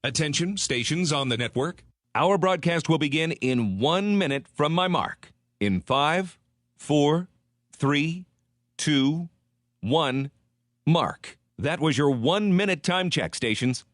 Attention, stations on the network. Our broadcast will begin in 1 minute from my mark. In 5, 4, 3, 2, 1, mark. That was your 1 minute time check, stations.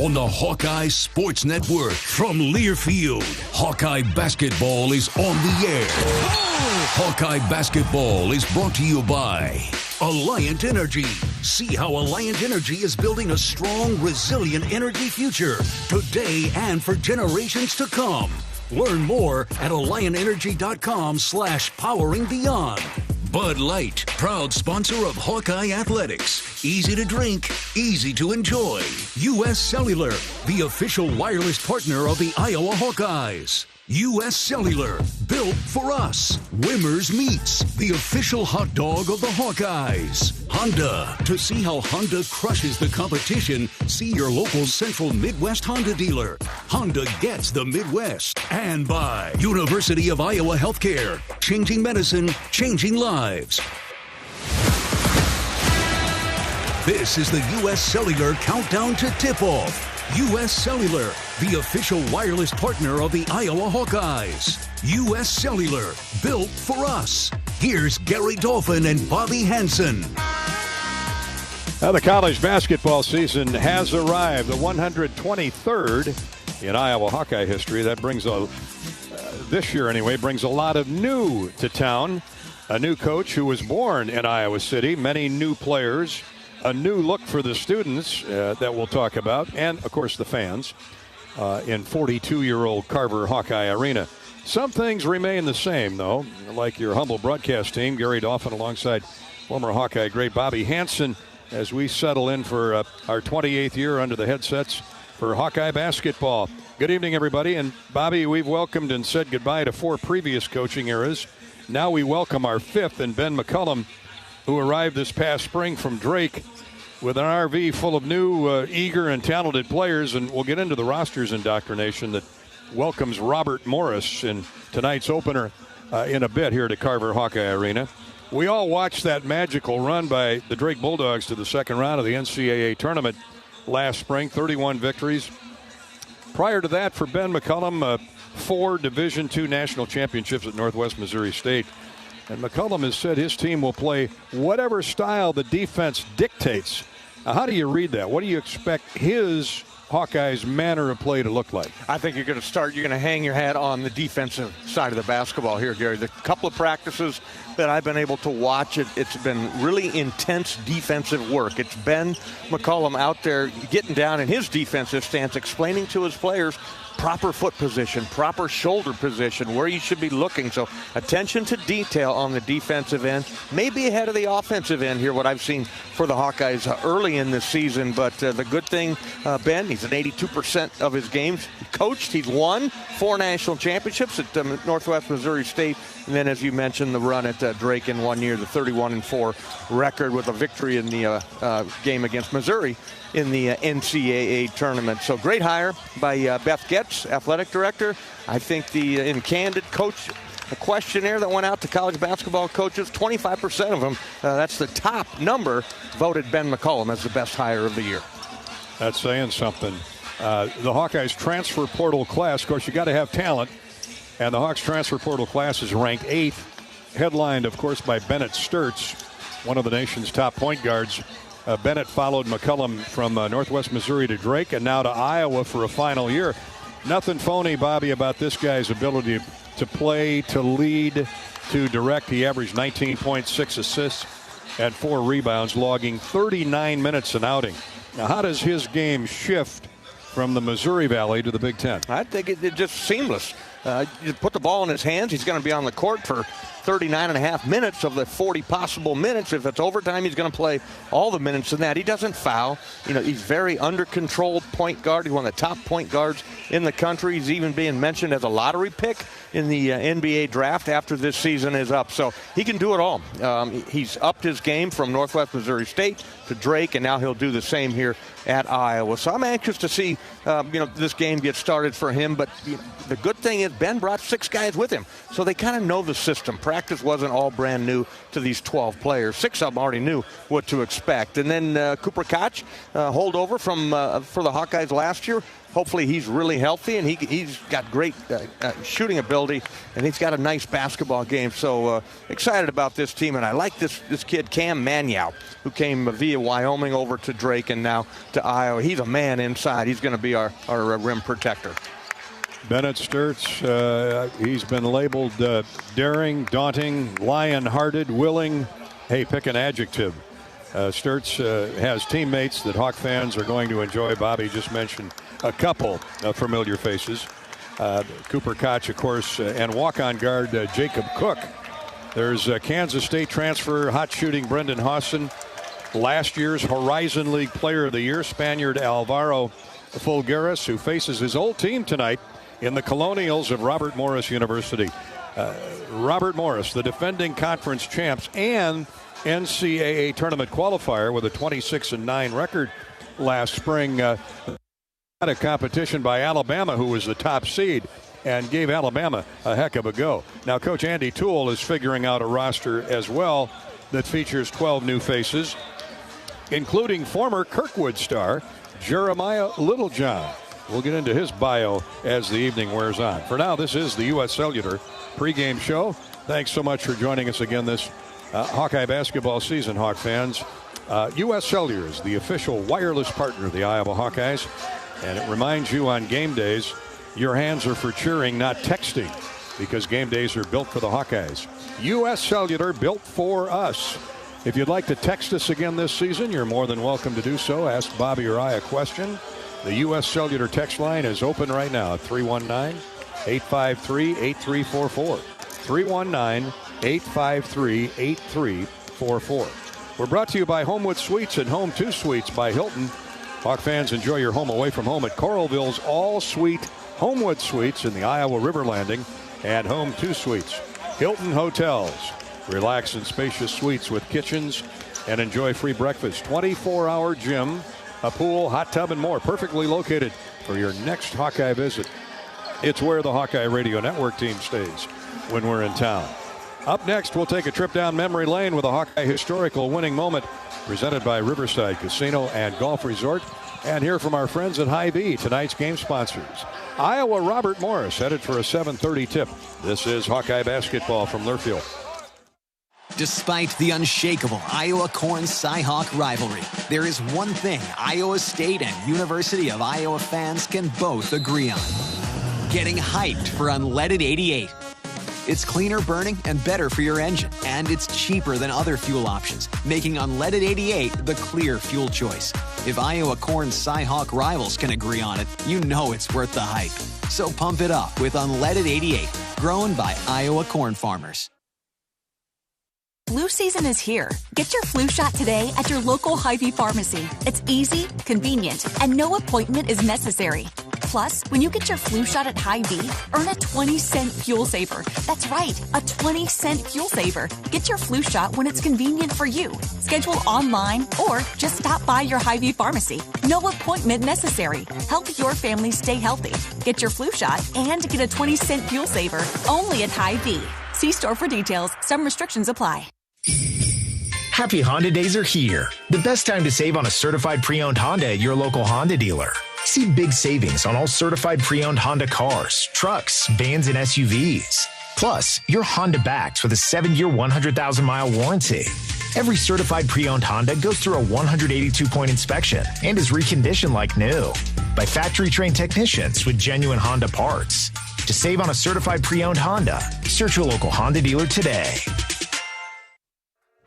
On the Hawkeye Sports Network from Learfield, Hawkeye Basketball is on the air. Hawkeye Basketball is brought to you by Alliant Energy. See how Alliant Energy is building a strong, resilient energy future today and for generations to come. Learn more at AlliantEnergy.com/poweringBeyond. Bud Light, proud sponsor of Hawkeye Athletics. Easy to drink, easy to enjoy. U.S. Cellular, the official wireless partner of the Iowa Hawkeyes. U.S. Cellular, built for us. Wimmer's Meats, the official hot dog of the Hawkeyes. Honda, to see how Honda crushes the competition, see your local Central Midwest Honda dealer. Honda gets the Midwest. And by University of Iowa Healthcare, changing medicine, changing lives. This is the U.S. Cellular Countdown to Tip-Off. U.S. Cellular, the official wireless partner of the Iowa Hawkeyes. U.S. Cellular, built for us. Here's Gary Dolphin and Bobby Hansen. Now the college basketball season has arrived, the 123rd in Iowa Hawkeye history. That brings this year anyway, brings a lot of new to town. A new coach who was born in Iowa City, many new players, a new look for the students that we'll talk about, and, of course, the fans in 42-year-old Carver Hawkeye Arena. Some things remain the same, though, like your humble broadcast team, Gary Dolphin alongside former Hawkeye great Bobby Hansen, as we settle in for our 28th year under the headsets for Hawkeye basketball. Good evening, everybody. And, Bobby, we've welcomed and said goodbye to 4 previous coaching eras. Now we welcome our 5th in Ben McCullum, who arrived this past spring from Drake with an RV full of new, eager, and talented players. And we'll get into the roster's indoctrination that welcomes Robert Morris in tonight's opener in a bit here to Carver Hawkeye Arena. We all watched that magical run by the Drake Bulldogs to the second round of the NCAA tournament last spring, 31 victories. Prior to that, for Ben McCullum, 4 Division II national championships at Northwest Missouri State. And McCullum has said his team will play whatever style the defense dictates. Now, how do you read that? What do you expect his Hawkeyes' manner of play to look like? I think you're going to hang your hat on the defensive side of the basketball here, Gary. The couple of practices that I've been able to watch, it's been really intense defensive work. It's Ben McCullum out there getting down in his defensive stance, explaining to his players proper foot position, proper shoulder position, where you should be looking. So attention to detail on the defensive end, maybe ahead of the offensive end here, what I've seen for the Hawkeyes early in this season. But the good thing, Ben, he's at 82% of his games coached. He's won 4 national championships at Northwest Missouri State. And then, as you mentioned, the run at Drake in 1 year, the 31-4 record with a victory in the game against Missouri in the NCAA tournament. So great hire by Beth Getz, athletic director. I think the candid coach questionnaire that went out to college basketball coaches, 25% of them, that's the top number, voted Ben McCullum as the best hire of the year. That's saying something. The Hawkeyes transfer portal class, of course, you got to have talent. And the Hawks transfer portal class is ranked 8th, headlined, of course, by Bennett Sturtz, one of the nation's top point guards. Bennett followed McCullum from Northwest Missouri to Drake and now to Iowa for a final year. Nothing phony, Bobby, about this guy's ability to play, to lead, to direct. He averaged 19 points, 6 assists, and 4 rebounds, logging 39 minutes an outing. Now, how does his game shift from the Missouri Valley to the Big Ten? I think it's just seamless. You put the ball in his hands, he's going to be on the court for 39 and a half minutes of the 40 possible minutes. If it's overtime, he's going to play all the minutes in that. He doesn't foul. He's very under-controlled point guard. He's one of the top point guards in the country. He's even being mentioned as a lottery pick in the NBA draft after this season is up. So he can do it all. He's upped his game from Northwest Missouri State to Drake, and now he'll do the same here at Iowa. So I'm anxious to see this game get started for him. But the good thing is Ben brought 6 guys with him, so they kind of know the system. Practice wasn't all brand new to these 12 players. 6 of them already knew what to expect. And then Cooper Koch, holdover for the Hawkeyes last year. Hopefully he's really healthy, and he's got great shooting ability, and he's got a nice basketball game. So excited about this team, and I like this kid, Cam Manyow, who came via Wyoming over to Drake and now to Iowa. He's a man inside. He's going to be our rim protector. Bennett Sturtz, he's been labeled daring, daunting, lion-hearted, willing. Hey, pick an adjective. Sturtz has teammates that Hawk fans are going to enjoy. Bobby just mentioned a couple of familiar faces. Cooper Koch, of course, and walk-on guard Jacob Cook. There's Kansas State transfer, hot shooting Brendan Hawson. Last year's Horizon League Player of the Year, Spaniard Alvaro Fulgaris, who faces his old team tonight in the Colonials of Robert Morris University. Robert Morris, the defending conference champs and NCAA tournament qualifier with a 26-9 record last spring. Had a competition by Alabama, who was the top seed, and gave Alabama a heck of a go. Now, Coach Andy Tulle is figuring out a roster as well that features 12 new faces, including former Kirkwood star Jeremiah Littlejohn. We'll get into his bio as the evening wears on. For now, this is the U.S. Cellular pregame show. Thanks so much for joining us again this Hawkeye basketball season, Hawk fans. U.S. Cellular is the official wireless partner of the Iowa Hawkeyes, and it reminds you on game days, your hands are for cheering, not texting, because game days are built for the Hawkeyes. U.S. Cellular, built for us. If you'd like to text us again this season, you're more than welcome to do so. Ask Bobby or I a question. The U.S. Cellular text line is open right now at 319-853-8344. 319-853-8344. We're brought to you by Homewood Suites and Home 2 Suites by Hilton. Hawk fans, enjoy your home away from home at Coralville's all-suite Homewood Suites in the Iowa River Landing and Home 2 Suites. Hilton Hotels. Relax in spacious suites with kitchens and enjoy free breakfast. 24-hour gym, a pool, hot tub, and more. Perfectly located for your next Hawkeye visit. It's where the Hawkeye Radio Network team stays when we're in town. Up next, we'll take a trip down memory lane with a Hawkeye historical winning moment presented by Riverside Casino and Golf Resort. And hear from our friends at Hy-Vee, tonight's game sponsors. Iowa Robert Morris headed for a 7:30 tip. This is Hawkeye basketball from Learfield. Despite the unshakable Iowa-Corn Cy-Hawk rivalry, there is one thing Iowa State and University of Iowa fans can both agree on. Getting hyped for Unleaded 88. It's cleaner burning and better for your engine, and it's cheaper than other fuel options, making Unleaded 88 the clear fuel choice. If Iowa Corn Cy-Hawk rivals can agree on it, you know it's worth the hype. So pump it up with Unleaded 88, grown by Iowa corn farmers. Flu season is here. Get your flu shot today at your local Hy-Vee pharmacy. It's easy, convenient, and no appointment is necessary. Plus, when you get your flu shot at Hy-Vee, earn a 20-cent fuel saver. That's right, a 20-cent fuel saver. Get your flu shot when it's convenient for you. Schedule online or just stop by your Hy-Vee pharmacy. No appointment necessary. Help your family stay healthy. Get your flu shot and get a 20-cent fuel saver only at Hy-Vee. See store for details. Some restrictions apply. Happy Honda days are here. The best time to save on a certified pre-owned Honda at your local Honda dealer. See big savings on all certified pre-owned Honda cars, trucks, vans, and SUVs. Plus, you're Honda backed with a 7-year, 100,000-mile warranty. Every certified pre-owned Honda goes through a 182-point inspection and is reconditioned like new by factory-trained technicians with genuine Honda parts. To save on a certified pre-owned Honda, search your local Honda dealer today.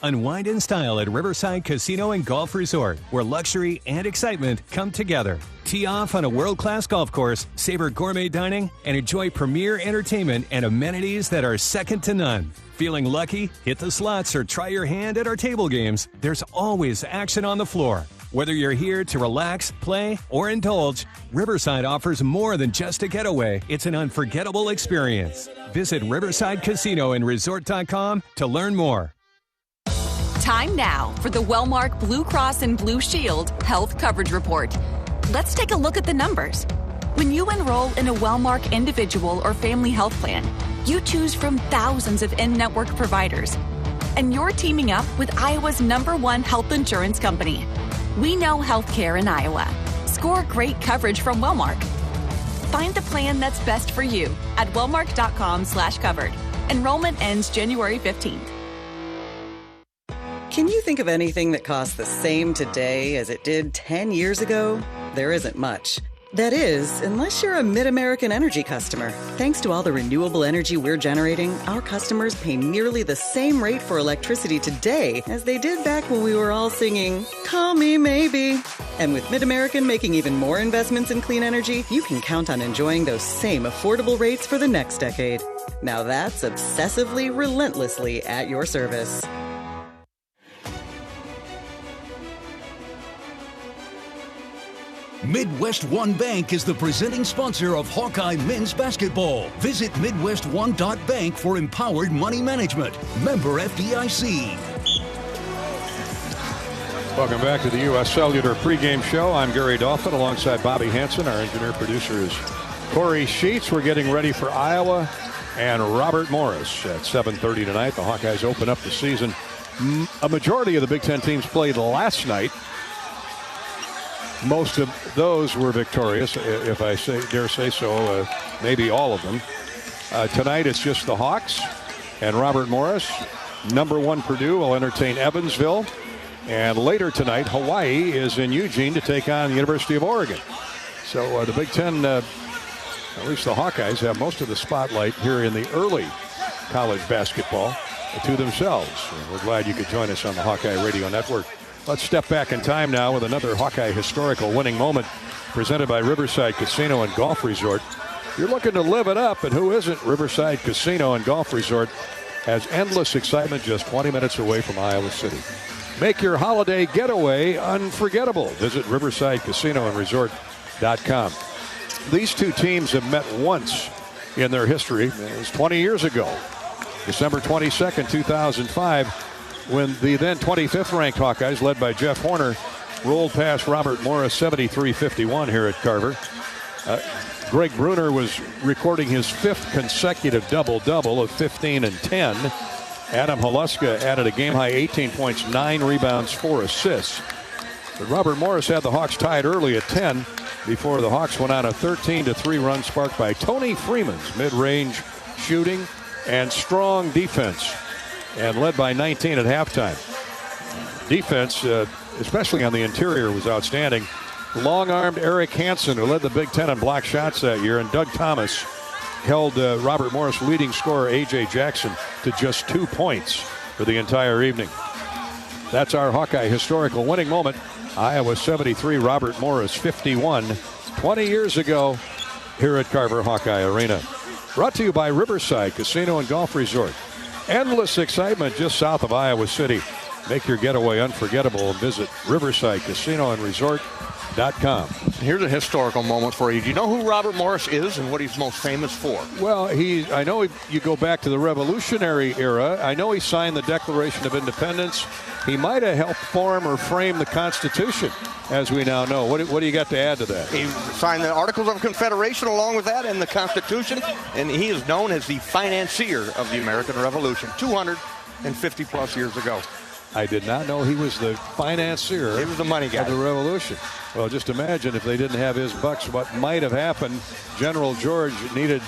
Unwind in style at Riverside Casino and Golf Resort, where luxury and excitement come together. Tee off on a world-class golf course, savor gourmet dining, and enjoy premier entertainment and amenities that are second to none. Feeling lucky? Hit the slots or try your hand at our table games. There's always action on the floor. Whether you're here to relax, play, or indulge, Riverside offers more than just a getaway. It's an unforgettable experience. Visit riversideCasinoandresort.com to learn more. Time now for the Wellmark Blue Cross and Blue Shield Health Coverage Report. Let's take a look at the numbers. When you enroll in a Wellmark individual or family health plan, you choose from thousands of in-network providers. And you're teaming up with Iowa's #1 health insurance company. We know healthcare in Iowa. Score great coverage from Wellmark. Find the plan that's best for you at wellmark.com/covered. Enrollment ends January 15th. Can you think of anything that costs the same today as it did 10 years ago? There isn't much. That is, unless you're a Mid-American Energy customer. Thanks to all the renewable energy we're generating, our customers pay nearly the same rate for electricity today as they did back when we were all singing, "Call Me Maybe." And with Mid-American making even more investments in clean energy, you can count on enjoying those same affordable rates for the next decade. Now that's obsessively, relentlessly at your service. Midwest One Bank is the presenting sponsor of Hawkeye men's basketball. Visit MidwestOne.bank for empowered money management. Member FDIC. Welcome back to the U.S. Cellular pregame show. I'm Gary Dolphin alongside Bobby Hansen. Our engineer-producer is Corey Sheets. We're getting ready for Iowa and Robert Morris at 7:30 tonight. The Hawkeyes open up the season. A majority of the Big Ten teams played last night. Most of those were victorious, if I dare say so, maybe all of them. Tonight it's just the Hawks and Robert Morris. #1 Purdue will entertain Evansville. And later tonight, Hawaii is in Eugene to take on the University of Oregon. So the Big Ten, at least the Hawkeyes, have most of the spotlight here in the early college basketball to themselves. We're glad you could join us on the Hawkeye Radio Network. Let's step back in time now with another Hawkeye historical winning moment presented by Riverside Casino and Golf Resort. You're looking to live it up, and who isn't? Riverside Casino and Golf Resort has endless excitement just 20 minutes away from Iowa City. Make your holiday getaway unforgettable. Visit riversideCasinoandresort.com. These two teams have met once in their history. It was 20 years ago, December 22nd, 2005. When the then 25th ranked Hawkeyes, led by Jeff Horner, rolled past Robert Morris 73-51 here at Carver. Greg Bruner was recording his 5th consecutive double-double of 15 and 10. Adam Haluska added a game-high 18 points, 9 rebounds, 4 assists. But Robert Morris had the Hawks tied early at 10 before the Hawks went on a 13-3 run sparked by Tony Freeman's mid-range shooting and strong defense, and led by 19 at halftime. Defense, especially on the interior, was outstanding. Long-armed Eric Hansen, who led the Big Ten on block shots that year, and Doug Thomas held Robert Morris leading scorer A.J. Jackson to just 2 points for the entire evening. That's our Hawkeye historical winning moment. Iowa 73, Robert Morris 51, 20 years ago here at Carver Hawkeye Arena. Brought to you by Riverside Casino and Golf Resort. Endless excitement just south of Iowa City. Make your getaway unforgettable. Visit riversideCasinoandresort.com. Here's a historical moment for you. Do you know who Robert Morris is and what he's most famous for? Well, I know you go back to the Revolutionary era. I know he signed the Declaration of Independence. He might have helped form or frame the Constitution, as we now know. What do you got to add to that? He signed the Articles of Confederation along with that and the Constitution, and he is known as the financier of the American Revolution 250 plus years ago. I did not know he was the financier. He was the money guy of the Revolution. Well, just imagine if they didn't have his bucks, what might have happened. General George needed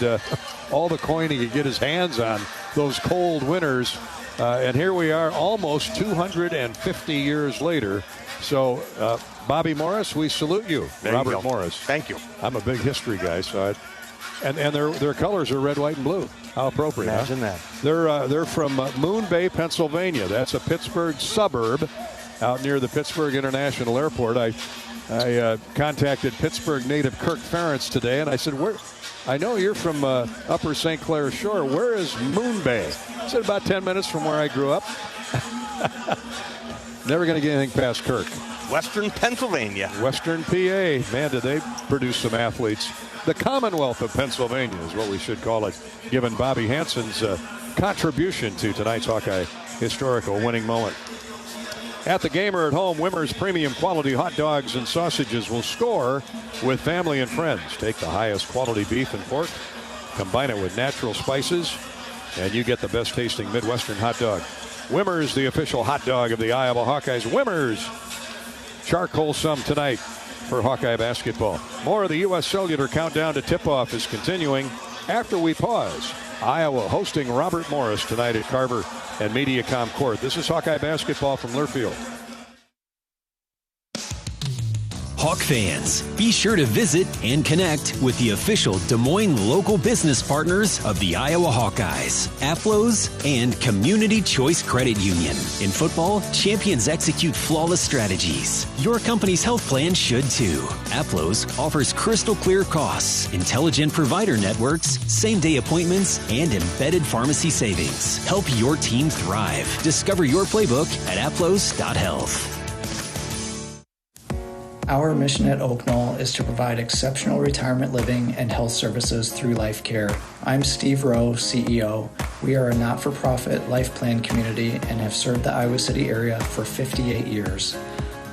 all the coin he could get his hands on those cold winters And here we are almost 250 years later. So, Bobby Morris, we salute you. Robert Morris. Thank you. I'm a big history guy, so and their colors are red, white, and blue. How appropriate, Imagine huh? that. They're from Moon Bay, Pennsylvania. That's a Pittsburgh suburb out near the Pittsburgh International Airport. I contacted Pittsburgh native Kirk Ferentz today, and I said, I know you're from Upper St. Clair Shore. Where is Moon Bay? He said, about 10 minutes from where I grew up. Never going to get anything past Kirk. Western Pennsylvania. Western PA. Man, did they produce some athletes. The Commonwealth of Pennsylvania is what we should call it, given Bobby Hansen's contribution to tonight's Hawkeye historical winning moment. At the game or at home, Wimmer's premium quality hot dogs and sausages will score with family and friends. Take the highest quality beef and pork, combine it with natural spices, and you get the best tasting Midwestern hot dog. Wimmer's, the official hot dog of the Iowa Hawkeyes. Wimmer's, charcoal some tonight for Hawkeye basketball. More of the U.S. Cellular countdown to tip-off is continuing after we pause. Iowa hosting Robert Morris tonight at Carver and Mediacom Court. This is Hawkeye basketball from Learfield. Hawk fans, be sure to visit and connect with the official Des Moines local business partners of the Iowa Hawkeyes, AFLOS, and Community Choice Credit Union. In football, champions execute flawless strategies. Your company's health plan should too. AFLOS offers crystal clear costs, intelligent provider networks, same-day appointments, and embedded pharmacy savings. Help your team thrive. Discover your playbook at aflos.health. Our mission at Oak Knoll is to provide exceptional retirement living and health services through life care. I'm Steve Rowe, CEO. We are a not-for-profit life plan community and have served the Iowa City area for 58 years.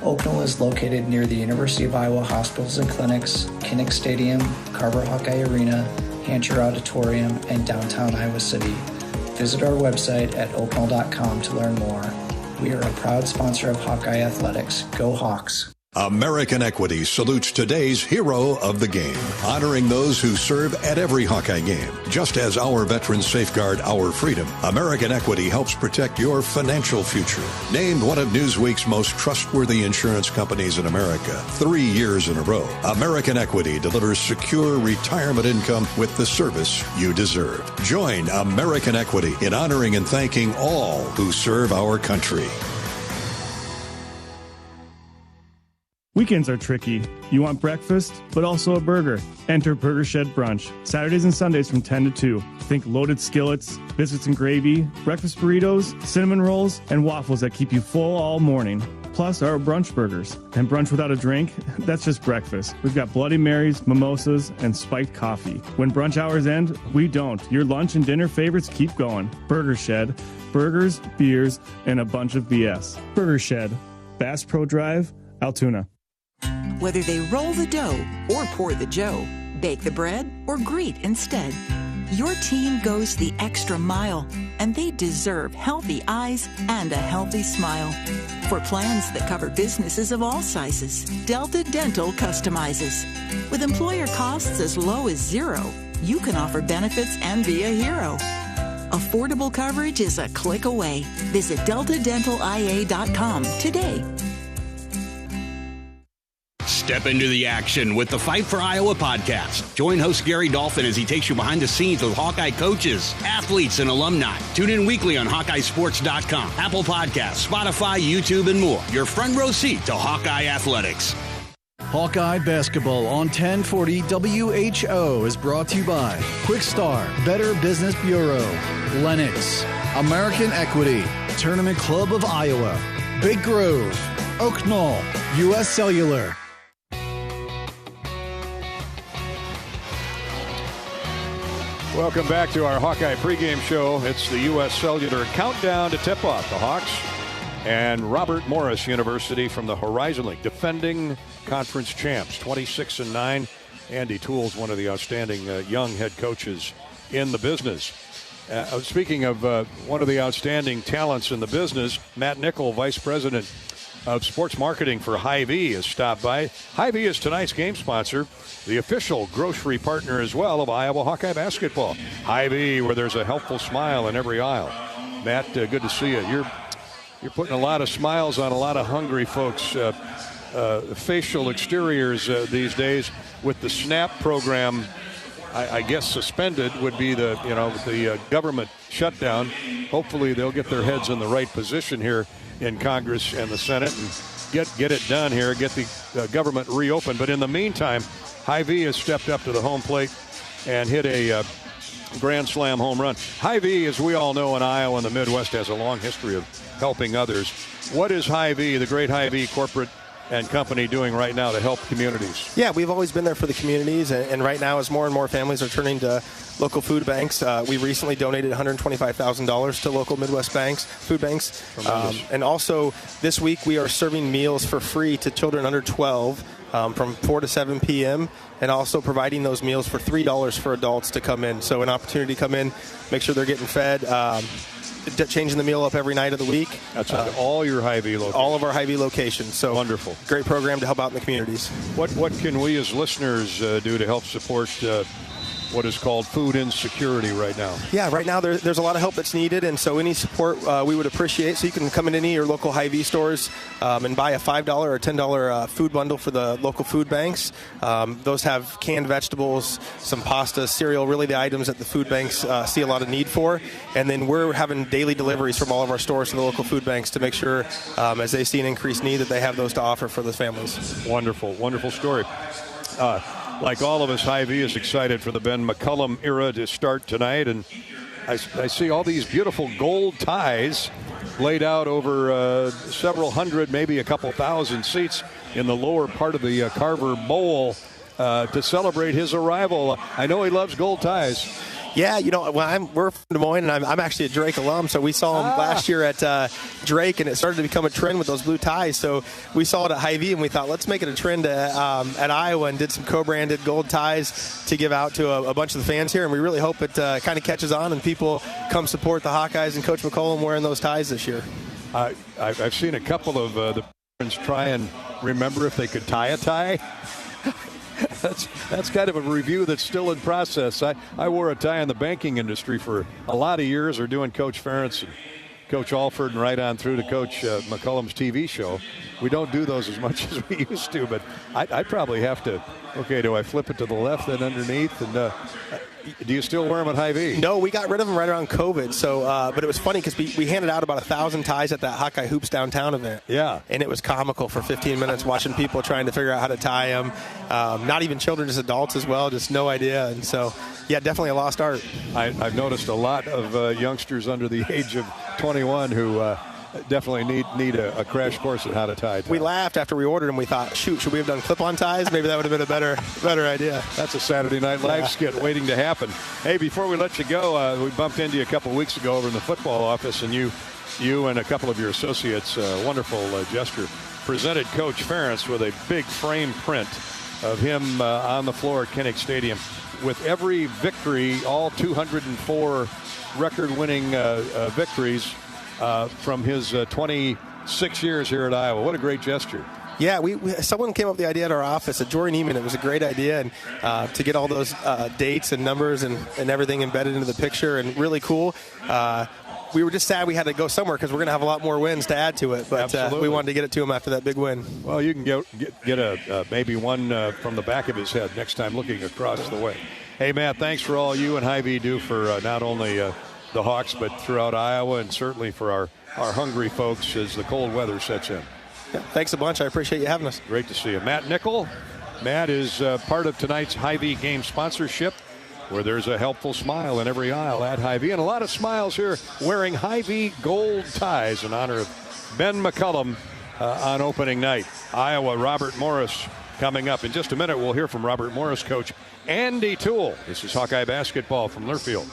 Oak Knoll is located near the University of Iowa Hospitals and Clinics, Kinnick Stadium, Carver Hawkeye Arena, Hancher Auditorium, and downtown Iowa City. Visit our website at oakknoll.com to learn more. We are a proud sponsor of Hawkeye Athletics. Go Hawks! American Equity salutes today's hero of the game, honoring those who serve at every Hawkeye game. Just as our veterans safeguard our freedom, American Equity helps protect your financial future. Named one of Newsweek's most trustworthy insurance companies in America 3 years in a row, American Equity delivers secure retirement income with the service you deserve. Join American Equity in honoring and thanking all who serve our country. Weekends are tricky. You want breakfast, but also a burger. Enter Burger Shed Brunch. Saturdays and Sundays from 10 to 2. Think loaded skillets, biscuits and gravy, breakfast burritos, cinnamon rolls, and waffles that keep you full all morning. Plus our brunch burgers. And brunch without a drink? That's just breakfast. We've got Bloody Marys, mimosas, and spiked coffee. When brunch hours end, we don't. Your lunch and dinner favorites keep going. Burger Shed. Burgers, beers, and a bunch of BS. Burger Shed. Bass Pro Drive, Altoona. Whether they roll the dough or pour the joe, bake the bread or greet instead, your team goes the extra mile, and they deserve healthy eyes and a healthy smile. For plans that cover businesses of all sizes, Delta Dental customizes. With employer costs as low as $0, you can offer benefits and be a hero. Affordable coverage is a click away. Visit deltadentalia.com today. Step into the action with the Fight for Iowa podcast. Join host Gary Dolphin as he takes you behind the scenes with Hawkeye coaches, athletes, and alumni. Tune in weekly on HawkeyeSports.com, Apple Podcasts, Spotify, YouTube, and more. Your front row seat to Hawkeye Athletics. Hawkeye basketball on 1040 WHO is brought to you by Quickstar, Better Business Bureau, Lennox, American Equity, Tournament Club of Iowa, Big Grove, Oak Knoll, U.S. Cellular. Welcome back to our Hawkeye pregame show. It's the U.S. Cellular countdown to tip-off. The Hawks and Robert Morris University from the Horizon League, defending conference champs, 26-9. Andy Tulle is one of the outstanding young head coaches in the business. Speaking of one of the outstanding talents in the business, Matt Nickel, Vice President of Sports Marketing for Hy-Vee, has stopped by. Hy-Vee is tonight's game sponsor, the official grocery partner as well of Iowa Hawkeye basketball. Hy-Vee, where there's a helpful smile in every aisle. Matt, good to see you. You're putting a lot of smiles on a lot of hungry folks' facial exteriors these days with the SNAP program. I guess suspended would be the government shutdown. Hopefully they'll get their heads in the right position here in Congress and the Senate and get it done here, get the government reopened. But in the meantime, Hy-Vee has stepped up to the home plate and hit a grand slam home run. Hy-Vee, as we all know in Iowa and the Midwest, has a long history of helping others. What is Hy-Vee, the great Hy-Vee corporate and company, doing right now to help communities? Yeah, we've always been there for the communities, and right now as more and more families are turning to local food banks, we recently donated $125,000 to local Midwest food banks. And also this week we are serving meals for free to children under 12 from 4 to 7 p.m. and also providing those meals for $3 for adults to come in. So an opportunity to come in, make sure they're getting fed. Changing the meal up every night of the week. That's all your Hy-Vee locations. All of our Hy-Vee locations. So wonderful. Great program to help out in the communities. What can we as listeners do to help support what is called food insecurity right now? Yeah, right now there's a lot of help that's needed, and so any support we would appreciate. So you can come in any of your local Hy-Vee stores and buy a $5 or $10 food bundle for the local food banks. Those have canned vegetables, some pasta, cereal, really the items that the food banks see a lot of need for. And then we're having daily deliveries from all of our stores to the local food banks to make sure, as they see an increased need, that they have those to offer for the families. Wonderful, wonderful story. Like all of us, Hy-Vee is excited for the Ben McCullum era to start tonight. And I see all these beautiful gold ties laid out over several hundred, maybe a couple thousand seats in the lower part of the Carver Bowl to celebrate his arrival. I know he loves gold ties. Yeah, we're from Des Moines, and I'm actually a Drake alum, so we saw him last year at Drake, and it started to become a trend with those blue ties. So we saw it at Hy-Vee, and we thought, let's make it a trend at Iowa, and did some co-branded gold ties to give out to a bunch of the fans here, and we really hope it kind of catches on and people come support the Hawkeyes and Coach McCullum wearing those ties this year. I've seen a couple of the parents try and remember if they could tie a tie. That's kind of a review that's still in process. I wore a tie in the banking industry for a lot of years, or doing Coach Ferentz and Coach Alford and right on through to Coach McCullum's TV show. We don't do those as much as we used to, but I probably have to. Okay, do I flip it to the left and underneath? And do you still wear them at Hy-Vee? No, we got rid of them right around COVID. So, but it was funny because we handed out about 1,000 ties at that Hawkeye Hoops Downtown event. Yeah. And it was comical for 15 minutes watching people trying to figure out how to tie them. Not even children, just adults as well, just no idea. And so, yeah, definitely a lost art. I've noticed a lot of youngsters under the age of 21 who definitely need a crash course on how to tie. We laughed after we ordered them. We thought, shoot, should we have done clip-on ties? Maybe that would have been a better idea. That's a Saturday Night Live skit waiting to happen. Hey, before we let you go, we bumped into you a couple weeks ago over in the football office, and you and a couple of your associates, wonderful gesture, presented Coach Ferentz with a big frame print of him on the floor at Kinnick Stadium. With every victory, all 204 record-winning victories from his 26 years here at Iowa. What a great gesture. Yeah, someone came up with the idea at our office, at Jory Neiman. It was a great idea, and to get all those dates and numbers and everything embedded into the picture, and really cool. We were just sad we had to go somewhere because we're going to have a lot more wins to add to it, but we wanted to get it to him after that big win. Well, you can get a maybe one from the back of his head next time looking across the way. Hey, Matt, thanks for all you and Hy-Vee do for not only the Hawks, but throughout Iowa, and certainly for our hungry folks as the cold weather sets in. Yeah, thanks a bunch. I appreciate you having us. Great to see you. Matt Nickel. Matt is part of tonight's Hy-Vee game sponsorship, where there's a helpful smile in every aisle at Hy-Vee, and a lot of smiles here wearing Hy-Vee gold ties in honor of Ben McCullum on opening night. Iowa, Robert Morris coming up. In just a minute, we'll hear from Robert Morris coach Andy Tulle. This is Hawkeye basketball from Learfield.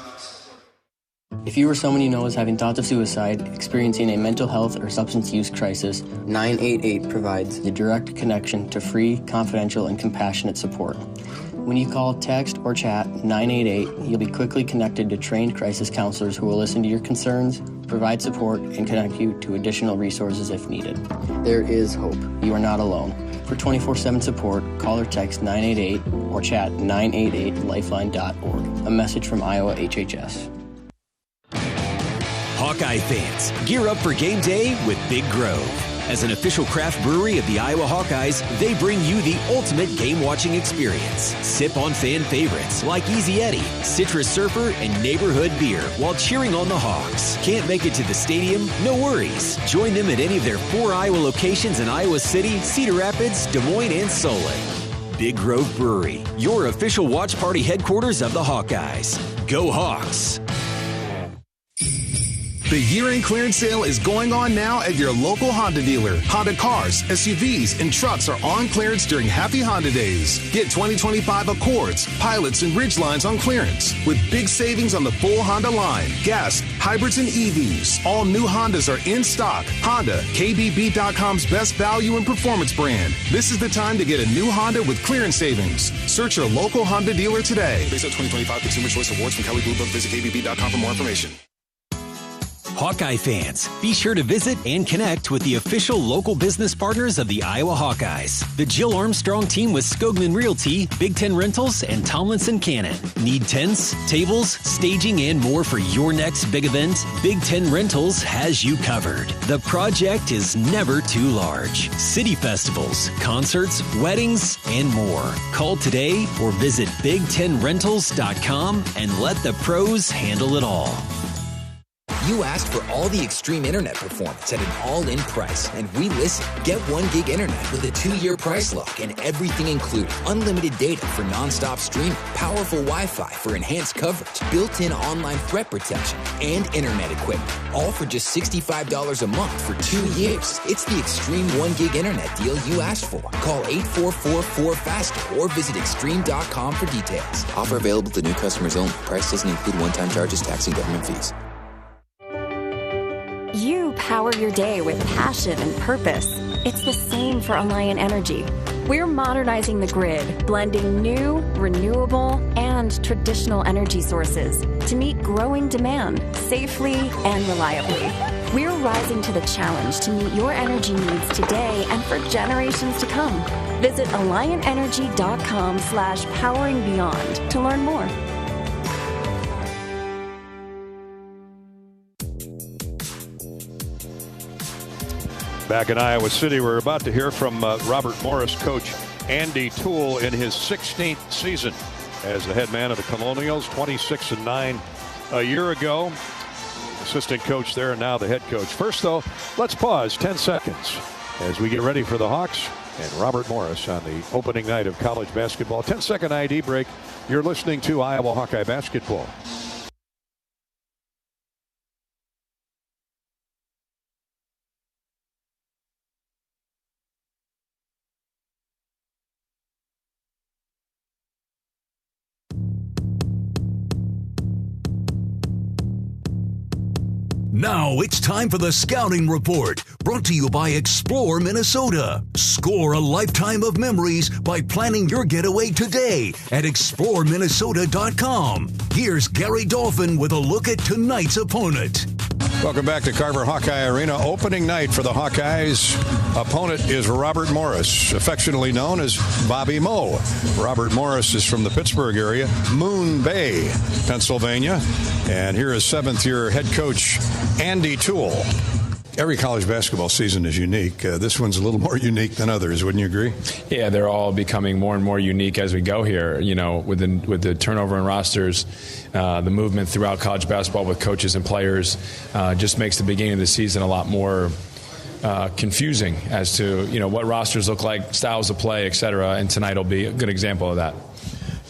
If you or someone you know is having thoughts of suicide, experiencing a mental health or substance use crisis, 988 provides a direct connection to free, confidential, and compassionate support. When you call, text, or chat 988, you'll be quickly connected to trained crisis counselors who will listen to your concerns, provide support, and connect you to additional resources if needed. There is hope. You are not alone. For 24/7 support, call or text 988 or chat 988lifeline.org. A message from Iowa HHS. Hawkeye fans, gear up for game day with Big Grove. As an official craft brewery of the Iowa Hawkeyes, they bring you the ultimate game-watching experience. Sip on fan favorites like Easy Eddie, Citrus Surfer, and Neighborhood Beer while cheering on the Hawks. Can't make it to the stadium? No worries. Join them at any of their 4 Iowa locations in Iowa City, Cedar Rapids, Des Moines, and Solon. Big Grove Brewery, your official watch party headquarters of the Hawkeyes. Go Hawks! The year-end clearance sale is going on now at your local Honda dealer. Honda cars, SUVs, and trucks are on clearance during Happy Honda Days. Get 2025 Accords, Pilots, and Ridgelines on clearance with big savings on the full Honda line. Gas, hybrids, and EVs. All new Hondas are in stock. Honda, KBB.com's best value and performance brand. This is the time to get a new Honda with clearance savings. Search your local Honda dealer today. Based on 2025 Consumer Choice Awards from Kelley Blue Book, visit KBB.com for more information. Hawkeye fans, be sure to visit and connect with the official local business partners of the Iowa Hawkeyes. The Jill Armstrong team with Skogman Realty, Big Ten Rentals, and Tomlinson Cannon. Need tents, tables, staging, and more for your next big event? Big Ten Rentals has you covered. The project is never too large. City festivals, concerts, weddings, and more. Call today or visit big10rentals.com and let the pros handle it all. You asked for all the extreme internet performance at an all-in price, and we listened. Get 1 gig internet with a 2-year price lock and everything included. Unlimited data for non-stop streaming, powerful Wi-Fi for enhanced coverage, built-in online threat protection, and internet equipment. All for just $65 a month for 2 years. It's the extreme 1 gig internet deal you asked for. Call 844-4FASTER or visit extreme.com for details. Offer available to new customers only. Price doesn't include one-time charges, tax, and government fees. You power your day with passion and purpose. It's the same for Alliant Energy. We're modernizing the grid, blending new, renewable, and traditional energy sources to meet growing demand safely and reliably. We're rising to the challenge to meet your energy needs today and for generations to come. Visit AlliantEnergy.com/poweringbeyond to learn more. Back in Iowa City, we're about to hear from Robert Morris coach Andy Tulle in his 16th season as the head man of the Colonials, 26-9 a year ago. Assistant coach there and now the head coach. First, though, let's pause 10 seconds as we get ready for the Hawks and Robert Morris on the opening night of college basketball. 10-second ID break. You're listening to Iowa Hawkeye basketball. Now it's time for the Scouting Report, brought to you by Explore Minnesota. Score a lifetime of memories by planning your getaway today at exploreminnesota.com. Here's Gary Dolphin with a look at tonight's opponent. Welcome back to Carver Hawkeye Arena. Opening night for the Hawkeyes. Opponent is Robert Morris, affectionately known as Bobby Moe. Robert Morris is from the Pittsburgh area, Moon Bay, Pennsylvania. And here is 7th-year head coach Andy Tulle. Every college basketball season is unique. This one's a little more unique than others, wouldn't you agree? Yeah, they're all becoming more and more unique as we go here. You know, with the turnover in rosters, the movement throughout college basketball with coaches and players just makes the beginning of the season a lot more confusing as to, you know, what rosters look like, styles of play, et cetera. And tonight will be a good example of that.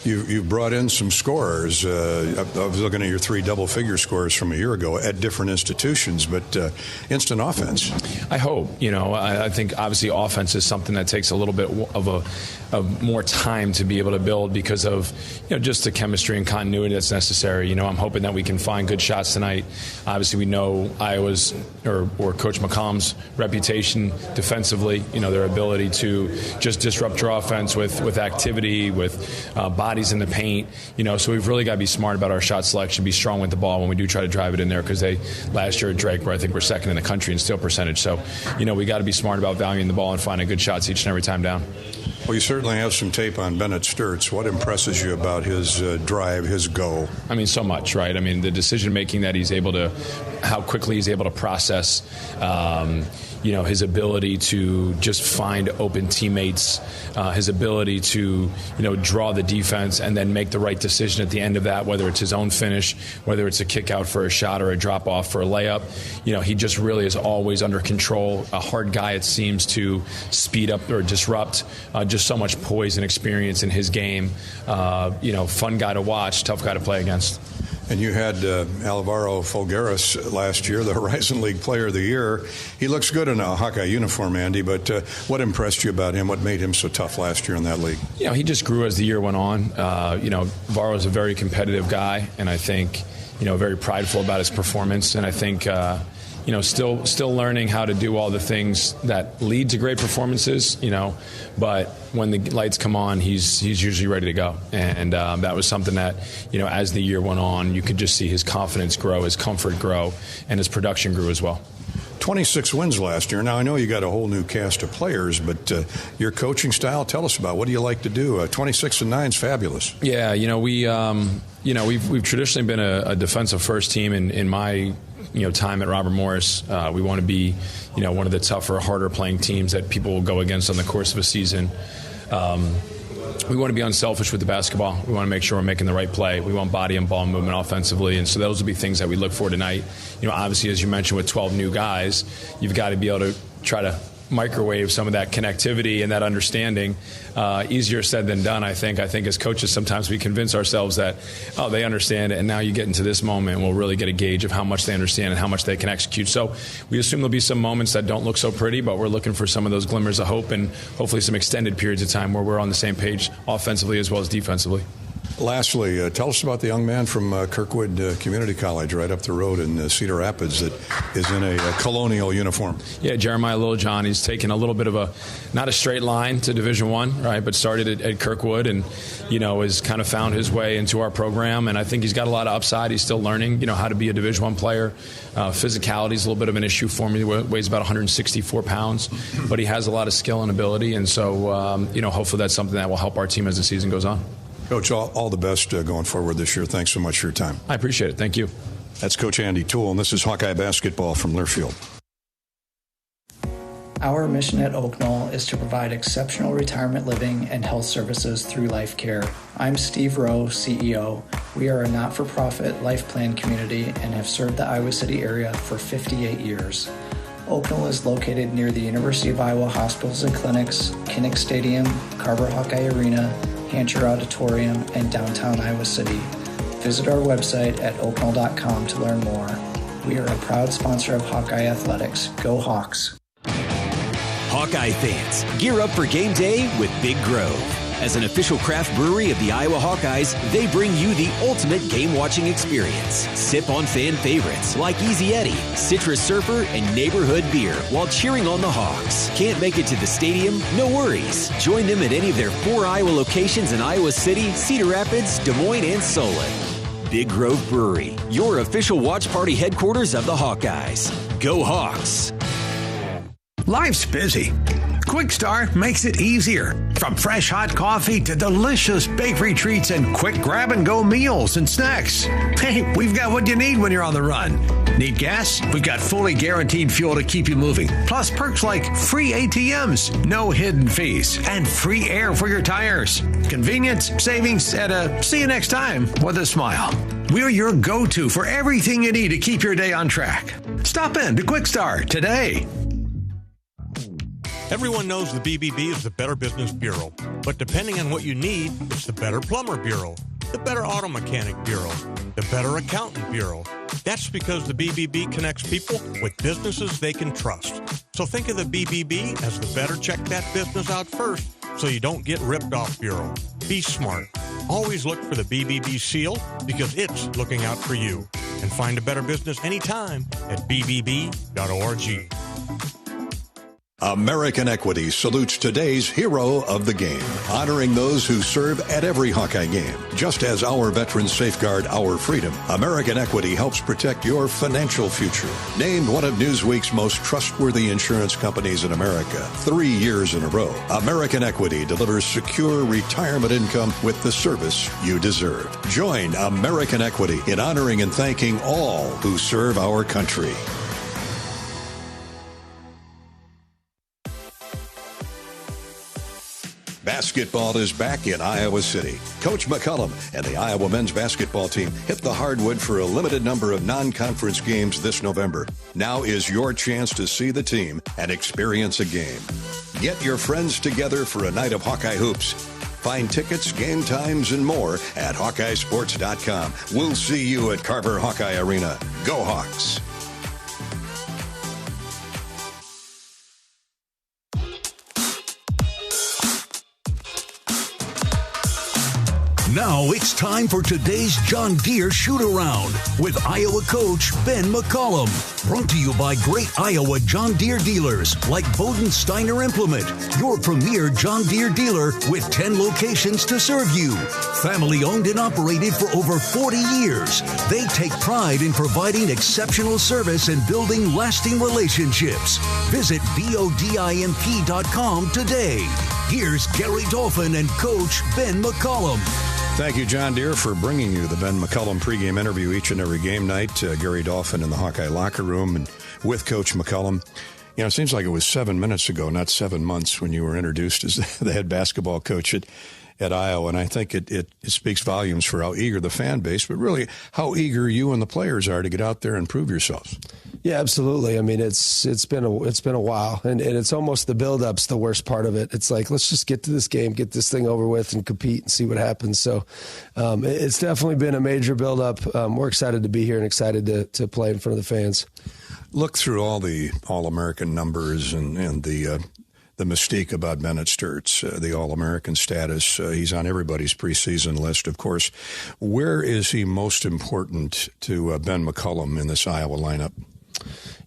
You brought in some scorers. I was looking at your 3 double-figure scores from a year ago at different institutions, but instant offense. I hope. You know, I think obviously offense is something that takes a little bit of more time to be able to build because of, you know, just the chemistry and continuity that's necessary. You know, I'm hoping that we can find good shots tonight. Obviously, we know Iowa's or Coach McCullum's reputation defensively. You know, their ability to just disrupt your offense with activity, with bodies in the paint. You know, so we've really got to be smart about our shot selection, be strong with the ball when we do try to drive it in there, because last year at Drake, where I think we're second in the country in steal percentage. So, you know, we got to be smart about valuing the ball and finding good shots each and every time down. Well, you certainly have some tape on Bennett Sturtz. What impresses you about his drive, his go? I mean, so much, right? I mean, the decision-making that he's able to how quickly he's able to process, his ability to just find open teammates, his ability to, draw the defense and then make the right decision at the end of that, whether it's his own finish, whether it's a kick out for a shot or a drop off for a layup. He just really is always under control. A hard guy, it seems, to speed up or disrupt. Just so much poise and experience in his game. Fun guy to watch, tough guy to play against. And you had Alvaro Folgueras last year, the Horizon League Player of the Year. He looks good in a Hawkeye uniform, Andy, but what impressed you about him? What made him so tough last year in that league? He just grew as the year went on. Alvaro's a very competitive guy, and I think, very prideful about his performance. And I think, still learning how to do all the things that lead to great performances, but when the lights come on, he's usually ready to go. And that was something that, as the year went on, you could just see his confidence grow, his comfort grow, and his production grew as well. 26 wins last year. Now, I know you got a whole new cast of players, but your coaching style, tell us about what do you like to do? 26-9 is fabulous. Yeah, we've traditionally been a defensive first team in my time at Robert Morris. We want to be, one of the tougher, harder playing teams that people will go against on the course of a season. We want to be unselfish with the basketball. We want to make sure we're making the right play. We want body and ball movement offensively, and so those will be things that we look for tonight. Obviously, as you mentioned, with 12 new guys, you've got to be able to try to microwave some of that connectivity and that understanding. Easier said than done, I think. I think as coaches, sometimes we convince ourselves that, they understand it, and now you get into this moment and we'll really get a gauge of how much they understand and how much they can execute. So we assume there'll be some moments that don't look so pretty, but we're looking for some of those glimmers of hope and hopefully some extended periods of time where we're on the same page offensively as well as defensively. Lastly, tell us about the young man from Kirkwood Community College right up the road in Cedar Rapids that is in a colonial uniform. Yeah, Jeremiah Littlejohn. He's taken a little bit of not a straight line to Division I, right, but started at Kirkwood and, has kind of found his way into our program. And I think he's got a lot of upside. He's still learning, how to be a Division I player. Physicality is a little bit of an issue for me. He weighs about 164 pounds, but he has a lot of skill and ability. And so, hopefully that's something that will help our team as the season goes on. Coach, all the best going forward this year. Thanks so much for your time. I appreciate it. Thank you. That's Coach Andy Tulle, and this is Hawkeye basketball from Learfield. Our mission at Oak Knoll is to provide exceptional retirement living and health services through life care. I'm Steve Rowe, CEO. We are a not-for-profit life plan community and have served the Iowa City area for 58 years. Oak Knoll is located near the University of Iowa hospitals and clinics, Kinnick Stadium, Carver Hawkeye Arena, Hancher Auditorium, and downtown Iowa City. Visit our website at oakknoll.com to learn more. We are a proud sponsor of Hawkeye Athletics. Go Hawks! Hawkeye fans, gear up for game day with Big Grove. As an official craft brewery of the Iowa Hawkeyes, they bring you the ultimate game-watching experience. Sip on fan favorites like Easy Eddie, Citrus Surfer, and Neighborhood Beer while cheering on the Hawks. Can't make it to the stadium? No worries. Join them at any of their 4 Iowa locations in Iowa City, Cedar Rapids, Des Moines, and Solon. Big Grove Brewery, your official watch party headquarters of the Hawkeyes. Go Hawks! Life's busy. Quick Start makes it easier. From fresh hot coffee to delicious bakery treats and quick grab-and-go meals and snacks. Hey, we've got what you need when you're on the run. Need gas? We've got fully guaranteed fuel to keep you moving. Plus perks like free ATMs, no hidden fees, and free air for your tires. Convenience, savings, and a see you next time with a smile. We're your go-to for everything you need to keep your day on track. Stop in to Quick Start today. Everyone knows the BBB is the Better Business Bureau, but depending on what you need, it's the Better Plumber Bureau, the Better Auto Mechanic Bureau, the Better Accountant Bureau. That's because the BBB connects people with businesses they can trust. So think of the BBB as the better check that business out first so you don't get ripped off bureau. Be smart. Always look for the BBB seal because it's looking out for you. And find a better business anytime at bbb.org. American Equity salutes today's hero of the game, honoring those who serve at every Hawkeye game. Just as our veterans safeguard our freedom, American Equity helps protect your financial future. Named one of Newsweek's most trustworthy insurance companies in America 3 years in a row, American Equity delivers secure retirement income with the service you deserve. Join American Equity in honoring and thanking all who serve our country. Basketball is back in Iowa City. Coach McCullum and the Iowa men's basketball team hit the hardwood for a limited number of non-conference games this November. Now is your chance to see the team and experience a game. Get your friends together for a night of Hawkeye hoops. Find tickets, game times, and more at HawkeyeSports.com. We'll see you at Carver Hawkeye Arena. Go Hawks! Now it's time for today's John Deere Shoot-Around with Iowa coach Ben McCullum. Brought to you by great Iowa John Deere dealers like Bowden Steiner Implement, your premier John Deere dealer with 10 locations to serve you. Family owned and operated for over 40 years. They take pride in providing exceptional service and building lasting relationships. Visit BODIMP.com today. Here's Gary Dolphin and Coach Ben McCullum. Thank you, John Deere, for bringing you the Ben McCullum pregame interview each and every game night. Gary Dolphin in the Hawkeye locker room and with Coach McCullum. You know, it seems like it was 7 minutes ago, not 7 months, when you were introduced as the head basketball coach at Iowa. And I think it speaks volumes for how eager the fan base, but really how eager you and the players are to get out there and prove yourselves. Yeah, absolutely. I mean, it's been a while, and it's almost the build-up's the worst part of it. It's like, let's just get to this game, get this thing over with, and compete and see what happens. So it's definitely been a major build-up. We're excited to be here and excited to play in front of the fans. Look through all the All-American numbers and the mystique about Bennett Sturtz, the All-American status. He's on everybody's preseason list, of course. Where is he most important to Ben McCullum in this Iowa lineup?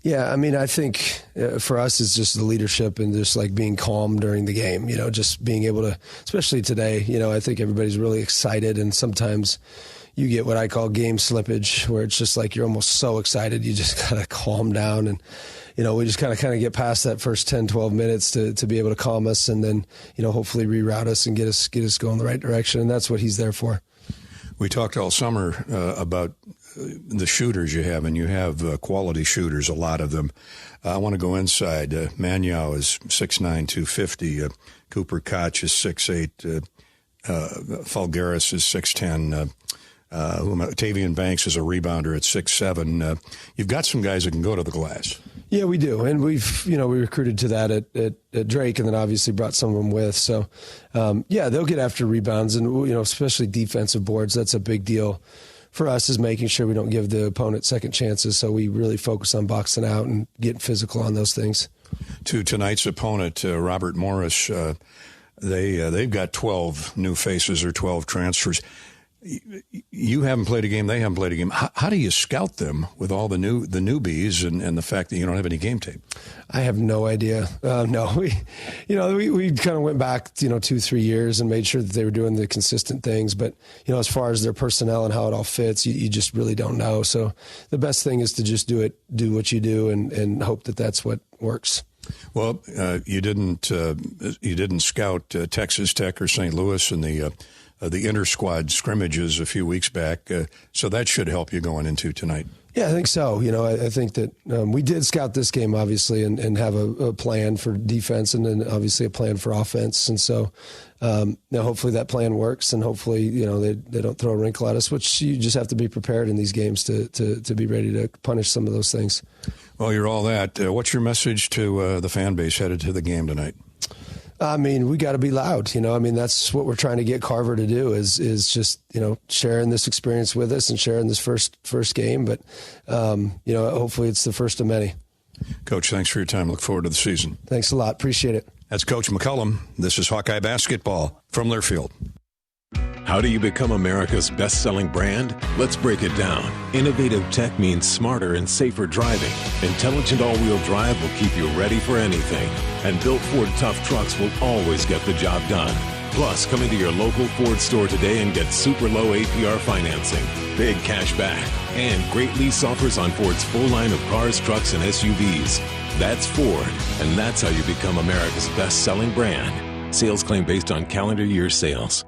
Yeah, I mean, I think for us it's just the leadership and just like being calm during the game, you know, just being able to, especially today, you know, I think everybody's really excited, and sometimes you get what I call game slippage, where it's just like you're almost so excited you just got to calm down. And, you know, we just kind of get past that first 10, 12 minutes to be able to calm us and then, you know, hopefully reroute us and get us going the right direction. And that's what he's there for. We talked all summer about the shooters you have, and you have quality shooters, a lot of them. I want to go inside. Mano is 6'9", 250. Cooper Koch is 6'8". Falgaris is 6'10". Tavian Banks is a rebounder at 6'7". You've got some guys that can go to the glass. Yeah, we do, and we recruited to that at Drake, and then obviously brought some of them with. So, yeah, they'll get after rebounds, and you know, especially defensive boards. That's a big deal for us, is making sure we don't give the opponent second chances. So we really focus on boxing out and getting physical on those things. To tonight's opponent, Robert Morris, they've got 12 new faces or 12 transfers. You haven't played a game, they haven't played a game. How do you scout them with all the newbies and the fact that you don't have any game tape? I have no idea. No, we kind of went back, 2-3 years and made sure that they were doing the consistent things. But, as far as their personnel and how it all fits, you just really don't know. So the best thing is to just do what you do and hope that that's what works. Well, you didn't scout Texas Tech or St. Louis in the inter-squad scrimmages a few weeks back, so that should help you going into tonight. Yeah, I think so. I think that we did scout this game, obviously, and have a plan for defense and then obviously a plan for offense. And so now hopefully that plan works, and hopefully, they don't throw a wrinkle at us, which you just have to be prepared in these games to be ready to punish some of those things. Well, you're all that. What's your message to the fan base headed to the game tonight? I mean, we got to be loud. That's what we're trying to get Carver to do is just, sharing this experience with us and sharing this first game. But, hopefully it's the first of many. Coach, thanks for your time. Look forward to the season. Thanks a lot. Appreciate it. That's Coach McCullum. This is Hawkeye basketball from Learfield. How do you become America's best-selling brand? Let's break it down. Innovative tech means smarter and safer driving. Intelligent all-wheel drive will keep you ready for anything. And built Ford tough trucks will always get the job done. Plus, come into your local Ford store today and get super low APR financing, big cash back, and great lease offers on Ford's full line of cars, trucks, and SUVs. That's Ford, and that's how you become America's best-selling brand. Sales claim based on calendar year sales.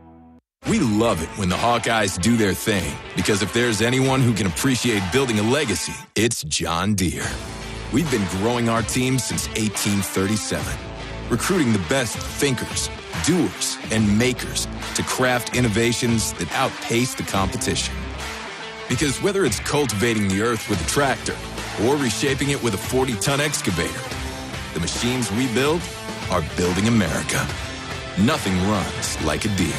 We love it when the Hawkeyes do their thing, because if there's anyone who can appreciate building a legacy, it's John Deere. We've been growing our team since 1837, recruiting the best thinkers, doers, and makers to craft innovations that outpace the competition. Because whether it's cultivating the earth with a tractor or reshaping it with a 40-ton excavator, the machines we build are building America. Nothing runs like a Deere.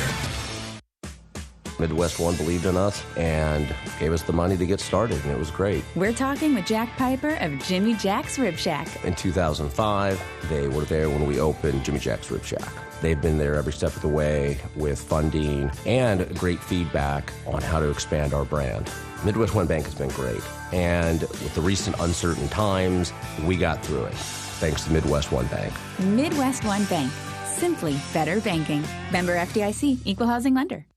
Midwest One believed in us and gave us the money to get started, and it was great. We're talking with Jack Piper of Jimmy Jack's Rib Shack. In 2005, they were there when we opened Jimmy Jack's Rib Shack. They've been there every step of the way with funding and great feedback on how to expand our brand. Midwest One Bank has been great, and with the recent uncertain times, we got through it, thanks to Midwest One Bank. Midwest One Bank. Simply better banking. Member FDIC, Equal Housing Lender.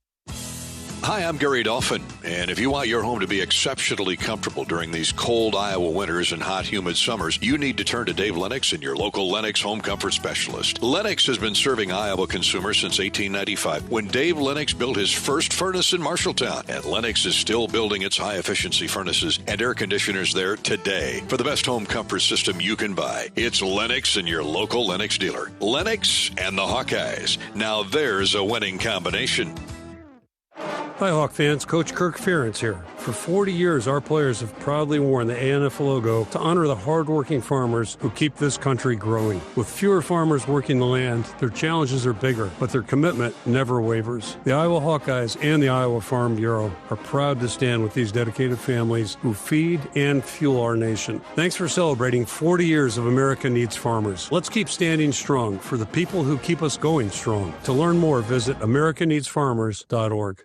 Hi, I'm Gary Dolphin, and if you want your home to be exceptionally comfortable during these cold Iowa winters and hot, humid summers, you need to turn to Dave Lennox and your local Lennox home comfort specialist. Lennox has been serving Iowa consumers since 1895, when Dave Lennox built his first furnace in Marshalltown, and Lennox is still building its high-efficiency furnaces and air conditioners there today. For the best home comfort system you can buy, it's Lennox and your local Lennox dealer. Lennox and the Hawkeyes. Now there's a winning combination. Hi, Hawk fans. Coach Kirk Ferentz here. For 40 years, our players have proudly worn the ANF logo to honor the hardworking farmers who keep this country growing. With fewer farmers working the land, their challenges are bigger, but their commitment never wavers. The Iowa Hawkeyes and the Iowa Farm Bureau are proud to stand with these dedicated families who feed and fuel our nation. Thanks for celebrating 40 years of America Needs Farmers. Let's keep standing strong for the people who keep us going strong. To learn more, visit americaneedsfarmers.org.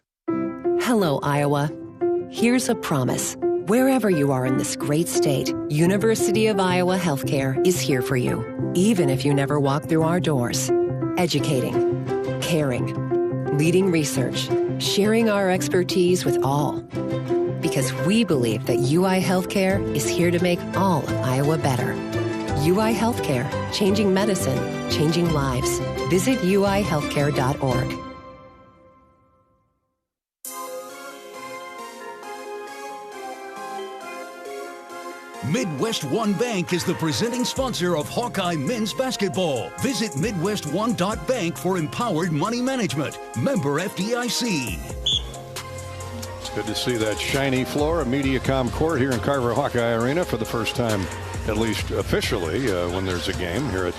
Hello, Iowa. Here's a promise. Wherever you are in this great state, University of Iowa Healthcare is here for you, even if you never walk through our doors. Educating, caring, leading research, sharing our expertise with all. Because we believe that UI Healthcare is here to make all of Iowa better. UI Healthcare, changing medicine, changing lives. Visit uihealthcare.org. Midwest One Bank is the presenting sponsor of Hawkeye men's basketball. Visit MidwestOne.bank for empowered money management. Member FDIC. It's good to see that shiny floor of MediaCom Court here in Carver Hawkeye Arena for the first time, at least officially, when there's a game here at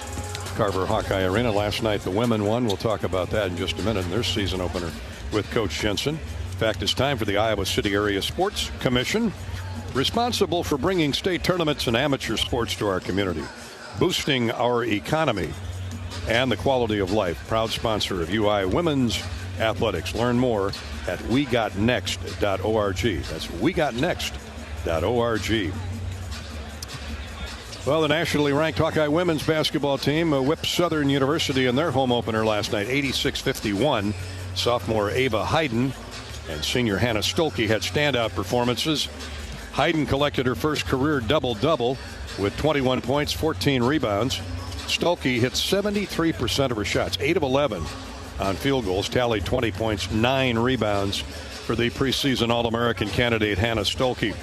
Carver Hawkeye Arena. Last night the women won. We'll talk about that in just a minute in their season opener with Coach Jensen. In fact, it's time for the Iowa City Area Sports Commission, responsible for bringing state tournaments and amateur sports to our community, boosting our economy and the quality of life. Proud sponsor of UI Women's Athletics. Learn more at wegotnext.org. That's wegotnext.org. Well, the nationally ranked Hawkeye women's basketball team whipped Southern University in their home opener last night, 86-51. Sophomore Ava Hayden and senior Hannah Stolke had standout performances. Hayden collected her first career double-double with 21 points, 14 rebounds. Stolke hit 73% of her shots, 8 of 11 on field goals, tallied 20 points, 9 rebounds for the preseason All-American candidate Hannah Stolke.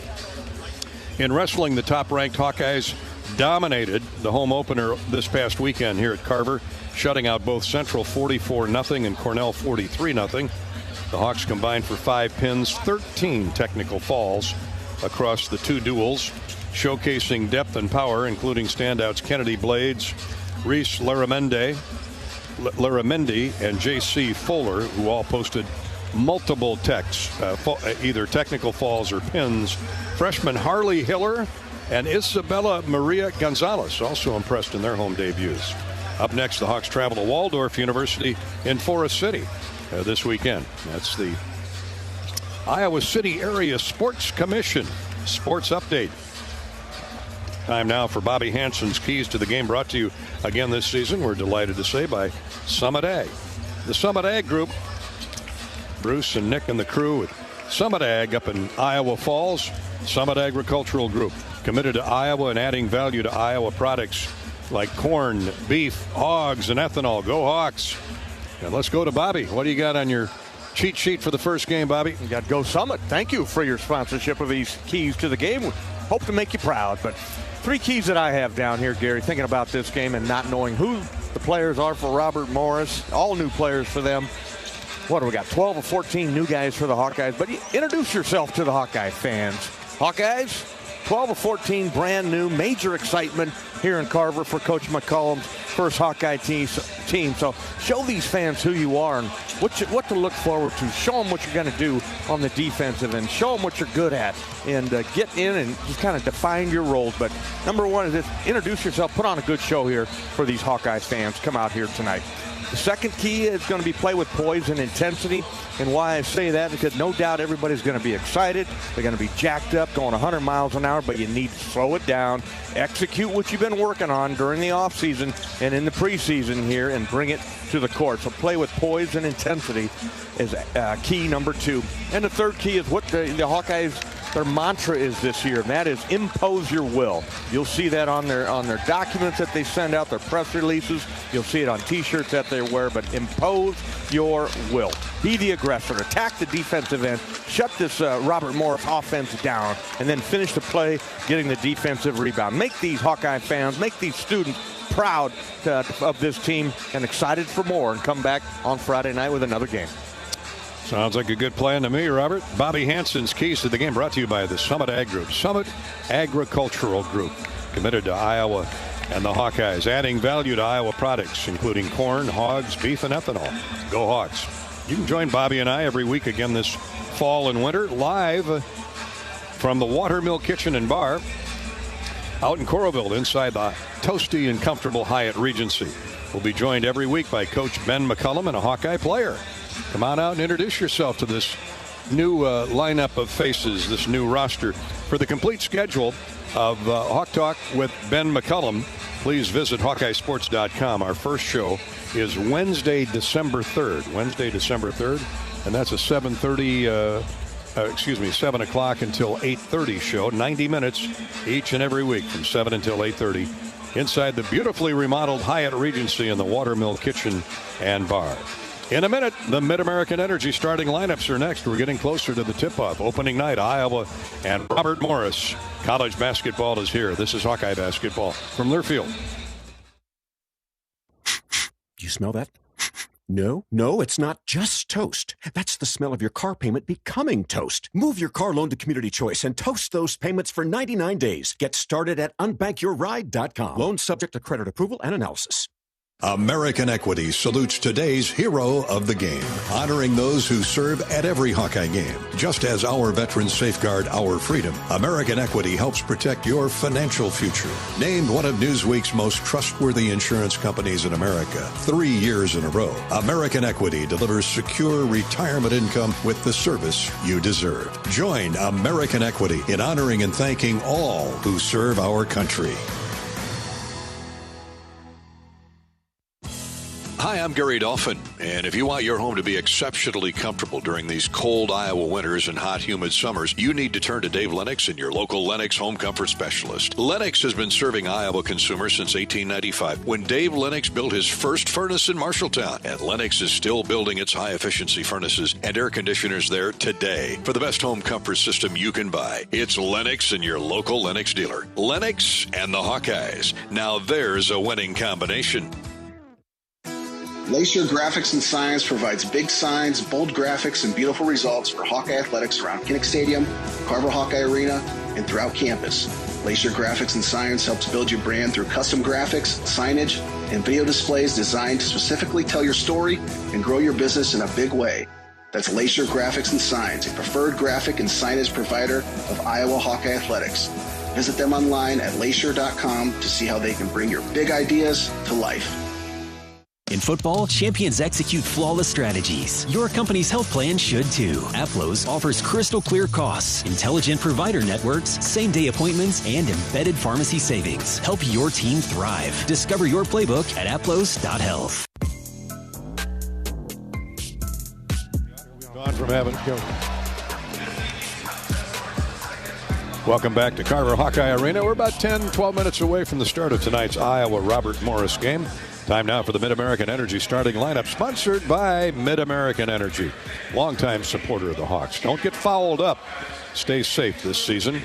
In wrestling, the top-ranked Hawkeyes dominated the home opener this past weekend here at Carver, shutting out both Central 44-0 and Cornell 43-0. The Hawks combined for 5 pins, 13 technical falls across the two duels, showcasing depth and power, including standouts Kennedy Blades, Reese Laramendi, and J.C. Fuller, who all posted multiple either technical falls or pins. Freshman Harley Hiller and Isabella Maria Gonzalez also impressed in their home debuts. Up next, the Hawks travel to Waldorf University in Forest City this weekend. That's the Iowa City Area Sports Commission Sports Update. Time now for Bobby Hansen's Keys to the Game, brought to you again this season, we're delighted to say, by Summit Ag. The Summit Ag Group, Bruce and Nick and the crew at Summit Ag up in Iowa Falls. Summit Agricultural Group, committed to Iowa and adding value to Iowa products like corn, beef, hogs, and ethanol. Go Hawks. And let's go to Bobby. What do you got on your cheat sheet for the first game, Bobby? You got Go Summit. Thank you for your sponsorship of these keys to the game. We hope to make you proud. But 3 keys that I have down here, Gary, thinking about this game and not knowing who the players are for Robert Morris. All new players for them. What do we got? 12 or 14 new guys for the Hawkeyes. But introduce yourself to the Hawkeye fans. Hawkeyes, 12 or 14 brand new, major excitement here in Carver for Coach McCullum's first Hawkeye team. So show these fans who you are and what to look forward to. Show them what you're going to do on the defensive end. Show them what you're good at, and get in and just kind of define your roles. But number one is just introduce yourself. Put on a good show here for these Hawkeye fans. Come out here tonight. The second key is going to be play with poise and intensity. And why I say that is because no doubt everybody's going to be excited. They're going to be jacked up, going 100 miles an hour, but you need to slow it down, execute what you've been working on during the offseason and in the preseason here, and bring it to the court. So play with poise and intensity is key number 2. And the third key is what the Hawkeyes, their mantra is this year, and that is impose your will. You'll see that on their documents that they send out, their press releases. You'll see it on T-shirts that they wear, but impose your will. Be the aggressor. Attack the defensive end. Shut this Robert Morris offense down, and then finish the play getting the defensive rebound. Make these Hawkeye fans, make these students proud of this team and excited for more, and come back on Friday night with another game. Sounds like a good plan to me, Robert. Bobby Hansen's Keys to the Game, brought to you by the Summit Ag Group. Summit Agricultural Group, committed to Iowa and the Hawkeyes, adding value to Iowa products, including corn, hogs, beef, and ethanol. Go Hawks. You can join Bobby and I every week again this fall and winter, live from the Watermill Kitchen and Bar out in Coralville, inside the toasty and comfortable Hyatt Regency. We'll be joined every week by Coach Ben McCullum and a Hawkeye player. Come on out and introduce yourself to this new lineup of faces, this new roster. For the complete schedule of Hawk Talk with Ben McCullum, please visit HawkeyeSports.com. Our first show is Wednesday, December 3rd. Wednesday, December 3rd. And that's a 7 o'clock until 8:30 show. 90 minutes each and every week from 7 until 8:30 inside the beautifully remodeled Hyatt Regency in the Watermill Kitchen and Bar. In a minute, the Mid-American Energy starting lineups are next. We're getting closer to the tip-off. Opening night, Iowa and Robert Morris. College basketball is here. This is Hawkeye basketball from Learfield. Do you smell that? No, it's not just toast. That's the smell of your car payment becoming toast. Move your car loan to Community Choice and toast those payments for 99 days. Get started at unbankyourride.com. Loan subject to credit approval and analysis. American Equity salutes today's hero of the game, honoring those who serve at every Hawkeye game. Just as our veterans safeguard our freedom, American Equity helps protect your financial future. Named one of Newsweek's most trustworthy insurance companies in America 3 years in a row, American Equity delivers secure retirement income with the service you deserve. Join American Equity in honoring and thanking all who serve our country. Hi, I'm Gary Dolphin, and if you want your home to be exceptionally comfortable during these cold Iowa winters and hot, humid summers, you need to turn to Dave Lennox and your local Lennox home comfort specialist. Lennox has been serving Iowa consumers since 1895, when Dave Lennox built his first furnace in Marshalltown, and Lennox is still building its high-efficiency furnaces and air conditioners there today. For the best home comfort system you can buy, it's Lennox and your local Lennox dealer. Lennox and the Hawkeyes. Now there's a winning combination. Lacer Graphics and Signs provides big signs, bold graphics, and beautiful results for Hawkeye athletics around Kinnick Stadium, Carver Hawkeye Arena, and throughout campus. Lacer Graphics and Signs helps build your brand through custom graphics, signage, and video displays designed to specifically tell your story and grow your business in a big way. That's Lacer Graphics and Signs, a preferred graphic and signage provider of Iowa Hawkeye athletics. Visit them online at lacer.com to see how they can bring your big ideas to life. In football, champions execute flawless strategies. Your company's health plan should too. Aplos offers crystal clear costs, intelligent provider networks, same-day appointments, and embedded pharmacy savings. Help your team thrive. Discover your playbook at aplos.health. Gone from having Welcome back to Carver Hawkeye Arena. We're about 10, 12 minutes away from the start of tonight's Iowa Robert Morris game. Time now for the Mid-American Energy starting lineup, sponsored by Mid-American Energy, longtime supporter of the Hawks. Don't get fouled up. Stay safe this season.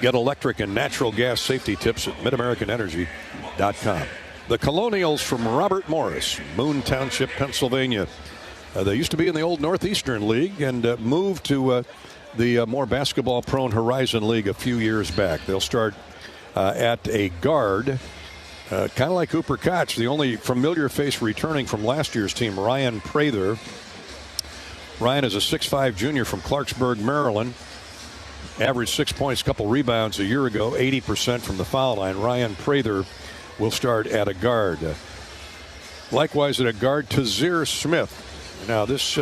Get electric and natural gas safety tips at midamericanenergy.com. The Colonials from Robert Morris, Moon Township, Pennsylvania. They used to be in the old Northeastern League and moved to the more basketball-prone Horizon League a few years back. They'll start at a guard, kind of like Cooper Koch. The only familiar face returning from last year's team, Ryan Prather. Ryan is a 6'5 junior from Clarksburg, Maryland. Averaged 6 points, couple rebounds a year ago, 80% from the foul line. Ryan Prather will start at a guard. Likewise at a guard, Tazir Smith. Now this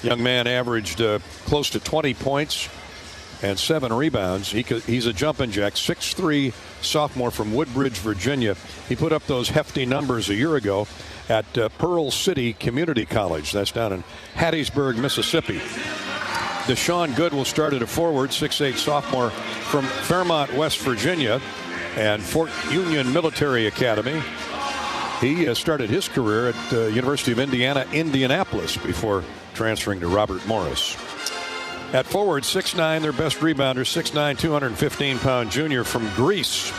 young man averaged close to 20 points and 7 rebounds. He's a jumping jack, 6'3", sophomore from Woodbridge, Virginia. He put up those hefty numbers a year ago at Pearl City Community College. That's down in Hattiesburg, Mississippi. Deshaun Good will start at a forward, 6'8", sophomore from Fairmont, West Virginia, and Fort Union Military Academy. He started his career at University of Indiana, Indianapolis, before transferring to Robert Morris. At forward, 6'9", their best rebounder, 6'9", 215-pound junior from Greece,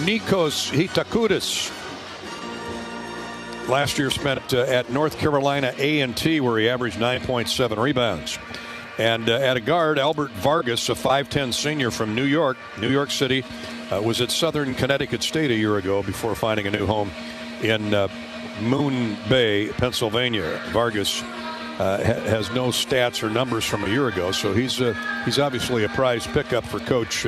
Nikos Hitakoudis. Last year spent at North Carolina A&T, where he averaged 9.7 rebounds. And at a guard, Albert Vargas, a 5'10 senior from New York City, was at Southern Connecticut State a year ago before finding a new home in Moon Bay, Pennsylvania. Vargas has no stats or numbers from a year ago, so he's obviously a prize pickup for Coach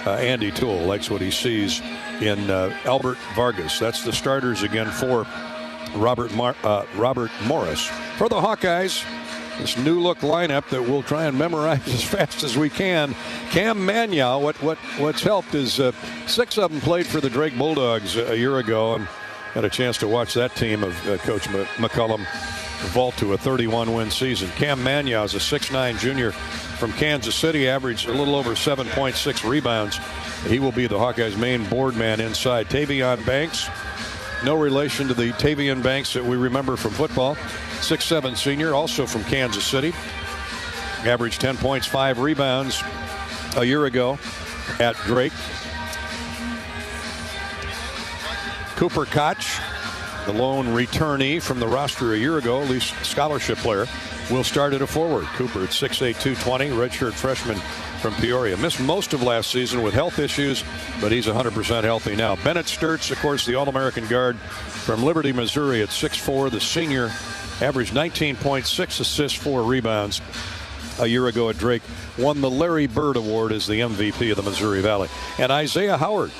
Andy Tulle. Likes what he sees in Albert Vargas. That's the starters again for Robert Morris. For the Hawkeyes, this new look lineup that we'll try and memorize as fast as we can. Cam Manyow, what's helped is 6 of them played for the Drake Bulldogs a year ago, and had a chance to watch that team of Coach McCullum vault to a 31-win season. Cam Manyow is a 6'9 junior from Kansas City, averaged a little over 7.6 rebounds. He will be the Hawkeyes' main board man inside. Tavion Banks, no relation to the Tavion Banks that we remember from football. 6'7 senior, also from Kansas City. Averaged 10 points, 5 rebounds a year ago at Drake. Cooper Koch, the lone returnee from the roster a year ago, at least scholarship player, will start at a forward. Cooper at 6'8", 220, redshirt freshman from Peoria. Missed most of last season with health issues, but he's 100% healthy now. Bennett Sturtz, of course, the All-American guard from Liberty, Missouri at 6'4", the senior, averaged 19.6 assists, 4 rebounds a year ago at Drake. Won the Larry Bird Award as the MVP of the Missouri Valley. And Isaiah Howard,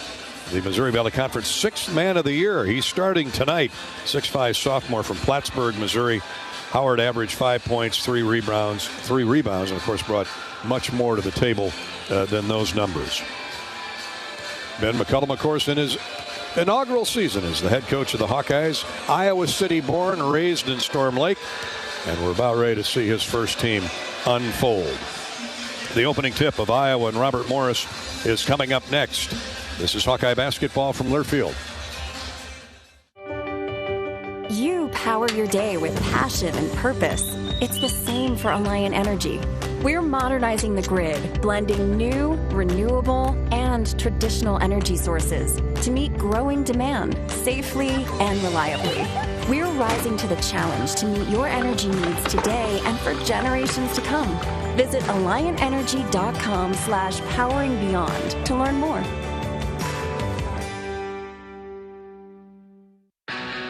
the Missouri Valley Conference 6th Man of the Year. He's starting tonight. 6'5 sophomore from Plattsburgh, Missouri. Howard averaged 5 points, 3 rebounds, and of course brought much more to the table than those numbers. Ben McCullum, of course, in his inaugural season as the head coach of the Hawkeyes. Iowa City born, raised in Storm Lake, and we're about ready to see his first team unfold. The opening tip of Iowa and Robert Morris is coming up next. This is Hawkeye basketball from Learfield. You power your day with passion and purpose. It's the same for Alliant Energy. We're modernizing the grid, blending new, renewable, and traditional energy sources to meet growing demand safely and reliably. We're rising to the challenge to meet your energy needs today and for generations to come. Visit AlliantEnergy.com/poweringbeyond to learn more.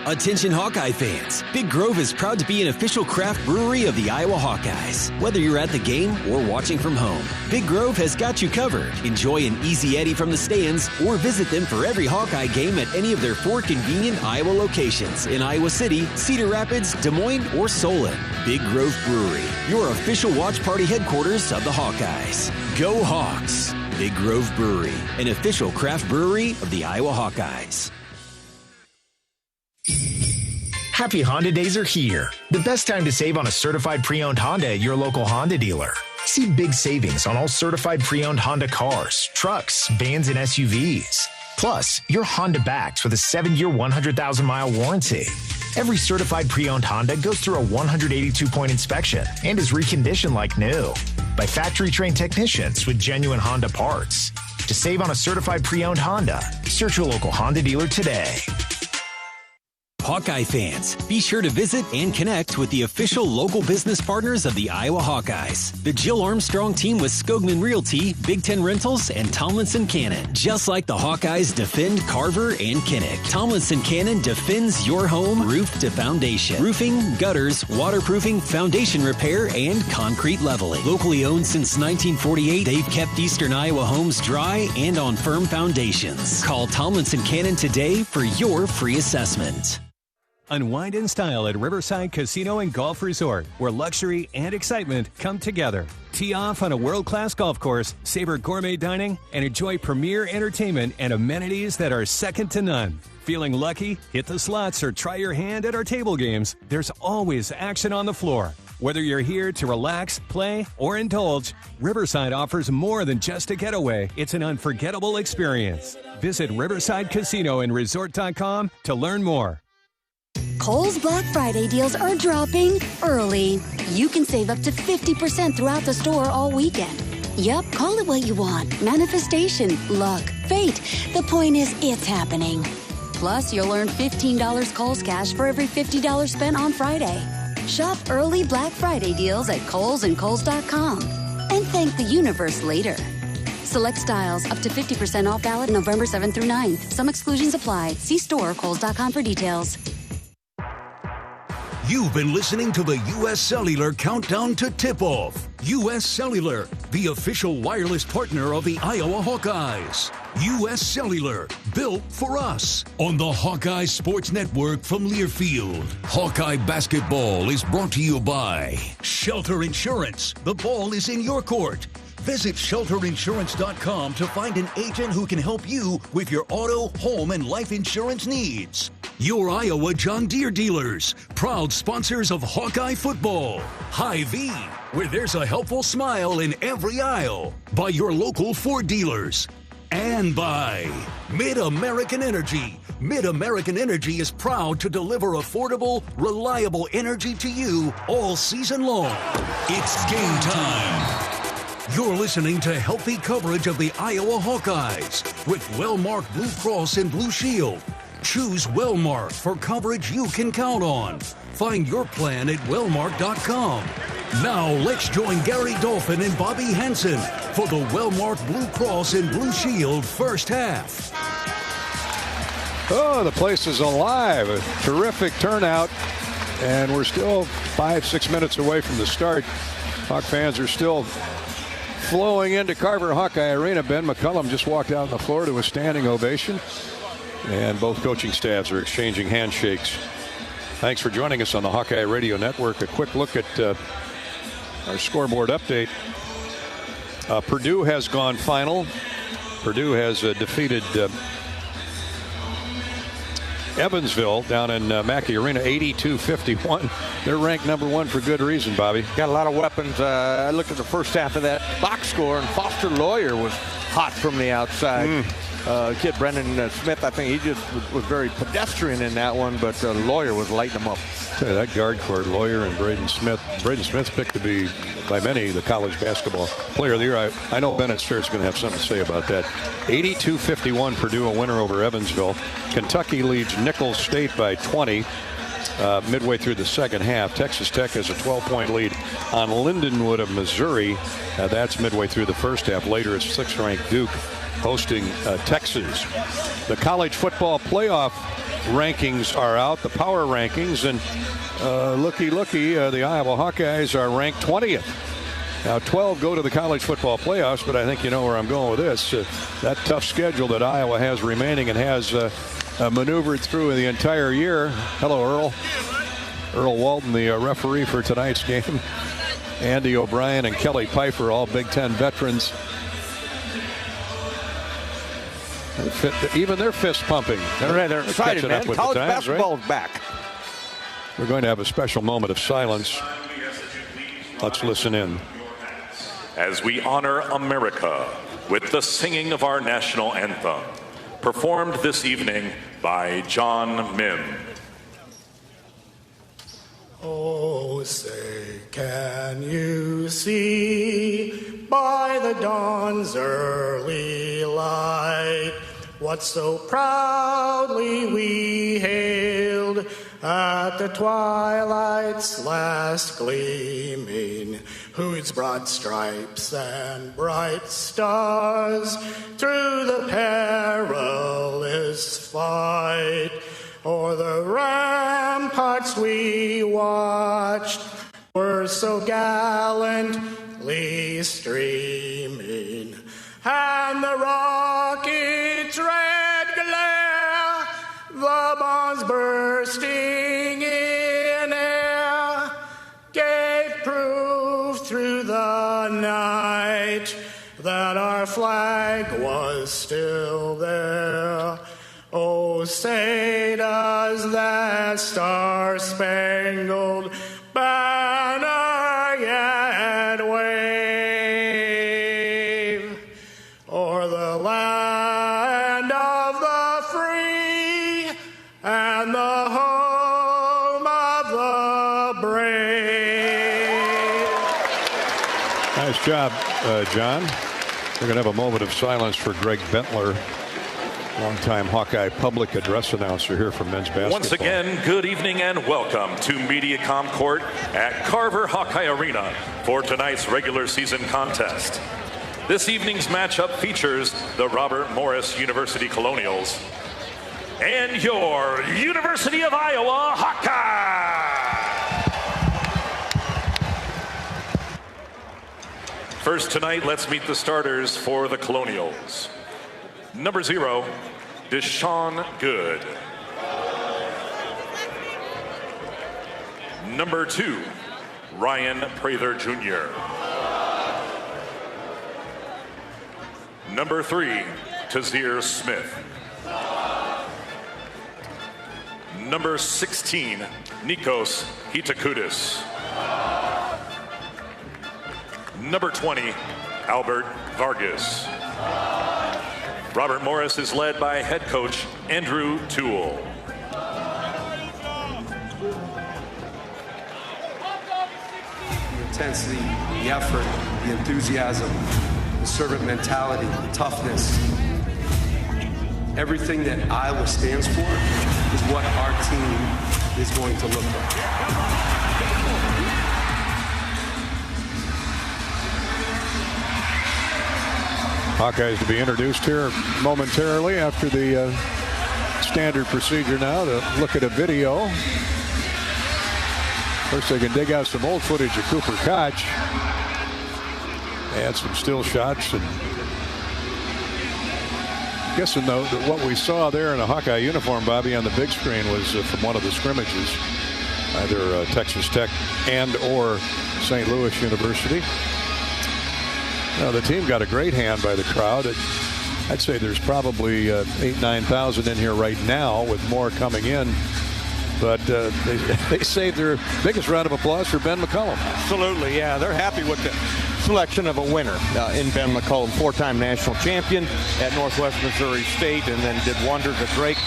Attention Hawkeye fans, Big Grove is proud to be an official craft brewery of the Iowa Hawkeyes. Whether you're at the game or watching from home, Big Grove has got you covered. Enjoy an easy Eddie from the stands or visit them for every Hawkeye game at any of their 4 convenient Iowa locations in Iowa City, Cedar Rapids, Des Moines, or Solon. Big Grove Brewery, your official watch party headquarters of the Hawkeyes. Go Hawks! Big Grove Brewery, an official craft brewery of the Iowa Hawkeyes. Happy Honda Days are here. The best time to save on a certified pre-owned Honda at your local Honda dealer. See big savings on all certified pre-owned Honda cars, trucks, vans, and SUVs. Plus, you're Honda backed with a 7-year, 100,000-mile warranty. Every certified pre-owned Honda goes through a 182-point inspection and is reconditioned like new by factory-trained technicians with genuine Honda parts. To save on a certified pre-owned Honda, search your local Honda dealer today. Hawkeye fans, be sure to visit and connect with the official local business partners of the Iowa Hawkeyes. The Jill Armstrong team with Skogman Realty, Big Ten Rentals, and Tomlinson Cannon. Just like the Hawkeyes defend Carver and Kinnick, Tomlinson Cannon defends your home roof to foundation. Roofing, gutters, waterproofing, foundation repair, and concrete leveling. Locally owned since 1948, they've kept Eastern Iowa homes dry and on firm foundations. Call Tomlinson Cannon today for your free assessment. Unwind in style at Riverside Casino and Golf Resort, where luxury and excitement come together. Tee off on a world-class golf course, savor gourmet dining, and enjoy premier entertainment and amenities that are second to none. Feeling lucky? Hit the slots or try your hand at our table games. There's always action on the floor. Whether you're here to relax, play, or indulge, Riverside offers more than just a getaway. It's an unforgettable experience. Visit Riverside Casino and Resort.com to learn more. Kohl's Black Friday deals are dropping early. You can save up to 50% throughout the store all weekend. Yep, call it what you want. Manifestation, luck, fate. The point is, it's happening. Plus, you'll earn $15 Kohl's cash for every $50 spent on Friday. Shop early Black Friday deals at Kohl's and Kohl's.com. And thank the universe later. Select styles up to 50% off, valid November 7th through 9th. Some exclusions apply. See store or Kohl's.com for details. You've been listening to the U.S. Cellular Countdown to Tip-Off. U.S. Cellular, the official wireless partner of the Iowa Hawkeyes. U.S. Cellular, built for us. On the Hawkeye Sports Network from Learfield. Hawkeye basketball is brought to you by Shelter Insurance. The ball is in your court. Visit shelterinsurance.com to find an agent who can help you with your auto, home, and life insurance needs. Your Iowa John Deere dealers, proud sponsors of Hawkeye football. Hy-Vee, where there's a helpful smile in every aisle. By your local Ford dealers. And by Mid-American Energy. Mid-American Energy is proud to deliver affordable, reliable energy to you all season long. It's game time. You're listening to healthy coverage of the Iowa Hawkeyes with Wellmark Blue Cross and Blue Shield. Choose Wellmark for coverage you can count on. Find your plan at wellmark.com. Now let's join Gary Dolphin and Bobby Hansen for the Wellmark Blue Cross and Blue Shield first half. Oh, the place is alive. A terrific turnout. And we're still 5-6 minutes away from the start. Hawk fans are still flowing into Carver Hawkeye Arena. Ben McCullum just walked out on the floor to a standing ovation. And both coaching staffs are exchanging handshakes. Thanks for joining us on the Hawkeye Radio Network. A quick look at our scoreboard update. Purdue has gone final. Purdue has defeated Evansville down in Mackey Arena, 82-51. They're ranked number 1 for good reason, Bobby. Got a lot of weapons. I looked at the first half of that box score, and Foster Lawyer was hot from the outside. Kid Brendan Smith, I think he just was very pedestrian in that one, but Lawyer was lighting him up. That guard court, Lawyer and Braden Smith. Braden Smith's picked to be, by many, the college basketball player of the year. I know Bennett Sturt's going to have something to say about that. 82-51, Purdue a winner over Evansville. Kentucky leads Nicholls State by 20. midway through the second half. Texas Tech has a 12-point lead on Lindenwood of Missouri. That's midway through the first half. Later, it's 6th-ranked Duke hosting Texas. The college football playoff rankings are out, the power rankings, and looky, the Iowa Hawkeyes are ranked 20th. Now, 12 go to the college football playoffs, but I think you know where I'm going with this. That tough schedule that Iowa has remaining and has maneuvered through the entire year. Hello, Earl. Earl Walton, the referee for tonight's game. Andy O'Brien and Kelly Pfeiffer, all Big Ten veterans. Even they're fist pumping. They're excited, man. College basketball is back. We're going to have a special moment of silence. Let's listen in. As we honor America with the singing of our national anthem, performed this evening by John Mim. Oh, say, can you see by the dawn's early light what so proudly we hailed at the twilight's last gleaming, whose broad stripes and bright stars through the perilous fight o'er the ramparts we watched were so gallantly streaming, and the rocket's red glare, the bombs bursting in air, gave proof through the night that our flag was still there. Oh, say does that star-spangled banner yet wave o'er the land of the free and the home of the brave. Nice job, John. We're going to have a moment of silence for Greg Bentler, longtime Hawkeye public address announcer here from men's basketball. Once again, good evening and welcome to Mediacom Court at Carver Hawkeye Arena for tonight's regular season contest. This evening's matchup features the Robert Morris University Colonials and your University of Iowa Hawkeye. First tonight, let's meet the starters for the Colonials. Number 0, Deshaun Good. Number 2, Ryan Prather Jr. Number 3, Tazir Smith. Number 16, Nikos Hitakoutis. Number 20, Albert Vargas. Robert Morris is led by head coach Andrew Tulle. The intensity, the effort, the enthusiasm, the servant mentality, the toughness. Everything that Iowa stands for is what our team is going to look like. Hawkeyes to be introduced here momentarily after the standard procedure now to look at a video. First they can dig out some old footage of Cooper Koch and some still shots. And guessing though that what we saw there in a Hawkeye uniform, Bobby, on the big screen was from one of the scrimmages, either Texas Tech and or St. Louis University. Now, the team got a great hand by the crowd. I'd say there's probably 8,000-9,000 in here right now, with more coming in. But they saved their biggest round of applause for Ben McCullum. Absolutely, yeah. They're happy with the selection of a winner in Ben McCullum, 4-time national champion at Northwest Missouri State, and then did wonders at Drake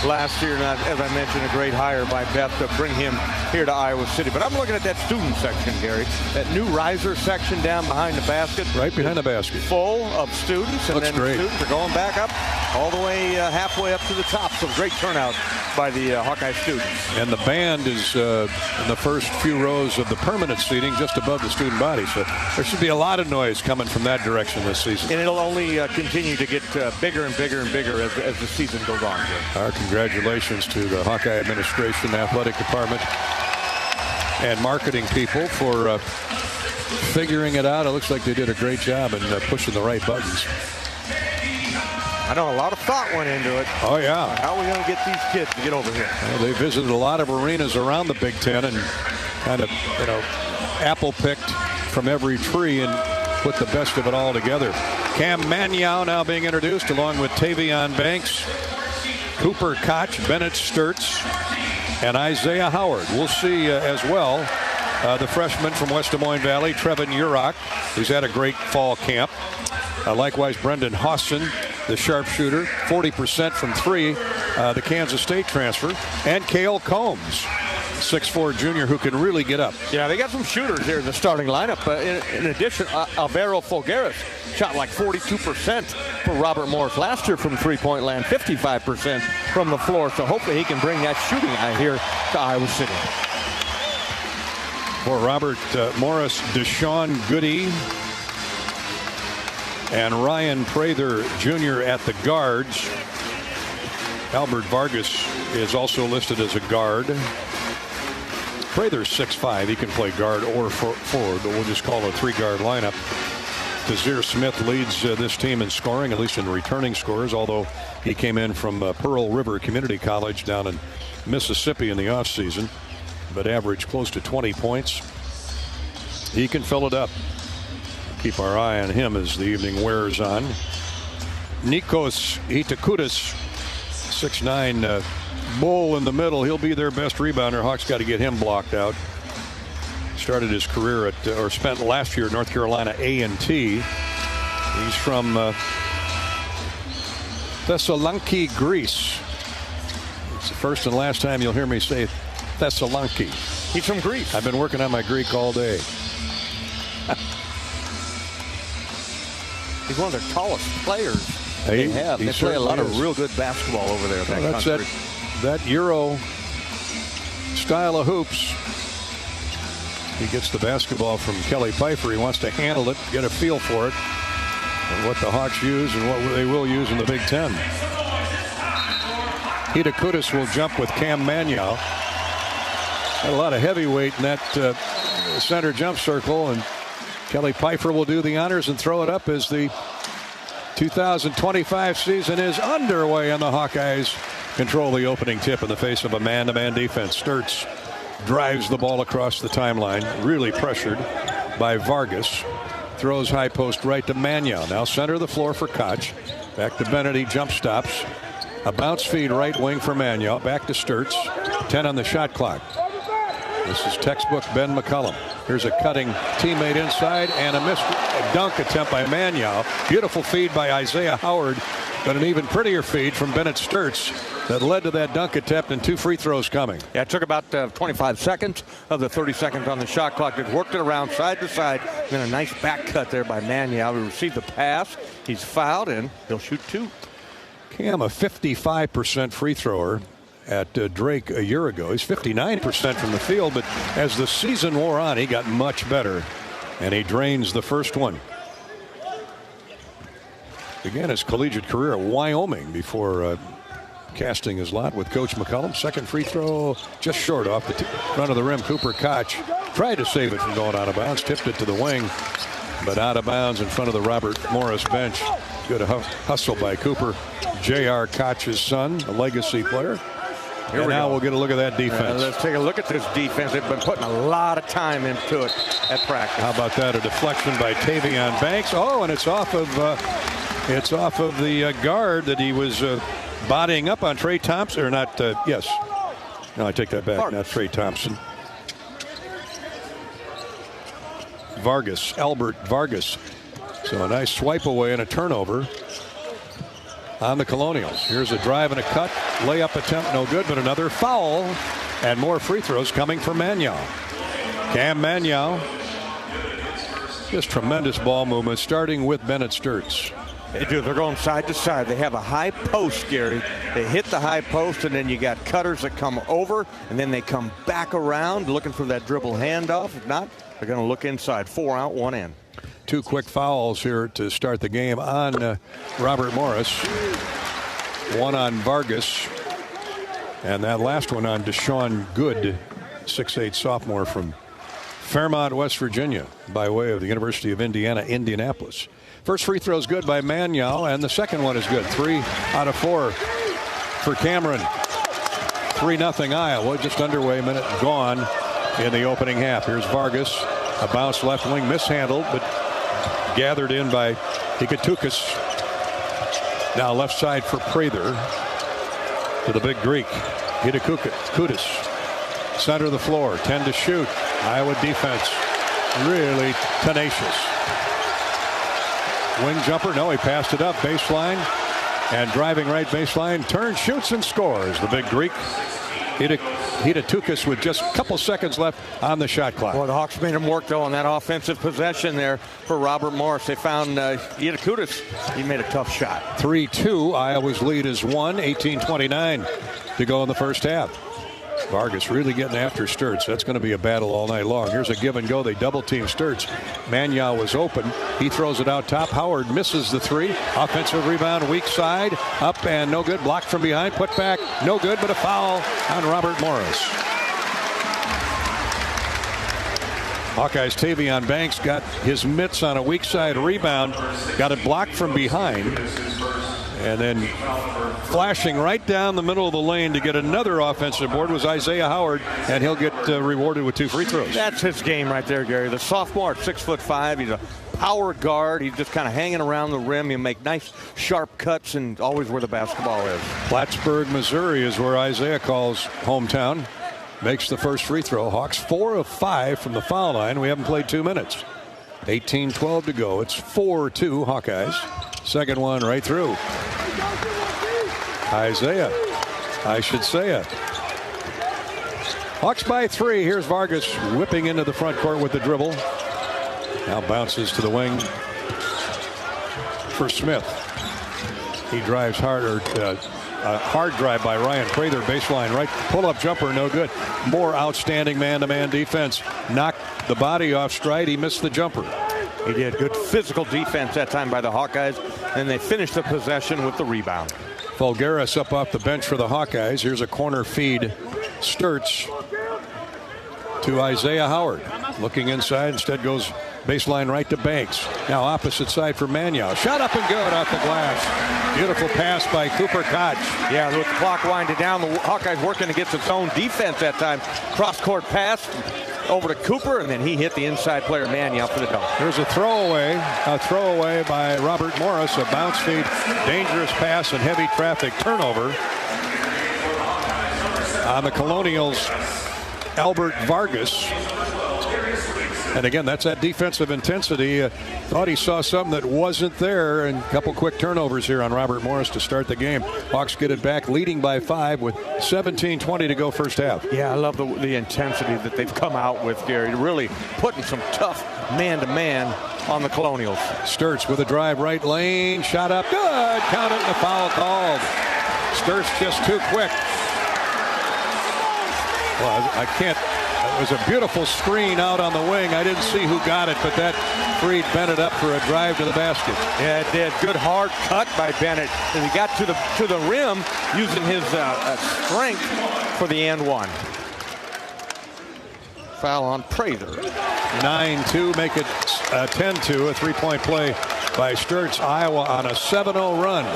last year. And as I mentioned, a great hire by Beth to bring him here to Iowa City. But I'm looking at that student section, Gary. That new riser section down behind the basket. Right behind the basket. Full of students. And Looks then great. Students are going back up all the way halfway up to the top. So great turnout by the Hawkeye students. And the band is in the first few rows of the permanent seating just above the student body. So there should be a lot of noise coming from that direction this season. And it'll only continue to get bigger and bigger and bigger as the season goes on. Our congratulations to the Hawkeye administration, athletic department, and marketing people for figuring it out. It looks like they did a great job in pushing the right buttons. I know a lot of thought went into it. Oh, yeah. How are we going to get these kids to get over here? Well, they visited a lot of arenas around the Big Ten and kind of, apple picked from every tree and put the best of it all together. Cam Manyow now being introduced along with Tavion Banks, Cooper Koch, Bennett Sturtz, and Isaiah Howard. We'll see as well the freshman from West Des Moines Valley, Trevin Urach, who's had a great fall camp. Likewise, Brendan Hawson, the sharpshooter, 40% from three, the Kansas State transfer, and Cale Combs, 6'4" junior who can really get up. Yeah, they got some shooters here in the starting lineup. In addition, Alvaro Folgueras shot like 42% for Robert Morris last year from three-point land, 55% from the floor. So hopefully he can bring that shooting eye here to Iowa City. For Robert Morris, Deshaun Goody and Ryan Prather Jr. at the guards. Albert Vargas is also listed as a guard. Prather's 6'5". He can play guard or forward, but we'll just call it a three-guard lineup. Kazir Smith leads this team in scoring, at least in returning scores, although he came in from Pearl River Community College down in Mississippi in the offseason, but averaged close to 20 points. He can fill it up. Keep our eye on him as the evening wears on. Nikos Itakoutas, 6'9", bull in the middle. He'll be their best rebounder. Hawks got to get him blocked out. Started his career or spent last year at North Carolina A&T. He's from Thessaloniki, Greece. It's the first and last time you'll hear me say Thessaloniki. He's from Greece. I've been working on my Greek all day. He's one of their tallest players they have. They play a lot of real good basketball over there in that country. That Euro style of hoops. He gets the basketball from Kelly Pfeiffer. He wants to handle it, get a feel for it, and what the Hawks use and what they will use in the Big Ten. Itakoutas will jump with Cam Manyow. Got a lot of heavyweight in that center jump circle, and Kelly Pfeiffer will do the honors and throw it up as the 2025 season is underway, and the Hawkeyes control the opening tip in the face of a man-to-man defense. Sturtz drives the ball across the timeline, really pressured by Vargas. Throws high post right to Manyow. Now center of the floor for Koch. Back to Bennett. He jump stops. A bounce feed right wing for Manyow. Back to Sturtz. 10 on the shot clock. This is textbook Ben McCullum. Here's a cutting teammate inside and a missed dunk attempt by Manyow. Beautiful feed by Isaiah Howard, but an even prettier feed from Bennett Sturtz that led to that dunk attempt and 2 free throws coming. Yeah, it took about 25 seconds of the 30 seconds on the shot clock. It worked it around side to side. Then a nice back cut there by Manyow. He received the pass. He's fouled, and he'll shoot 2. Cam, a 55% free thrower at Drake a year ago. He's 59% from the field, but as the season wore on, he got much better, and he drains the first one. Began his collegiate career at Wyoming before casting his lot with Coach McCullum. Second free throw just short off the front of the rim. Cooper Koch tried to save it from going out of bounds, tipped it to the wing, but out of bounds in front of the Robert Morris bench. Good hustle by Cooper. J.R. Koch's son, a legacy player. And now we'll get a look at that defense. Let's take a look at this defense. They've been putting a lot of time into it at practice. How about that? A deflection by Tavion Banks. Oh, and it's off of the guard that he was bodying up on. Trey Thompson, or not? Yes. No, I take that back. Not Trey Thompson. Vargas, Albert Vargas. So a nice swipe away and a turnover on the Colonials. Here's a drive and a cut. Layup attempt, no good, but another foul. And more free throws coming from Manyow. Cam Manyow. Just tremendous ball movement, starting with Bennett Sturtz. They do. They're going side to side. They have a high post, Gary. They hit the high post, and then you got cutters that come over, and then they come back around looking for that dribble handoff. If not, they're going to look inside. 4 out, 1 in. 2 quick fouls here to start the game on Robert Morris. 1 on Vargas, and that last one on Deshaun Good, 6'8" sophomore from Fairmont, West Virginia, by way of the University of Indiana, Indianapolis. First free throw is good by Mano, and the second one is good. 3 out of 4 for Cameron. 3-0 Iowa, just underway, minute gone in the opening half. Here's Vargas, a bounce left wing, mishandled, but gathered in by Hikatukas. Now left side for Prather to the big Greek. Hikatukas, center of the floor, 10 to shoot. Iowa defense really tenacious. Wing jumper, no, he passed it up baseline, and driving right baseline, turns, shoots, and scores. The big Greek. Hikatukas with just a couple seconds left on the shot clock. Well, the Hawks made him work, though, on that offensive possession there for Robert Morris. They found Hikatukas. He made a tough shot. 3-2. Iowa's lead is 1. 18:29 to go in the first half. Vargas really getting after Sturtz. That's going to be a battle all night long. Here's a give and go. They double team Sturtz. Mano was open. He throws it out top. Howard misses the 3. Offensive rebound, weak side. Up and no good. Blocked from behind. Put back. No good, but a foul on Robert Morris. Hawkeyes Tavion Banks got his mitts on a weak side rebound. Got it blocked from behind. And then flashing right down the middle of the lane to get another offensive board was Isaiah Howard, and he'll get rewarded with 2 free throws. That's his game right there, Gary. The sophomore at 6'5". He's a power guard. He's just kind of hanging around the rim. He'll make nice, sharp cuts, and always where the basketball is. Plattsburgh, Missouri is where Isaiah calls hometown. Makes the first free throw. Hawks 4 of 5 from the foul line. We haven't played 2 minutes. 18:12 to go. It's 4-2 Hawkeyes. Second one right through. Isaiah, I should say it. Hawks by 3. Here's Vargas whipping into the front court with the dribble. Now bounces to the wing for Smith. He drives harder. A hard drive by Ryan Prather, baseline right. Pull-up jumper, no good. More outstanding man-to-man defense. Knocked the body off stride. He missed the jumper. He did. Good physical defense that time by the Hawkeyes, and they finished the possession with the rebound. Fulgaris up off the bench for the Hawkeyes. Here's a corner feed. Sturtz to Isaiah Howard. Looking inside, instead goes baseline right to Banks. Now opposite side for Mano. Shot up and good off the glass. Beautiful pass by Cooper Koch. Yeah, with the clock winding down, the Hawkeyes working against its own defense that time. Cross-court pass over to Cooper, and then he hit the inside player Mano for the dunk. There's a throwaway by Robert Morris, a bounce feed, dangerous pass, and heavy traffic turnover on the Colonials. Albert Vargas. And again, that's that defensive intensity. Thought he saw something that wasn't there, and a couple quick turnovers here on Robert Morris to start the game. Hawks get it back, leading by 5 with 17:20 to go first half. Yeah, I love the intensity that they've come out with, Gary. Really putting some tough man-to-man on the Colonials. Sturtz with a drive right lane, shot up, good. Count it, and a foul called. Sturtz just too quick. Well, I can't. It was a beautiful screen out on the wing. I didn't see who got it, but that freed Bennett up for a drive to the basket. Yeah, it did. Good hard cut by Bennett, and he got to the rim using his strength for the and one. Foul on Prather. 9-2, make it 10-2. A 3-point play by Sturtz. Iowa on a 7-0 run.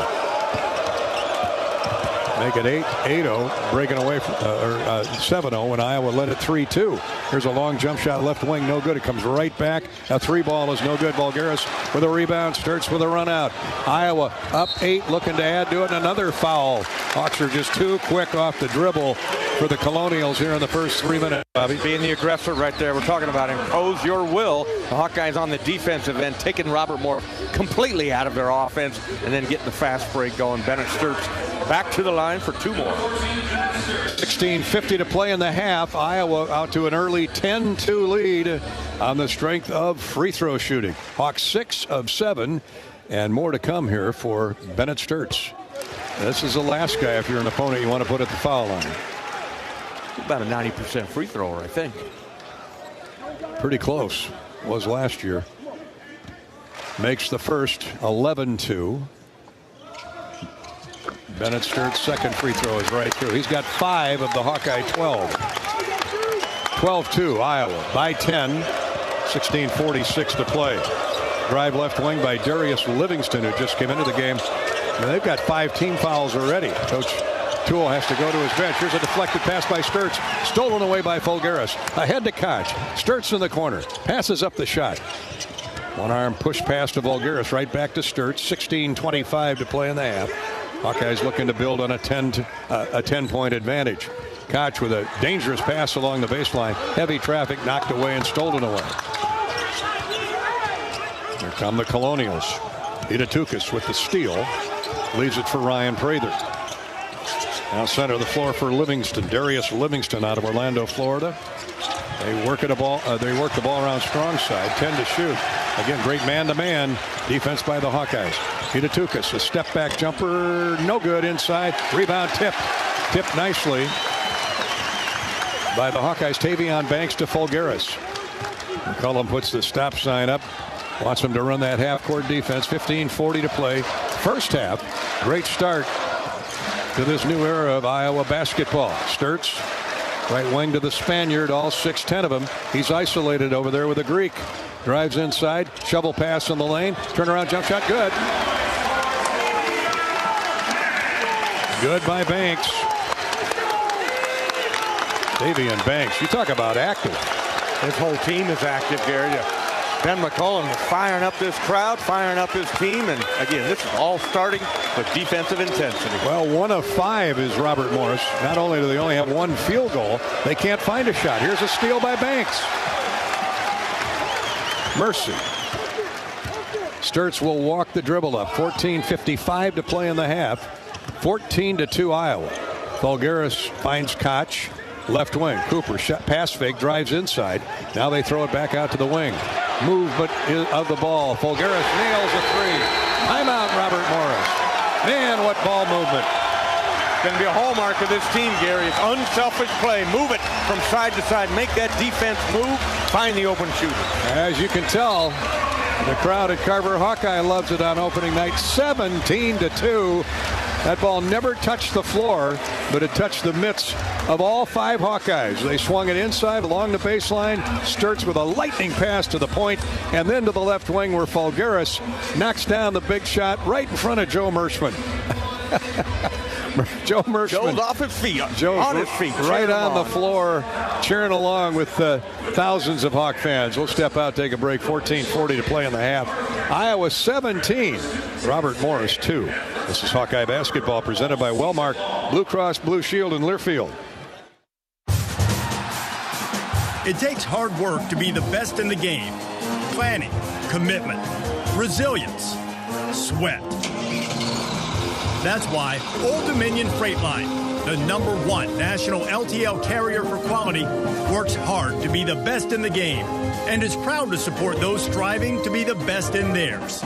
Make it 8-0, breaking away from 7-0 when Iowa led it 3-2. Here's a long jump shot, left wing, no good. It comes right back. A 3-ball is no good. Fulgaris with a rebound. Sturtz with a run out. Iowa up 8, looking to add to it. Another foul. Hawks are just too quick off the dribble for the Colonials here in the first 3 minutes. Bobby. Being the aggressor right there. We're talking about impose your will. The Hawkeyes on the defensive end, taking Robert Morris completely out of their offense and then getting the fast break going. Bennett Sturtz back to the line for 2 more. 16:50 to play in the half. Iowa out to an early 10-2 lead on the strength of free throw shooting. Hawks 6 of 7. And more to come here for Bennett Sturtz. This is the last guy, if you're an opponent, you want to put at the foul line. About a 90% free thrower, I think. Pretty close. Was last year. Makes the first 11-2. Bennett Sturt's second free throw is right through. He's got 5 of the Hawkeye 12. 12-2 Iowa by 10. 16:46 to play. Drive left wing by Darius Livingston, who just came into the game. And they've got 5 team fouls already. Coach Tulle has to go to his bench. Here's a deflected pass by Sturtz. Stolen away by Folgaris. Ahead to Koch. Sturtz in the corner. Passes up the shot. One arm push pass to Folgaris. Right back to Sturtz. 16:25 to play in the half. Hawkeyes looking to build on a 10-point advantage. Koch with a dangerous pass along the baseline. Heavy traffic, knocked away and stolen away. Here come the Colonials. Idatukas with the steal. Leaves it for Ryan Prather. Now center of the floor for Livingston. Darius Livingston out of Orlando, Florida. They work the ball around strong side. 10 to shoot. Again, great man-to-man defense by the Hawkeyes. Idatukas, a step-back jumper, no good inside. Rebound tipped nicely by the Hawkeyes. Tavion Banks to Folgaris. McCullum puts the stop sign up. Wants him to run that half-court defense. 15:40 to play. First half. Great start to this new era of Iowa basketball. Sturtz, right wing to the Spaniard, all 6'10" of him. He's isolated over there with a Greek. Drives inside, shovel pass in the lane, turnaround jump shot, good. Good by Banks. Tavion Banks, you talk about active. His whole team is active, Gary. Ben McCullum firing up this crowd, firing up his team, and again, this is all starting with defensive intensity. Well, 1 of 5 is Robert Morris. Not only do they only have 1 field goal, they can't find a shot. Here's a steal by Banks. Mercy. Sturtz will walk the dribble up. 14:55 to play in the half. 14-2 Iowa. Folgaris finds Koch. Left wing. Cooper pass fake, drives inside. Now they throw it back out to the wing. Movement of the ball. Folgaris nails a 3. Timeout, Robert Morris. Man, what ball movement. Going to be a hallmark of this team, Gary. It's unselfish play. Move it from side to side. Make that defense move. Find the open shooter. As you can tell, the crowd at Carver Hawkeye loves it on opening night. 17-2. That ball never touched the floor, but it touched the mitts of all 5 Hawkeyes. They swung it inside along the baseline. Sturtz with a lightning pass to the point, and then to the left wing where Folgaris knocks down the big shot right in front of Joe Mershman. Joe Mershman. Joe's off his feet. On his feet. Right on the floor, cheering along with thousands of Hawk fans. We'll step out, take a break. 14:40 to play in the half. Iowa 17. Robert Morris 2. This is Hawkeye basketball presented by Wellmark, Blue Cross Blue Shield in Learfield. It takes hard work to be the best in the game. Planning, commitment, resilience, sweat. That's why Old Dominion Freight Line, the #1 national LTL carrier for quality, works hard to be the best in the game and is proud to support those striving to be the best in theirs.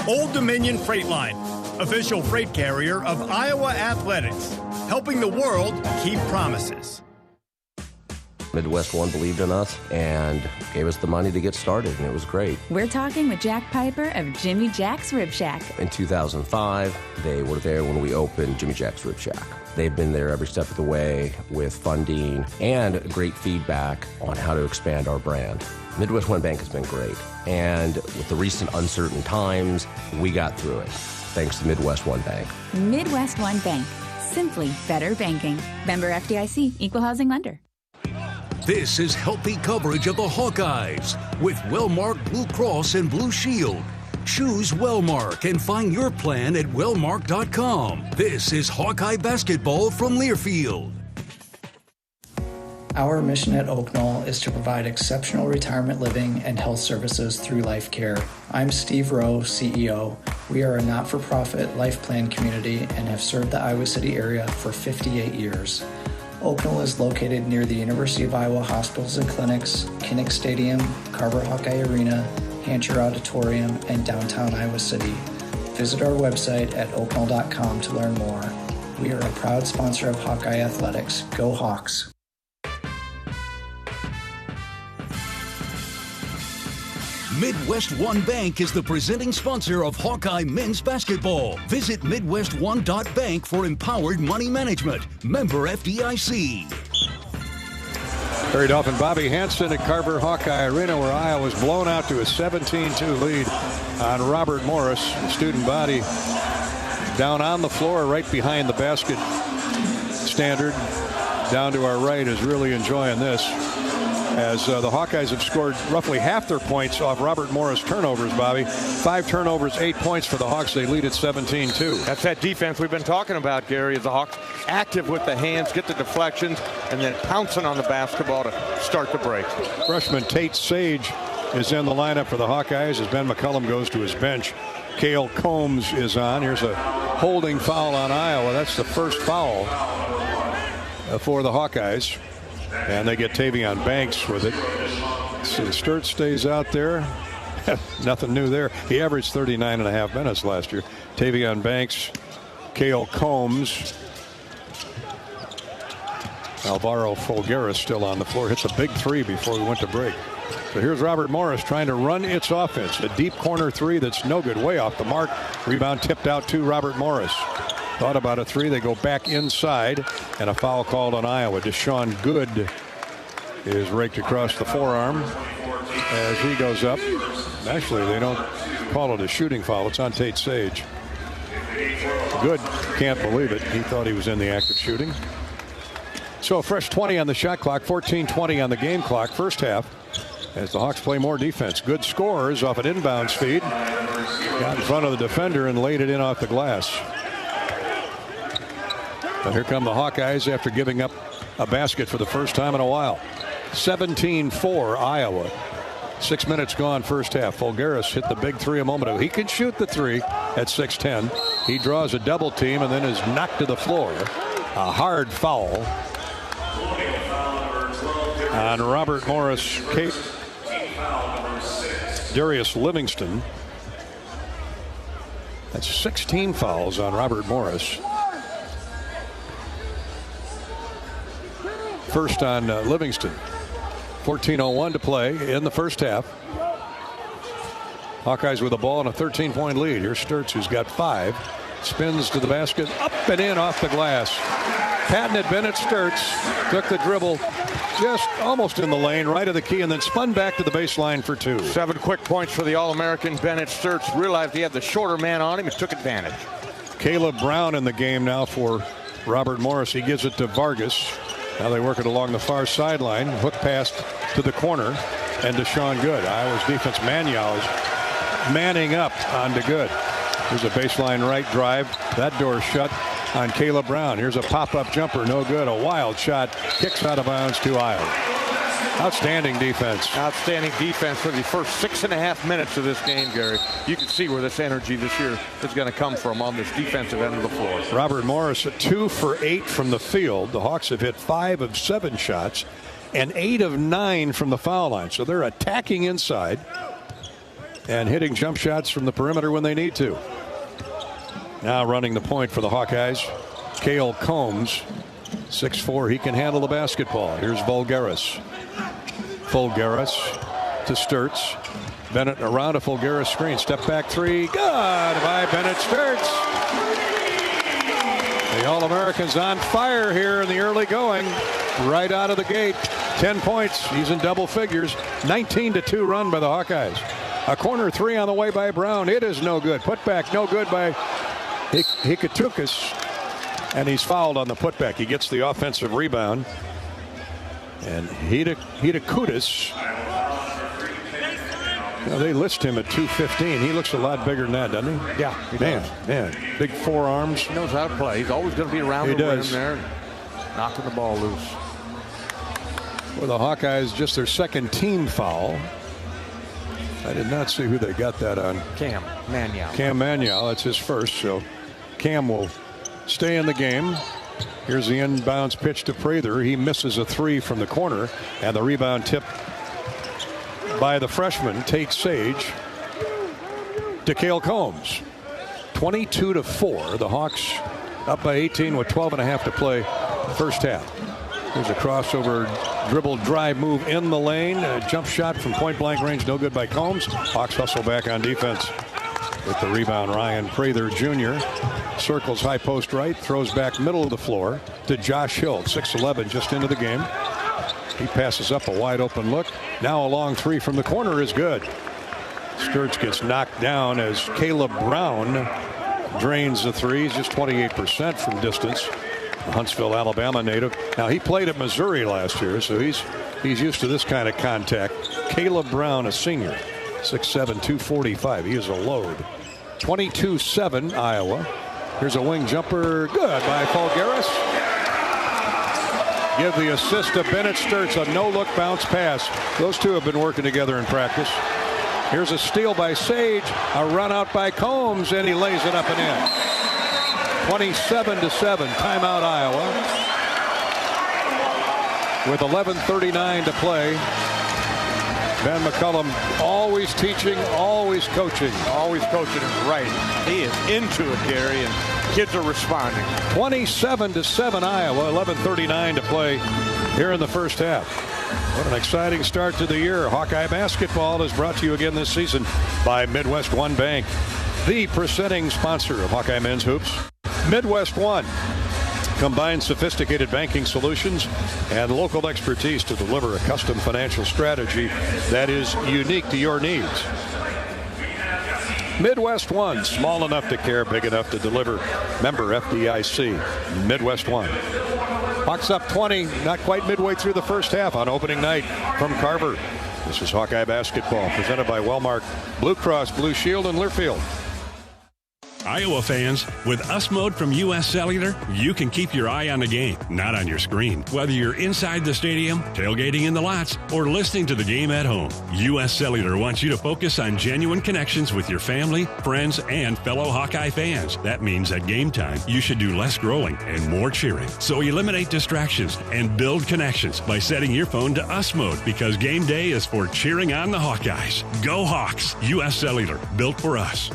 Old Dominion Freight Line, official freight carrier of Iowa Athletics, helping the world keep promises. Midwest One believed in us and gave us the money to get started, and it was great. We're talking with Jack Piper of Jimmy Jack's Rib Shack. In 2005, they were there when we opened Jimmy Jack's Rib Shack. They've been there every step of the way with funding and great feedback on how to expand our brand. Midwest One Bank has been great, and with the recent uncertain times, we got through it, thanks to Midwest One Bank. Midwest One Bank. Simply better banking. Member FDIC, Equal Housing Lender. This is healthy coverage of the Hawkeyes with Wellmark Blue Cross and Blue Shield. Choose Wellmark and find your plan at wellmark.com. This is Hawkeye basketball from Learfield. Our mission at Oak Knoll is to provide exceptional retirement living and health services through life care. I'm Steve Rowe, CEO. We are a not-for-profit life plan community and have served the Iowa City area for 58 years. Oak Knoll is located near the University of Iowa hospitals and clinics, Kinnick Stadium, Carver Hawkeye Arena, Hancher Auditorium, and downtown Iowa City. Visit our website at oaknall.com to learn more. We are a proud sponsor of Hawkeye Athletics. Go Hawks! Midwest One Bank is the presenting sponsor of Hawkeye men's basketball. Visit MidwestOne.bank for empowered money management. Member FDIC. Very often, Bobby Hansen at Carver Hawkeye Arena, where Iowa's blown out to a 17-2 lead on Robert Morris. The student body down on the floor right behind the basket standard. Down to our right is really enjoying this, as the Hawkeyes have scored roughly half their points off Robert Morris turnovers, Bobby. 5 turnovers, 8 points for the Hawks. They lead at 17-2. That's that defense we've been talking about, Gary, as the Hawks active with the hands, get the deflections, and then pouncing on the basketball to start the break. Freshman Tate Sage is in the lineup for the Hawkeyes as Ben McCullum goes to his bench. Cale Combs is on. Here's a holding foul on Iowa. That's the first foul for the Hawkeyes. And they get Tavion Banks with it. So Sturt stays out there. Nothing new there. He averaged 39.5 minutes last year. Tavion Banks, Cale Combs, Alvaro Folgueras still on the floor. Hits a big 3 before we went to break. So here's Robert Morris trying to run its offense. A deep corner 3 that's no good. Way off the mark. Rebound tipped out to Robert Morris. Thought about a 3. They go back inside, and a foul called on Iowa. Deshaun Good is raked across the forearm as he goes up. Actually, they don't call it a shooting foul. It's on Tate Sage. Good can't believe it. He thought he was in the act of shooting. So a fresh 20 on the shot clock, 14:20 on the game clock. First half, as the Hawks play more defense. Good scores off an inbounds feed. Got in front of the defender and laid it in off the glass. But here come the Hawkeyes after giving up a basket for the first time in a while. 17-4 Iowa. 6 minutes gone first half. Folgueras hit the big 3 a moment ago. He can shoot the 3 at 6'10". He draws a double team and then is knocked to the floor. A hard foul on Robert Morris. Darius Livingston. That's 16 fouls on Robert Morris. First on Livingston. 14:01 to play in the first half. Hawkeyes with the ball and a 13-point lead. Here's Sturtz, who's got 5. Spins to the basket, up and in off the glass. Patented Bennett Sturtz took the dribble just almost in the lane, right of the key, and then spun back to the baseline for 2. 7 quick points for the All-American Bennett Sturtz. Realized he had the shorter man on him and took advantage. Caleb Brown in the game now for Robert Morris. He gives it to Vargas. Now they work it along the far sideline. Hook pass to the corner, and Deshaun Good. Iowa's defense, Mano, is manning up on to Good. Here's a baseline right drive. That door shut on Caleb Brown. Here's a pop-up jumper, no good. A wild shot, kicks out of bounds to Iowa. Outstanding defense. Outstanding defense for the first 6.5 minutes of this game, Gary. You can see where this energy this year is going to come from on this defensive end of the floor. Robert Morris, 2 for 8 from the field. The Hawks have hit 5 of 7 shots and 8 of 9 from the foul line. So they're attacking inside and hitting jump shots from the perimeter when they need to. Now running the point for the Hawkeyes, Cale Combs, 6'4". He can handle the basketball. Here's Folgueras. Folgueras to Sturtz. Bennett around a Folgueras screen. Step back 3. Good by Bennett Sturtz. The All-American's on fire here in the early going. Right out of the gate. 10 points. He's in double figures. 19-2 run by the Hawkeyes. A corner 3 on the way by Brown. It is no good. Put back no good by Hikatukas. And he's fouled on the putback. He gets the offensive rebound. And Hikatukas, they list him at 215. He looks a lot bigger than that, doesn't he? Yeah, he does. Man, big forearms. He knows how to play. He's always going to be around the rim there, knocking the ball loose. For the Hawkeyes, just their second team foul. I did not see who they got that on. Cam Mano. Cam Mano, that's his first, so Cam will stay in the game. Here's the inbounds pitch to Prather. He misses a 3 from the corner, and the rebound tip by the freshman, Tate Sage, to Cale Combs. 22-4. The Hawks up by 18 with 12.5 to play first half. There's a crossover dribble drive move in the lane. A jump shot from point-blank range, no good by Combs. Hawks hustle back on defense. With the rebound, Ryan Prather Jr. circles high post right, throws back middle of the floor to Josh Hill, 6'11", just into the game. He passes up a wide open look. Now a long three from the corner is good. Sturts gets knocked down as Caleb Brown drains the threes, just 28% from distance. The Huntsville, Alabama native. Now he played at Missouri last year, so he's used to this kind of contact. Caleb Brown, a senior, 6'7", 245. He is a load. 22-7 Iowa. Here's a wing jumper, good by Falgaris. Give the assist to Bennett Sturts, a no-look bounce pass. Those two have been working together in practice. Here's a steal by Sage, a run out by Combs, and he lays it up and in. 27-7, timeout Iowa. With 11:39 to play. Ben McCullum always teaching, always coaching. Always coaching is right. He is into it, Gary, and kids are responding. 27-7 Iowa, 11:39 to play here in the first half. What an exciting start to the year. Hawkeye basketball is brought to you again this season by Midwest One Bank, the presenting sponsor of Hawkeye Men's Hoops. Midwest One combines sophisticated banking solutions and local expertise to deliver a custom financial strategy that is unique to your needs. Midwest One, small enough to care, big enough to deliver. Member FDIC. Midwest One. Hawks up 20, not quite midway through the first half on opening night from Carver. This is Hawkeye basketball presented by Wellmark, Blue Cross Blue Shield, and Learfield. Iowa fans, with US Mode from US Cellular, you can keep your eye on the game, not on your screen. Whether you're inside the stadium, tailgating in the lots, or listening to the game at home, US Cellular wants you to focus on genuine connections with your family, friends, and fellow Hawkeye fans. That means at game time, you should do less scrolling and more cheering. So eliminate distractions and build connections by setting your phone to US Mode, because game day is for cheering on the Hawkeyes. Go Hawks! US Cellular, built for us.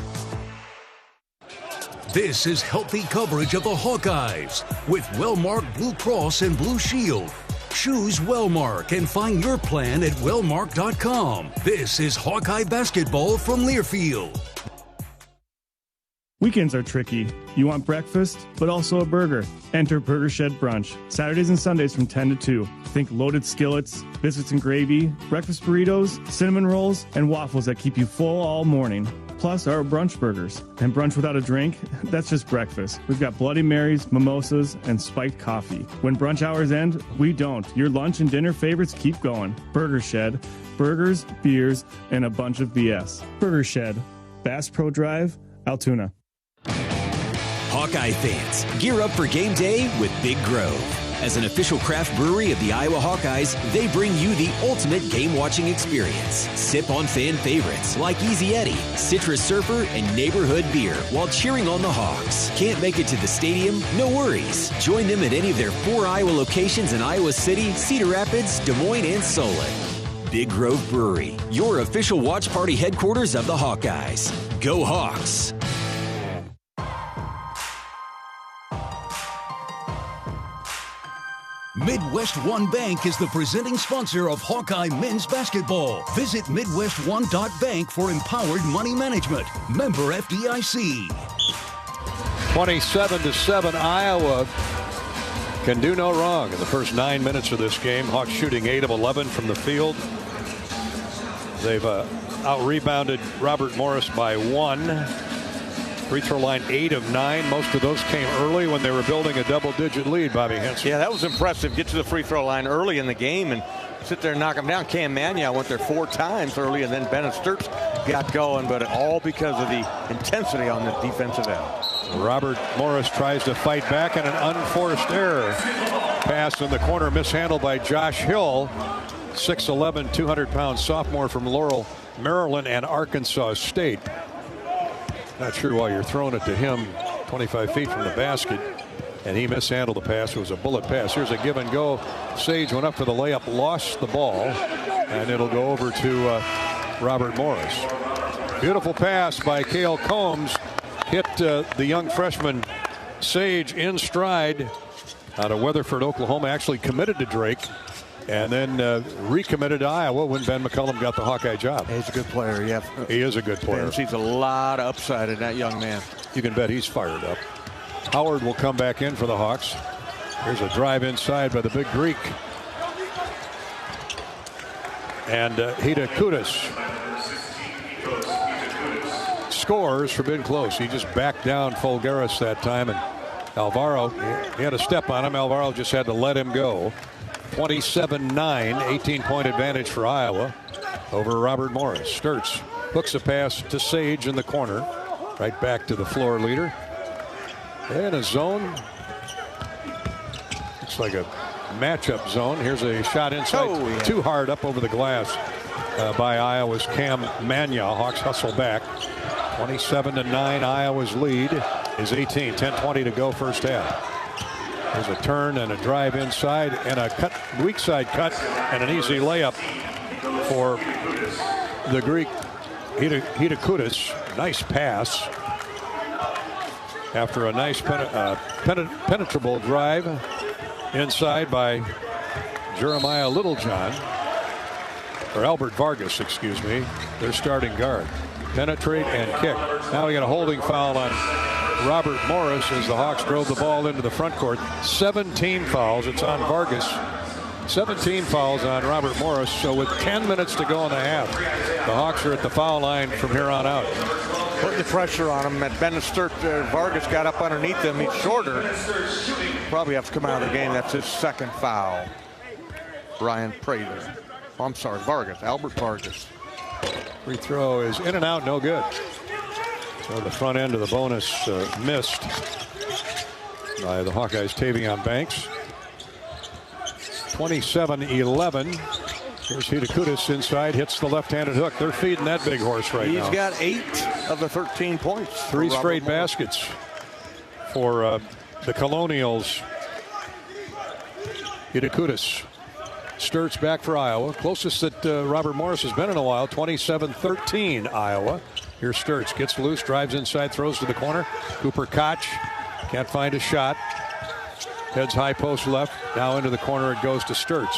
This is healthy coverage of the Hawkeyes with Wellmark Blue Cross and Blue Shield. Choose Wellmark and find your plan at wellmark.com. This is Hawkeye basketball from Learfield. Weekends are tricky. You want breakfast, but also a burger. Enter Burger Shed Brunch. Saturdays and Sundays from 10 to 2. Think loaded skillets, biscuits and gravy, breakfast burritos, cinnamon rolls, and waffles that keep you full all morning. Plus our brunch burgers. And brunch without a drink? That's just breakfast. We've got Bloody Marys, mimosas, and spiked coffee. When brunch hours end, we don't. Your lunch and dinner favorites keep going. Burger Shed. Burgers, beers, and a bunch of BS. Burger Shed. Bass Pro Drive, Altoona. Hawkeye fans, gear up for game day with Big Grove. As an official craft brewery of the Iowa Hawkeyes, they bring you the ultimate game-watching experience. Sip on fan favorites like Easy Eddie, Citrus Surfer, and Neighborhood Beer while cheering on the Hawks. Can't make it to the stadium? No worries. Join them at any of their 4 Iowa locations in Iowa City, Cedar Rapids, Des Moines, and Solon. Big Grove Brewery, your official watch party headquarters of the Hawkeyes. Go Hawks! Midwest One Bank is the presenting sponsor of Hawkeye men's basketball. Visit MidwestOne.bank for empowered money management. Member FDIC. 27-7 Iowa can do no wrong in the first 9 minutes of this game. Hawks shooting 8 of 11 from the field. They've out-rebounded Robert Morris by 1. Free throw line 8 of 9. Most of those came early when they were building a double-digit lead, Bobby Henson. Yeah, that was impressive. Get to the free throw line early in the game and sit there and knock them down. Cam Mannion went there 4 times early, and then Bennett Sturts got going, but all because of the intensity on the defensive end. Robert Morris tries to fight back, and an unforced error. Pass in the corner, mishandled by Josh Hill. 6'11", 200-pound sophomore from Laurel, Maryland, and Arkansas State. Not sure why you're throwing it to him 25 feet from the basket, and he mishandled the pass. It was a bullet pass. Here's a give and go. Sage went up for the layup, lost the ball, and it'll go over to Robert Morris. Beautiful pass by Cale Combs. hit the young freshman Sage in stride out of Weatherford, Oklahoma. Actually committed to Drake and then recommitted to Iowa when Ben McCullum got the Hawkeye job. He's a good player, yeah. He is a good player. Ben sees a lot of upside in that young man. You can bet he's fired up. Howard will come back in for the Hawks. Here's a drive inside by the big Greek. And Hida Kudus scores for Ben Close. He just backed down Folgaris that time, and Alvaro, he had a step on him. Alvaro just had to let him go. 27-9, 18-point advantage for Iowa over Robert Morris. Sturtz hooks a pass to Sage in the corner. Right back to the floor leader. And a zone. Looks like a matchup zone. Here's a shot inside. Too hard up over the glass by Iowa's Cam Mania. Hawks hustle back. 27-9. Iowa's lead is 18. 10:20 to go first half. There's a turn and a drive inside and a cut, weak side cut, and an easy layup for the Greek Hida Kudus. Nice pass after a nice penetrable drive inside by Jeremiah Littlejohn, or Albert Vargas, excuse me, their starting guard. Penetrate and kick. Now we got a holding foul on Robert Morris as the Hawks drove the ball into the front court. 17 fouls. It's on Vargas. 17 fouls on Robert Morris. So with 10 minutes to go in the half, the Hawks are at the foul line from here on out. Putting the pressure on him. And Ben Vargas got up underneath him. He's shorter. Probably have to come out of the game. That's his second foul. Brian Prather. Oh, I'm sorry, Vargas. Albert Vargas. Free throw is in and out, no good. So the front end of the bonus missed by the Hawkeyes' Tavion Banks. 27-11. Here's Hida Kudus inside, hits the left-handed hook. They're feeding that big horse right now. He's got 8 of the 13 points. 3 straight baskets for the Colonials. Hida Kudus. Sturtz back for Iowa. Closest that Robert Morris has been in a while. 27-13 Iowa. Here's Sturtz. Gets loose, drives inside, throws to the corner. Cooper Koch can't find a shot. Heads high post left. Now into the corner it goes to Sturtz.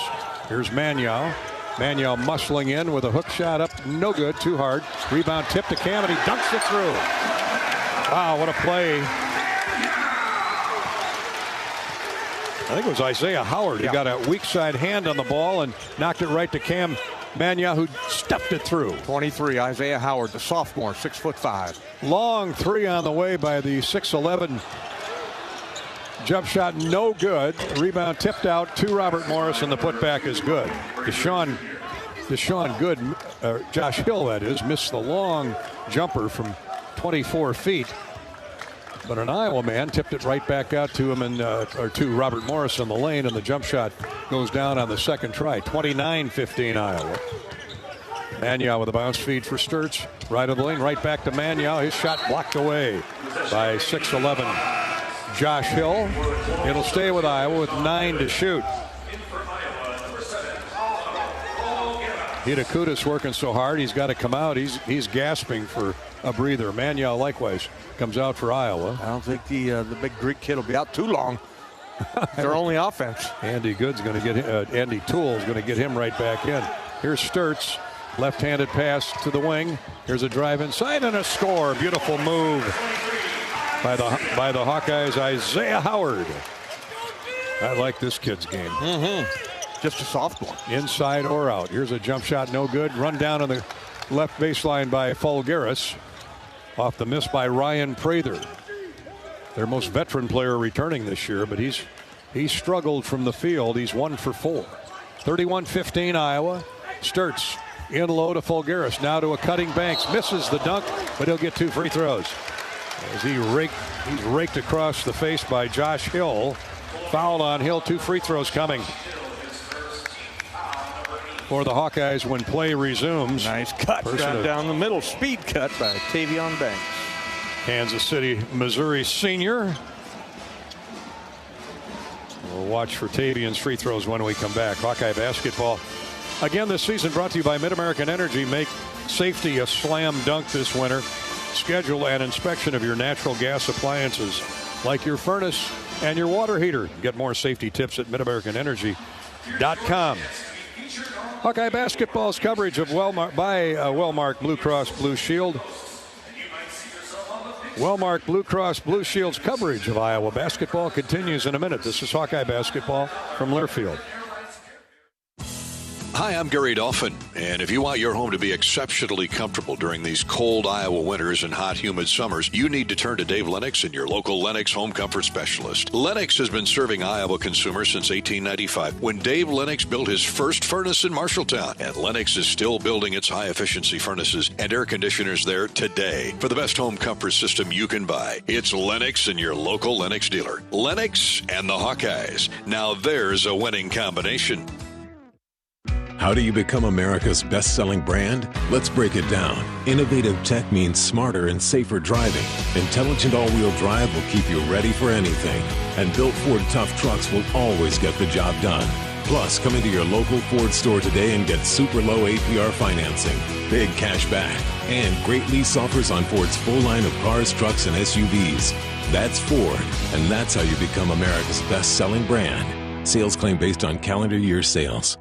Here's Manyao. Manyao muscling in with a hook shot up. No good. Too hard. Rebound tip to Cam and he dunks it through. Wow, what a play. I think it was Isaiah Howard. He got a weak side hand on the ball and knocked it right to Cam Mania, who stuffed it through. 23, Isaiah Howard, the sophomore, 6'5". Long three on the way by the 6'11". Jump shot no good. Rebound tipped out to Robert Morris, and the putback is good. Deshaun Good, Josh Hill that is, missed the long jumper from 24 feet. But an Iowa man tipped it right back out to him or to Robert Morris in the lane, and the jump shot goes down on the second try. 29-15 Iowa. Manyao with a bounce feed for Sturtz. Right of the lane, right back to Manyao. His shot blocked away by 6'11" Josh Hill. It'll stay with Iowa with 9 to shoot. Hida Kudus working so hard, he's got to come out. He's gasping for a breather. Manyao likewise comes out for Iowa. I don't think the big Greek kid will be out too long. Their only offense. Andy Tulle is going to get him right back in. Here's Sturtz, left-handed pass to the wing. Here's a drive inside and a score. Beautiful move by the Hawkeyes, Isaiah Howard. I like this kid's game. Just a sophomore. Inside or out. Here's a jump shot, no good. Run down on the left baseline by Folgaris. Off the miss by Ryan Prather. Their most veteran player returning this year, but he's struggled from the field. He's 1 for 4. 31-15 Iowa. Sturtz in low to Folgaris. Now to a cutting Banks. Misses the dunk, but he'll get 2 free throws. As he's raked across the face by Josh Hill. Foul on Hill. 2 free throws coming for the Hawkeyes when play resumes. Nice cut down the middle. Speed cut by Tavion Banks. Kansas City, Missouri senior. We'll watch for Tavion's free throws when we come back. Hawkeye basketball again this season brought to you by Mid-American Energy. Make safety a slam dunk this winter. Schedule an inspection of your natural gas appliances like your furnace and your water heater. Get more safety tips at MidAmericanEnergy.com. Hawkeye basketball's coverage of Wellmark Blue Cross Blue Shield. Wellmark Blue Cross Blue Shield's coverage of Iowa basketball continues in a minute. This is Hawkeye basketball from Learfield. Hi, I'm Gary Dolphin, and if you want your home to be exceptionally comfortable during these cold Iowa winters and hot, humid summers, you need to turn to Dave Lennox and your local Lennox home comfort specialist. Lennox has been serving Iowa consumers since 1895, when Dave Lennox built his first furnace in Marshalltown, and Lennox is still building its high-efficiency furnaces and air conditioners there today. For the best home comfort system you can buy, it's Lennox and your local Lennox dealer. Lennox and the Hawkeyes. Now there's a winning combination. How do you become America's best-selling brand? Let's break it down. Innovative tech means smarter and safer driving. Intelligent all-wheel drive will keep you ready for anything. And built Ford tough trucks will always get the job done. Plus, come into your local Ford store today and get super low APR financing, big cash back, and great lease offers on Ford's full line of cars, trucks, and SUVs. That's Ford, and that's how you become America's best-selling brand. Sales claim based on calendar year sales.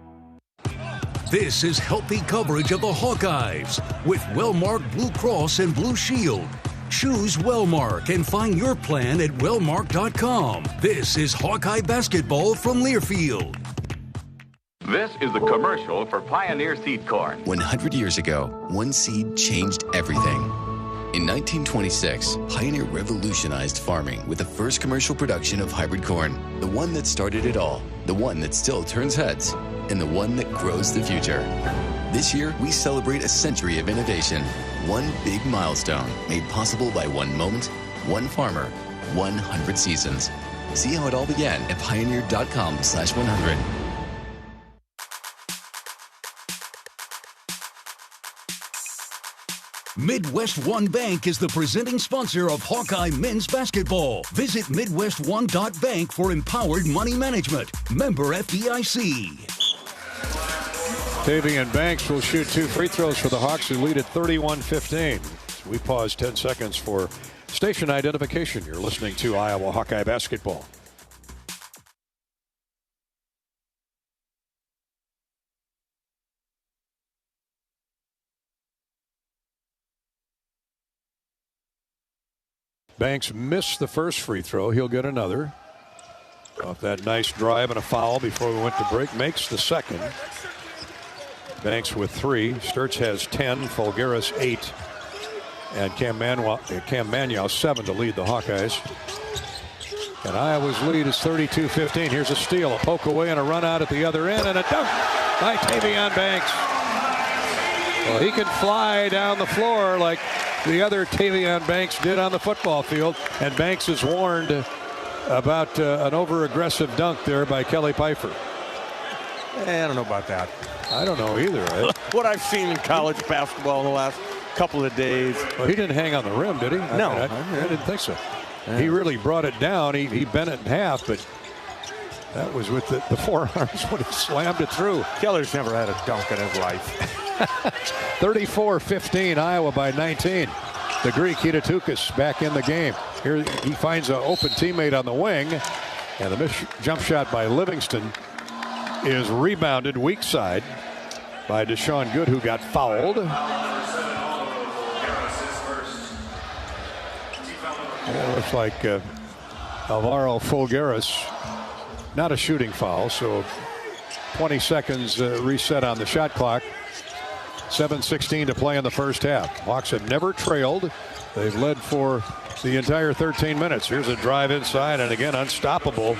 This is healthy coverage of the Hawkeyes with Wellmark Blue Cross and Blue Shield. Choose Wellmark and find your plan at wellmark.com. This is Hawkeye basketball from Learfield. This is the commercial for Pioneer Seed Corn. 100 years ago, one seed changed everything. In 1926, Pioneer revolutionized farming with the first commercial production of hybrid corn. The one that started it all, the one that still turns heads, and the one that grows the future. This year, we celebrate a century of innovation. One big milestone made possible by one moment, one farmer, 100 seasons. See how it all began at pioneer.com/100. Midwest One Bank is the presenting sponsor of Hawkeye men's basketball. Visit MidwestOne.bank for empowered money management. Member FDIC. Tavian Banks will shoot 2 free throws for the Hawks, who lead at 31-15. We pause 10 seconds for station identification. You're listening to Iowa Hawkeye basketball. Banks missed the first free throw. He'll get another. Off that nice drive and a foul before we went to break. Makes the second. Banks with 3. Sturts has 10. Fulgaris 8. And Cam Manuel 7 to lead the Hawkeyes. And Iowa's lead is 32-15. Here's a steal, a poke away, and a run out at the other end, and a dunk by Tavian Banks. Well, he can fly down the floor like the other Tavian Banks did on the football field, and Banks is warned about an over-aggressive dunk there by Kelly Pfeiffer. I don't know about that. I don't know either. Right? What I've seen in college basketball in the last couple of days. Well, he didn't hang on the rim, did he? No. I didn't think so. Yeah. He really brought it down. He bent it in half, but that was with the forearms when he slammed it through. Keller's never had a dunk in his life. 34-15, Iowa by 19. The Greek Hidatukas back in the game. Here he finds an open teammate on the wing, and the jump shot by Livingston is rebounded weak side by Deshaun Good, who got fouled. It looks like Alvaro Fulgaris, not a shooting foul, so 20 seconds reset on the shot clock. 7:16 to play in the first half. Hawks have never trailed. They've led for the entire 13 minutes. Here's a drive inside, and again, unstoppable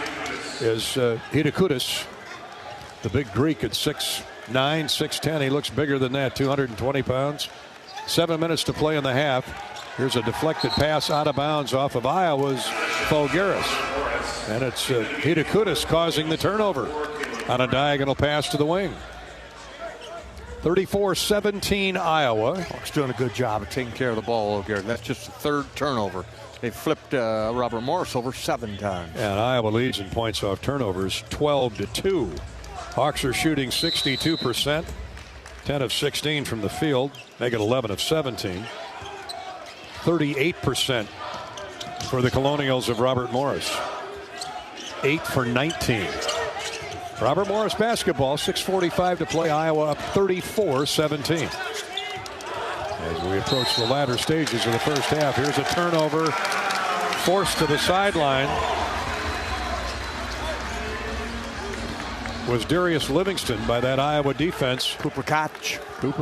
is Hidakudis, the big Greek at 6'9", 6'10". He looks bigger than that, 220 pounds. 7 minutes to play in the half. Here's a deflected pass out of bounds off of Iowa's Fulgaris. And it's Hidakudis causing the turnover on a diagonal pass to the wing. 34-17 Iowa. Hawks doing a good job of taking care of the ball over here. That's just the third turnover. They flipped Robert Morris over 7 times. And Iowa leads in points off turnovers 12-2. Hawks are shooting 62%, 10 of 16 from the field, make it 11 of 17. 38% for the Colonials of Robert Morris. 8 for 19. Robert Morris basketball, 6:45 to play. Iowa up 34-17. As we approach the latter stages of the first half, here's a turnover forced to the sideline. Was Darius Livingston by that Iowa defense. Cooper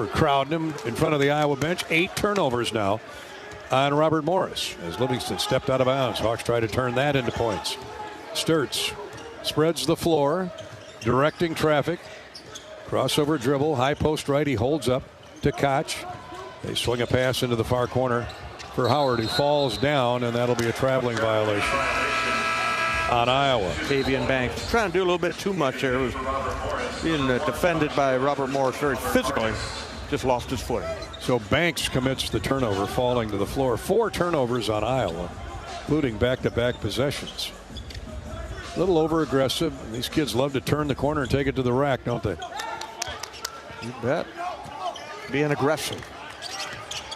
crowding him in front of the Iowa bench. 8 turnovers now on Robert Morris as Livingston stepped out of bounds. Hawks try to turn that into points. Sturtz spreads the floor, directing traffic. Crossover dribble, high post right. He holds up to Koch. They swing a pass into the far corner for Howard, who falls down, and that'll be a traveling violation on Iowa. Tavian Banks trying to do a little bit too much there. Was being defended by Robert Morris very physically. Just lost his footing. So Banks commits the turnover, falling to the floor. 4 turnovers on Iowa, including back-to-back possessions. A little over-aggressive. These kids love to turn the corner and take it to the rack, don't they? You bet. Being aggressive.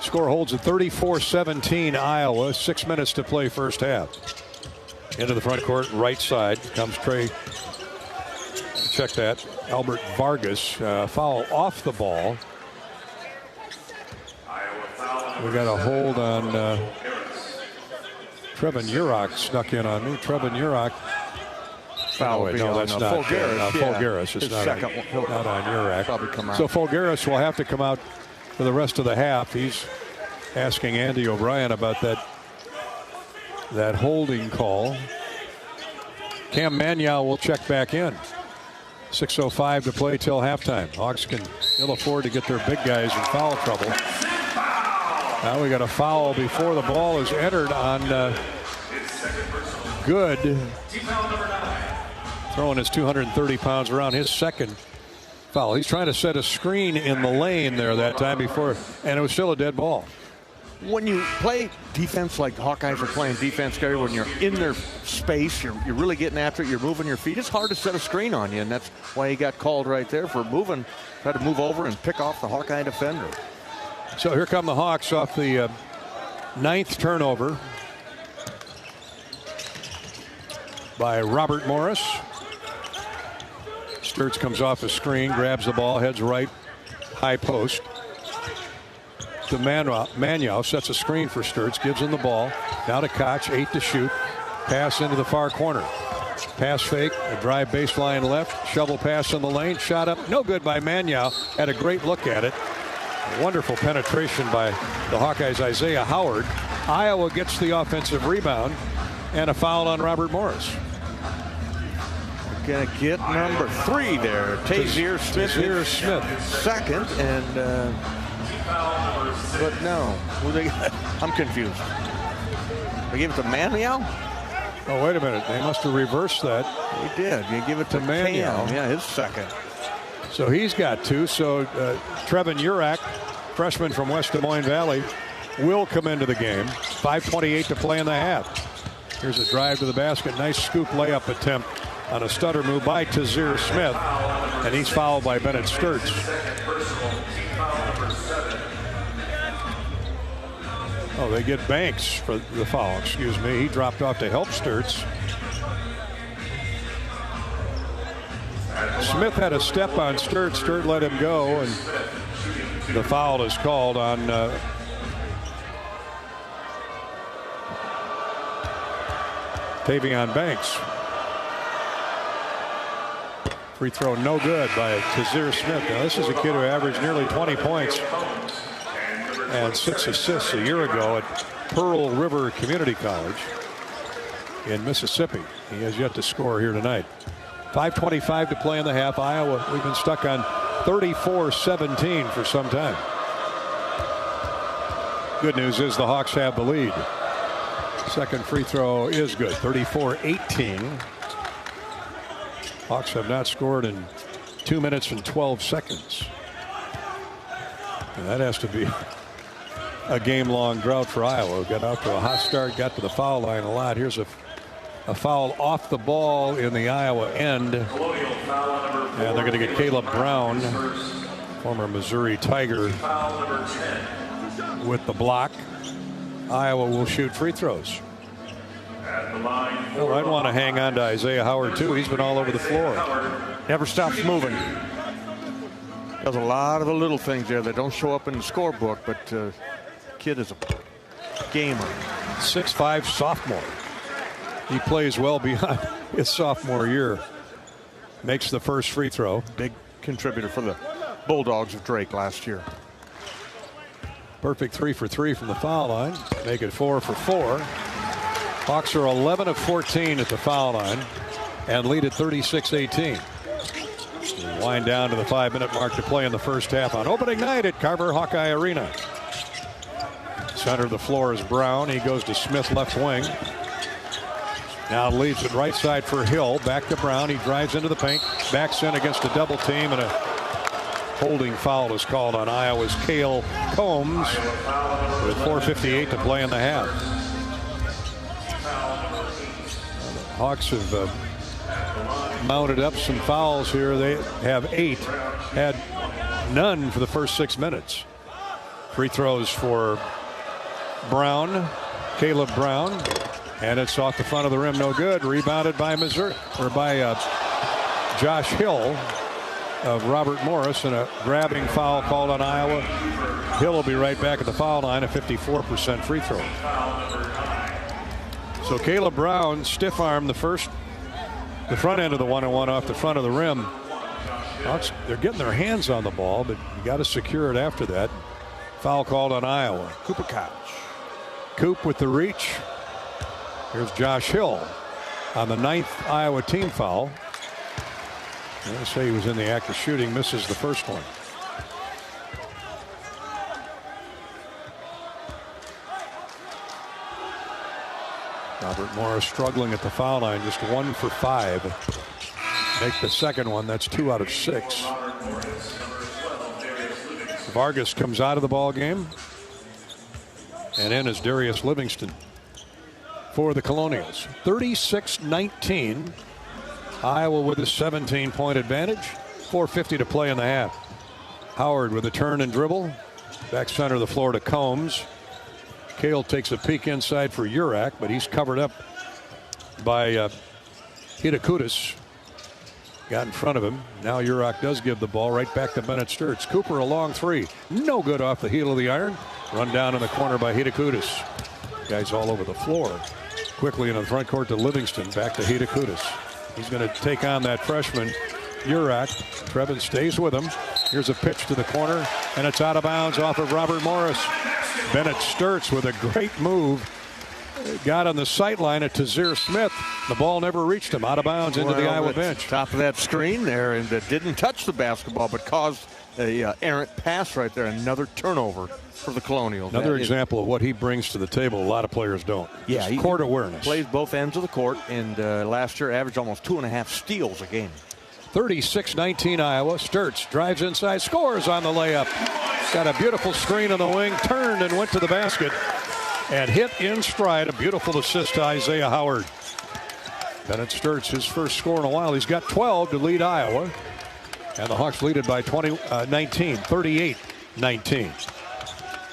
Score holds at 34-17 Iowa. 6 minutes to play first half. Into the front court, right side comes Trey. Check that. Albert Vargas. Foul off the ball. We got a hold on Trevin Urach snuck in on me. Trevin Urach. Foul. No, that's not Fulgaris. It's not on Urach. Probably come out. So Fulgaris will have to come out for the rest of the half. He's asking Andy O'Brien about that holding call. Cam Manyow will check back in. 6:05 to play till halftime. Hawks can ill afford to get their big guys in foul trouble. Now we got a foul before the ball is entered on Good. Throwing his 230 pounds around, his second foul. He's trying to set a screen in the lane there that time before, and it was still a dead ball. When you play defense like the Hawkeyes are playing defense, Gary, when you're in their space, you're really getting after it, you're moving your feet, it's hard to set a screen on you, and that's why he got called right there for moving, try to move over and pick off the Hawkeye defender. So here come the Hawks off the 9th turnover by Robert Morris. Sturtz comes off the screen, grabs the ball, heads right, high post. To Manyow, sets a screen for Sturtz, gives him the ball. Now to Koch, 8 to shoot. Pass into the far corner. Pass fake, a drive baseline left, shovel pass in the lane, shot up, no good by Manyow. Had a great look at it. A wonderful penetration by the Hawkeyes' Isaiah Howard. Iowa gets the offensive rebound and a foul on Robert Morris. Gonna get number 3 there. Tazier Smith. Second, and but no. I'm confused. They gave it to Manyow? Oh, wait a minute. They must have reversed that. They did. You give it to Manyow. Yeah, his second. So he's got 2. So Trevin Urach, freshman from West Des Moines Valley, will come into the game. 5:28 to play in the half. Here's a drive to the basket. Nice scoop layup attempt on a stutter move by Tazier Smith. And he's fouled by Bennett Sturtz. Oh, they get Banks for the foul. Excuse me. He dropped off to help Sturtz. Smith had a step on Sturtz. Sturtz let him go, and the foul is called on Tavian Banks. Free throw no good by Tazier Smith. Now, this is a kid who averaged nearly 20 points and 6 assists a year ago at Pearl River Community College in Mississippi. He has yet to score here tonight. 5:25 to play in the half. Iowa, we've been stuck on 34-17 for some time. Good news is the Hawks have the lead. Second free throw is good. 34-18. Hawks have not scored in 2 minutes and 12 seconds. And that has to be a game-long drought for Iowa. Got out to a hot start, got to the foul line a lot. Here's a foul off the ball in the Iowa end. And they're going to get Caleb Brown, former Missouri Tiger, with the block Iowa will shoot free throws. Well, I'd want to hang on to Isaiah Howard, too. He's been all over the floor. Never stops moving. Does a lot of the little things there that don't show up in the scorebook, but kid is a gamer. 6'5" sophomore. He plays well beyond his sophomore year. Makes the first free throw. Big contributor for the Bulldogs of Drake last year. Perfect 3 for 3 from the foul line. Make it 4 for 4. Hawks are 11 of 14 at the foul line and lead at 36-18. Wind down to the 5-minute mark to play in the first half on opening night at Carver Hawkeye Arena. Center of the floor is Brown. He goes to Smith left wing. Now leads it right side for Hill. Back to Brown. He drives into the paint. Backs in against a double team, and a holding foul is called on Iowa's Cale Combs with 4:58 to play in the half. The Hawks have mounted up some fouls here. They have 8. Had none for the first 6 minutes. Free throws for Brown, Caleb Brown, and it's off the front of the rim, no good. Rebounded by Josh Hill of Robert Morris, and a grabbing foul called on Iowa. Hill will be right back at the foul line, a 54% free throw. So Caleb Brown stiff armed the front end of the 1-on-1 off the front of the rim. They're getting their hands on the ball, but you got to secure it after that. Foul called on Iowa. Cooper Couch. Coop with the reach. Here's Josh Hill on the 9th Iowa team foul. They say he was in the act of shooting, misses the first one. Robert Morris struggling at the foul line, just 1 for 5. Make the second one, that's 2 out of 6. Vargas comes out of the ball game. And in is Darius Livingston for the Colonials. 36-19. Iowa with a 17-point advantage. 4:50 to play in the half. Howard with a turn and dribble. Back center of the floor to Combs. Cale takes a peek inside for Urak, but he's covered up by Hidakudis. Got in front of him. Now Urak does give the ball right back to Bennett Sturtz. Cooper a long 3. No good off the heel of the iron. Run down in the corner by Hidakudis. Guys all over the floor. Quickly in the front court to Livingston. Back to Hidakudis. He's going to take on that freshman, Urak. Trevin stays with him. Here's a pitch to the corner, and it's out of bounds off of Robert Morris. Bennett Sturtz with a great move. Got on the sight line at Tazir Smith. The ball never reached him. Out of bounds into the Iowa bench. Top of that screen there, and that didn't touch the basketball, but caused a errant pass right there. Another turnover for the Colonials. Another example of what he brings to the table. A lot of players don't. Yeah, he court awareness. Plays both ends of the court, and last year averaged almost 2.5 steals a game. 36-19 Iowa. Sturtz drives inside, scores on the layup. Got a beautiful screen on the wing, turned and went to the basket, and hit in stride. A beautiful assist to Isaiah Howard. Bennett Sturtz, his first score in a while. He's got 12 to lead Iowa. And the Hawks lead it by 19, 38-19.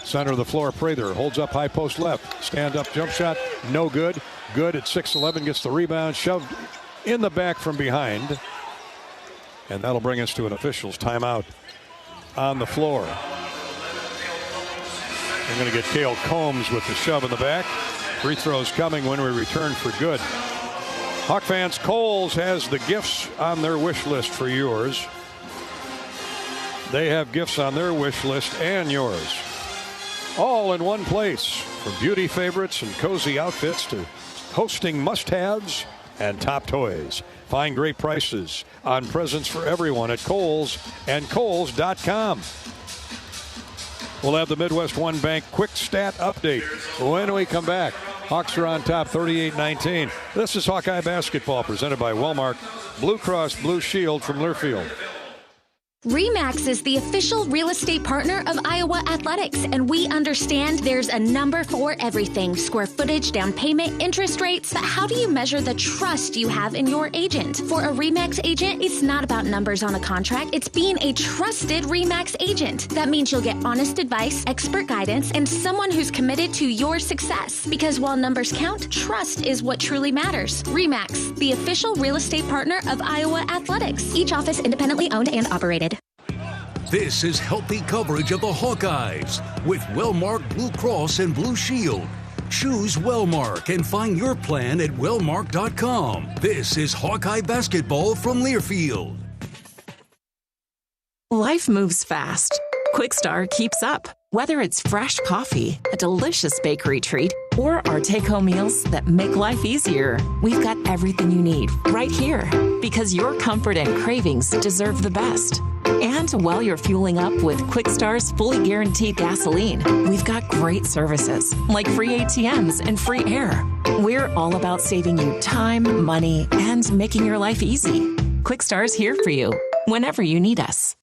Center of the floor, Prather holds up high post left. Stand up jump shot, no good. Good at 6'11", gets the rebound, shoved in the back from behind. And that'll bring us to an official's timeout on the floor. We're going to get Cale Combs with the shove in the back. Free throws coming when we return for good. Hawk fans, Kohl's has the gifts on their wish list for yours. They have gifts on their wish list and yours. All in one place. From beauty favorites and cozy outfits to hosting must-haves and top toys. Find great prices on presents for everyone at Kohl's and Kohls.com. We'll have the Midwest One Bank quick stat update when we come back. Hawks are on top 38-19. This is Hawkeye basketball presented by Wellmark Blue Cross Blue Shield from Learfield. RE/MAX is the official real estate partner of Iowa Athletics, and we understand there's a number for everything: square footage, down payment, interest rates. But how do you measure the trust you have in your agent? For a RE/MAX agent, it's not about numbers on a contract. It's being a trusted RE/MAX agent. That means you'll get honest advice, expert guidance, and someone who's committed to your success. Because while numbers count, trust is what truly matters. RE/MAX, the official real estate partner of Iowa Athletics. Each office independently owned and operated. This is healthy coverage of the Hawkeyes with Wellmark Blue Cross and Blue Shield. Choose Wellmark and find your plan at wellmark.com. This is Hawkeye basketball from Learfield. Life moves fast. Quickstar keeps up. Whether it's fresh coffee, a delicious bakery treat, or our take-home meals that make life easier, we've got everything you need right here. Because your comfort and cravings deserve the best. And while you're fueling up with Quickstar's fully guaranteed gasoline, we've got great services like free ATMs and free air. We're all about saving you time, money, and making your life easy. Quickstar's here for you whenever you need us.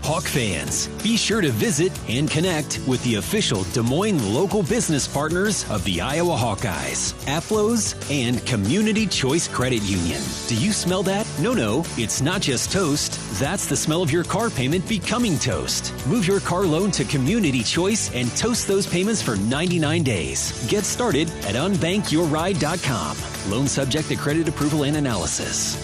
Hawk fans, be sure to visit and connect with the official Des Moines local business partners of the Iowa Hawkeyes, AFLOS, and Community Choice Credit Union. Do you smell that? No, it's not just toast. That's the smell of your car payment becoming toast. Move your car loan to Community Choice and toast those payments for 99 days. Get started at unbankyourride.com. Loan subject to credit approval and analysis.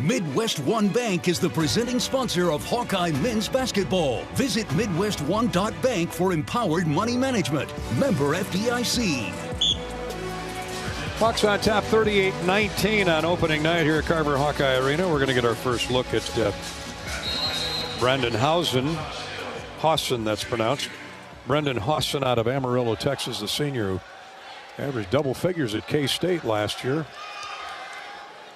Midwest One Bank is the presenting sponsor of Hawkeye men's basketball. Visit MidwestOne.bank for empowered money management. Member FDIC. Hawks on top 38-19 on opening night here at Carver Hawkeye Arena. We're going to get our first look at Brendan Hausen, that's pronounced. Brendan Hausen out of Amarillo, Texas, the senior who averaged double figures at K-State last year.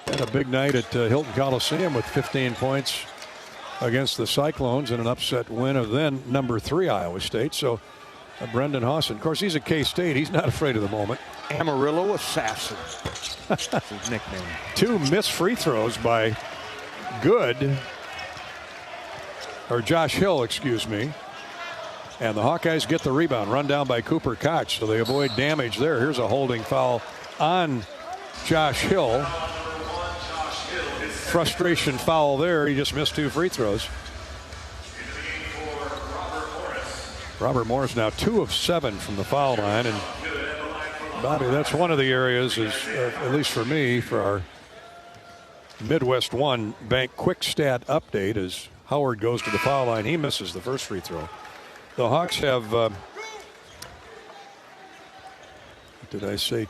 Had a big night at Hilton Coliseum with 15 points against the Cyclones in an upset win of then number 3 Iowa State. So Brendan Hausen, of course, he's at K-State. He's not afraid of the moment. Amarillo Assassin. That's his nickname. 2 missed free throws by Josh Hill, excuse me. And the Hawkeyes get the rebound, run down by Cooper Koch, so they avoid damage there. Here's a holding foul on Josh Hill. Frustration foul there. He just missed 2 free throws. Robert Morris now 2 of 7 from the foul line. And Bobby, that's one of the areas, is at least for me, for our Midwest One Bank quick stat update, as Howard goes to the foul line. He misses the first free throw. The Hawks have,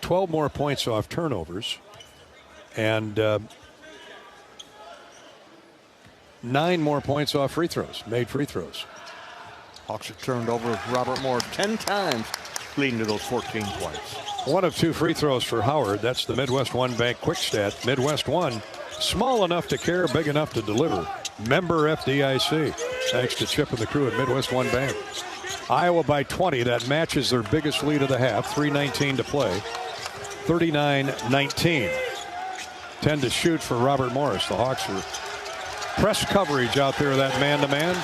12 more points off turnovers. And 9 more points off free throws, made free throws. Hawks have turned over Robert Moore 10 times, leading to those 14 points. 1 of 2 free throws for Howard. That's the Midwest One Bank quick stat. Midwest One, small enough to care, big enough to deliver. Member FDIC. Thanks to Chip and the crew at Midwest One Bank. Iowa by 20. That matches their biggest lead of the half. 3:19 to play. 39-19. 10 to shoot for Robert Morris. The Hawks are press coverage out there, that man-to-man.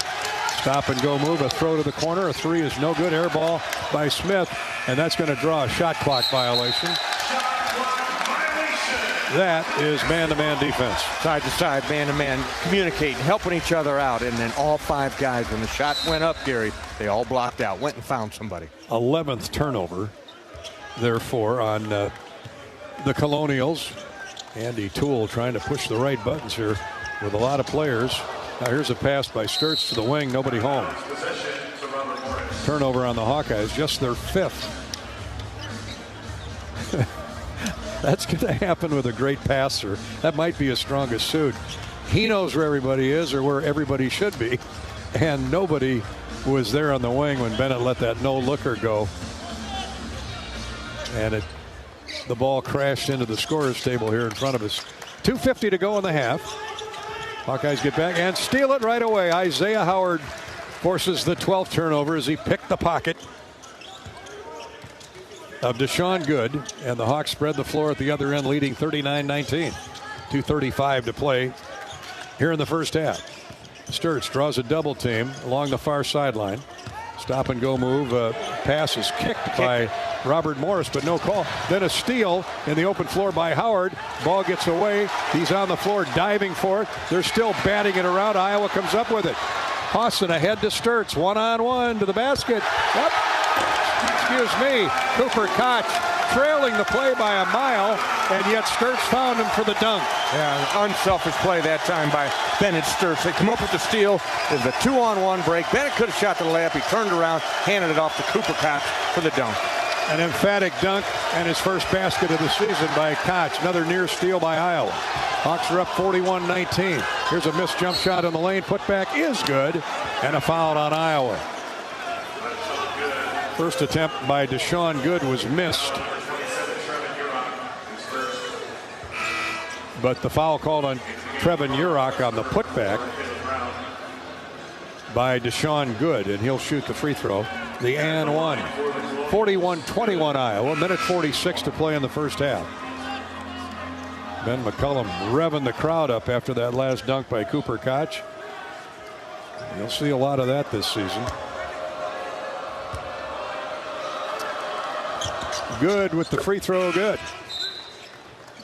Stop and go move, a throw to the corner. A 3 is no good. Air ball by Smith, and that's going to draw a shot clock violation. That is man-to-man defense. Side to side, man-to-man, communicating, helping each other out, and then all 5 guys, when the shot went up, Gary, they all blocked out, went and found somebody. 11th turnover, therefore, on the Colonials. Andy Tulle trying to push the right buttons here with a lot of players. Now here's a pass by Sturts to the wing, nobody home. Turnover on the Hawkeyes, just their 5th. That's going to happen with a great passer. That might be his strongest suit. He knows where everybody is, or where everybody should be. And nobody was there on the wing when Bennett let that no-looker go. And the ball crashed into the scorer's table here in front of us. 2:50 to go in the half. Hawkeyes get back and steal it right away. Isaiah Howard forces the 12th turnover as he picked the pocket. of Deshaun Good, and the Hawks spread the floor at the other end, leading 39-19. 2:35 to play here in the first half. Sturts draws a double team along the far sideline. Stop and go move. Pass is kicked by Robert Morris, but no call. Then a steal in the open floor by Howard. Ball gets away. He's on the floor diving for it. They're still batting it around. Iowa comes up with it. Hawson ahead to Sturts. 1-on-1 to the basket. Yep. Excuse me. Cooper Koch trailing the play by a mile, and yet Sturts found him for the dunk. Yeah, an unselfish play that time by Bennett Sturts. They come up with the steal. There's a 2-on-1 break. Bennett could have shot the layup. He turned around, handed it off to Cooper Koch for the dunk. An emphatic dunk and his first basket of the season by Koch. Another near steal by Iowa. Hawks are up 41-19. Here's a missed jump shot in the lane. Putback is good, and a foul on Iowa. First attempt by Deshaun Good was missed. But the foul called on Trevin Urach on the putback by Deshaun Good, and he'll shoot the free throw. The and one. 41-21 Iowa. Minute 46 to play in the first half. Ben McCullum revving the crowd up after that last dunk by Cooper Koch. You'll see a lot of that this season. Good with the free throw. Good.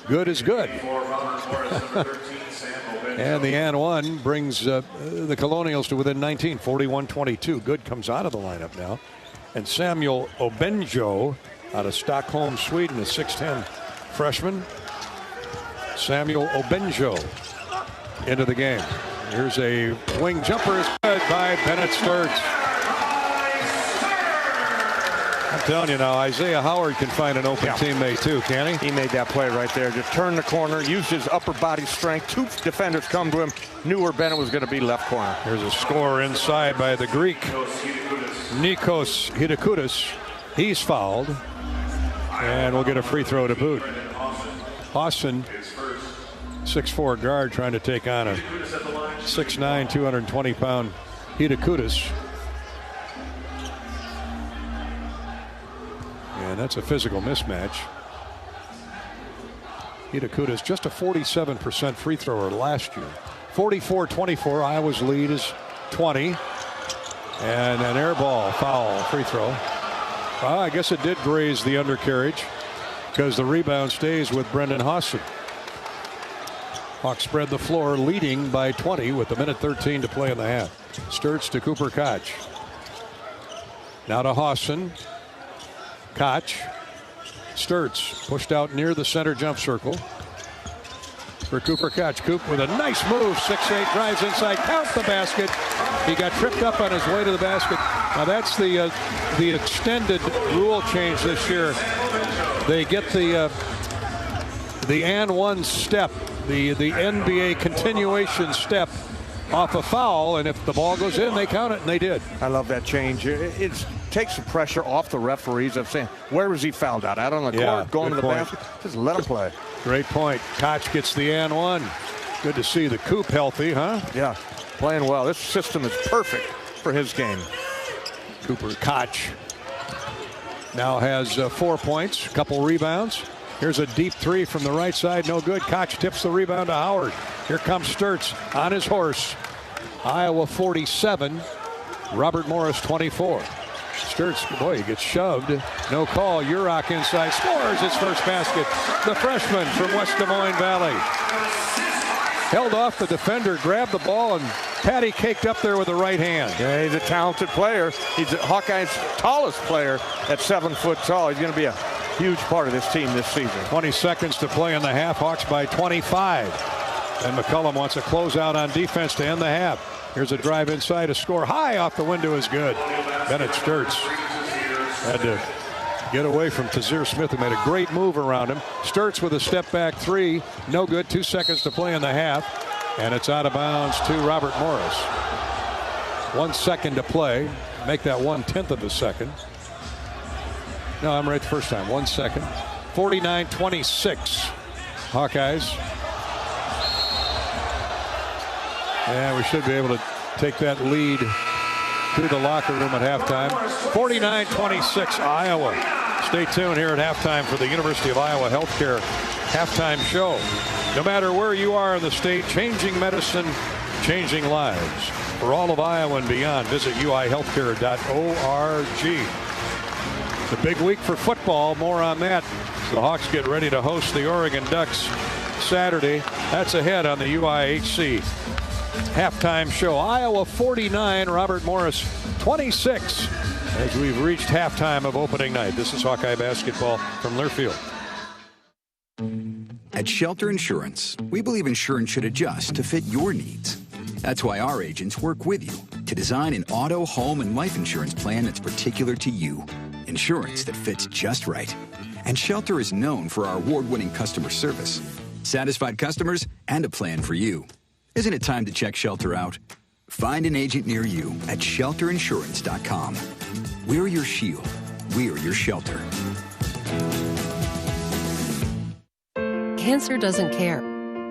Good is good. And the and one brings the Colonials to within 19, 41-22. Good comes out of the lineup now. And Samuel Obenjo out of Stockholm, Sweden, a 6'10 freshman. Samuel Obenjo into the game. Here's a wing jumper. Is good by Bennett Sturts. I'm telling you now, Isaiah Howard can find an open teammate too, can he? He made that play right there. Just turned the corner, used his upper body strength. Two defenders come to him, knew where Bennett was going to be left corner. Here's a score inside by the Greek, Nikos Hidakoutas. He's fouled, and we'll get a free throw to boot. Hawson, 6'4" guard, trying to take on a 6'9", 220-pound Hidakoutas. And that's a physical mismatch. Hidakoutas just a 47% free thrower last year. 44-24. Iowa's lead is 20. And an air ball foul free throw. Well, I guess it did graze the undercarriage because the rebound stays with Brendan Hawson. Hawks spread the floor, leading by 20 with a minute 13 to play in the half. Sturts to Cooper Koch. Now to Hawson. Koch. Sturts pushed out near the center jump circle for Cooper Koch. Coop with a nice move. 6'8", drives inside, counts the basket. He got tripped up on his way to the basket. Now that's the extended rule change this year. They get the and one step, the NBA continuation step off a foul, and if the ball goes in, they count it, and they did. I love that change. It takes the pressure off the referees of saying, where was he fouled out? Out on the court, going to the basket? Just let him play. Great point. Koch gets the and one. Good to see the Coop healthy, huh? Yeah, playing well. This system is perfect for his game. Cooper Koch now has 4 points, a couple rebounds. Here's a deep three from the right side, no good. Koch tips the rebound to Howard. Here comes Sturts on his horse. Iowa 47, Robert Morris 24. Sturts, boy, he gets shoved. No call. Urach inside, scores his first basket. The freshman from West Des Moines Valley. Held off the defender, grabbed the ball, and patty caked up there with the right hand. Yeah, he's a talented player. He's Hawkeye's tallest player at 7 foot tall. He's going to be a huge part of this team this season. 20 seconds to play in the half. Hawks by 25. And McCullum wants a closeout on defense to end the half. Here's a drive inside. A score high off the window is good. Bennett Sturts had to get away from Tazir Smith, who made a great move around him. Sturts with a step back three. No good. 2 seconds to play in the half. And it's out of bounds to Robert Morris. 1 second to play. Make that 1/10 of a second. No, I'm right the first time. 1 second. 49-26. Hawkeyes. And we should be able to take that lead to the locker room at halftime. 49-26 Iowa. Stay tuned here at halftime for the University of Iowa Healthcare halftime show. No matter where you are in the state, changing medicine, changing lives. For all of Iowa and beyond, visit uihealthcare.org. It's a big week for football. More on that. The Hawks get ready to host the Oregon Ducks Saturday. That's ahead on the UIHC halftime show. Iowa 49, Robert Morris 26, as we've reached halftime of opening night. This is Hawkeye basketball from Learfield. At Shelter Insurance, we believe insurance should adjust to fit your needs. That's why our agents work with you to design an auto, home, and life insurance plan that's particular to you. Insurance that fits just right. And Shelter is known for our award-winning customer service, satisfied customers, and a plan for you. Isn't it time to check Shelter out? Find an agent near you at shelterinsurance.com. We're your shield. We're your shelter. Cancer doesn't care.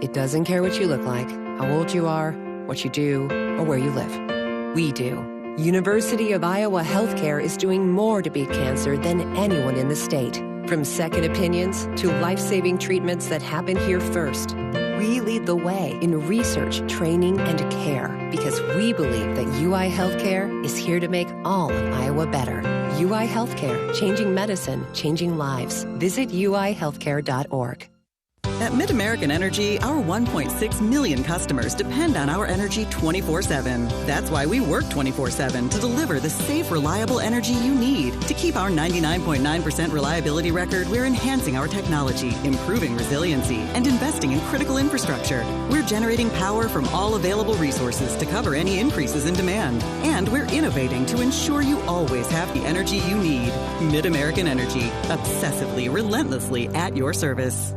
It doesn't care what you look like, how old you are, what you do, or where you live. We do. University of Iowa Healthcare is doing more to beat cancer than anyone in the state. From second opinions to life-saving treatments that happen here first. We lead the way in research, training, and care because we believe that UI Healthcare is here to make all of Iowa better. UI Healthcare, changing medicine, changing lives. Visit uihealthcare.org. At MidAmerican Energy, our 1.6 million customers depend on our energy 24/7. That's why we work 24/7 to deliver the safe, reliable energy you need. To keep our 99.9% reliability record, we're enhancing our technology, improving resiliency, and investing in critical infrastructure. We're generating power from all available resources to cover any increases in demand. And we're innovating to ensure you always have the energy you need. MidAmerican Energy, obsessively, relentlessly at your service.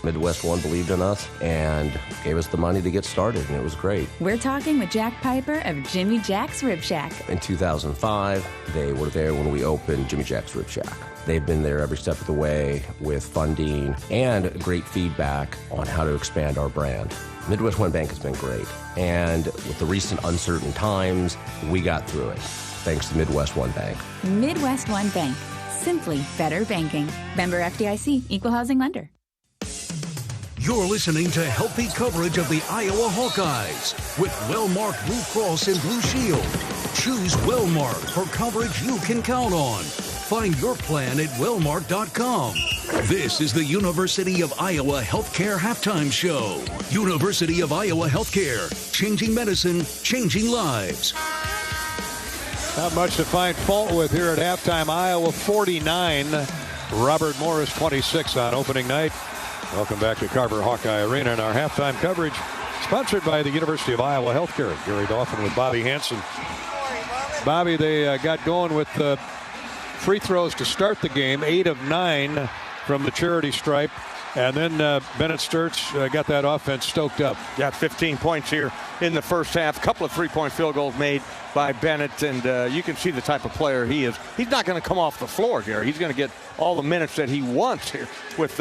Midwest One believed in us and gave us the money to get started, and it was great. We're talking with Jack Piper of Jimmy Jack's Rib Shack. In 2005, they were there when we opened Jimmy Jack's Rib Shack. They've been there every step of the way with funding and great feedback on how to expand our brand. Midwest One Bank has been great, and with the recent uncertain times, we got through it, thanks to Midwest One Bank. Midwest One Bank. Simply better banking. Member FDIC, Equal Housing Lender. You're listening to healthy coverage of the Iowa Hawkeyes with Wellmark Blue Cross and Blue Shield. Choose Wellmark for coverage you can count on. Find your plan at wellmark.com. This is the University of Iowa Healthcare Halftime Show. University of Iowa Healthcare. Changing medicine, changing lives. Not much to find fault with here at halftime. Iowa 49, Robert Morris 26 on opening night. Welcome back to Carver Hawkeye Arena and our halftime coverage sponsored by the University of Iowa Healthcare. Gary Dolphin with Bobby Hansen. Bobby, they got going with free throws to start the game, 8 of 9 from the charity stripe. And then Bennett Sturts got that offense stoked up. Got 15 points here in the first half. A couple of three-point field goals made by Bennett, and you can see the type of player he is. He's not going to come off the floor, Gary. He's going to get all the minutes that he wants here with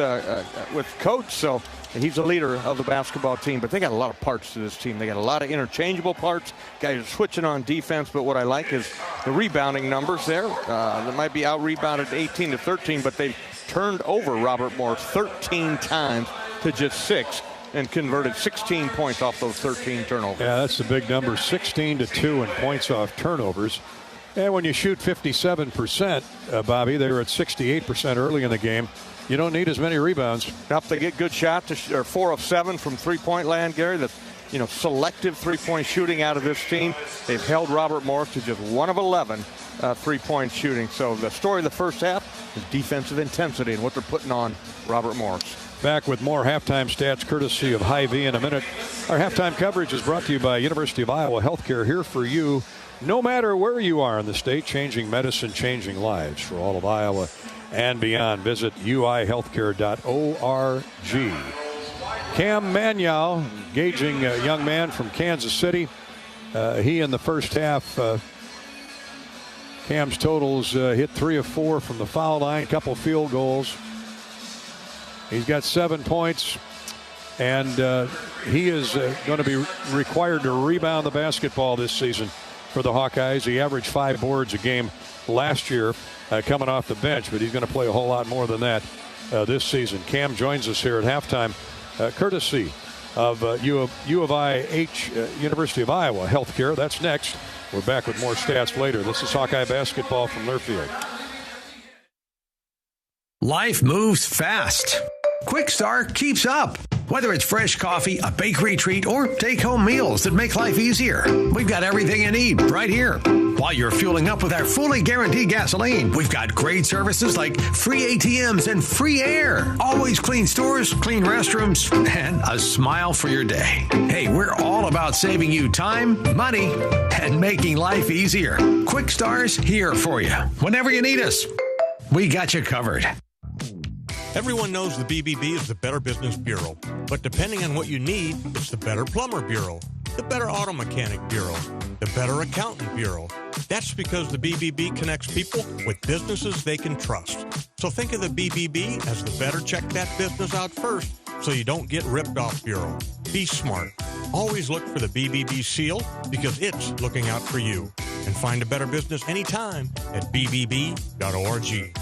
Coach. So, and he's the leader of the basketball team. But they got a lot of parts to this team. They got a lot of interchangeable parts. Guys are switching on defense. But what I like is the rebounding numbers there. They might be out-rebounded 18-13, but they've turned over Robert Morris 13 times to just 6 and converted 16 points off those 13 turnovers. Yeah, that's the big number, 16-2 in points off turnovers. And when you shoot 57%, Bobby, they were at 68% early in the game. You don't need as many rebounds. Enough to get good shots, or 4 of 7 from three-point land, Gary. That's, selective three-point shooting out of this team. They've held Robert Morris to just 1 of 11 three-point shooting. So the story of the first half is defensive intensity and what they're putting on Robert Morris. Back with more halftime stats courtesy of Hy-Vee in a minute. Our halftime coverage is brought to you by University of Iowa Healthcare, here for you no matter where you are in the state, changing medicine, changing lives for all of Iowa and beyond. Visit uihealthcare.org. Cam Manyow, engaging a young man from Kansas City. He in the first half, Cam's totals hit 3 of 4 from the foul line, couple field goals. He's got 7 points, and he is going to be required to rebound the basketball this season. for the Hawkeyes. He averaged 5 boards a game last year coming off the bench, but he's going to play a whole lot more than that this season. Cam joins us here at halftime, courtesy of U of I University of Iowa Healthcare. That's next. We're back with more stats later. This is Hawkeye basketball from Learfield. Life moves fast. Quick Start keeps up. Whether it's fresh coffee, a bakery treat, or take-home meals that make life easier, we've got everything you need right here. While you're fueling up with our fully guaranteed gasoline, we've got great services like free ATMs and free air, always clean stores, clean restrooms, and a smile for your day. Hey, we're all about saving you time, money, and making life easier. Quick Star's here for you. Whenever you need us, we got you covered. Everyone knows the BBB is the Better Business Bureau, but depending on what you need, it's the Better Plumber Bureau, the Better Auto Mechanic Bureau, the Better Accountant Bureau. That's because the BBB connects people with businesses they can trust. So think of the BBB as the better check that business out first so you don't get ripped off bureau. Be smart. Always look for the BBB seal because it's looking out for you. And find a better business anytime at bbb.org.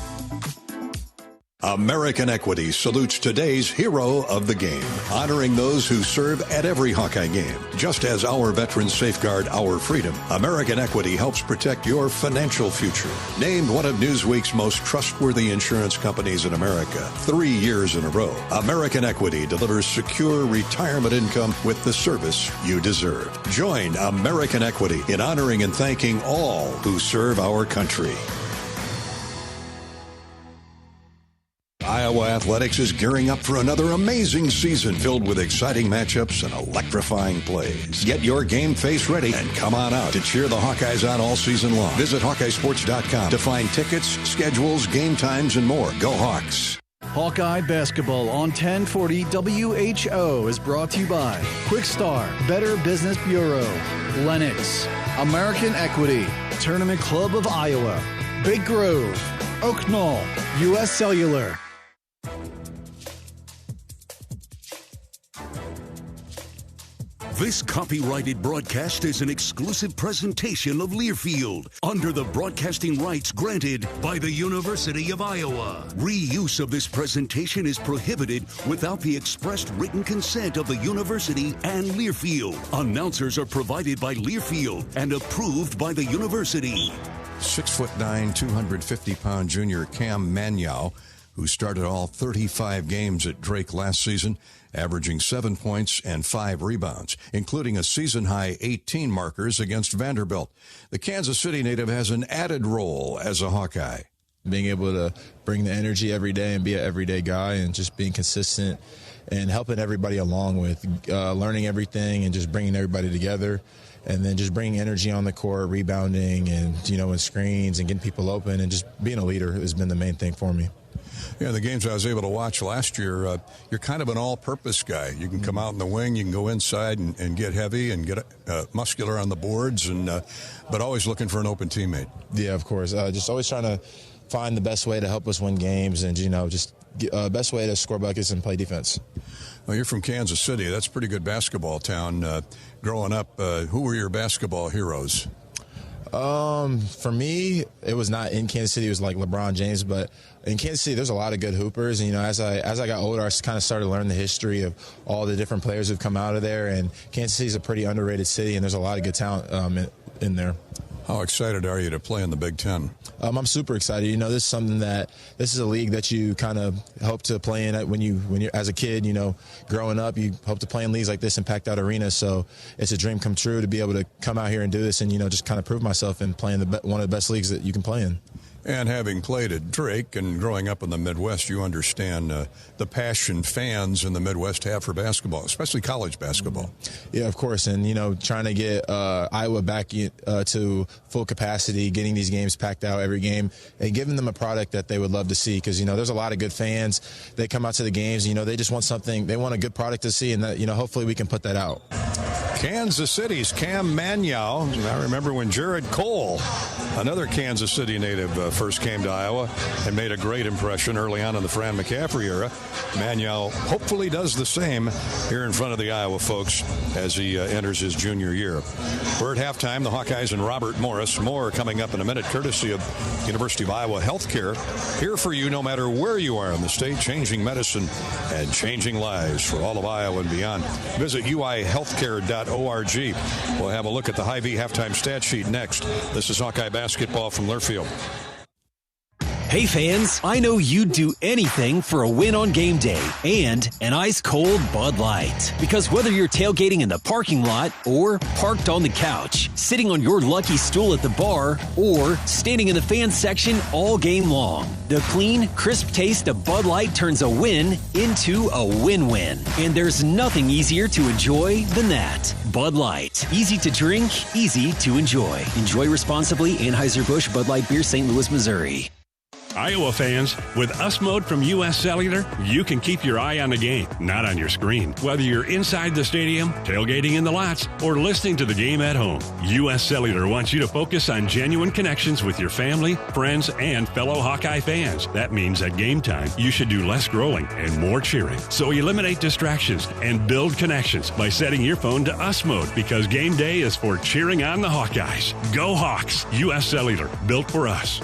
American Equity salutes today's hero of the game, honoring those who serve at every Hawkeye game. Just as our veterans safeguard our freedom, American Equity helps protect your financial future. Named one of Newsweek's most trustworthy insurance companies in America 3 years in a row, American Equity delivers secure retirement income with the service you deserve. Join American Equity in honoring and thanking all who serve our country. Iowa Athletics is gearing up for another amazing season filled with exciting matchups and electrifying plays. Get your game face ready and come on out to cheer the Hawkeyes on all season long. Visit HawkeyeSports.com to find tickets, schedules, game times, and more. Go Hawks! Hawkeye basketball on 1040 WHO is brought to you by Quick Start, Better Business Bureau, Lennox, American Equity, Tournament Club of Iowa, Big Grove, Oak Knoll, U.S. Cellular. This copyrighted broadcast is an exclusive presentation of Learfield under the broadcasting rights granted by the University of Iowa. Reuse of this presentation is prohibited without the expressed written consent of the university and Learfield. Announcers are provided by Learfield and approved by the university. 6'9", 250-pound junior Cam Mano, who started all 35 games at Drake last season, averaging 7 points and 5 rebounds, including a season-high 18 markers against Vanderbilt. The Kansas City native has an added role as a Hawkeye. Being able to bring the energy every day and be an everyday guy and just being consistent and helping everybody along with learning everything and just bringing everybody together. And then just bringing energy on the court, rebounding and, with screens and getting people open and just being a leader has been the main thing for me. Yeah, the games I was able to watch last year, you're kind of an all-purpose guy. You can come out in the wing, you can go inside and get heavy and get muscular on the boards, but always looking for an open teammate. Yeah, of course. Just always trying to find the best way to help us win games and, just best way to score buckets and play defense. Well, you're from Kansas City. That's a pretty good basketball town. Growing up, who were your basketball heroes? For me, it was not in Kansas City. It was like LeBron James, but in Kansas City, there's a lot of good hoopers. And, as I got older, I kind of started to learn the history of all the different players who've come out of there. And Kansas City is a pretty underrated city, and there's a lot of good talent in there. How excited are you to play in the Big Ten? I'm super excited. This is a league that you kind of hope to play in when you're as a kid. Growing up, you hope to play in leagues like this and packed out arenas. So it's a dream come true to be able to come out here and do this and just kind of prove myself and playing one of the best leagues that you can play in. And having played at Drake and growing up in the Midwest, you understand the passion fans in the Midwest have for basketball, especially college basketball. Yeah, of course. And, trying to get Iowa back to full capacity, getting these games packed out every game, and giving them a product that they would love to see. Because, there's a lot of good fans. They come out to the games, they just want something. They want a good product to see, and that, hopefully we can put that out. Kansas City's Cam Mano. I remember when Jared Cole another Kansas City native, first came to Iowa and made a great impression early on in the Fran McCaffrey era. Manuel hopefully does the same here in front of the Iowa folks as he enters his junior year. We're at halftime. The Hawkeyes and Robert Morris. More coming up in a minute, courtesy of University of Iowa Healthcare. Here for you no matter where you are in the state, changing medicine and changing lives for all of Iowa and beyond. Visit uihealthcare.org. We'll have a look at the Hy-Vee halftime stat sheet next. This is Hawkeye basketball from Learfield. Hey fans, I know you'd do anything for a win on game day and an ice-cold Bud Light. Because whether you're tailgating in the parking lot or parked on the couch, sitting on your lucky stool at the bar, or standing in the fan section all game long, the clean, crisp taste of Bud Light turns a win into a win-win. And there's nothing easier to enjoy than that. Bud Light. Easy to drink, easy to enjoy. Enjoy responsibly. Anheuser-Busch Bud Light Beer, St. Louis, Missouri. Iowa fans, with US Mode from US Cellular, you can keep your eye on the game, not on your screen. Whether you're inside the stadium, tailgating in the lots, or listening to the game at home, US Cellular wants you to focus on genuine connections with your family, friends, and fellow Hawkeye fans. That means at game time, you should do less scrolling and more cheering. So eliminate distractions and build connections by setting your phone to US Mode, because game day is for cheering on the Hawkeyes. Go Hawks! US Cellular, built for us.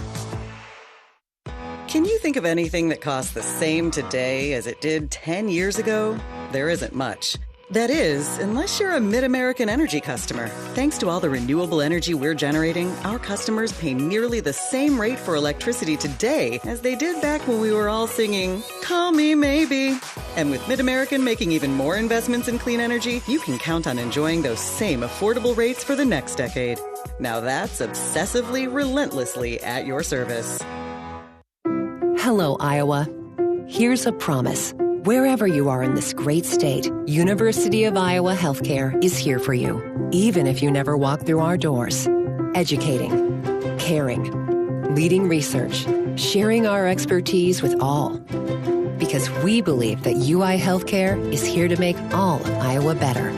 Can you think of anything that costs the same today as it did 10 years ago? There isn't much. That is, unless you're a Mid-American Energy customer. Thanks to all the renewable energy we're generating, our customers pay nearly the same rate for electricity today as they did back when we were all singing, "Call Me Maybe." And with Mid-American making even more investments in clean energy, you can count on enjoying those same affordable rates for the next decade. Now that's obsessively, relentlessly at your service. Hello, Iowa. Here's a promise. Wherever you are in this great state, University of Iowa Healthcare is here for you, even if you never walk through our doors. Educating, caring, leading research, sharing our expertise with all. Because we believe that UI Healthcare is here to make all of Iowa better.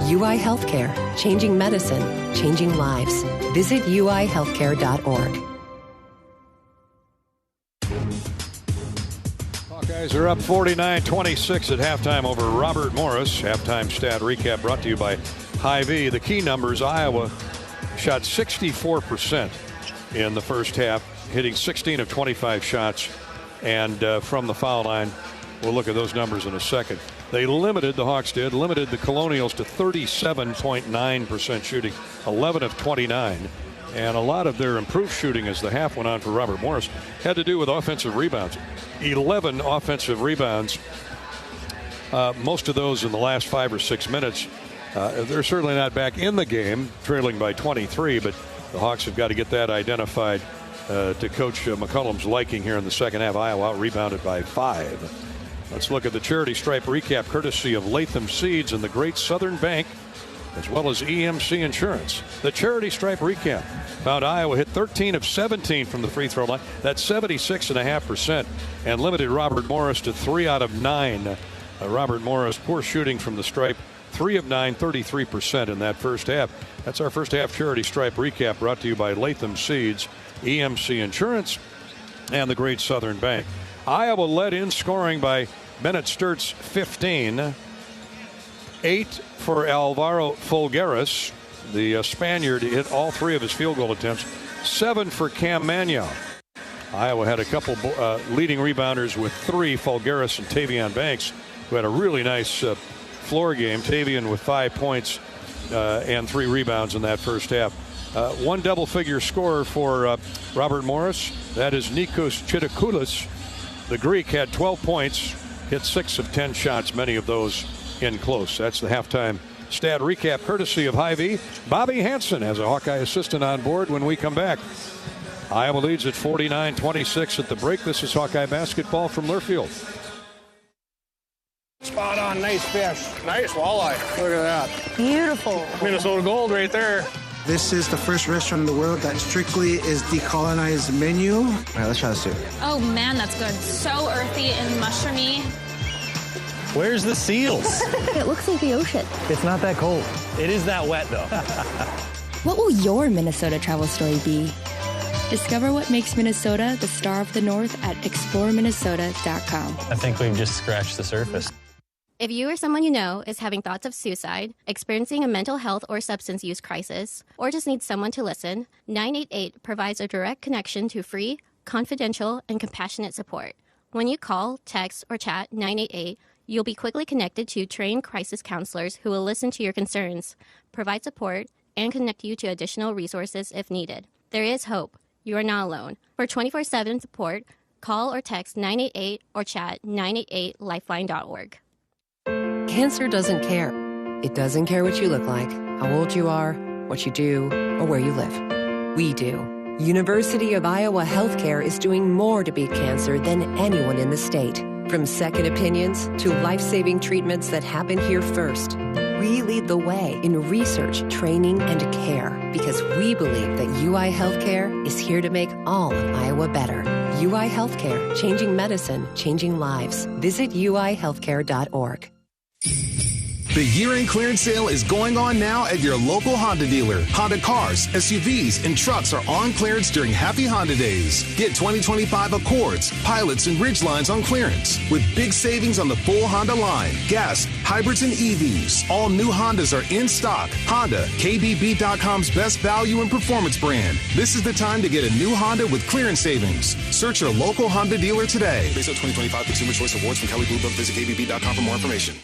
UI Healthcare, changing medicine, changing lives. Visit uihealthcare.org. Hawkeyes are up 49-26 at halftime over Robert Morris. Halftime stat recap brought to you by Hy-Vee. The key numbers: Iowa shot 64% in the first half, hitting 16 of 25 shots. And from the foul line, we'll look at those numbers in a second. They limited the Colonials to 37.9% shooting, 11 of 29. And a lot of their improved shooting as the half went on for Robert Morris had to do with offensive rebounds. 11 offensive rebounds, most of those in the last 5 or 6 minutes. They're certainly not back in the game, trailing by 23, but the Hawks have got to get that identified to Coach McCullum's liking here in the second half. Iowa out-rebounded by 5. Let's look at the charity stripe recap courtesy of Latham Seeds and the Great Southern Bank, as well as EMC Insurance. The charity stripe recap found Iowa hit 13 of 17 from the free throw line. That's 76.5%, and limited Robert Morris to 3 out of 9. Robert Morris, poor shooting from the stripe, 3 of 9, 33% in that first half. That's our first half charity stripe recap brought to you by Latham Seeds, EMC Insurance, and the Great Southern Bank. Iowa led in scoring by Bennett Sturt's 15. 8 for Alvaro Folgueras. The Spaniard hit all 3 of his field goal attempts. 7 for Cam Mannion. Iowa had a couple leading rebounders with 3, Folgueras and Tavion Banks, who had a really nice floor game. Tavion with 5 points and 3 rebounds in that first half. One double-figure scorer for Robert Morris. That is Nikos Chidakoulis. The Greek had 12 points, hit 6 of 10 shots, many of those in close. That's the halftime stat recap courtesy of Hy-Vee. Bobby Hansen has a Hawkeye assistant on board when we come back. Iowa leads at 49-26 at the break. This is Hawkeye basketball from Learfield. Spot on, nice fish. Nice walleye. Look at that. Beautiful. Minnesota Gold right there. This is the first restaurant in the world that strictly is decolonized menu. All right, let's try this too. Oh man, that's good. So earthy and mushroomy. Where's the seals? It looks like the ocean. It's not that cold. It is that wet though. What will your Minnesota travel story be? Discover what makes Minnesota the star of the North at exploreminnesota.com. I think we've just scratched the surface. If you or someone you know is having thoughts of suicide, experiencing a mental health or substance use crisis, or just needs someone to listen, 988 provides a direct connection to free, confidential, and compassionate support. When you call, text, or chat 988, you'll be quickly connected to trained crisis counselors who will listen to your concerns, provide support, and connect you to additional resources if needed. There is hope. You are not alone. For 24/7 support, call or text 988 or chat 988lifeline.org. Cancer doesn't care. It doesn't care what you look like, how old you are, what you do, or where you live. We do. University of Iowa Healthcare is doing more to beat cancer than anyone in the state. From second opinions to life-saving treatments that happen here first. We lead the way in research, training, and care because we believe that UI Healthcare is here to make all of Iowa better. UI Healthcare, changing medicine, changing lives. Visit uihealthcare.org. The year-end clearance sale is going on now at your local Honda dealer. Honda cars, SUVs, and trucks are on clearance during Happy Honda Days. Get 2025 Accords, Pilots, and Ridgelines on clearance with big savings on the full Honda line. Gas, hybrids, and EVs. All new Hondas are in stock. Honda, KBB.com's best value and performance brand. This is the time to get a new Honda with clearance savings. Search your local Honda dealer today. Based on 2025 Consumer Choice Awards from Kelley Blue Book. Visit KBB.com for more information.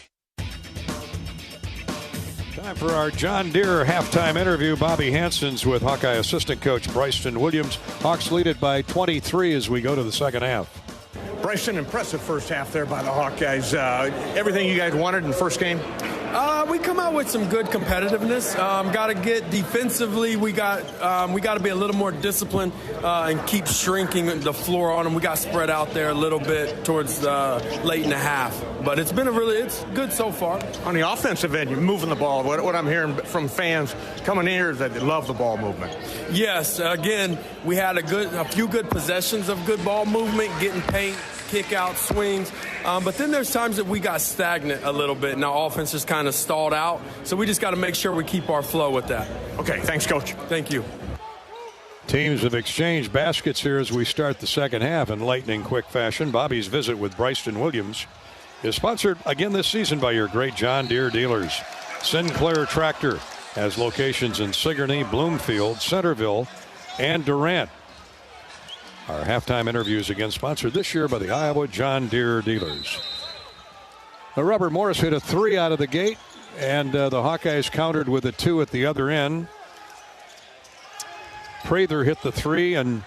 Time for our John Deere halftime interview. Bobby Hansen's with Hawkeye assistant coach Bryson Williams. Hawks lead it by 23 as we go to the second half. Bryson, impressive first half there by the Hawkeyes. Everything you guys wanted in the first game? We come out with some good competitiveness. Got to get defensively. We got to be a little more disciplined and keep shrinking the floor on them. We got spread out there a little bit towards late in the half, but it's good so far. On the offensive end, you're moving the ball. What I'm hearing from fans coming in here is that they love the ball movement. Yes, again, we had a few good possessions of good ball movement, getting paint, kick out, swings. But then there's times that we got stagnant a little bit and our offense just kind of stalled out. So we just got to make sure we keep our flow with that. Okay, thanks, Coach. Thank you. Teams have exchanged baskets here as we start the second half in lightning quick fashion. Bobby's visit with Bryson Williams is sponsored again this season by your great John Deere dealers. Sinclair Tractor has locations in Sigourney, Bloomfield, Centerville, and Durant. Our halftime interviews again sponsored this year by the Iowa John Deere dealers. Robert Morris hit a 3 out of the gate, and the Hawkeyes countered with a 2 at the other end. Prather hit the 3, and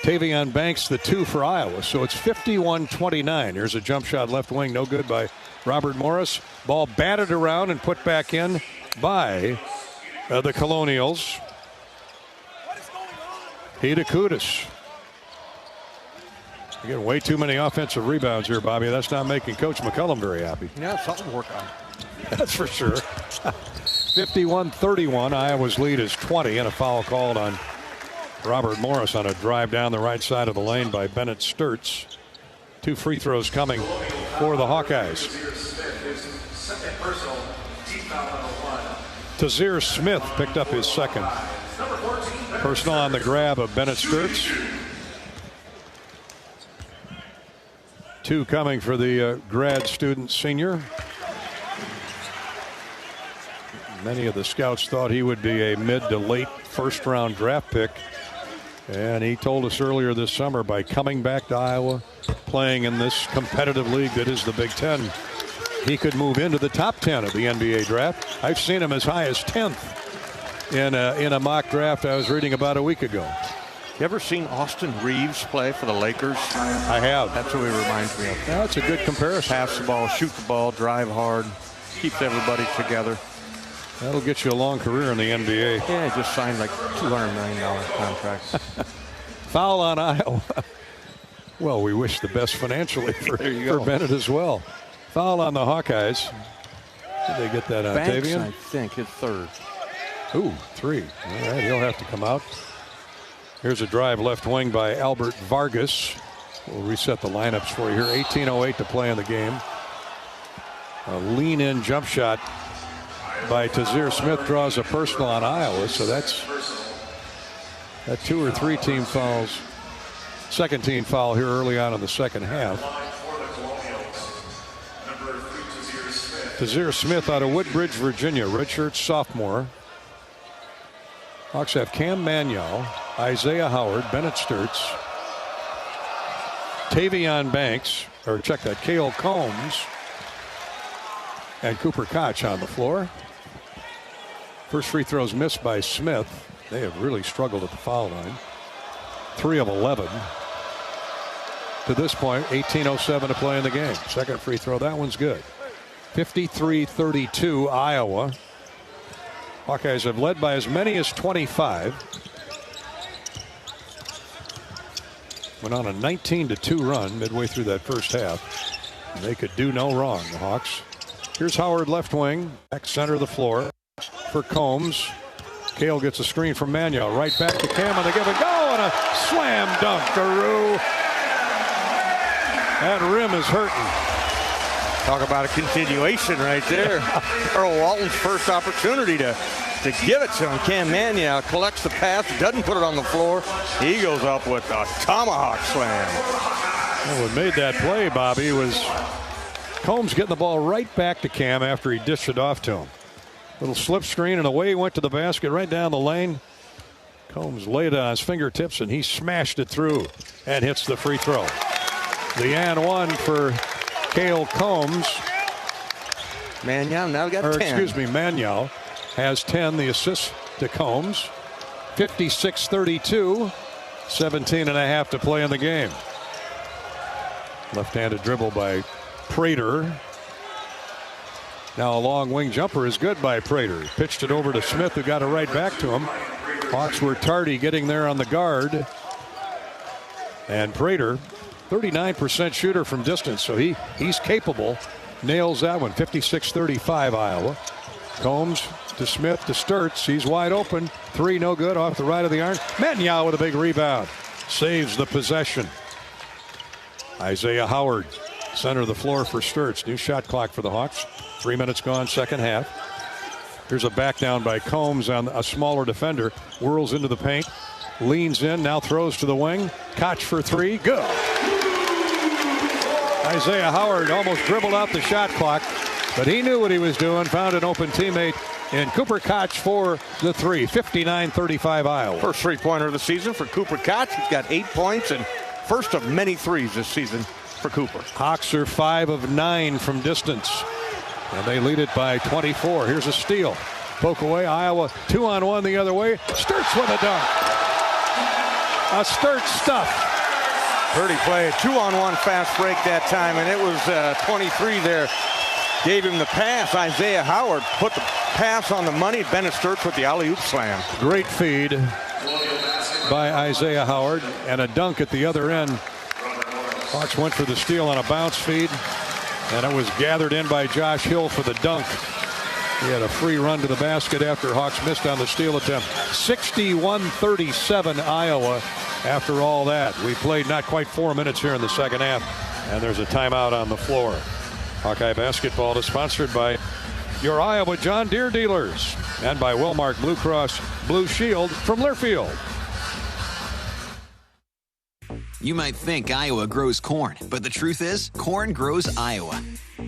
Tavion Banks the 2 for Iowa. So it's 51-29. Here's a jump shot left wing, no good by Robert Morris. Ball batted around and put back in by the Colonials. Hida Kudus. You're getting way too many offensive rebounds here, Bobby. That's not making Coach McCullum very happy. Yeah, something to work on. That's for sure. 51-31. Iowa's lead is 20, and a foul called on Robert Morris on a drive down the right side of the lane by Bennett Sturtz. 2 free throws coming for the Hawkeyes. Tazir Smith picked up his second. Personal on the grab of Bennett Sturtz. 2 coming for the grad student senior. Many of the scouts thought he would be a mid to late first round draft pick. And he told us earlier this summer by coming back to Iowa, playing in this competitive league that is the Big Ten, he could move into the top 10 of the NBA draft. I've seen him as high as 10th in a mock draft I was reading about a week ago. You ever seen Austin Reeves play for the Lakers? I have. That's who he reminds me of. That's a good comparison. Pass the ball, shoot the ball, drive hard, keeps everybody together. That'll get you a long career in the NBA. Yeah, he just signed like $200 million contract. Foul on Iowa. Well, we wish the best financially for Bennett as well. Foul on the Hawkeyes. Did they get that on Banks, Tavion? I think, his third. Ooh, 3. All right, he'll have to come out. Here's a drive left wing by Albert Vargas. We'll reset the lineups for you here. 18:08 to play in the game. A lean-in jump shot by Tazir Smith draws a personal on Iowa, so that's That 2 or 3 team fouls. Second team foul here early on in the second half. Tazir Smith out of Woodbridge, Virginia, redshirt sophomore. Hawks have Cam Manuel, Isaiah Howard, Bennett Sturtz, Tavion Banks, or check that, Cale Combs, and Cooper Koch on the floor. First free throws missed by Smith. They have really struggled at the foul line. 3 of 11. To this point, 18:07 to play in the game. Second free throw, that one's good. 53-32 Iowa. Hawkeyes have led by as many as 25. Went on a 19-2 run midway through that first half. And they could do no wrong, the Hawks. Here's Howard left wing, back center of the floor for Combs. Cale gets a screen from Manuel. Right back to Cam on the give and go, and a slam dunk. Garou. That rim is hurting. Talk about a continuation right there. Earl Walton's first opportunity to give it to him. Cam Manuel collects the pass, doesn't put it on the floor. He goes up with a tomahawk slam. Well, what made that play, Bobby, was Combs getting the ball right back to Cam after he dished it off to him. Little slip screen, and away he went to the basket right down the lane. Combs laid it on his fingertips, and he smashed it through and hits the free throw. The and one for Cale Combs. Manuel now got 10. Excuse me, Manuel has 10. The assist to Combs. 56-32. 17 and a half to play in the game. Left-handed dribble by Prater. Now a long wing jumper is good by Prater. He pitched it over to Smith, who got it right back to him. Hawks were tardy getting there on the guard. And Prater, 39% shooter from distance, so he's capable. Nails that one. 56-35 Iowa. Combs to Smith to Sturtz. He's wide open. 3 no good off the right of the iron. Manuel with a big rebound. Saves the possession. Isaiah Howard, center of the floor for Sturtz. New shot clock for the Hawks. 3 minutes gone, second half. Here's a back down by Combs on a smaller defender. Whirls into the paint. Leans in, now throws to the wing. Koch for 3. Good. Isaiah Howard almost dribbled out the shot clock, but he knew what he was doing. Found an open teammate in Cooper Koch for the 3. 59-35 Iowa. First three-pointer of the season for Cooper Koch. He's got 8 points and first of many threes this season for Cooper. Hawks are 5 of 9 from distance, and they lead it by 24. Here's a steal. Poke away. Iowa 2-on-1 the other way. Sturtz with a dunk. A Sturtz stuff. Pretty play. 2-on-1 fast break that time, and it was 23 there. Gave him the pass. Isaiah Howard put the pass on the money. Bennett Sturtz with the alley-oop slam. Great feed by Isaiah Howard, and a dunk at the other end. Hawks went for the steal on a bounce feed, and it was gathered in by Josh Hill for the dunk. He had a free run to the basket after Hawks missed on the steal attempt. 61-37 Iowa after all that. We played not quite 4 minutes here in the second half, and there's a timeout on the floor. Hawkeye basketball is sponsored by your Iowa John Deere dealers and by Wellmark Blue Cross Blue Shield from Learfield. You might think Iowa grows corn, but the truth is, corn grows Iowa.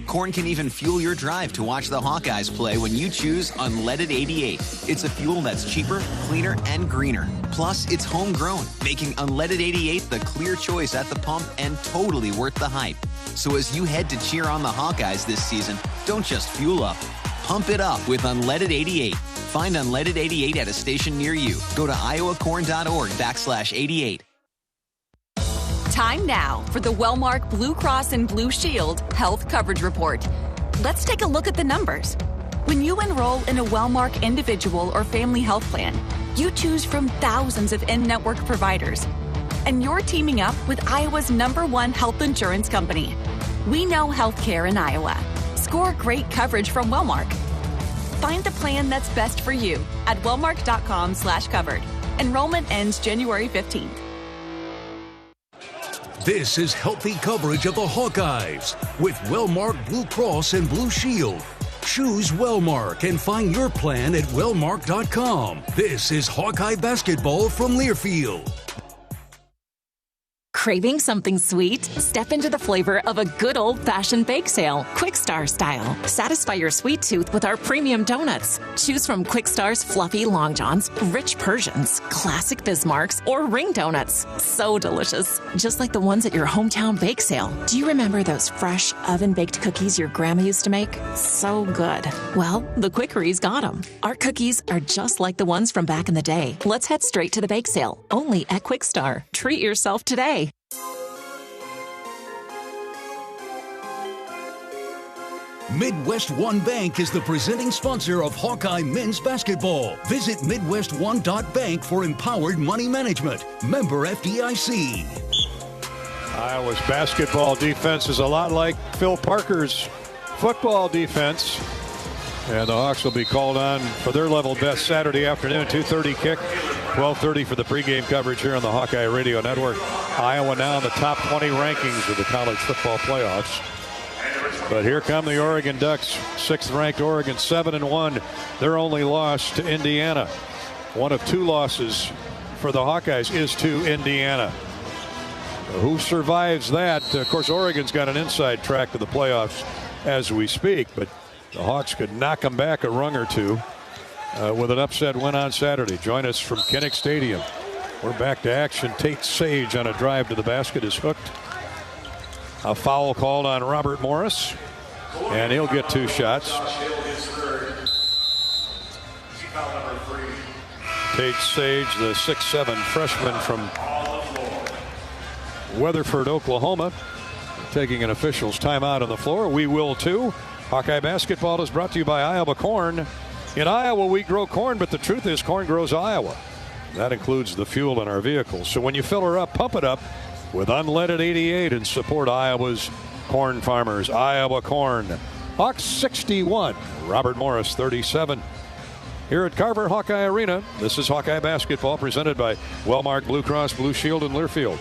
Corn can even fuel your drive to watch the Hawkeyes play when you choose Unleaded 88. It's a fuel that's cheaper, cleaner, and greener. Plus, it's homegrown, making Unleaded 88 the clear choice at the pump and totally worth the hype. So as you head to cheer on the Hawkeyes this season, don't just fuel up. Pump it up with Unleaded 88. Find Unleaded 88 at a station near you. Go to iowacorn.org/88. Time now for the Wellmark Blue Cross and Blue Shield Health Coverage Report. Let's take a look at the numbers. When you enroll in a Wellmark individual or family health plan, you choose from thousands of in-network providers. And you're teaming up with Iowa's #1 health insurance company. We know healthcare in Iowa. Score great coverage from Wellmark. Find the plan that's best for you at wellmark.com/covered. Enrollment ends January 15th. This is healthy coverage of the Hawkeyes with Wellmark Blue Cross and Blue Shield. Choose Wellmark and find your plan at wellmark.com. This is Hawkeye basketball from Learfield. Craving something sweet? Step into the flavor of a good old-fashioned bake sale, Quick Star style. Satisfy your sweet tooth with our premium donuts. Choose from Quick Star's fluffy Long Johns, rich Persians, classic Bismarcks, or ring donuts. So delicious, just like the ones at your hometown bake sale. Do you remember those fresh, oven-baked cookies your grandma used to make? So good. Well, the Quickeries got them. Our cookies are just like the ones from back in the day. Let's head straight to the bake sale, only at Quick Star. Treat yourself today. Midwest One Bank is the presenting sponsor of Hawkeye men's basketball. Visit MidwestOne.bank for empowered money management. Member FDIC. Iowa's basketball defense is a lot like Phil Parker's football defense. And the Hawks will be called on for their level best Saturday afternoon, 2:30 kick, 12:30 for the pregame coverage here on the Hawkeye Radio Network. Iowa now in the top 20 rankings of the college football playoffs. But here come the Oregon Ducks, 6th-ranked Oregon, 7-1. Their only loss to Indiana. One of 2 losses for the Hawkeyes is to Indiana. Who survives that? Of course, Oregon's got an inside track to the playoffs as we speak, but the Hawks could knock them back a rung or two with an upset win on Saturday. Join us from Kinnick Stadium. We're back to action. Tate Sage on a drive to the basket is hooked. A foul called on Robert Morris, and he'll get 2 shots. Tate Sage, the 6'7" freshman from Weatherford, Oklahoma, taking an official's timeout on the floor. We will too. Hawkeye basketball is brought to you by Iowa Corn. In Iowa, we grow corn, but the truth is corn grows Iowa. That includes the fuel in our vehicles. So when you fill her up, pump it up with unleaded 88 and support Iowa's corn farmers. Iowa Corn. Hawks 61, Robert Morris 37. Here at Carver Hawkeye Arena, this is Hawkeye basketball presented by Wellmark Blue Cross Blue Shield in Learfield.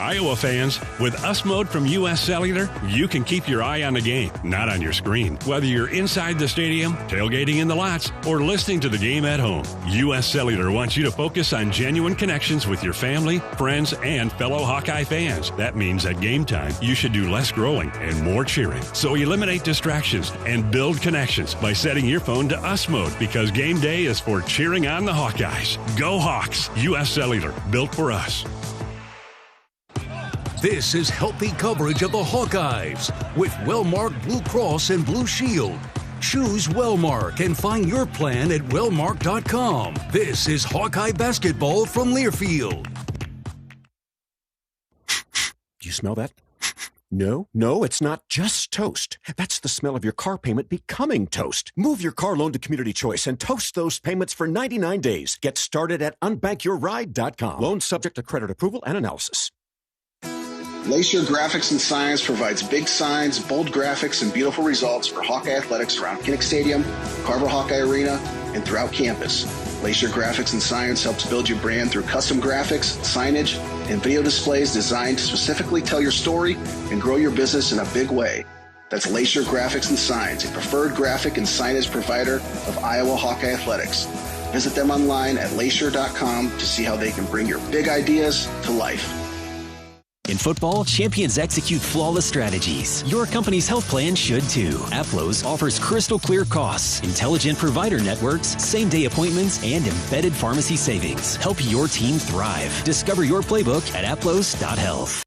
Iowa fans, with US Mode from US Cellular, you can keep your eye on the game, not on your screen. Whether you're inside the stadium, tailgating in the lots, or listening to the game at home, US Cellular wants you to focus on genuine connections with your family, friends, and fellow Hawkeye fans. That means at game time, you should do less growing and more cheering. So eliminate distractions and build connections by setting your phone to US Mode, because game day is for cheering on the Hawkeyes. Go Hawks! US Cellular, built for us. This is healthy coverage of the Hawkeyes with Wellmark Blue Cross and Blue Shield. Choose Wellmark and find your plan at wellmark.com. This is Hawkeye basketball from Learfield. Do you smell that? No, it's not just toast. That's the smell of your car payment becoming toast. Move your car loan to Community Choice and toast those payments for 99 days. Get started at unbankyourride.com. Loan subject to credit approval and analysis. Lacer Graphics and Signs provides big signs, bold graphics, and beautiful results for Hawkeye athletics around Kinnick Stadium, Carver Hawkeye Arena, and throughout campus. Lacer Graphics and Signs helps build your brand through custom graphics, signage, and video displays designed to specifically tell your story and grow your business in a big way. That's Lacer Graphics and Signs, a preferred graphic and signage provider of Iowa Hawkeye athletics. Visit them online at lacer.com to see how they can bring your big ideas to life. In football, champions execute flawless strategies. Your company's health plan should too. Aplos offers crystal clear costs, intelligent provider networks, same-day appointments, and embedded pharmacy savings. Help your team thrive. Discover your playbook at aplos.health.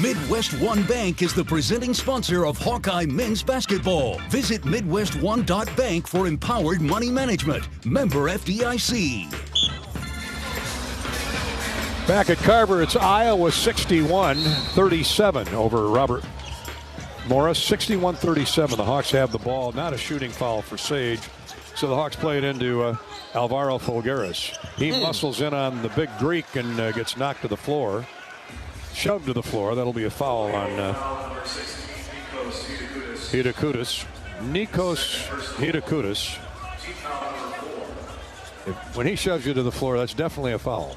Midwest One Bank is the presenting sponsor of Hawkeye men's basketball. Visit MidwestOne.bank for empowered money management. Member FDIC. Back at Carver, it's Iowa 61-37 over Robert Morris. 61-37. The Hawks have the ball. Not a shooting foul for Sage. So the Hawks play it into Alvaro Folgueras. He muscles in on the big Greek and gets knocked to the floor. Shoved to the floor. That'll be a foul on Nikos Hidakoutis. When he shoves you to the floor, that's definitely a foul.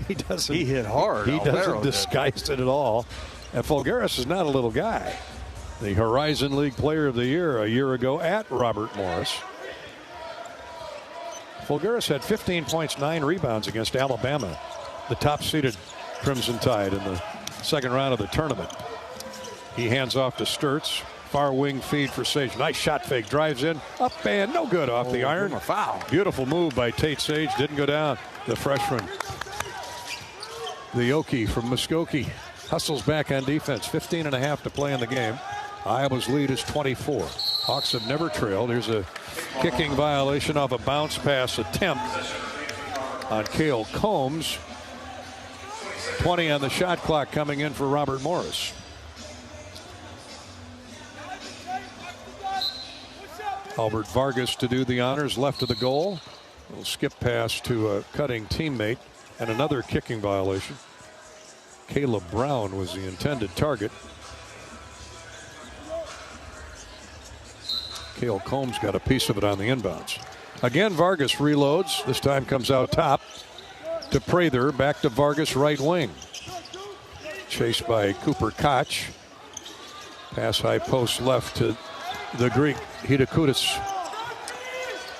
He doesn't. He hit hard. He doesn't disguise it at all. And Folgueras is not a little guy. The Horizon League Player of the Year a year ago at Robert Morris. Folgueras had 15 points, 9 rebounds against Alabama, the top-seeded Crimson Tide in the second round of the tournament. He hands off to Sturtz. Far wing feed for Sage. Nice shot fake. Drives in. Up and no good off the iron. A foul. Beautiful move by Tate Sage. Didn't go down. The freshman. The Okie from Muskogee hustles back on defense. 15.5 to play in the game. Iowa's lead is 24. Hawks have never trailed. Here's a kicking violation off a bounce pass attempt on Cale Combs. 20 on the shot clock coming in for Robert Morris. Albert Vargas to do the honors, left of the goal. A little skip pass to a cutting teammate, and another kicking violation. Caleb Brown was the intended target. Cale Combs got a piece of it on the inbounds. Again, Vargas reloads. This time comes out top to Prather. Back to Vargas, right wing. Chased by Cooper Koch. Pass high post left to the Greek, Hidakudis.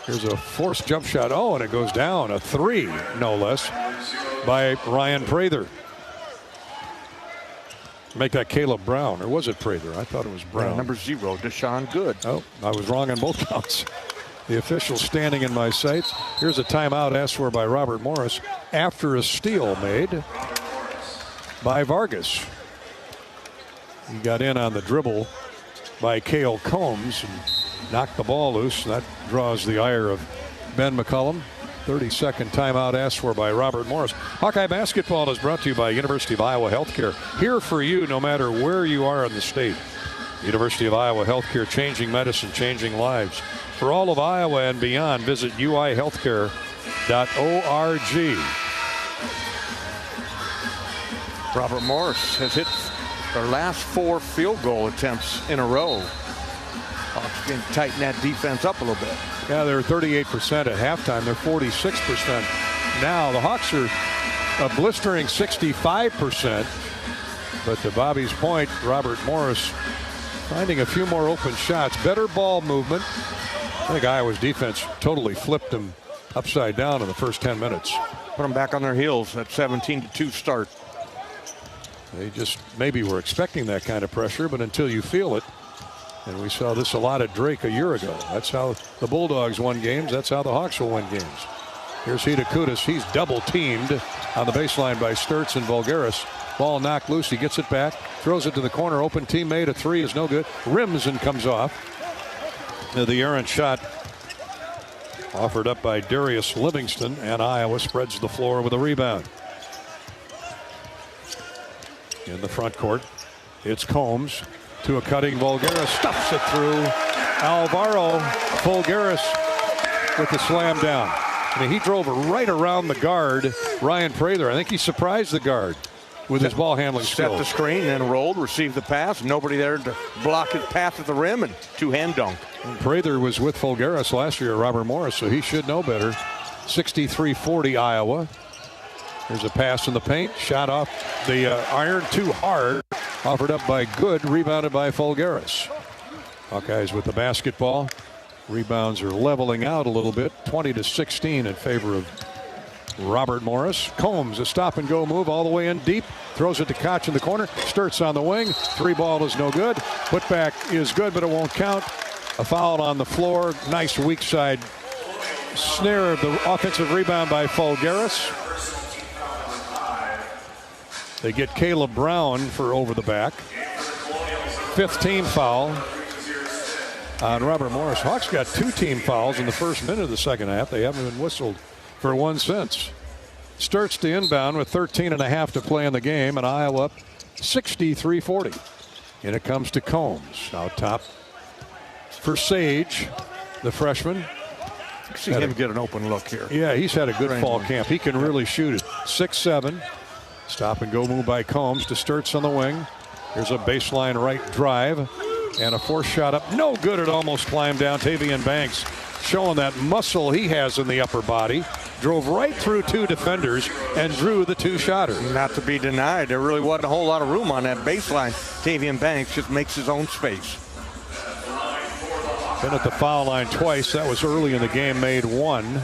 Here's a forced jump shot. Oh, and it goes down. A 3, no less, by Ryan Prather. Make that Caleb Brown. Or was it Prather? I thought it was Brown. Yeah, number 0, Deshaun Good. Oh, I was wrong on both counts. The official standing in my sights. Here's a timeout asked for by Robert Morris after a steal made by Vargas. He got in on the dribble by Cale Combs and knocked the ball loose. That draws the ire of Ben McCullum. 30-second timeout asked for by Robert Morris. Hawkeye basketball is brought to you by University of Iowa Healthcare. Here for you no matter where you are in the state. University of Iowa Healthcare, changing medicine, changing lives. For all of Iowa and beyond, visit uihealthcare.org. Robert Morris has hit their last 4 field goal attempts in a row. Hawks can tighten that defense up a little bit. Yeah, they're 38% at halftime. They're 46% now. The Hawks are a blistering 65%. But to Bobby's point, Robert Morris finding a few more open shots. Better ball movement. I think Iowa's defense totally flipped them upside down in the first 10 minutes. Put them back on their heels at 17-2 start. They just maybe were expecting that kind of pressure, but until you feel it. And we saw this a lot at Drake a year ago. That's how the Bulldogs won games. That's how the Hawks will win games. Here's Hidakudis. He's double teamed on the baseline by Sturtz and Folgueras. Ball knocked loose. He gets it back. Throws it to the corner. Open teammate. A 3 is no good. Rims and comes off. The errant shot offered up by Darius Livingston. And Iowa spreads the floor with a rebound. In the front court, it's Combs. To a cutting Folgueras, stuffs it through. Alvaro Folgueras with the slam down. I mean, he drove right around the guard, Ryan Prather. I think he surprised the guard with his ball handling skills. Set the screen, then rolled, received the pass. Nobody there to block his path at the rim, and 2-hand dunk. Prather was with Folgueras last year, Robert Morris, so he should know better. 63-40 Iowa. There's a pass in the paint, shot off the iron too hard. Offered up by Good, rebounded by Folgueras. Hawkeyes with the basketball. Rebounds are leveling out a little bit. 20-16 in favor of Robert Morris. Combs, a stop and go move all the way in deep. Throws it to Koch in the corner. Sturtz on the wing. 3 ball is no good. Putback is good, but it won't count. A foul on the floor. Nice weak side snare of the offensive rebound by Folgueras. They get Caleb Brown for over the back. 5th team foul on Robert Morris. Hawks got 2 team fouls in the first minute of the second half. They haven't been whistled for one since. Sturtz to inbound with 13.5 to play in the game, and Iowa up 63-40. And it comes to Combs. Out top for Sage, the freshman. See him get an open look here. Yeah, he's had a good fall camp. He can really shoot it. 6'7". Stop and go move by Combs to Sturtz on the wing. Here's a baseline right drive and a forced shot up. No good. It almost climbed down. Tavian Banks showing that muscle he has in the upper body. Drove right through 2 defenders and drew the 2-shotter. Not to be denied. There really wasn't a whole lot of room on that baseline. Tavian Banks just makes his own space. Been at the foul line twice. That was early in the game, made 1.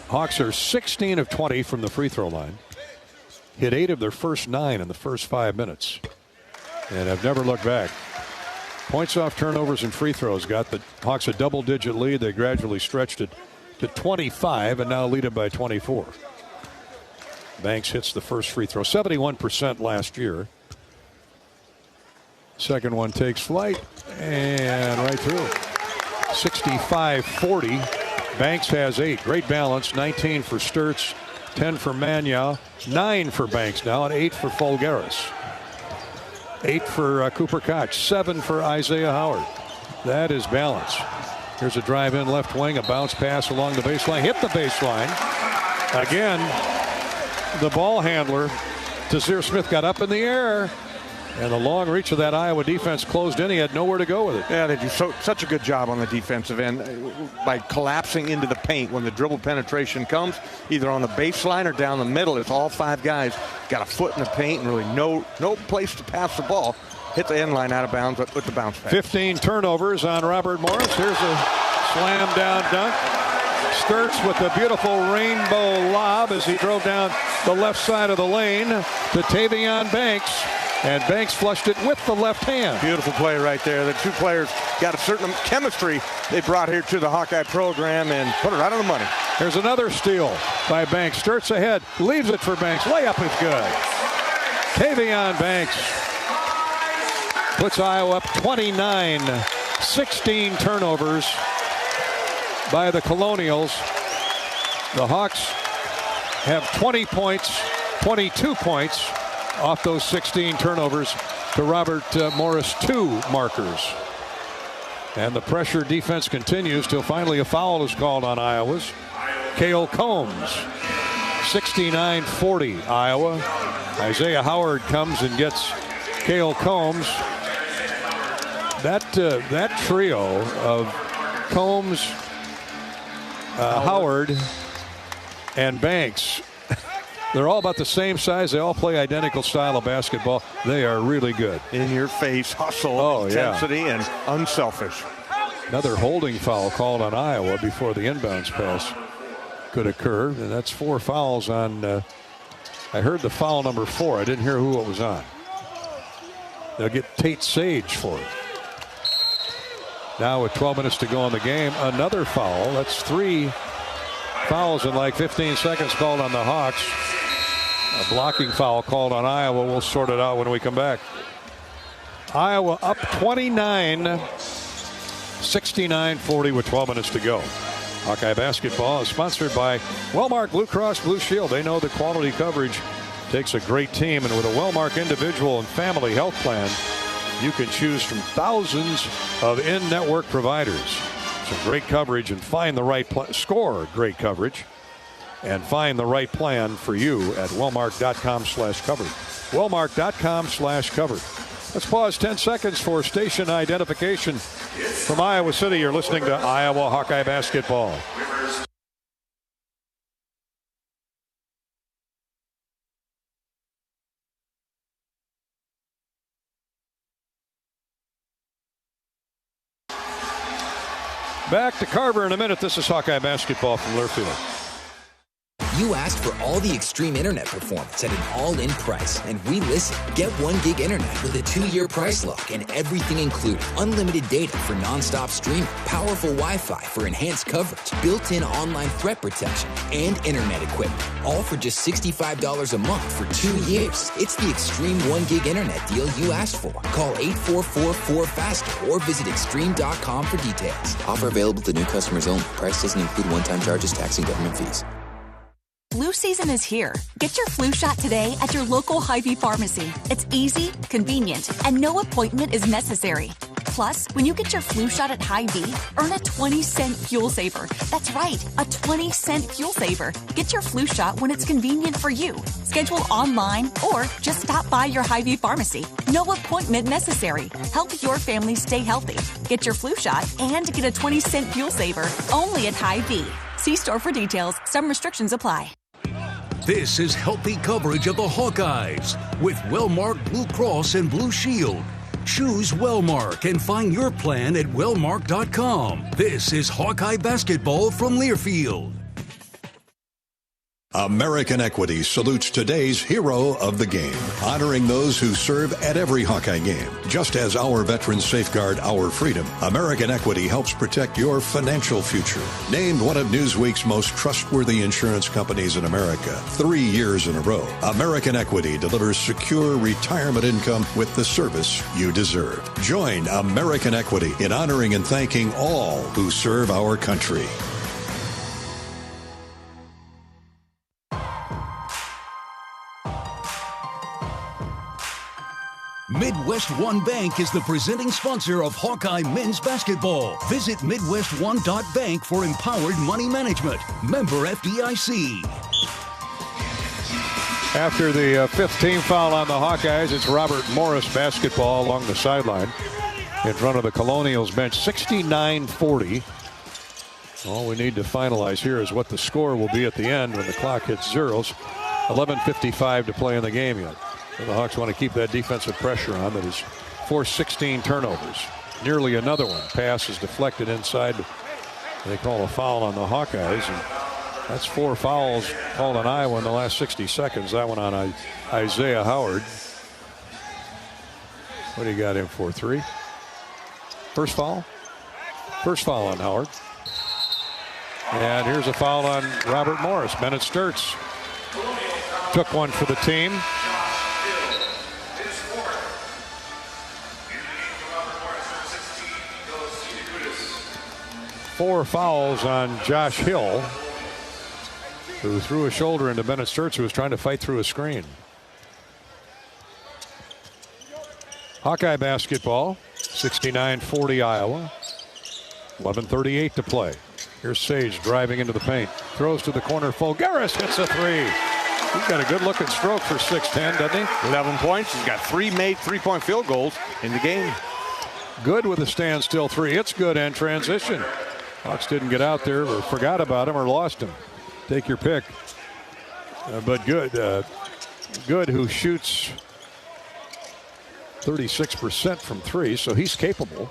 Hawks are 16 of 20 from the free throw line. Hit 8 of their first 9 in the first 5 minutes. And have never looked back. Points off turnovers and free throws got the Hawks a double-digit lead. They gradually stretched it to 25 and now lead it by 24. Banks hits the first free throw. 71% last year. Second one takes flight and right through. 65-40. Banks has 8. Great balance. 19 for Sturts, 10 for Mano, 9 for Banks now, and 8 for Folgaris. 8 for Cooper Koch, 7 for Isaiah Howard. That is balance. Here's a drive in left wing, a bounce pass along the baseline. Hit the baseline. Again, the ball handler, Tazir Smith, got up in the air. And the long reach of that Iowa defense closed in. He had nowhere to go with it. Yeah, they do such a good job on the defensive end by collapsing into the paint when the dribble penetration comes, either on the baseline or down the middle. It's all 5 guys got a foot in the paint and really no place to pass the ball. Hit the end line out of bounds with the bounce pass. 15 turnovers on Robert Morris. Here's a slam down dunk. Sturts with the beautiful rainbow lob as he drove down the left side of the lane to Tavian Banks. And Banks flushed it with the left hand. Beautiful play right there. The 2 players got a certain chemistry they brought here to the Hawkeye program and put it right on the money. There's another steal by Banks. Sturts ahead, leaves it for Banks. Layup is good. Tavian Banks puts Iowa up 29. 16 turnovers by the Colonials. The Hawks have 20 points, 22 points off those 16 turnovers to Robert Morris 2 markers. And the pressure defense continues till finally a foul is called on Iowa's. Cale Combs, 69-40 Iowa. Isaiah Howard comes and gets Cale Combs. That trio of Combs, Howard, and Banks, they're all about the same size. They all play identical style of basketball. They are really good. In your face, hustle, intensity, and unselfish. Another holding foul called on Iowa before the inbounds pass could occur. And that's 4 fouls on, I heard the foul number 4. I didn't hear who it was on. They'll get Tate Sage for it. Now with 12 minutes to go in the game, another foul. That's 3 fouls in like 15 seconds called on the Hawks. A blocking foul called on Iowa. We'll sort it out when we come back. Iowa up 29, 69-40 with 12 minutes to go. Hawkeye basketball is sponsored by Wellmark Blue Cross Blue Shield. They know that quality coverage takes a great team, and with a Wellmark individual and family health plan, you can choose from thousands of in-network providers. Some great coverage and find the right score great coverage and find the right plan for you at wellmark.com/covered. Wellmark.com/covered. Let's pause 10 seconds for station identification. From Iowa City, you're listening to Iowa Hawkeye basketball. Back to Carver in a minute. This is Hawkeye basketball from Learfield. You asked for all the extreme internet performance at an all-in price, and we listened. Get 1 gig internet with a 2-year price lock and everything included. Unlimited data for non-stop streaming, powerful Wi-Fi for enhanced coverage, built-in online threat protection, and internet equipment. All for just $65 a month for 2 years. It's the extreme 1 gig internet deal you asked for. Call 844-4FASTER or visit extreme.com for details. Offer available to new customers only. Price doesn't include one-time charges, tax, and government fees. Flu season is here. Get your flu shot today at your local Hy-Vee pharmacy. It's easy, convenient, and no appointment is necessary. Plus, when you get your flu shot at Hy-Vee, earn a 20-cent fuel saver. That's right, a 20-cent fuel saver. Get your flu shot when it's convenient for you. Schedule online or just stop by your Hy-Vee pharmacy. No appointment necessary. Help your family stay healthy. Get your flu shot and get a 20-cent fuel saver only at Hy-Vee. See store for details. Some restrictions apply. This is healthy coverage of the Hawkeyes with Wellmark Blue Cross and Blue Shield. Choose Wellmark and find your plan at wellmark.com. This is Hawkeye basketball from Learfield. American Equity salutes today's hero of the game, honoring those who serve at every Hawkeye game. Just as our veterans safeguard our freedom, American Equity helps protect your financial future. Named one of Newsweek's most trustworthy insurance companies in America 3 years in a row, American Equity delivers secure retirement income with the service you deserve. Join American Equity in honoring and thanking all who serve our country. Midwest One Bank is the presenting sponsor of Hawkeye men's basketball. Visit MidwestOne.bank for empowered money management. Member FDIC. After the fifth team foul on the Hawkeyes, it's Robert Morris basketball along the sideline in front of the Colonials bench. 69-40. All we need to finalize here is what the score will be at the end when the clock hits zeros. 11:55 to play in the game yet. And the Hawks want to keep that defensive pressure on that has forced 16 turnovers. Nearly another one. Pass is deflected inside. They call a foul on the Hawkeyes. And that's 4 fouls called on Iowa in the last 60 seconds. That one on Isaiah Howard. What do you got him for? 3? First foul? First foul on Howard. And here's a foul on Robert Morris. Bennett Sturtz took one for the team. 4 fouls on Josh Hill, who threw a shoulder into Bennett Sturtz, who was trying to fight through a screen. Hawkeye basketball, 69-40 Iowa. 11:38 to play. Here's Sage driving into the paint. Throws to the corner. Fulgaris hits a 3. He's got a good looking stroke for 6'10", doesn't he? 11 points. He's got 3 made 3-point field goals in the game. Good with a standstill 3. It's good and transition. Hawks didn't get out there or forgot about him or lost him. Take your pick. But good. Good who shoots 36% from 3, so he's capable.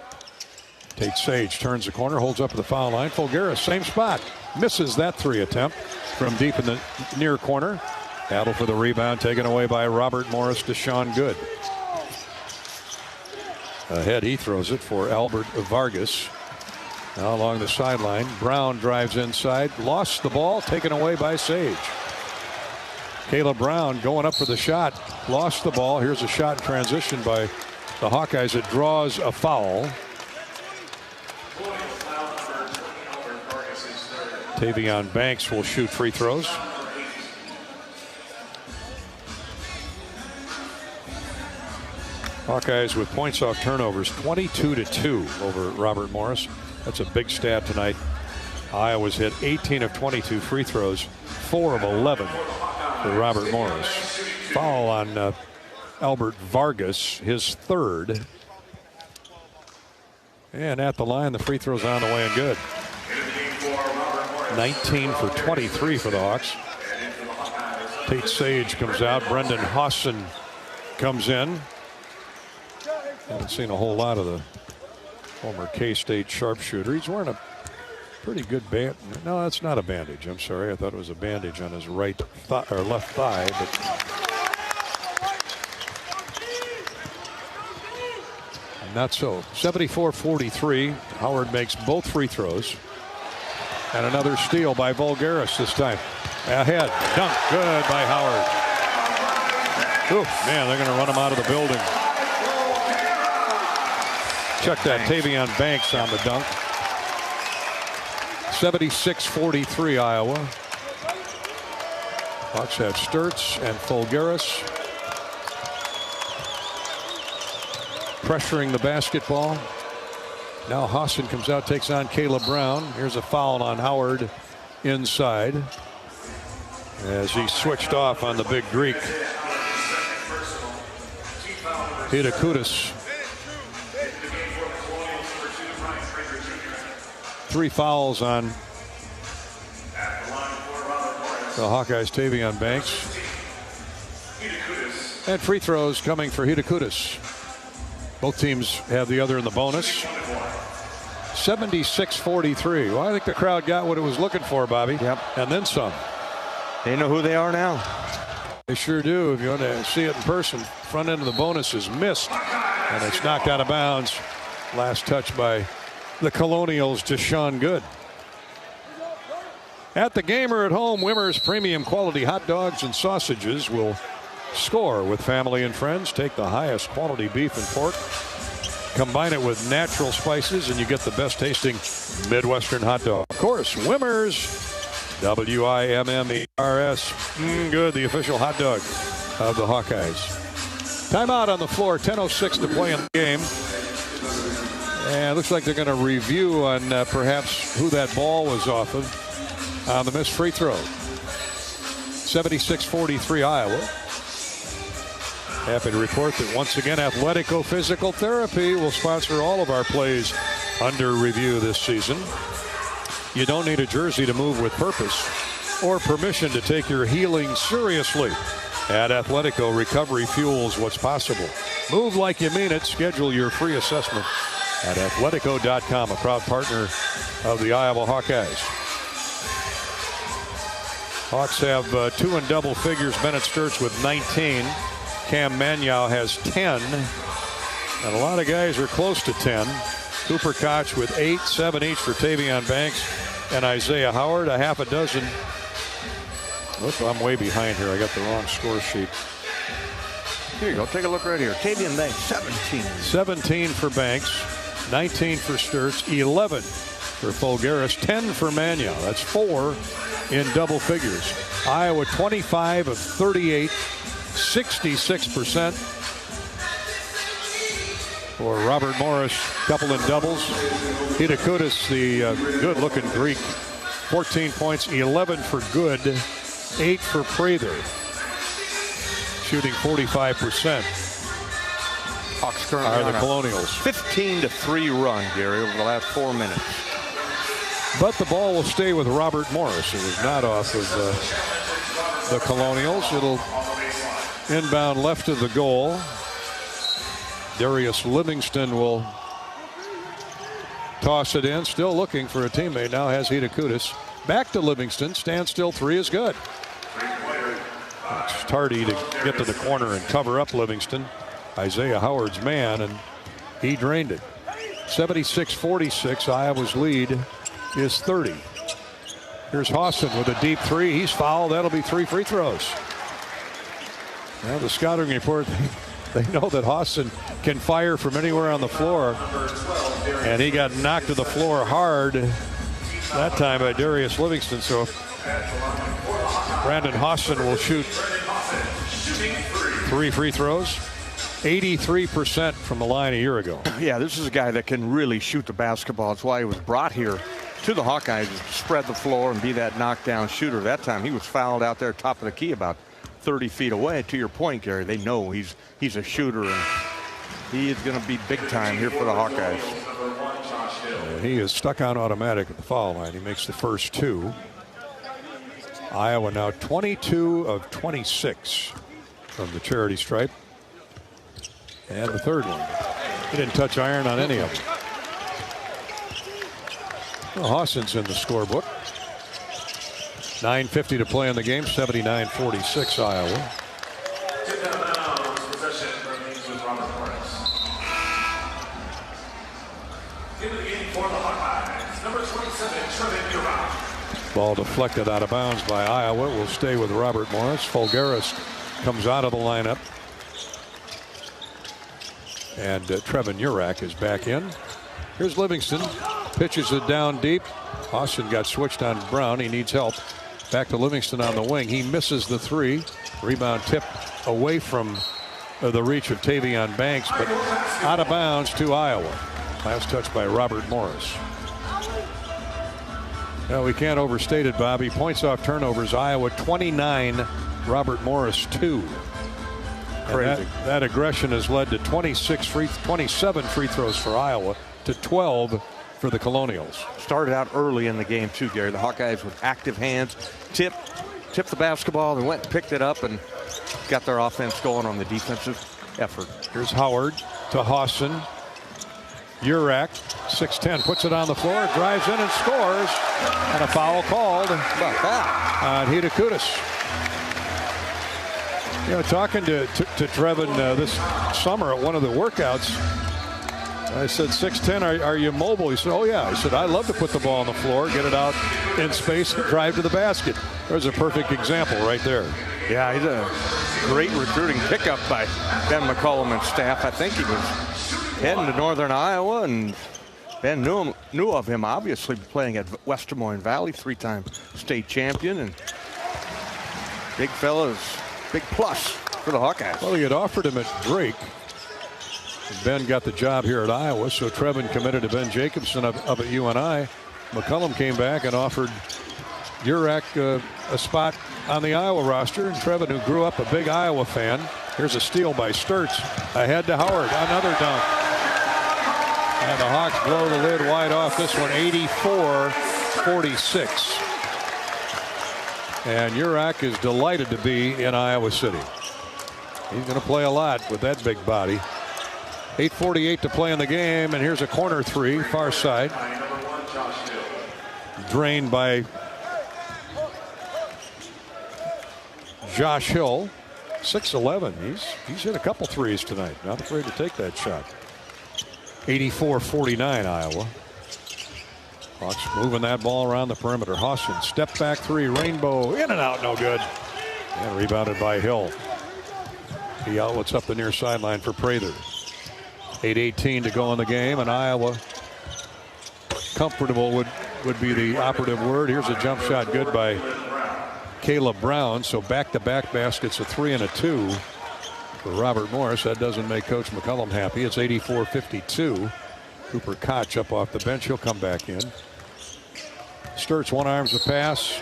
Tate Sage turns the corner, holds up at the foul line. Fulgaris, same spot. Misses that 3 attempt from deep in the near corner. Battle for the rebound taken away by Robert Morris to Sean Good. Ahead, he throws it for Albert Vargas. Now along the sideline, Brown drives inside, lost the ball, taken away by Sage. Caleb Brown going up for the shot, lost the ball. Here's a shot in transition by the Hawkeyes. It draws a foul. Tavion Banks will shoot free throws. Hawkeyes with points off turnovers, 22-2 over Robert Morris. That's a big stat tonight. Iowa's hit 18 of 22 free throws, 4 of 11 for Robert Morris. Foul on Albert Vargas, his 3rd. And at the line, the free throw's on the way and good. 19 for 23 for the Hawks. Tate Sage comes out. Brendan Hawson comes in. Haven't seen a whole lot of the former K-State sharpshooter. He's wearing a pretty good band. No, that's not a bandage. I'm sorry. I thought it was a bandage on his right thigh or left thigh. But not so. 74-43. Howard makes both free throws. And another steal by Fulgaris this time. Ahead. Dunk. Good by Howard. Ooh, man, they're going to run him out of the building. Check that. Tavion Banks on the dunk. 76-43 Iowa. Hawks have Sturtz and Fulgaris pressuring the basketball. Now Hassan comes out, takes on Caleb Brown. Here's a foul on Howard inside as he switched off on the big Greek. Hidakudis. 3 fouls on the Hawkeyes' Tavion Banks. And free throws coming for Hidakudis. Both teams have the other in the bonus. 76-43. Well, I think the crowd got what it was looking for, Bobby. Yep. And then some. They know who they are now. They sure do. If you want to see it in person, front end of the bonus is missed. And it's knocked out of bounds. Last touch by the Colonials to Sean Good. At the game or at home, Wimmer's premium quality hot dogs and sausages will score with family and friends. Take the highest quality beef and pork. Combine it with natural spices and you get the best tasting Midwestern hot dog. Of course, Wimmer's, W-I-M-M-E-R-S. Good, the official hot dog of the Hawkeyes. Timeout on the floor, 10:06 to play in the game. And it looks like they're going to review on perhaps who that ball was off of on the missed free throw. 76-43 Iowa. Happy to report that once again Athletico Physical Therapy will sponsor all of our plays under review this season. You don't need a jersey to move with purpose or permission to take your healing seriously. At Athletico, recovery fuels what's possible. Move like you mean it. Schedule your free assessment at Athletico.com, a proud partner of the Iowa Hawkeyes. Hawks have 2 in double figures. Bennett Sturts with 19. Cam Manyow has 10. And a lot of guys are close to 10. Cooper Koch with 8, 7 each for Tavion Banks and Isaiah Howard. A half a dozen. Oops, I'm way behind here. I got the wrong score sheet. Here you go. Take a look right here. Tavion Banks, 17. 17 for Banks. 19 for Sturts. 11 for Fulgaris. 10 for Manyow. That's 4 in double figures. Iowa 25 of 38. 66%. For Robert Morris, couple in doubles. Hidakudis, the good-looking Greek, 14 points, 11 for Good, 8 for Prather, shooting 45%. Hawks currently are the Colonials. 15-3 run, Gary, over the last 4 minutes. But the ball will stay with Robert Morris. It was not off of the Colonials. It'll inbound left of the goal. Darius Livingston will toss it in. Still looking for a teammate. Now has Hidakudis. Back to Livingston. Stand still. 3 is good. It's Tardy to get to the corner and cover up Livingston. Isaiah Howard's man, and he drained it. 76-46. Iowa's lead is 30. Here's Hassan with a deep 3. He's fouled. That'll be 3 free throws. Now the scouting report, they know that Hassan can fire from anywhere on the floor. And he got knocked to the floor hard that time by Darius Livingston. So Brandon Hassan will shoot 3 free throws. 83% from the line a year ago. Yeah, this is a guy that can really shoot the basketball. That's why he was brought here to the Hawkeyes to spread the floor and be that knockdown shooter. That time he was fouled out there top of the key about 30 feet away. To your point, Gary, they know he's a shooter, and he is going to be big time here for the Hawkeyes. He is stuck on automatic at the foul line. He makes the first 2. Iowa now 22 of 26 from the charity stripe. And the third one. He didn't touch iron on any of them. Well, Hassan's in the scorebook. 9:50 to play in the game. 79-46 Iowa. Ball deflected out of bounds by Iowa. Will stay with Robert Morris. Fulgaris comes out of the lineup. And Trevin Urak is back in. Here's Livingston. Pitches it down deep. Hassan got switched on Brown. He needs help. Back to Livingston on the wing. He misses the 3. Rebound tip away from the reach of Tavion Banks, but out of bounds to Iowa. Last touch by Robert Morris. No, we can't overstate it, Bobby. Points off turnovers, Iowa 29, Robert Morris 2. Crazy. That aggression has led to 27 free throws for Iowa to 12 for the Colonials. Started out early in the game too, Gary. The Hawkeyes with active hands, tipped the basketball, and went and picked it up and got their offense going on the defensive effort. Here's Howard to Hawson. Urak, 6'10", puts it on the floor, drives in and scores, and a foul called. How about that? On Hida Kudus. You know, talking to Trevin this summer at one of the workouts, I said, 6'10", are you mobile? He said, oh yeah. I said, I love to put the ball on the floor, get it out in space, and drive to the basket. There's a perfect example right there. Yeah, he's a great recruiting pickup by Ben McCullum and staff. I think he was heading to Northern Iowa, and Ben knew of him, obviously, playing at West Des Moines Valley, 3-time state champion, and big fella's big plus for the Hawkeyes. Well, he had offered him at Drake. Ben got the job here at Iowa, so Trevin committed to Ben Jacobson up at UNI. McCullum came back and offered Urak a spot on the Iowa roster, and Trevin, who grew up a big Iowa fan. Here's a steal by Sturtz. Ahead to Howard. Another dunk. And the Hawks blow the lid wide off this one, 84-46. And Urak is delighted to be in Iowa City. He's going to play a lot with that big body. 8:48 to play in the game, and here's a corner three, far side. Drained by Josh Hill, 6'11". He's hit a couple threes tonight. Not afraid to take that shot. 84-49 Iowa. Hawks moving that ball around the perimeter. Hawson, step back three, rainbow, in and out, no good. And rebounded by Hill. He outlets up the near sideline for Prather. 8:18 to go in the game, and Iowa comfortable would be the operative word. Here's a jump shot good by Caleb Brown. So back-to-back baskets, a 3 and a 2 for Robert Morris. That doesn't make Coach McCullum happy. It's 84-52. Cooper Koch up off the bench. He'll come back in. Sturtz one-arms a pass,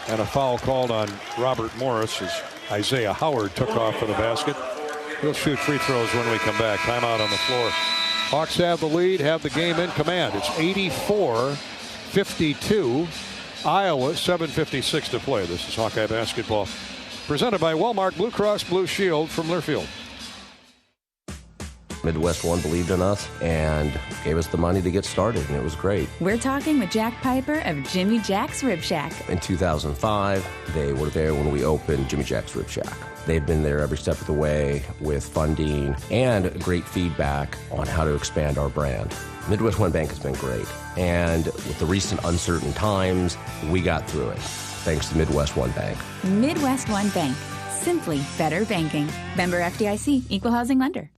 and a foul called on Robert Morris as Isaiah Howard took off for the basket. He'll shoot free throws when we come back. Timeout on the floor. Hawks have the lead, have the game in command. It's 84-52. Iowa, 7:56 to play. This is Hawkeye basketball, presented by Wellmark Blue Cross Blue Shield from Learfield. Midwest One believed in us and gave us the money to get started, and it was great. We're talking with Jack Piper of Jimmy Jack's Rib Shack. In 2005, they were there when we opened Jimmy Jack's Rib Shack. They've been there every step of the way with funding and great feedback on how to expand our brand. Midwest One Bank has been great, and with the recent uncertain times, we got through it, thanks to Midwest One Bank. Midwest One Bank. Simply better banking. Member FDIC, Equal Housing Lender.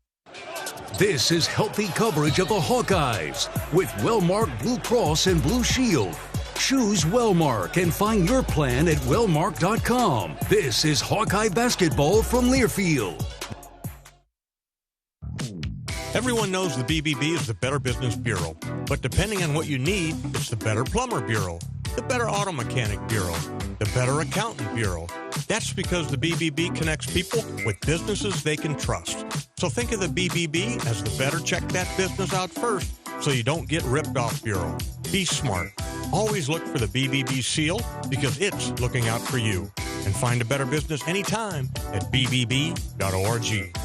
This is healthy coverage of the Hawkeyes with Wellmark Blue Cross and Blue Shield. Choose Wellmark and find your plan at wellmark.com. This is Hawkeye basketball from Learfield. Everyone knows the BBB is the Better Business Bureau, but depending on what you need, it's the Better Plumber Bureau, the Better Auto Mechanic Bureau, the Better Accountant Bureau. That's because the BBB connects people with businesses they can trust. So think of the BBB as the better check that business out first so you don't get ripped off bureau. Be smart. Always look for the BBB seal because it's looking out for you. And find a better business anytime at bbb.org.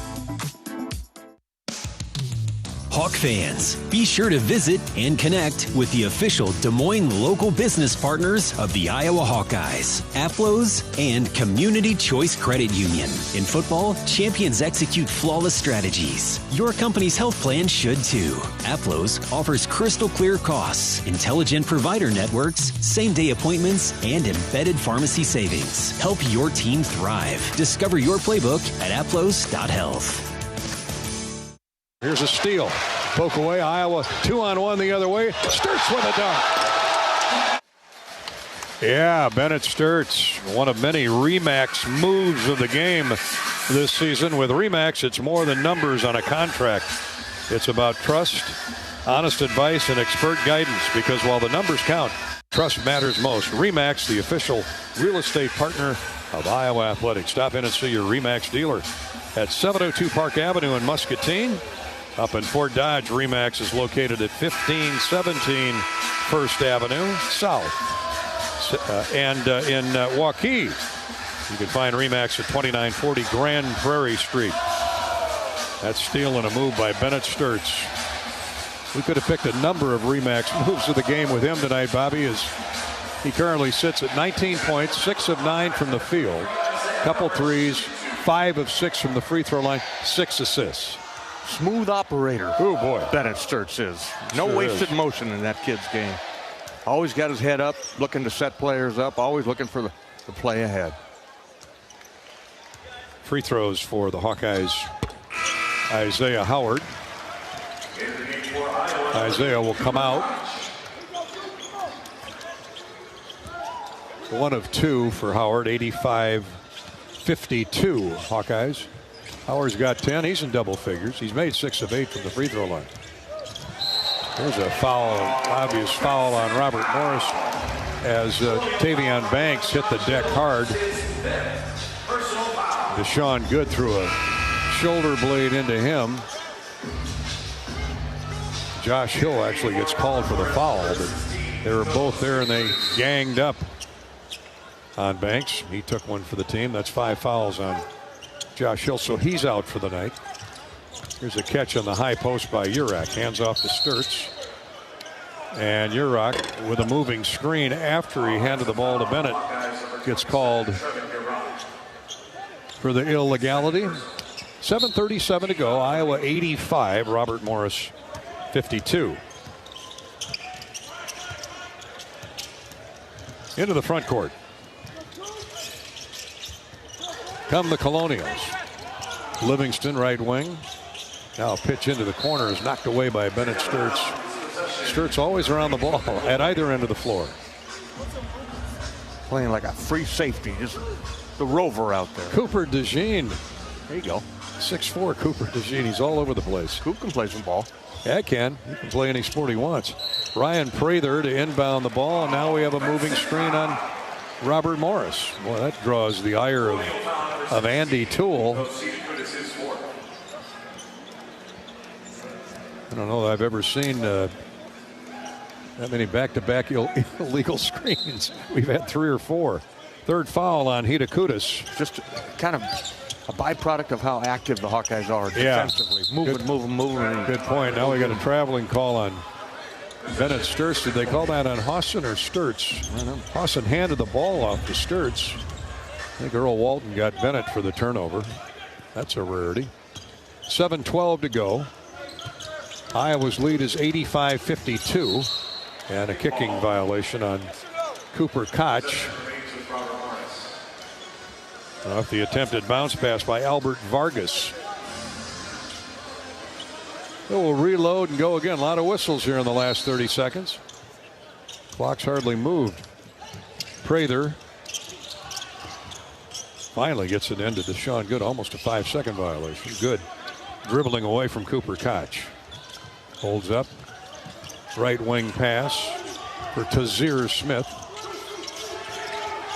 Hawk fans, be sure to visit and connect with the official Des Moines local business partners of the Iowa Hawkeyes, APLOS, and Community Choice Credit Union. In football, champions execute flawless strategies. Your company's health plan should too. APLOS offers crystal clear costs, intelligent provider networks, same-day appointments, and embedded pharmacy savings. Help your team thrive. Discover your playbook at aplos.health. Here's a steal. Poke away. Iowa 2-on-1 the other way. Sturtz with a dunk. Yeah, Bennett Sturtz, one of many RE/MAX moves of the game this season. With RE/MAX, it's more than numbers on a contract. It's about trust, honest advice, and expert guidance, because while the numbers count, trust matters most. RE/MAX, the official real estate partner of Iowa Athletics. Stop in and see your RE/MAX dealer at 702 Park Avenue in Muscatine. Up in Fort Dodge, RE/MAX is located at 1517 First Avenue South. And in Waukee, you can find RE/MAX at 2940 Grand Prairie Street. That's steal and a move by Bennett Sturtz. We could have picked a number of RE/MAX moves of the game with him tonight, Bobby, as he currently sits at 19 points, 6 of 9 from the field, couple threes, 5 of 6 from the free throw line, 6 assists. Smooth operator. Oh, boy. Bennett Sturtz is. No Sure wasted is. motion in that kid's game. Always got his head up, looking to set players up, always looking for the play ahead. Free throws for the Hawkeyes. Isaiah Howard. Isaiah will come out. 1 of 2 for Howard, 85-52 Hawkeyes. Howard's got 10. He's in double figures. He's made 6 of 8 from the free throw line. There's a foul, obvious foul on Robert Morris as Tavion Banks hit the deck hard. Deshaun Good threw a shoulder blade into him. Josh Hill actually gets called for the foul, but they were both there and they ganged up on Banks. He took one for the team. That's 5 fouls on Josh Hill, so he's out for the night. Here's a catch on the high post by Urak. Hands off to Sturtz. And Urak with a moving screen after he handed the ball to Bennett gets called for the illegality. 7:37 to go. Iowa 85. Robert Morris 52. Into the front court come the Colonials. Livingston, right wing. Now a pitch into the corner is knocked away by Bennett Sturtz. Sturtz always around the ball at either end of the floor. Playing like a free safety, just the rover out there. Cooper DeJean. There you go. 6'4" Cooper DeJean. He's all over the place. Coop can play some ball. Yeah, he can play any sport he wants. Ryan Prather to inbound the ball. And now we have a moving screen on Robert Morris. Boy, that draws the ire of Andy Tulle. I don't know that I've ever seen that many back-to-back illegal screens. We've had 3 or 4. Third foul on Hidakudis. Just kind of a byproduct of how active the Hawkeyes are defensively. Moving. Good point. Now we got a traveling call on Bennett Sturtz. Did they call that on Hawson or Sturtz? I don't know. Hawson handed the ball off to Sturtz. I think Earl Walton got Bennett for the turnover. That's a rarity. 7:12 to go. Iowa's lead is 85-52. And a kicking violation on Cooper Koch. Off the attempted bounce pass by Albert Vargas. We'll reload and go again. A lot of whistles here in the last 30 seconds. Clock's hardly moved. Prather finally gets an end to Deshaun Good. Almost a 5-second violation. Good dribbling away from Cooper Koch. Holds up. Right wing pass for Tazir Smith.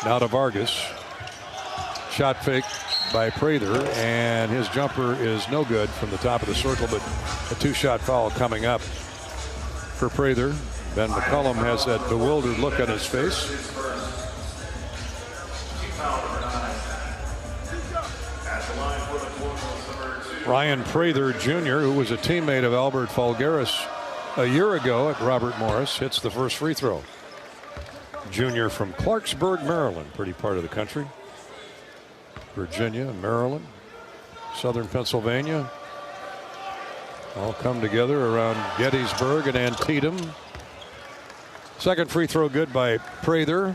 Now to Vargas. Shot fake by Prather, and his jumper is no good from the top of the circle, but a 2-shot foul coming up for Prather. Ben McCullum has that bewildered look on his face. Ryan Prather Jr., who was a teammate of Albert Falgaris a year ago at Robert Morris, hits the first free throw. Junior from Clarksburg, Maryland, pretty part of the country. Virginia, Maryland, Southern Pennsylvania, all come together around Gettysburg and Antietam. Second free throw good by Prather.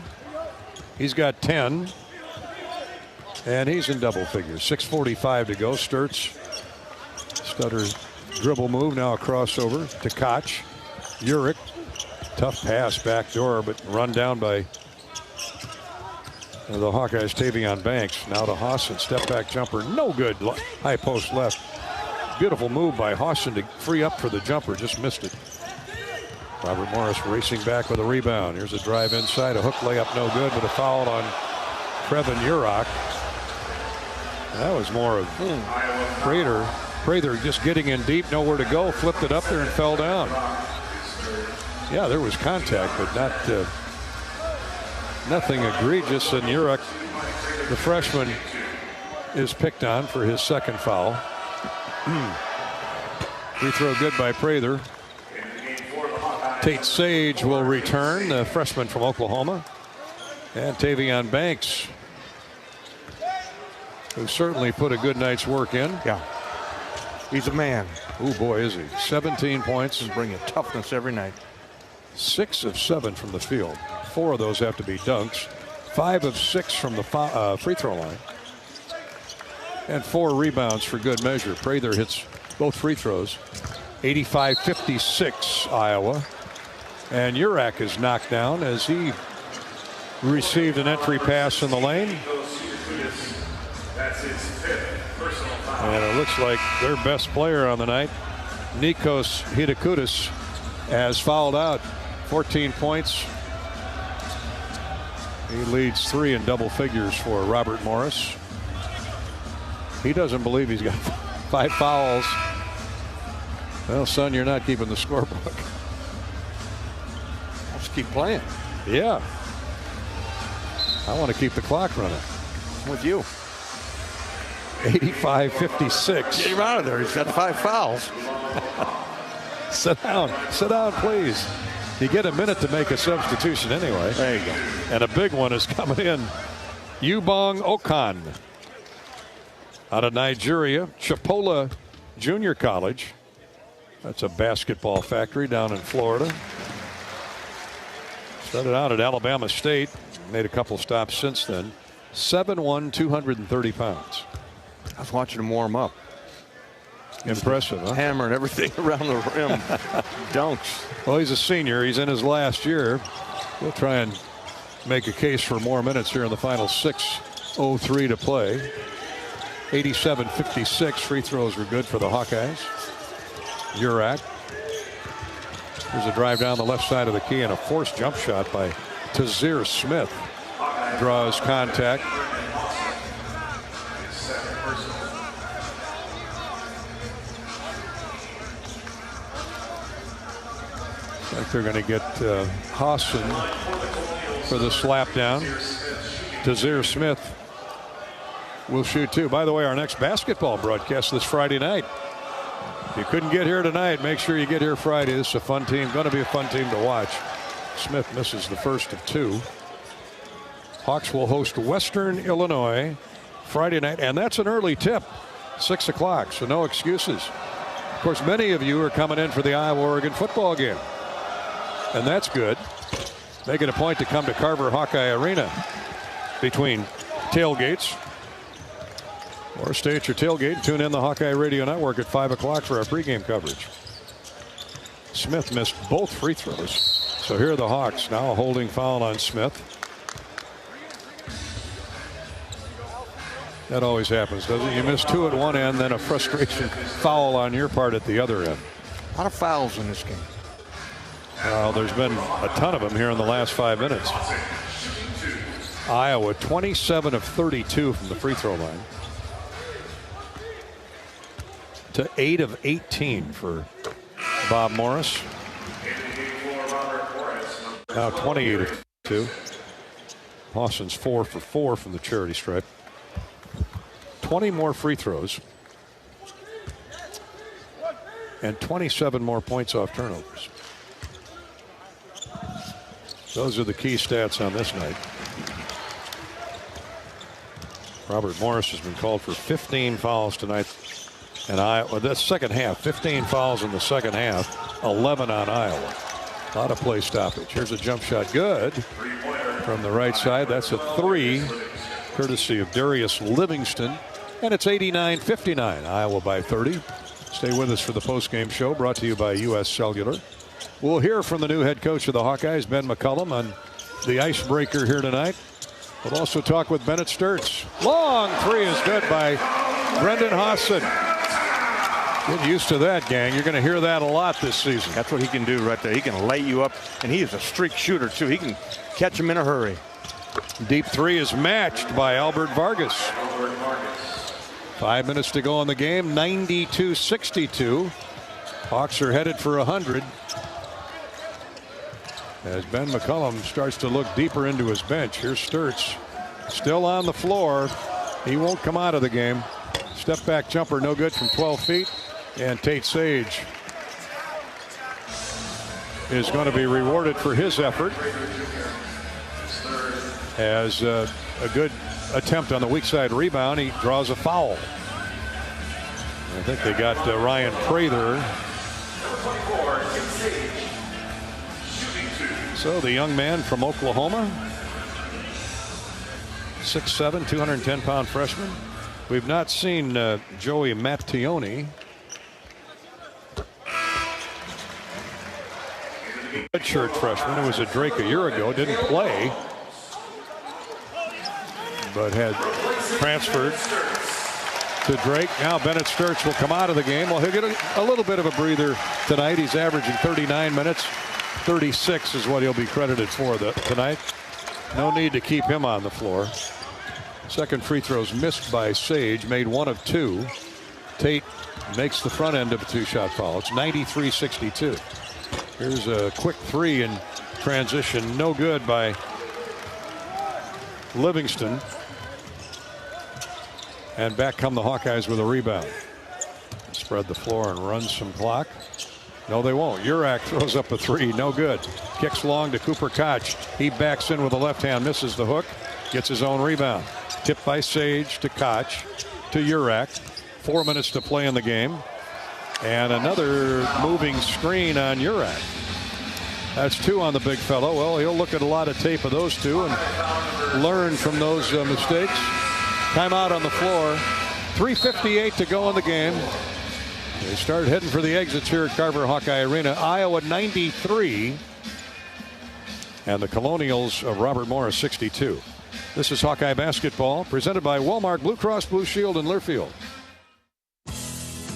He's got 10. And he's in double figures. 6:45 to go. Sturtz. Stutter dribble move. Now a crossover to Koch. Urick. Tough pass backdoor, but run down by the Hawkeyes. Tavion Banks. Now to Hawson. Step back jumper. No good. High post left. Beautiful move by Hawson to free up for the jumper. Just missed it. Robert Morris racing back with a rebound. Here's a drive inside. A hook layup no good, but a foul on Trevin Urach. That was more of Prather just getting in deep, nowhere to go, flipped it up there and fell down. Yeah, there was contact, but not nothing egregious. And Urach, the freshman, is picked on for his second foul. Free throw good by Prather. Tate Sage will return, the freshman from Oklahoma. And Tavion Banks, who certainly put a good night's work in. Yeah. He's a man. Oh, boy, is he. 17 points. He's bringing toughness every night. 6 of 7 from the field. 4 of those have to be dunks. 5 of 6 from the free throw line. And 4 rebounds for good measure. Prather hits both free throws. 85-56 Iowa. And Urach is knocked down as he received an entry pass in the lane. And it looks like their best player on the night, Nikos Hidakoutis, has fouled out. 14 points. He leads 3 in double figures for Robert Morris. He doesn't believe he's got 5 fouls. Well, son, you're not keeping the scorebook. Let's keep playing. Yeah. I want to keep the clock running. I'm with you. 85-56. Get him out of there. He's got 5 fouls. Sit down. Sit down, please. You get a minute to make a substitution anyway. There you go. And a big one is coming in. Ubong Okan out of Nigeria, Chipola Junior College. That's a basketball factory down in Florida. Started out at Alabama State. Made a couple stops since then. 7'1", 230 pounds. I was watching him warm up. Impressive, huh? Hammering everything around the rim. Dunks. Well, he's a senior. He's in his last year. He'll try and make a case for more minutes here in the final 6:03 to play. 87-56. Free throws were good for the Hawkeyes. Urach. There's a drive down the left side of the key and a forced jump shot by Tazir Smith. Draws contact. I think they're going to get Hawson for the slap down. Tazir Smith will shoot 2. By the way, our next basketball broadcast this Friday night. If you couldn't get here tonight, make sure you get here Friday. This is a fun team. Going to be a fun team to watch. Smith misses the first of 2. Hawks will host Western Illinois Friday night, and that's an early tip, 6 o'clock, so no excuses. Of course, many of you are coming in for the Iowa-Oregon football game, and that's good. Make it a point to come to Carver Hawkeye Arena between tailgates, or stay at your tailgate and tune in the Hawkeye Radio Network at 5 o'clock for our pregame coverage. Smith missed both free throws, so here are the Hawks. Now a holding foul on Smith. That always happens, doesn't it? You miss 2 at one end, then a frustration foul on your part at the other end. A lot of fouls in this game. Well, there's been a ton of them here in the last 5 minutes. Iowa 27 of 32 from the free throw line to 8 of 18 for Bob Morris. Now 28 of 2. Hawson's 4 for 4 from the charity stripe. 20 more free throws and 27 more points off turnovers. Those are the key stats on this night. Robert Morris has been called for 15 fouls tonight, and Iowa. That's second half. 15 fouls in the second half. 11 on Iowa. A lot of play stoppage. Here's a jump shot, good from the right side. That's a 3, courtesy of Darius Livingston. And it's 89-59. Iowa by 30. Stay with us for the postgame show brought to you by U.S. Cellular. We'll hear from the new head coach of the Hawkeyes, Ben McCullum, on the icebreaker here tonight. We'll also talk with Bennett Sturtz. Long 3 is good by Brendan Hawson. Get used to that, gang. You're going to hear that a lot this season. That's what he can do right there. He can lay you up, and he is a streak shooter, too. He can catch him in a hurry. Deep three is matched by Albert Vargas. 5 minutes to go in the game, 92-62. Hawks are headed for 100. As Ben McCullum starts to look deeper into his bench. Here's Sturts, still on the floor. He won't come out of the game. Step back jumper, no good from 12 feet. And Tate Sage is going to be rewarded for his effort. As a good attempt on the weak side rebound, he draws a foul. I think they got Ryan Prather. So the young man from Oklahoma, 6'7", 210-pound freshman. We've not seen Joey Mattioni. Redshirt freshman who was at Drake a year ago, didn't play, but had transferred to Drake. Now Bennett Sturts will come out of the game. Well, he'll get a little bit of a breather tonight. He's averaging 39 minutes. 36 is what he'll be credited for tonight. No need to keep him on the floor. Second free throws missed by Sage, made 1 of 2. Tate makes the front end of a 2-shot foul. It's 93-62. Here's a quick three in transition. No good by Livingston. And back come the Hawkeyes with a rebound. Spread the floor and run some clock. No, they won't. Urak throws up a three. No good. Kicks long to Cooper Koch. He backs in with the left hand. Misses the hook. Gets his own rebound. Tipped by Sage to Koch to Urak. 4 minutes to play in the game. And another moving screen on Urak. That's 2 on the big fellow. Well, he'll look at a lot of tape of those two and learn from those mistakes. Timeout on the floor. 3:58 to go in the game. They start heading for the exits here at Carver Hawkeye Arena. Iowa 93 and the Colonials of Robert Morris 62. This is Hawkeye basketball presented by Walmart Blue Cross Blue Shield in Learfield.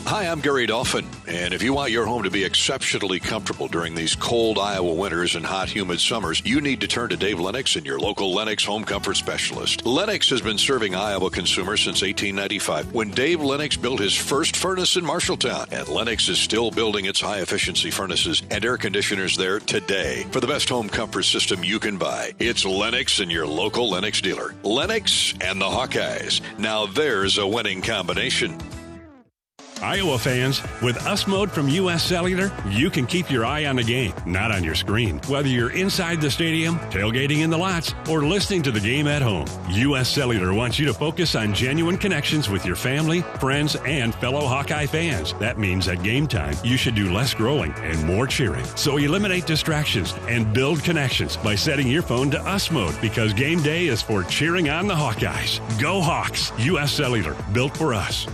Hi, I'm Gary Dolphin, and if you want your home to be exceptionally comfortable during these cold Iowa winters and hot, humid summers, you need to turn to Dave Lennox and your local Lennox home comfort specialist. Lennox has been serving Iowa consumers since 1895, when Dave Lennox built his first furnace in Marshalltown, and Lennox is still building its high-efficiency furnaces and air conditioners there today. For the best home comfort system you can buy, it's Lennox and your local Lennox dealer. Lennox and the Hawkeyes. Now there's a winning combination. Iowa fans, with US Mode from US Cellular, you can keep your eye on the game, not on your screen. Whether you're inside the stadium, tailgating in the lots, or listening to the game at home, US Cellular wants you to focus on genuine connections with your family, friends, and fellow Hawkeye fans. That means at game time, you should do less growling and more cheering. So eliminate distractions and build connections by setting your phone to US Mode, because game day is for cheering on the Hawkeyes. Go Hawks! US Cellular, built for us.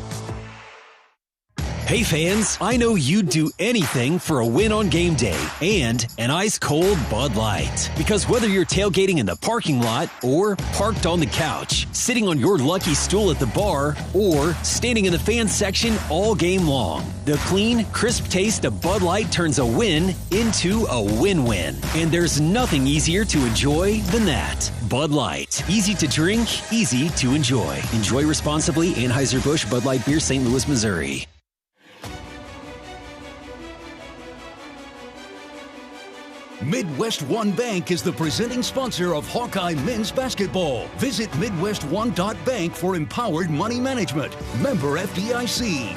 Hey fans, I know you'd do anything for a win on game day and an ice-cold Bud Light. Because whether you're tailgating in the parking lot or parked on the couch, sitting on your lucky stool at the bar, or standing in the fan section all game long, the clean, crisp taste of Bud Light turns a win into a win-win. And there's nothing easier to enjoy than that. Bud Light. Easy to drink, easy to enjoy. Enjoy responsibly. Anheuser-Busch Bud Light Beer, St. Louis, Missouri. Midwest One Bank is the presenting sponsor of Hawkeye men's basketball. Visit MidwestOne.bank for empowered money management. Member FDIC.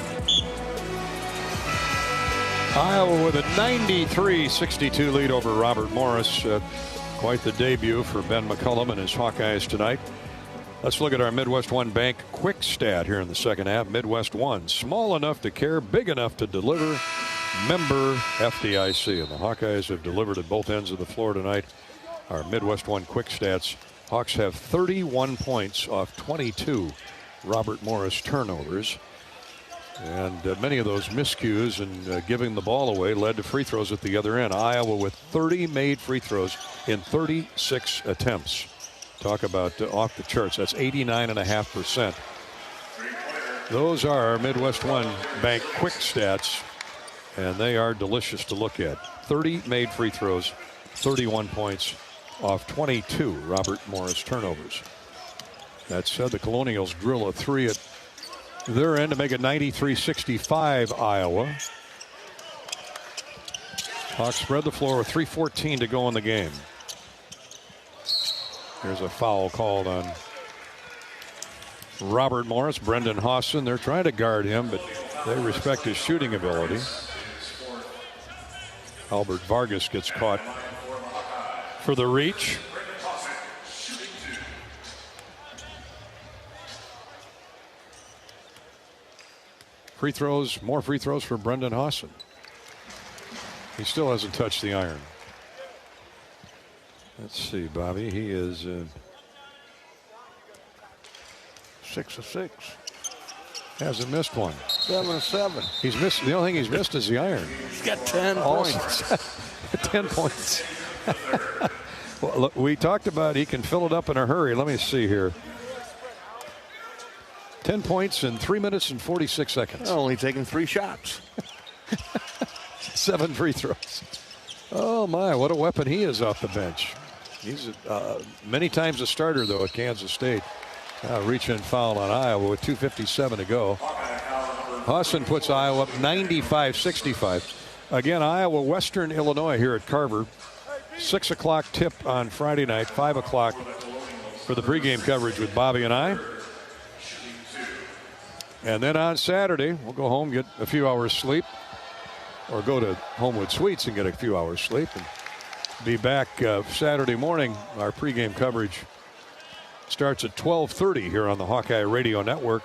Iowa with a 93-62 lead over Robert Morris. Quite the debut for Ben McCullum and his Hawkeyes tonight. Let's look at our Midwest One Bank quick stat here in the second half. Midwest One, small enough to care, big enough to deliver. Member FDIC, and the Hawkeyes have delivered at both ends of the floor tonight. Our Midwest One quick stats. Hawks have 31 points off 22 Robert Morris turnovers. And many of those miscues and giving the ball away led to free throws at the other end. Iowa with 30 made free throws in 36 attempts. Talk about off the charts. That's 89.5%. Those are Midwest One Bank quick stats, and they are delicious to look at. 30 made free throws, 31 points off 22 Robert Morris turnovers. That said, the Colonials drill a 3 at their end to make it 93-65 Iowa. Hawks spread the floor with 3:14 to go in the game. Here's a foul called on Robert Morris. Brendan Hawson, they're trying to guard him, but they respect his shooting ability. Albert Vargas gets caught for the reach. Free throws, more free throws for Brendan Hawson. He still hasn't touched the iron. Let's see, Bobby. He is 6 of 6. Hasn't missed one. 7 of 7. He's missed. The only thing he's missed is the iron. He's got 10 points. 10 points. Well, look, we talked about he can fill it up in a hurry. Let me see here. 10 points in 3 minutes and 46 seconds. Only taking 3 shots. 7 free throws. Oh, my, what a weapon he is off the bench. He's many times a starter, though, at Kansas State. Reach and foul on Iowa with 2:57 to go. Hawson puts Iowa up 95-65. Again, Iowa, Western Illinois here at Carver. 6 o'clock tip on Friday night, 5 o'clock for the pregame coverage with Bobby and I. And then on Saturday, we'll go home, get a few hours sleep, or go to Homewood Suites and get a few hours sleep, and be back Saturday morning. Our pregame coverage starts at 12:30 here on the Hawkeye Radio Network,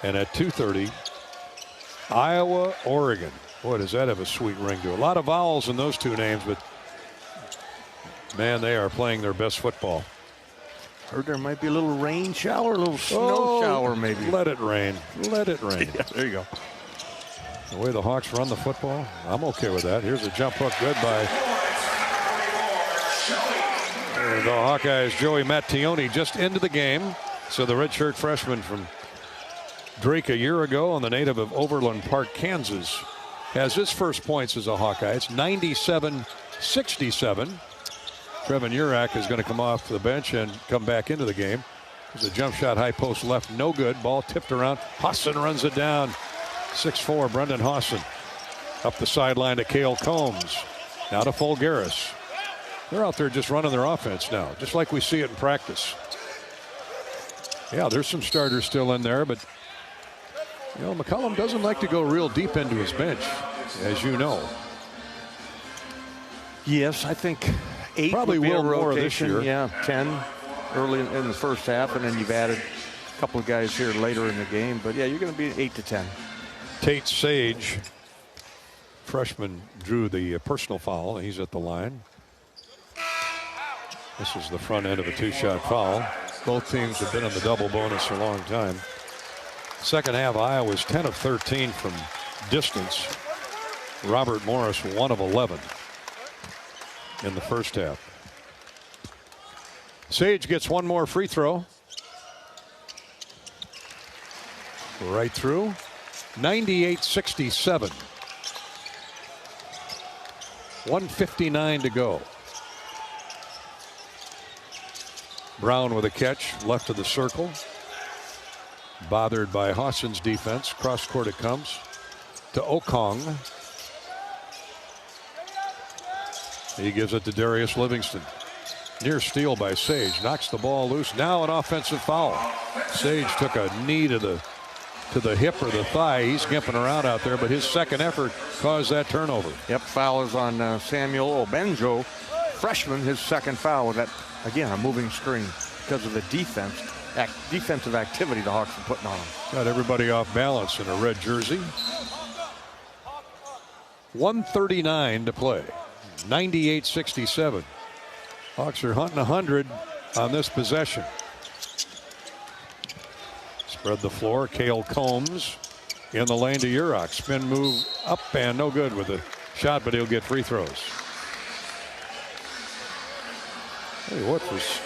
and at 2:30, Iowa, Oregon. Boy, does that have a sweet ring to it. A lot of vowels in those two names, but man, they are playing their best football. Heard there might be a little rain shower, a little snow shower maybe. Let it rain. Let it rain. Yeah, there you go. The way the Hawks run the football, I'm okay with that. Here's a jump hook, good by the Hawkeyes. Joey Mattioni just into the game. So the redshirt freshman from Drake a year ago, and the native of Overland Park, Kansas, has his first points as a Hawkeye. It's 97-67. Trevin Urak is going to come off the bench and come back into the game. There's a jump shot, high post left, no good. Ball tipped around. Hawson runs it down. 6'4", Brendan Hawson. Up the sideline to Cale Combs. Now to Fulgaris. They're out there just running their offense now, just like we see it in practice. Yeah, there's some starters still in there, but you know, McCullum doesn't like to go real deep into his bench, as you know. Yes, I think 8 probably will be a more this year. Yeah, 10 early in the first half, and then you've added a couple of guys here later in the game. But yeah, you're going to be 8 to 10. Tate Sage, freshman, drew the personal foul. He's at the line. This is the front end of a 2-shot foul. Both teams have been in the double bonus a long time. Second half, Iowa's 10 of 13 from distance. Robert Morris 1 of 11 in the first half. Sage gets one more free throw. Right through. 98-67. 1:59 to go. Brown with a catch, left of the circle. Bothered by Hawson's defense. Cross court it comes to Okong. He gives it to Darius Livingston. Near steal by Sage. Knocks the ball loose. Now an offensive foul. Sage took a knee to the hip or the thigh. He's gimping around out there, but his second effort caused that turnover. Yep, foul is on Samuel Obenjo. Freshman, his second foul with that, again, a moving screen because of the defensive activity the Hawks are putting on him. Got everybody off balance in a red jersey. 1:39 to play. 98-67. Hawks are hunting 100 on this possession. Spread the floor. Cale Combs in the lane to Urak. Spin move up and no good with the shot, but he'll get free throws. Hey, what was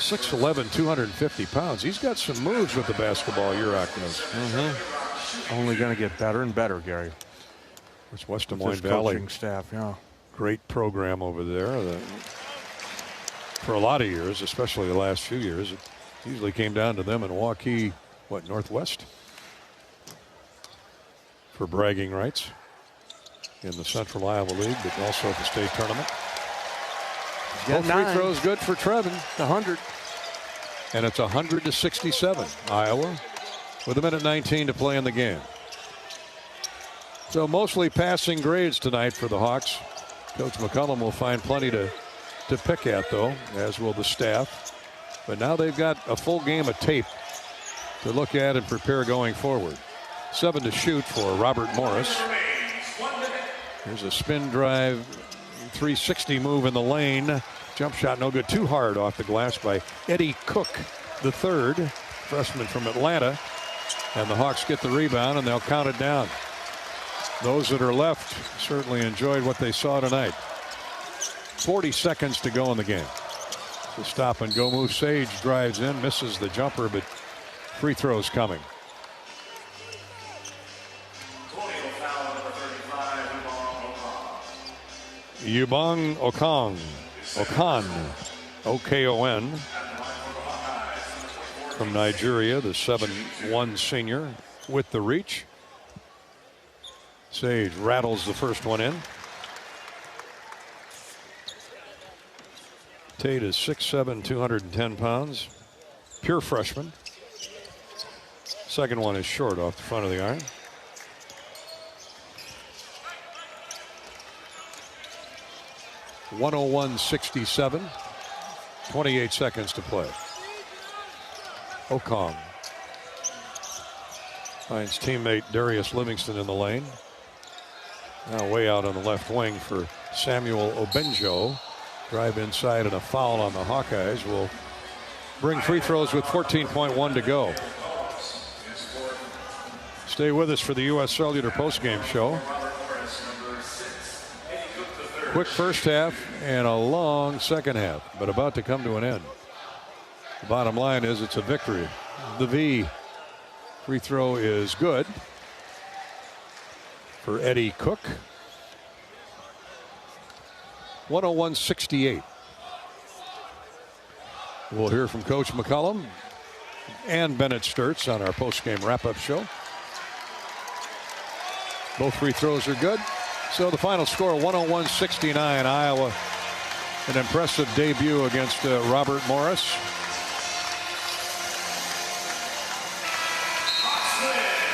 6'11", 250 pounds. He's got some moves with the basketball, Uraknos. Only going to get better and better, Gary. It's West Des Moines Valley. Coaching staff, yeah. Great program over there. For a lot of years, especially the last few years, it usually came down to them in Waukee, Northwest? For bragging rights in the Central Iowa League, but also at the state tournament. Both free throws good for Trevin. 100. And it's 100-67. Iowa with 1:19 to play in the game. So mostly passing grades tonight for the Hawks. Coach McCullum will find plenty to pick at, though, as will the staff. But now they've got a full game of tape to look at and prepare going forward. 7 to shoot for Robert Morris. Here's a spin drive, 360 move in the lane. Jump shot no good. Too hard off the glass by Eddie Cook, the third, freshman from Atlanta. And the Hawks get the rebound, and they'll count it down. Those that are left certainly enjoyed what they saw tonight. 40 seconds to go in the game. The stop and go move. Sage drives in, misses the jumper, but free throws coming. Yubong Okan, O-K-O-N, from Nigeria, the 7'1" senior with the reach. Sage rattles the first one in. Tate is 6'7", 210 pounds. Pure freshman. Second one is short off the front of the iron. .101.67. 28 seconds to play. Okong finds teammate Darius Livingston in the lane. Now way out on the left wing for Samuel Obenjo. Drive inside and a foul on the Hawkeyes will bring free throws with 14.1 to go. Stay with us for the U.S. Cellular postgame show. Quick first half and a long second half, but about to come to an end. The bottom line is it's a victory. The V free throw is good for Eddie Cook. 101.68. We'll hear from Coach McCullum and Bennett Sturtz on our postgame wrap-up show. Both free throws are good. So the final score, 101-69. Iowa, an impressive debut against Robert Morris.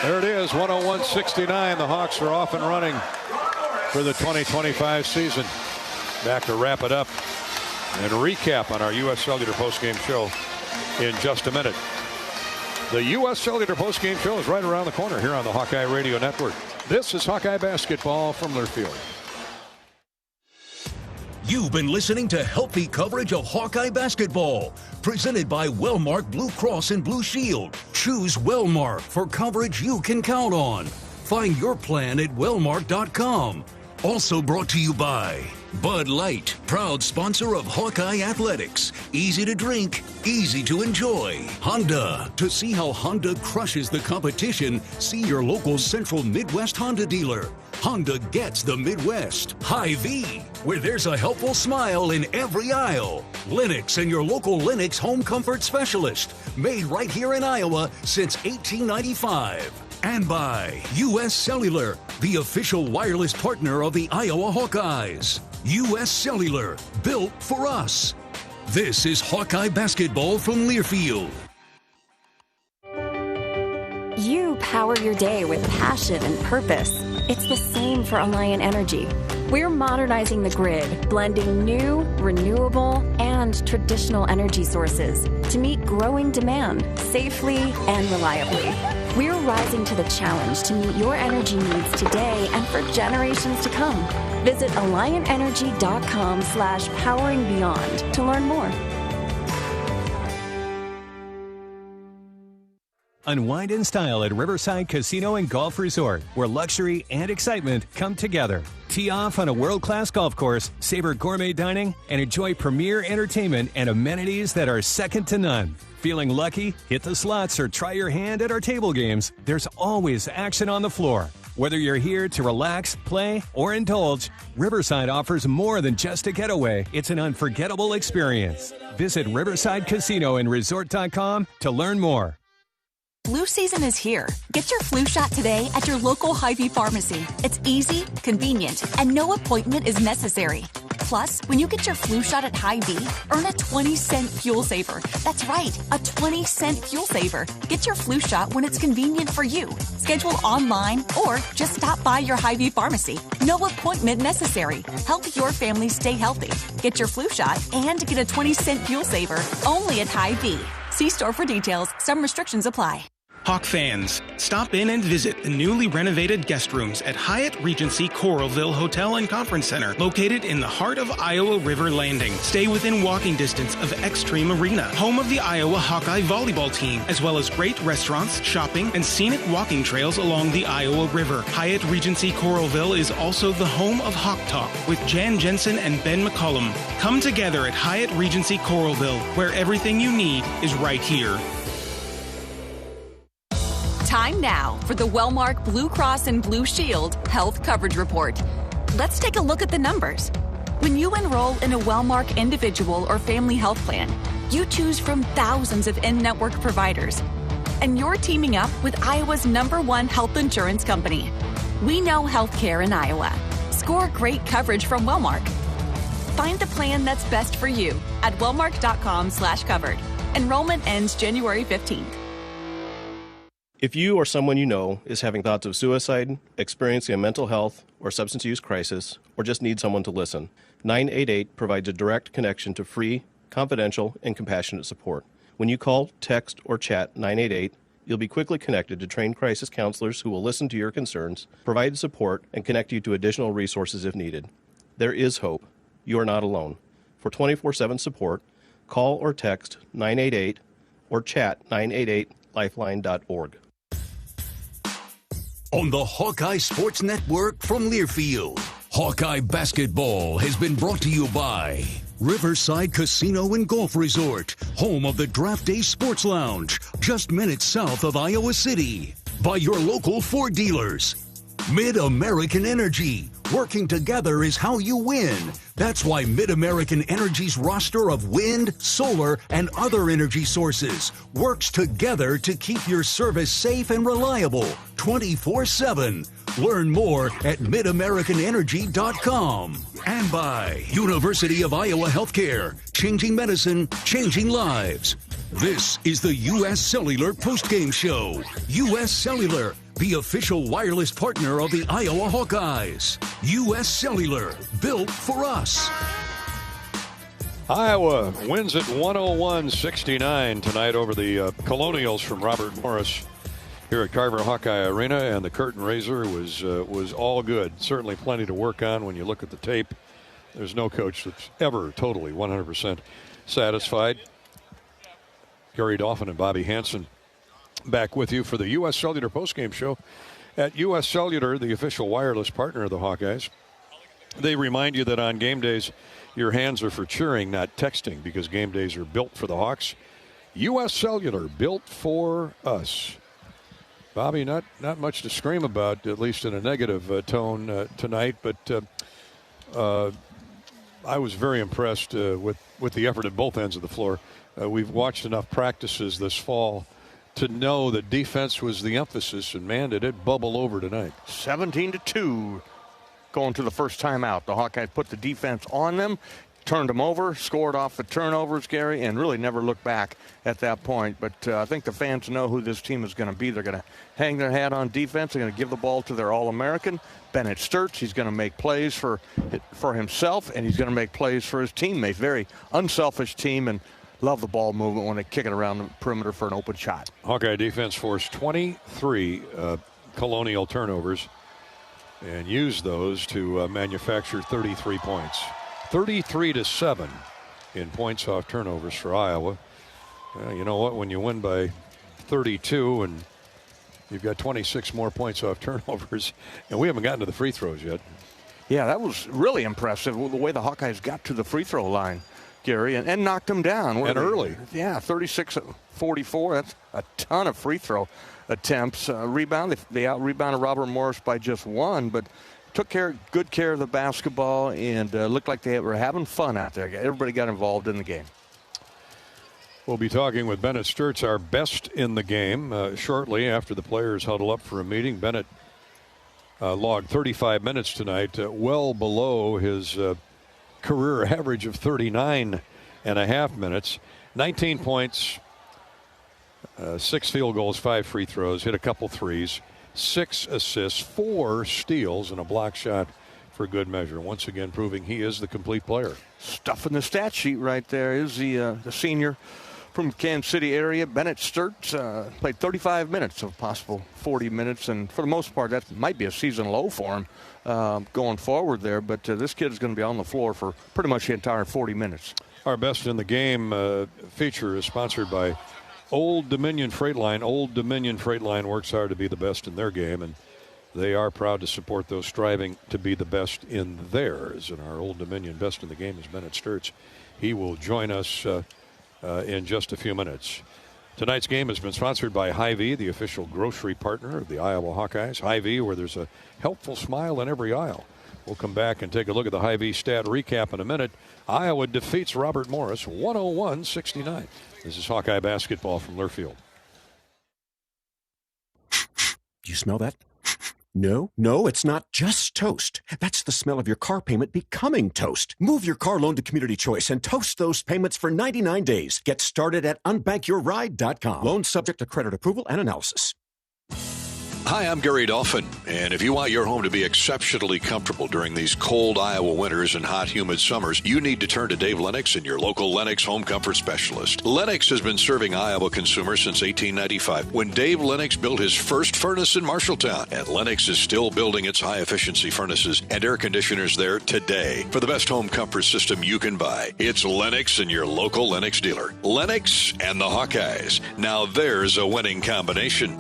There it is, 101-69. The Hawks are off and running for the 2025 season. Back to wrap it up and recap on our U.S. Cellular postgame show in just a minute. The U.S. Cellular postgame show is right around the corner here on the Hawkeye Radio Network. This is Hawkeye basketball from Learfield. You've been listening to healthy coverage of Hawkeye basketball, presented by Wellmark Blue Cross and Blue Shield. Choose Wellmark for coverage you can count on. Find your plan at wellmark.com. Also brought to you by Bud Light, proud sponsor of Hawkeye Athletics. Easy to drink, easy to enjoy. Honda. To see how Honda crushes the competition, see your local Central Midwest Honda dealer. Honda gets the Midwest. Hy-Vee, where there's a helpful smile in every aisle. Lennox and your local Lennox home comfort specialist. Made right here in Iowa since 1895. And by U.S. Cellular, the official wireless partner of the Iowa Hawkeyes. U.S. Cellular, built for us. This is Hawkeye basketball from Learfield. You power your day with passion and purpose. It's the same for Alliant Energy. We're modernizing the grid, blending new, renewable, and traditional energy sources to meet growing demand safely and reliably. We're rising to the challenge to meet your energy needs today and for generations to come. Visit AlliantEnergy.com/poweringbeyond to learn more. Unwind in style at Riverside Casino and Golf Resort, where luxury and excitement come together. Tee off on a world-class golf course, savor gourmet dining, and enjoy premier entertainment and amenities that are second to none. Feeling lucky? Hit the slots or try your hand at our table games. There's always action on the floor. Whether you're here to relax, play, or indulge, Riverside offers more than just a getaway. It's an unforgettable experience. Visit Riverside Casino and Resort.com to learn more. Flu season is here. Get your flu shot today at your local Hy-Vee pharmacy. It's easy, convenient, and no appointment is necessary. Plus, when you get your flu shot at Hy-Vee, earn a 20-cent fuel saver. That's right, a 20-cent fuel saver. Get your flu shot when it's convenient for you. Schedule online or just stop by your Hy-Vee pharmacy. No appointment necessary. Help your family stay healthy. Get your flu shot and get a 20-cent fuel saver only at Hy-Vee. See store for details. Some restrictions apply. Hawk fans, stop in and visit the newly renovated guest rooms at Hyatt Regency Coralville Hotel and Conference Center, located in the heart of Iowa River Landing. Stay within walking distance of Extreme Arena, home of the Iowa Hawkeye volleyball team, as well as great restaurants, shopping, and scenic walking trails along the Iowa River. Hyatt Regency Coralville is also the home of Hawk Talk with Jan Jensen and Ben McCullum. Come together at Hyatt Regency Coralville, where everything you need is right here. Time now for the Wellmark Blue Cross and Blue Shield Health Coverage Report. Let's take a look at the numbers. When you enroll in a Wellmark individual or family health plan, you choose from thousands of in-network providers. And you're teaming up with Iowa's #1 health insurance company. We know healthcare in Iowa. Score great coverage from Wellmark. Find the plan that's best for you at wellmark.com/covered. Enrollment ends January 15th. If you or someone you know is having thoughts of suicide, experiencing a mental health or substance use crisis, or just need someone to listen, 988 provides a direct connection to free, confidential, and compassionate support. When you call, text, or chat 988, you'll be quickly connected to trained crisis counselors who will listen to your concerns, provide support, and connect you to additional resources if needed. There is hope. You are not alone. For 24/7 support, call or text 988 or chat 988lifeline.org. On the Hawkeye Sports Network from Learfield, Hawkeye Basketball has been brought to you by Riverside Casino and Golf Resort, home of the Draft Day Sports Lounge, just minutes south of Iowa City. By your local Ford dealers. Mid-American Energy. Working together is how you win. That's why Mid-American Energy's roster of wind, solar, and other energy sources works together to keep your service safe and reliable 24/7. Learn more at midamericanenergy.com. And by University of Iowa Healthcare, changing medicine, changing lives. This is the U.S. Cellular Postgame Show. U.S. Cellular, the official wireless partner of the Iowa Hawkeyes. U.S. Cellular, built for us. Iowa wins at 101-69 tonight over the Colonials from Robert Morris here at Carver Hawkeye Arena, and the curtain raiser was all good. Certainly plenty to work on when you look at the tape. There's no coach that's ever totally 100% satisfied. Gary Dauphin and Bobby Hansen back with you for the U.S. Cellular postgame show at U.S. Cellular, the official wireless partner of the Hawkeyes. They remind you that on game days, your hands are for cheering, not texting, because game days are built for the Hawks. U.S. Cellular, built for us. Bobby, not much to scream about, at least in a negative tone tonight, but I was very impressed with the effort at both ends of the floor. We've watched enough practices this fall to know that defense was the emphasis, and man, did it bubble over tonight. 17-2 going to the first time out. The Hawkeyes put the defense on them, turned them over, scored off the turnovers, Gary, and really never looked back at that point. But I think the fans know who this team is going to be. They're going to hang their hat on defense. They're going to give the ball to their All-American, Bennett Sturts. He's going to make plays for himself, and he's going to make plays for his teammates. Very unselfish team, and love the ball movement when they kick it around the perimeter for an open shot. Hawkeye defense forced 23 Colonial turnovers and used those to manufacture 33 points. 33-7 in points off turnovers for Iowa. You know what? When you win by 32, and you've got 26 more points off turnovers, and we haven't gotten to the free throws yet. Yeah, that was really impressive, the way the Hawkeyes got to the free throw line, Gary, and knocked them down. And early. Yeah, 36-44. That's a ton of free throw attempts. Rebound, they out-rebounded Robert Morris by just one, but took good care of the basketball and looked like they were having fun out there. Everybody got involved in the game. We'll be talking with Bennett Sturtz, our best in the game, shortly after the players huddle up for a meeting. Bennett logged 35 minutes tonight, well below his career average of 39.5 minutes. 19 points, 6 field goals, 5 free throws, hit a couple threes, 6 assists, 4 steals, and a block shot for good measure. Once again, proving he is the complete player. Stuff in the stat sheet right there is the senior from Kansas City area. Bennett Sturtz played 35 minutes of possible 40 minutes, and for the most part, that might be a season low for him going forward there. But this kid is going to be on the floor for pretty much the entire 40 minutes. Our best in the game feature is sponsored by Old Dominion Freight Line. Old Dominion Freight Line works hard to be the best in their game, and they are proud to support those striving to be the best in theirs. And our Old Dominion best in the game is Bennett Sturtz. He will join us in just a few minutes. Tonight's game has been sponsored by Hy-Vee, the official grocery partner of the Iowa Hawkeyes. Hy-Vee, where there's a helpful smile in every aisle. We'll come back and take a look at the Hy-Vee stat recap in a minute. Iowa defeats Robert Morris 101-69. This is Hawkeye basketball from Learfield. Do you smell that? No, it's not just toast. That's the smell of your car payment becoming toast. Move your car loan to Community Choice and toast those payments for 99 days. Get started at unbankyourride.com. Loan subject to credit approval and analysis. Hi, I'm Gary Dolphin, and if you want your home to be exceptionally comfortable during these cold Iowa winters and hot, humid summers, you need to turn to Dave Lennox and your local Lennox home comfort specialist. Lennox has been serving Iowa consumers since 1895, when Dave Lennox built his first furnace in Marshalltown, and Lennox is still building its high-efficiency furnaces and air conditioners there today. For the best home comfort system you can buy, it's Lennox and your local Lennox dealer. Lennox and the Hawkeyes. Now there's a winning combination.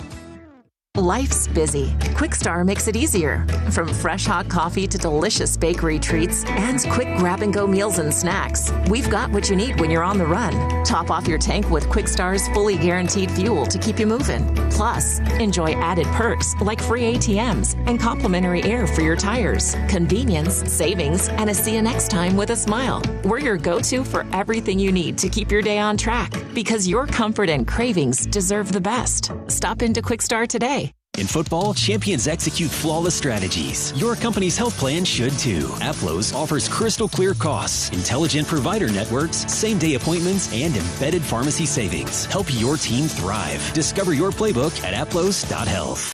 Life's busy. Quickstar makes it easier. From fresh hot coffee to delicious bakery treats and quick grab-and-go meals and snacks, we've got what you need when you're on the run. Top off your tank with Quickstar's fully guaranteed fuel to keep you moving. Plus, enjoy added perks like free ATMs and complimentary air for your tires. Convenience, savings, and a see you next time with a smile. We're your go-to for everything you need to keep your day on track, because your comfort and cravings deserve the best. Stop into Quickstar today. In football, champions execute flawless strategies. Your company's health plan should too. Aplos offers crystal clear costs, intelligent provider networks, same-day appointments, and embedded pharmacy savings. Help your team thrive. Discover your playbook at aplos.health.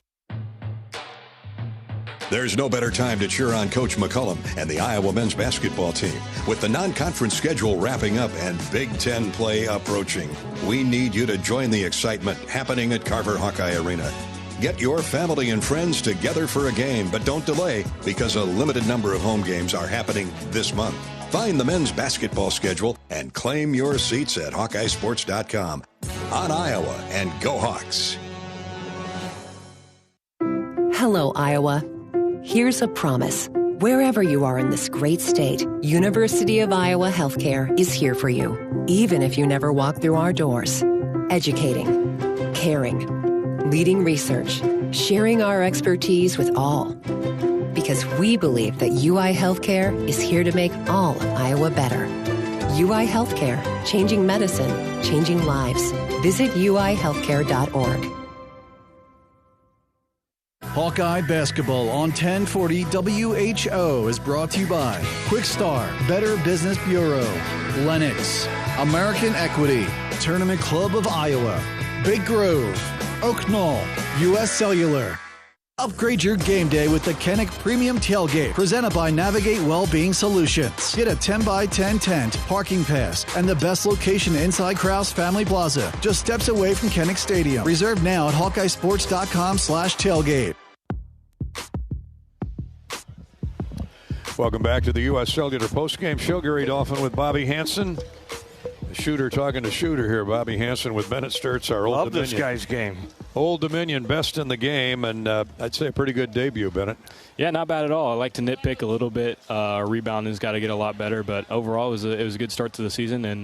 There's no better time to cheer on Coach McCullum and the Iowa men's basketball team. With the non-conference schedule wrapping up and Big Ten play approaching, we need you to join the excitement happening at Carver Hawkeye Arena. Get your family and friends together for a game, but don't delay, because a limited number of home games are happening this month. Find the men's basketball schedule and claim your seats at HawkeyeSports.com. On Iowa, and go Hawks. Hello, Iowa. Here's a promise. Wherever you are in this great state, University of Iowa Healthcare is here for you, even if you never walk through our doors. Educating, caring, leading research, sharing our expertise with all. Because we believe that UI Healthcare is here to make all of Iowa better. UI Healthcare, changing medicine, changing lives. Visit uihealthcare.org. Hawkeye Basketball on 1040 WHO is brought to you by Quickstar, Better Business Bureau, Lennox, American Equity, Tournament Club of Iowa, Big Grove, Oak Knoll, U.S. Cellular. Upgrade your game day with the Kennick Premium Tailgate, presented by Navigate Wellbeing Solutions. Get a 10x10 tent, parking pass, and the best location inside Krause Family Plaza, just steps away from Kennick Stadium. Reserve now at HawkeyeSports.com/tailgate. Welcome back to the U.S. Cellular Postgame Show. Gary Dolphin with Bobby Hansen. Shooter talking to Shooter here. Bobby Hansen with Bennett Sturtz, our Old Dominion. Love this guy's game. Old Dominion best in the game, and I'd say a pretty good debut, Bennett. Yeah, not bad at all. I like to nitpick a little bit. Rebounding's got to get a lot better, but overall it was a good start to the season, and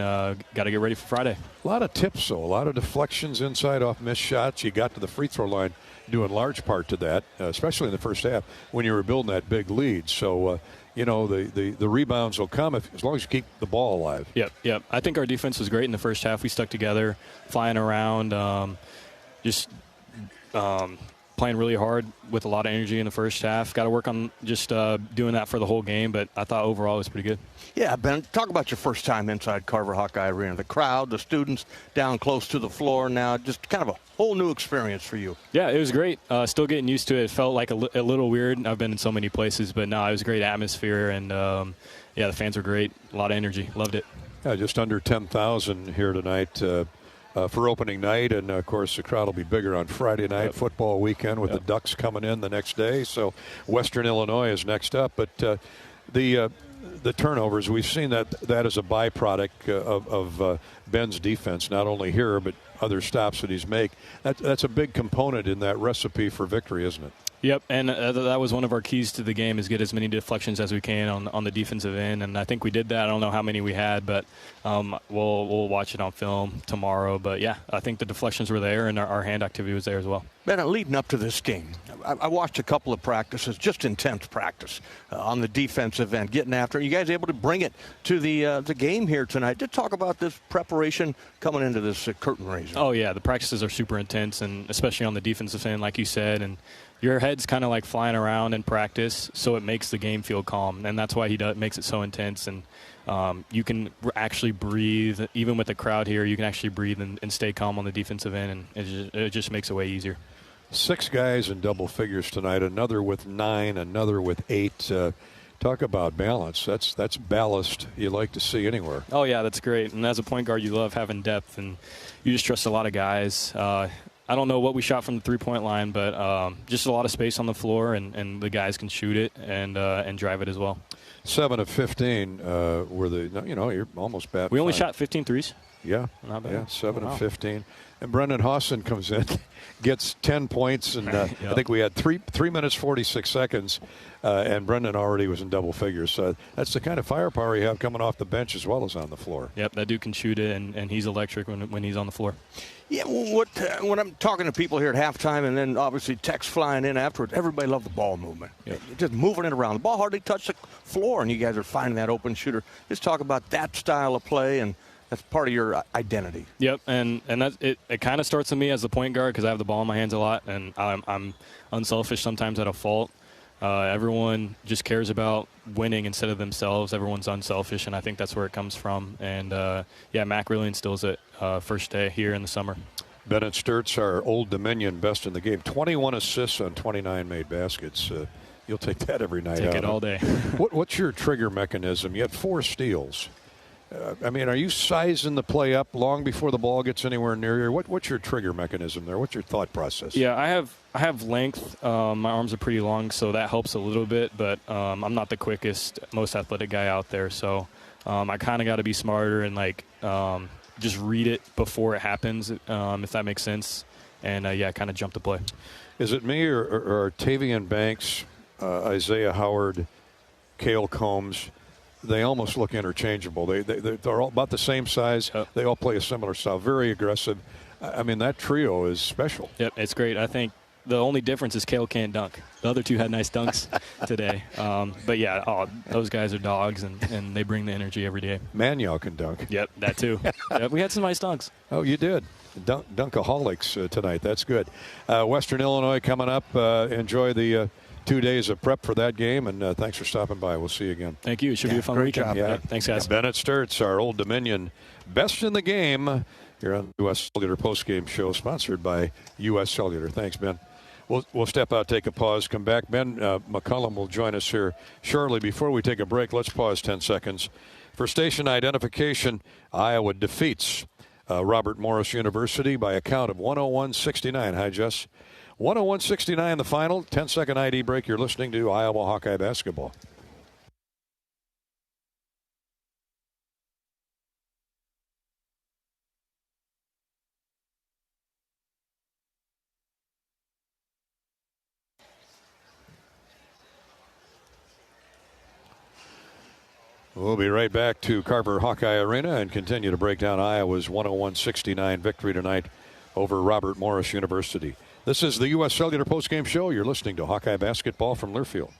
got to get ready for Friday. A lot of tips, though. A lot of deflections inside off missed shots. You got to the free throw line due in large part to that, especially in the first half when you were building that big lead. So, the rebounds will come as long as you keep the ball alive. Yep. I think our defense was great in the first half. We stuck together, flying around, playing really hard with a lot of energy in the first half. Got to work on just doing that for the whole game, but I thought overall it was pretty good. Yeah, Ben, talk about your first time inside Carver Hawkeye Arena. The crowd, the students down close to the floor now, just kind of a whole new experience for you. Yeah, it was great. Still getting used to it. It felt like a little weird. I've been in so many places, but no, it was a great atmosphere, and the fans were great. A lot of energy. Loved it. Yeah, just under 10,000 here tonight for opening night, and of course the crowd will be bigger on Friday night, football weekend with the Ducks coming in the next day. So Western Illinois is next up, but the turnovers, we've seen that as a byproduct of Ben's defense, not only here but other stops that he's made. That's a big component in that recipe for victory, isn't it? Yep, and that was one of our keys to the game, is get as many deflections as we can on the defensive end, and I think we did that. I don't know how many we had, but we'll watch it on film tomorrow. But, yeah, I think the deflections were there, and our hand activity was there as well. Ben, leading up to this game, I watched a couple of practices, just intense practice on the defensive end, getting after it. You guys able to bring it to the game here tonight? Just talk about this preparation coming into this curtain raiser. Oh, yeah, the practices are super intense, and especially on the defensive end, like you said, and your head's kind of like flying around in practice, so it makes the game feel calm, and that's why he makes it so intense. And you can actually breathe, even with the crowd here. You can actually breathe and stay calm on the defensive end, and it just makes it way easier. 6 guys in double figures tonight. Another with 9, another with 8. Talk about balance. That's ballast you like to see anywhere. Oh yeah, that's great. And as a point guard, you love having depth, and you just trust a lot of guys. I don't know what we shot from the three-point line, but just a lot of space on the floor, and the guys can shoot it and drive it as well. 7 of 15 were you're almost bad. We only shot 15 threes. Yeah, not bad. Yeah, 7 of 15. And Brendan Hawson comes in, gets 10 points, and I think we had 3 minutes 46 seconds, and Brendan already was in double figures. So that's the kind of firepower you have coming off the bench as well as on the floor. Yep, that dude can shoot it, and he's electric when he's on the floor. Yeah, when I'm talking to people here at halftime, and then obviously text flying in afterwards, everybody loved the ball movement. Yep. Just moving it around. The ball hardly touched the floor, and you guys are finding that open shooter. Just talk about that style of play, and that's part of your identity. Yep, and that it kind of starts with me as the point guard, because I have the ball in my hands a lot, and I'm unselfish sometimes at a fault. Everyone just cares about winning instead of themselves. Everyone's unselfish, and I think that's where it comes from. And, Mac really instills it first day here in the summer. Bennett Sturtz, our Old Dominion best in the game. 21 assists on 29 made baskets. You'll take that every night. Take it all day. What's your trigger mechanism? You had 4 steals. Are you sizing the play up long before the ball gets anywhere near you? What's your trigger mechanism there? What's your thought process? Yeah, I have length. My arms are pretty long, so that helps a little bit. But I'm not the quickest, most athletic guy out there, so I kind of got to be smarter and just read it before it happens, if that makes sense. And kind of jump the play. Is it me or Tavian Banks, Isaiah Howard, Cale Combs? They almost look interchangeable. They're all about the same size. Yep. They all play a similar style. Very aggressive. That trio is special. Yep, it's great. I think the only difference is Cale can't dunk. The other two had nice dunks today. Those guys are dogs, and they bring the energy every day. Mano can dunk. Yep, that too. Yep, we had some nice dunks. Oh, you did. Dunkaholics tonight. That's good. Western Illinois coming up. Enjoy the 2 days of prep for that game, and thanks for stopping by. We'll see you again. Thank you. It should be a fun weekend. Yeah. Thanks, guys. Bennett Sturtz, our Old Dominion best in the game, here on the U.S. Cellular Postgame Show, sponsored by U.S. Cellular. Thanks, Ben. We'll step out, take a pause, come back. Ben McCullum will join us here shortly. Before we take a break, let's pause 10 seconds. For station identification, Iowa defeats Robert Morris University by a count of 101-69. Hi, Jess. 101-69 the final. 10-second ID break. You're listening to Iowa Hawkeye basketball. We'll be right back to Carver Hawkeye Arena and continue to break down Iowa's 101-69 victory tonight over Robert Morris University. This is the U.S. Cellular Postgame Show. You're listening to Hawkeye Basketball from Learfield.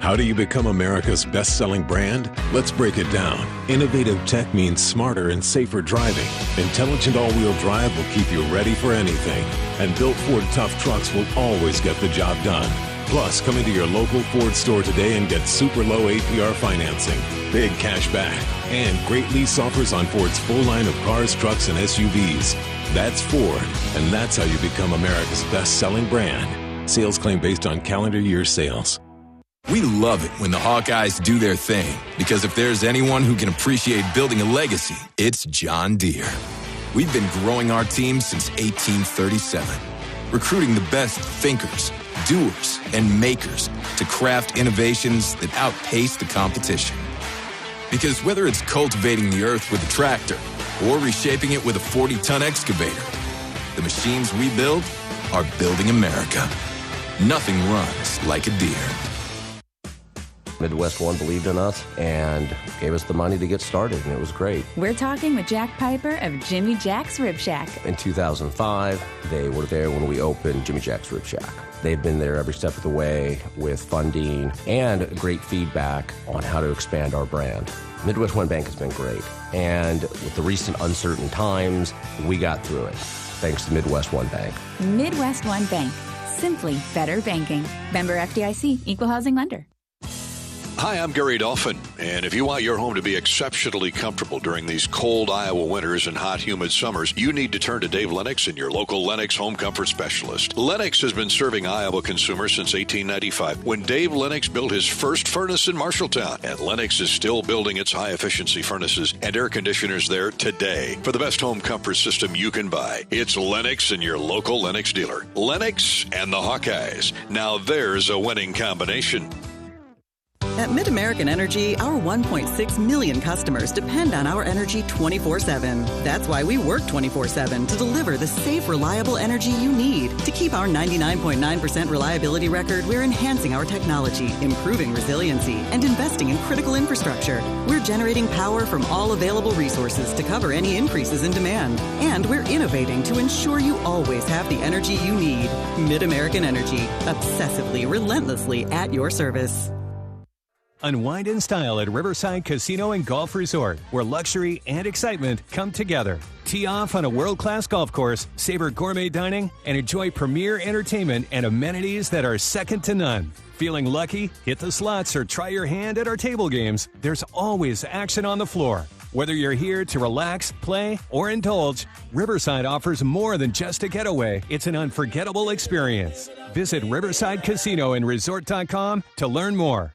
How do you become America's best-selling brand? Let's break it down. Innovative tech means smarter and safer driving. Intelligent all-wheel drive will keep you ready for anything. And built Ford tough trucks will always get the job done. Plus, come into your local Ford store today and get super low APR financing, big cash back, and great lease offers on Ford's full line of cars, trucks, and SUVs. That's Ford, and that's how you become America's best-selling brand. Sales claim based on calendar year sales. We love it when the Hawkeyes do their thing, because if there's anyone who can appreciate building a legacy, it's John Deere. We've been growing our team since 1837, recruiting the best thinkers, doers, and makers to craft innovations that outpace the competition. Because whether it's cultivating the earth with a tractor or reshaping it with a 40-ton excavator, the machines we build are building America. Nothing runs like a Deere. Midwest One believed in us and gave us the money to get started, and it was great. We're talking with Jack Piper of Jimmy Jack's Rib Shack. In 2005, they were there when we opened Jimmy Jack's Rib Shack. They've been there every step of the way with funding and great feedback on how to expand our brand. Midwest One Bank has been great, and with the recent uncertain times, we got through it, thanks to Midwest One Bank. Midwest One Bank. Simply better banking. Member FDIC, Equal Housing Lender. Hi, I'm Gary Dolphin, and if you want your home to be exceptionally comfortable during these cold Iowa winters and hot, humid summers, you need to turn to Dave Lennox and your local Lennox home comfort specialist. Lennox has been serving Iowa consumers since 1895, when Dave Lennox built his first furnace in Marshalltown, and Lennox is still building its high-efficiency furnaces and air conditioners there today. For the best home comfort system you can buy, it's Lennox and your local Lennox dealer. Lennox and the Hawkeyes. Now there's a winning combination. At MidAmerican Energy, our 1.6 million customers depend on our energy 24/7. That's why we work 24/7 to deliver the safe, reliable energy you need. To keep our 99.9% reliability record, we're enhancing our technology, improving resiliency, and investing in critical infrastructure. We're generating power from all available resources to cover any increases in demand. And we're innovating to ensure you always have the energy you need. MidAmerican Energy, obsessively, relentlessly at your service. Unwind in style at Riverside Casino and Golf Resort, where luxury and excitement come together. Tee off on a world-class golf course, savor gourmet dining, and enjoy premier entertainment and amenities that are second to none. Feeling lucky? Hit the slots or try your hand at our table games. There's always action on the floor. Whether you're here to relax, play, or indulge, Riverside offers more than just a getaway. It's an unforgettable experience. Visit Riverside Casino and Resort.com to learn more.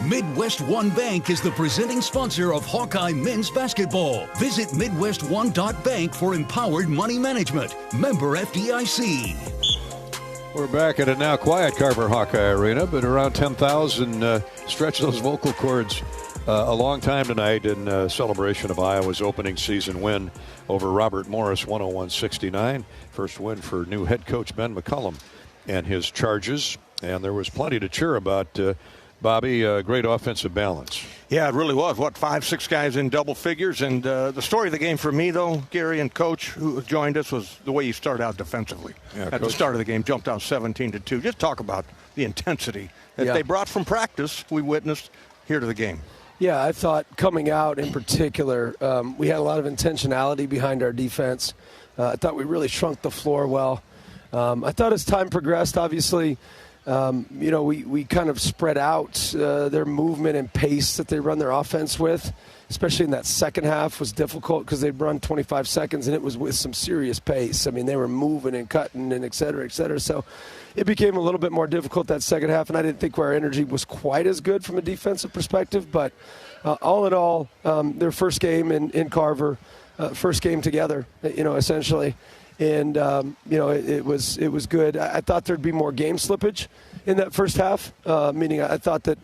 Midwest One Bank is the presenting sponsor of Hawkeye men's basketball. Visit MidwestOne.bank for empowered money management. Member FDIC. We're back at a now quiet Carver Hawkeye Arena, but around 10,000 stretch those vocal cords a long time tonight in celebration of Iowa's opening season win over Robert Morris, 101-69. First win for new head coach Ben McCullum and his Charges. And there was plenty to cheer about. Bobby, great offensive balance. Yeah, it really was. 5-6 guys in double figures. And the story of the game for me, though, Gary and Coach, who joined us, was the way you started out defensively. Yeah, at the start of the game, jumped out 17-2. Just talk about the intensity that they brought from practice, we witnessed, here to the game. Yeah, I thought coming out in particular, we had a lot of intentionality behind our defense. I thought we really shrunk the floor well. I thought as time progressed, obviously, we kind of spread out their movement and pace that they run their offense with, especially in that second half was difficult because they'd run 25 seconds and it was with some serious pace. I mean, they were moving and cutting and et cetera, et cetera. So it became a little bit more difficult that second half, and I didn't think our energy was quite as good from a defensive perspective. But all in all, their first game in Carver, first game together, essentially. And, it was good. I thought there'd be more game slippage in that first half, meaning I thought that,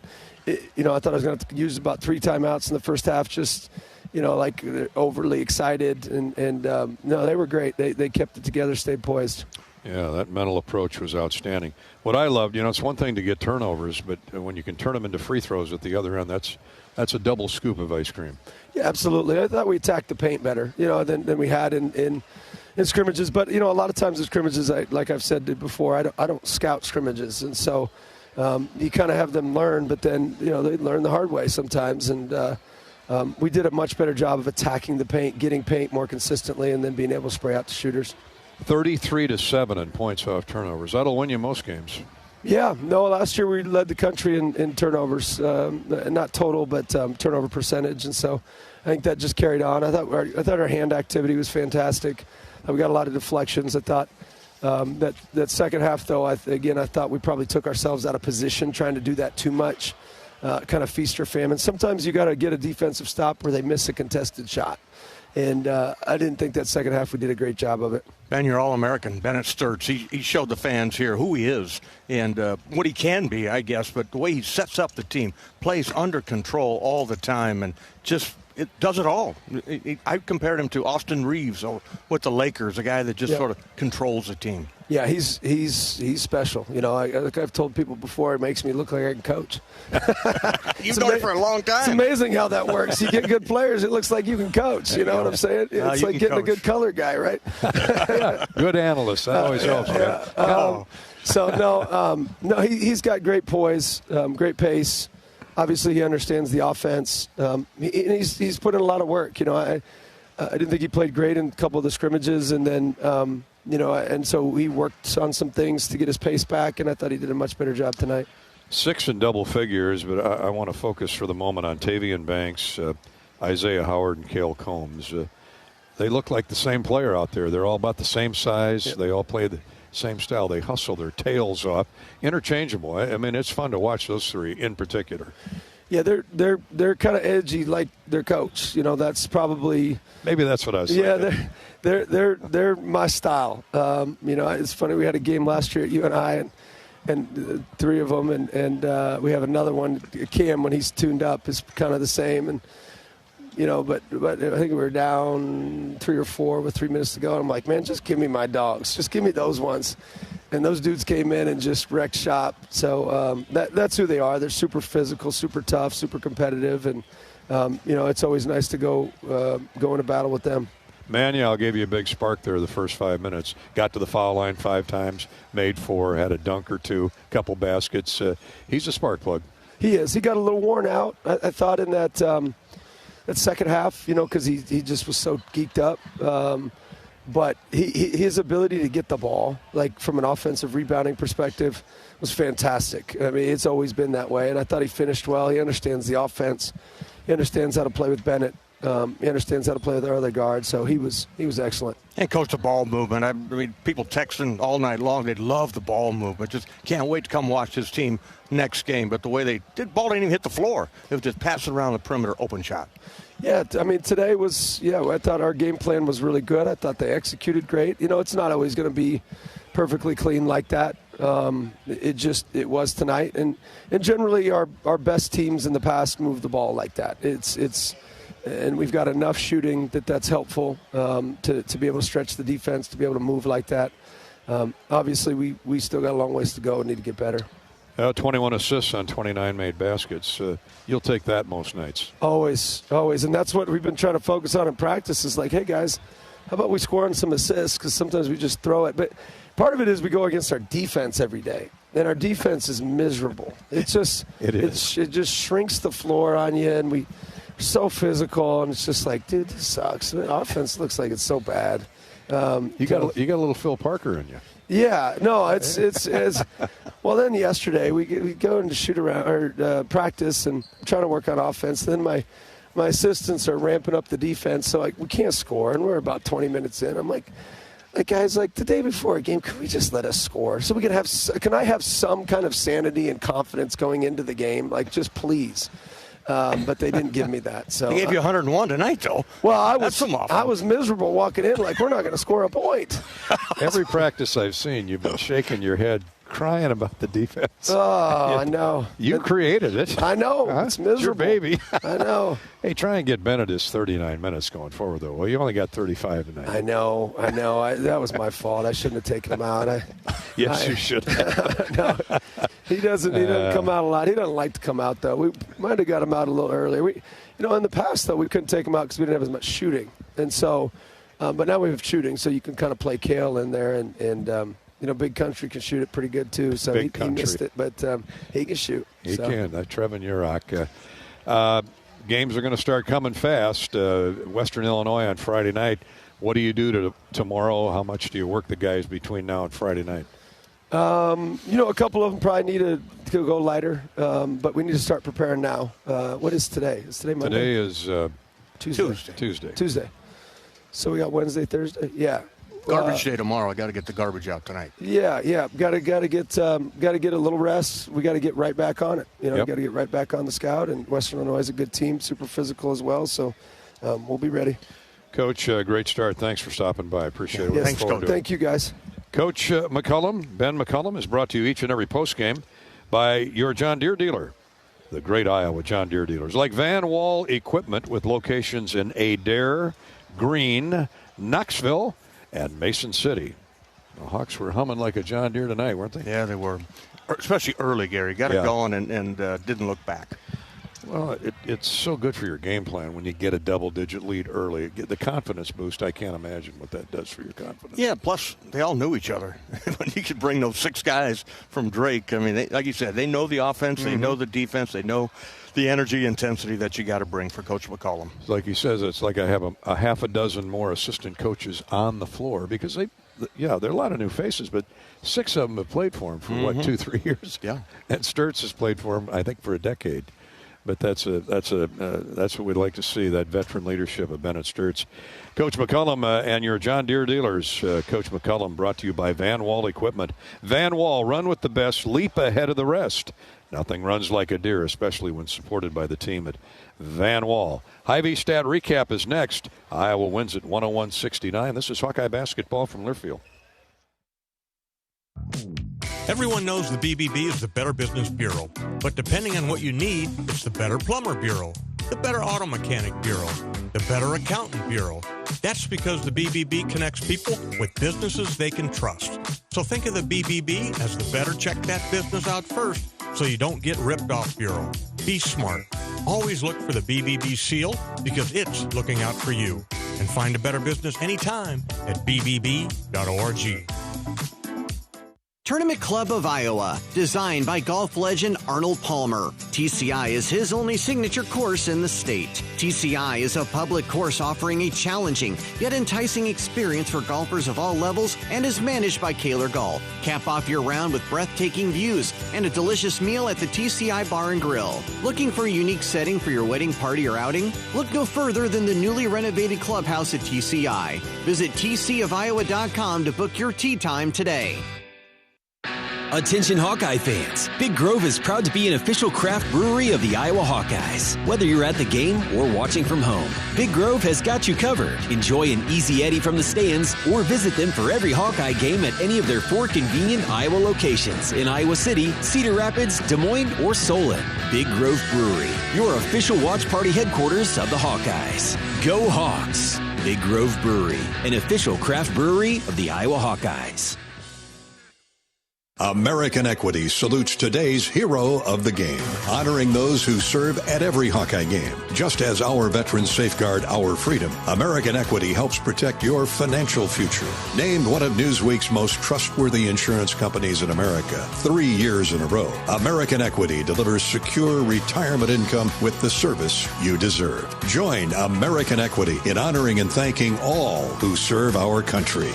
I thought I was going to use about 3 timeouts in the first half, just, like they're overly excited. And no, they were great. They kept it together, stayed poised. Yeah, that mental approach was outstanding. What I loved, it's one thing to get turnovers, but when you can turn them into free throws at the other end, that's a double scoop of ice cream. Yeah, absolutely. I thought we attacked the paint better, than we had in scrimmages. But, a lot of times in scrimmages, like I've said before, I don't scout scrimmages. And so you kind of have them learn, but then, they learn the hard way sometimes. And we did a much better job of attacking the paint, getting paint more consistently, and then being able to spray out the shooters. 33-7 in points off turnovers. That'll win you most games. Yeah, no, last year we led the country in turnovers, not total, but turnover percentage, and so I think that just carried on. I thought our hand activity was fantastic. We got a lot of deflections. I thought that second half, though, I thought we probably took ourselves out of position trying to do that too much, kind of feast or famine. Sometimes you got to get a defensive stop where they miss a contested shot. And I didn't think that second half we did a great job of it. Ben, you're All-American. Bennett Sturts, he showed the fans here who he is and what he can be, I guess, but the way he sets up the team, plays under control all the time, and just it does it all. I compared him to Austin Reeves with the Lakers, a guy that just sort of controls the team. Yeah, he's special. Like I've told people before, it makes me look like I can coach. You've done it for a long time. It's amazing how that works. You get good players, it looks like you can coach. You know what I'm saying? It's like getting a good color guy, right? Good analyst. That always helps. He's got great poise, great pace. Obviously, he understands the offense. He's put in a lot of work. I didn't think he played great in a couple of the scrimmages, and then and so he worked on some things to get his pace back, and I thought he did a much better job tonight. 6 in double figures, but I want to focus for the moment on Tavian Banks, Isaiah Howard, and Cale Combs. They look like the same player out there. They're all about the same size. Yep. They all play the same style. They hustle their tails off. Interchangeable. I mean, it's fun to watch those three in particular. Yeah, they're kind of edgy like their coach. That's probably maybe that's what I was thinking. Yeah, they're my style. It's funny. We had a game last year at UNI, and three of them, and we have another one. Cam, when he's tuned up, is kind of the same. And but I think we were down 3 or 4 with 3 minutes to go. And I'm like, man, just give me my dogs. Just give me those ones. And those dudes came in and just wrecked shop. So that's who they are. They're super physical, super tough, super competitive. And, it's always nice to go into battle with them. Manuel gave you a big spark there the first 5 minutes. Got to the foul line 5 times, made 4, had a dunk or 2, couple baskets. He's a spark plug. He is. He got a little worn out, I thought, in that second half, because he just was so geeked up. But his ability to get the ball, like from an offensive rebounding perspective, was fantastic. I mean, it's always been that way, and I thought he finished well. He understands the offense. He understands how to play with Bennett. He understands how to play with our other guards, so he was excellent. And coach, the ball movement. I mean, people texting all night long. They love the ball movement. Just can't wait to come watch his team next game. But the way they did, ball didn't even hit the floor. It was just passing around the perimeter, open shot. Yeah, I mean, today was, I thought our game plan was really good. I thought they executed great. It's not always going to be perfectly clean like that. It was tonight. And generally our best teams in the past move the ball like that. And we've got enough shooting that's helpful to be able to stretch the defense, to be able to move like that. Obviously, we still got a long ways to go and need to get better. 21 assists on 29 made baskets. You'll take that most nights. Always. And that's what we've been trying to focus on in practice is like, hey, guys, how about we score on some assists? Because sometimes we just throw it. But part of it is we go against our defense every day. And our defense is miserable. It just shrinks the floor on you, and we're so physical, and it's just like, dude, this sucks. The offense looks like it's so bad. You got a little Phil Parker in you. Yeah, no, it's well. Then yesterday we go into shoot around or practice and trying to work on offense. Then my assistants are ramping up the defense, so we can't score, and we're about 20 minutes in. I'm like guys, the day before a game, can we just let us score so we can have? Can I have some kind of sanity and confidence going into the game? Just please. But they didn't give me that. So they gave you 101 tonight, though. Well, I was miserable walking in, we're not going to score a point. Every practice I've seen, you've been shaking your head crying about the defense. Oh, I know. You created it. I know. It's miserable. It's your baby. I know. Hey, try and get Benedis 39 minutes going forward, though. Well, you only got 35 tonight. I know. That was my fault. I shouldn't have taken him out. Yes, you should. No, he doesn't come out a lot. He doesn't like to come out, though. We might have got him out a little earlier. In the past, though, we couldn't take him out because we didn't have as much shooting. And so, but now we have shooting, so you can kind of play Kale in there. And Big Country can shoot it pretty good, too. So he missed it, but he can shoot. He can. Trevin Urach. Games are going to start coming fast. Western Illinois on Friday night. What do you do tomorrow? How much do you work the guys between now and Friday night? A couple of them probably need to go lighter, but we need to start preparing now. What is today? Is today Monday? Today is Tuesday. So we got Wednesday, Thursday. Yeah. Garbage day tomorrow. I got to get the garbage out tonight. Yeah. Got to get a little rest. We got to get right back on it. Got to get right back on the scout. And Western Illinois is a good team, super physical as well. So we'll be ready. Coach, great start. Thanks for stopping by. Appreciate it. Yes, thanks, Coach. Thank you, guys. Coach McCullum, Ben McCullum, is brought to you each and every postgame by your John Deere dealer. The great Iowa John Deere dealers, like Van Wall Equipment with locations in Adair, Greene, Knoxville, and Mason City. The Hawks were humming like a John Deere tonight, weren't they? Yeah, they were. Especially early, Gary. Got it going and didn't look back. Well, it's so good for your game plan when you get a double-digit lead early. The confidence boost, I can't imagine what that does for your confidence. Yeah, plus they all knew each other. When you could bring those 6 guys from Drake, I mean, like you said, they know the offense, they know the defense, they know the energy, intensity that you got to bring for Coach McCullum. Like he says, it's like I have a half a dozen more assistant coaches on the floor because there are a lot of new faces, but 6 of them have played for him for, 2-3 years? Yeah. And Sturts has played for him, I think, for a decade. But that's what we'd like to see, that veteran leadership of Bennett Sturts. Coach McCullum and your John Deere dealers. Coach McCullum brought to you by Van Wall Equipment. Van Wall, run with the best, leap ahead of the rest. Nothing runs like a deer, especially when supported by the team at Van Wall. Hy-Vee Stat Recap is next. Iowa wins at 101-69. This is Hawkeye basketball from Learfield. Everyone knows the BBB is the Better Business Bureau, but depending on what you need, it's the Better Plumber Bureau, the Better Auto Mechanic Bureau, the Better Accountant Bureau. That's because the BBB connects people with businesses they can trust. So think of the BBB as the better check that business out first so you don't get ripped off bureau. Be smart. Always look for the BBB seal because it's looking out for you. And find a better business anytime at bbb.org. Tournament Club of Iowa, designed by golf legend Arnold Palmer. TCI is his only signature course in the state. TCI is a public course offering a challenging yet enticing experience for golfers of all levels and is managed by Kaler Golf. Cap off your round with breathtaking views and a delicious meal at the TCI Bar and Grill. Looking for a unique setting for your wedding party or outing? Look no further than the newly renovated clubhouse at TCI. Visit tcofiowa.com to book your tee time today. Attention Hawkeye fans, Big Grove is proud to be an official craft brewery of the Iowa Hawkeyes. Whether you're at the game or watching from home, Big Grove has got you covered. Enjoy an easy Eddie from the stands or visit them for every Hawkeye game at any of their 4 convenient Iowa locations in Iowa City, Cedar Rapids, Des Moines, or Solon. Big Grove Brewery, your official watch party headquarters of the Hawkeyes. Go Hawks! Big Grove Brewery, an official craft brewery of the Iowa Hawkeyes. American Equity salutes today's hero of the game, honoring those who serve at every Hawkeye game. Just as our veterans safeguard our freedom, American Equity helps protect your financial future. Named one of Newsweek's most trustworthy insurance companies in America 3 years in a row, American Equity delivers secure retirement income with the service you deserve. Join American Equity in honoring and thanking all who serve our country.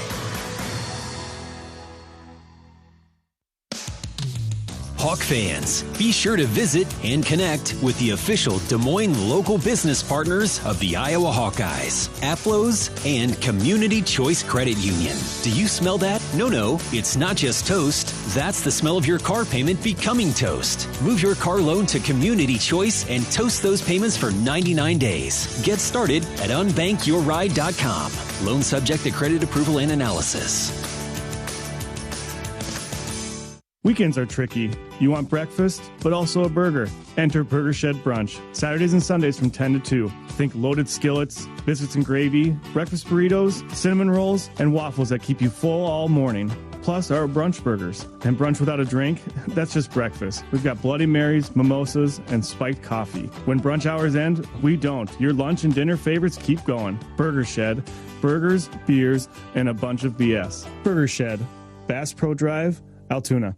Hawk fans, be sure to visit and connect with the official Des Moines local business partners of the Iowa Hawkeyes, Aplos, and Community Choice Credit Union. Do you smell that? No, it's not just toast. That's the smell of your car payment becoming toast. Move your car loan to Community Choice and toast those payments for 99 days. Get started at unbankyourride.com. Loan subject to credit approval and analysis. Weekends are tricky. You want breakfast, but also a burger. Enter Burger Shed Brunch. Saturdays and Sundays from 10 to 2. Think loaded skillets, biscuits and gravy, breakfast burritos, cinnamon rolls, and waffles that keep you full all morning. Plus our brunch burgers. And brunch without a drink? That's just breakfast. We've got Bloody Marys, mimosas, and spiked coffee. When brunch hours end, we don't. Your lunch and dinner favorites keep going. Burger Shed. Burgers, beers, and a bunch of BS. Burger Shed. Bass Pro Drive, Altoona.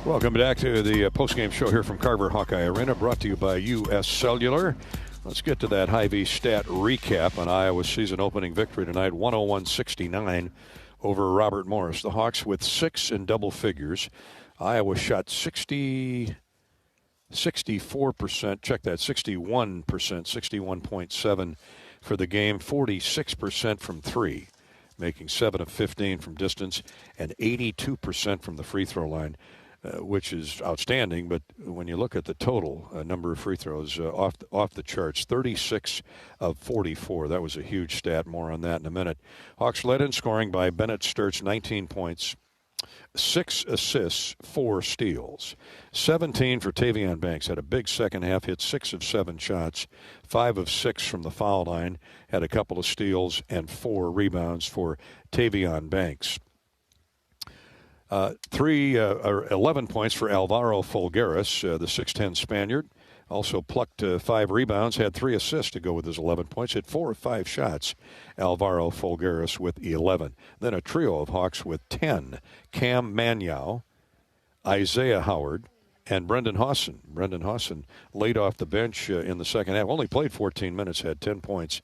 Welcome back to the postgame show here from Carver Hawkeye Arena, brought to you by U.S. Cellular. Let's get to that Hy-Vee stat recap on Iowa's season opening victory tonight, 101-69 over Robert Morris. The Hawks with 6 in double figures. Iowa shot 64%, check that, 61%, 61.7 for the game, 46% from 3, making 7 of 15 from distance, and 82% from the free throw line. Which is outstanding, but when you look at the total number of free throws, off the charts, 36 of 44. That was a huge stat. More on that in a minute. Hawks led in scoring by Bennett Sturtz, 19 points, 6 assists, 4 steals. 17 for Tavion Banks. Had a big second half, hit 6 of 7 shots, 5 of 6 from the foul line, had a couple of steals, and 4 rebounds for Tavion Banks. 11 points for Alvaro Folgueras, the 6'10 Spaniard. Also plucked 5 rebounds, had 3 assists to go with his 11 points. Hit 4 of 5 shots. Alvaro Folgueras with 11. Then a trio of Hawks with 10. Cam Manyow, Isaiah Howard, and Brendan Hawson. Brendan Hawson laid off the bench in the second half. Only played 14 minutes, had 10 points.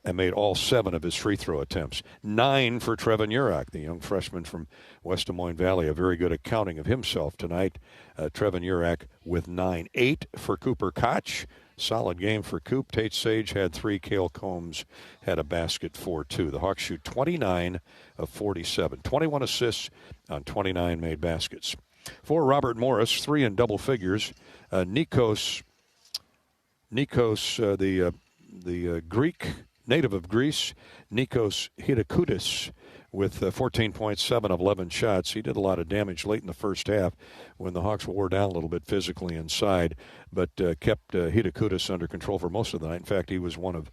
And made all 7 of his free throw attempts. 9 for Trevin Urach, the young freshman from West Des Moines Valley. A very good accounting of himself tonight. Trevin Urach with 9. 8 for Cooper Koch. Solid game for Coop. Tate Sage had 3. Cale Combs had a basket for 2. The Hawks shoot 29 of 47. 21 assists on 29 made baskets. For Robert Morris, 3 in double figures. Nikos, the Greek, native of Greece, Nikos Hidakoutis, with 14.7 of 11 shots. He did a lot of damage late in the first half when the Hawks wore down a little bit physically inside, but kept Hidakoutis under control for most of the night. In fact, he was one of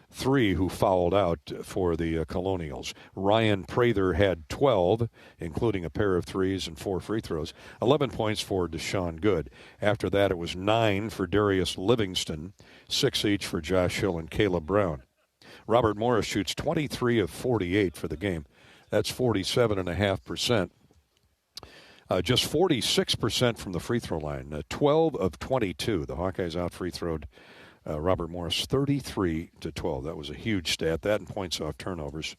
3 who fouled out for the Colonials. Ryan Prather had 12, including a pair of threes and 4 free throws. 11 points for Deshaun Good. After that, it was 9 for Darius Livingston, 6 each for Josh Hill and Caleb Brown. Robert Morris shoots 23 of 48 for the game. That's 47.5%. Just 46% from the free throw line. 12 of 22. The Hawkeyes out free throwed Robert Morris 33-12. That was a huge stat. That and points off turnovers.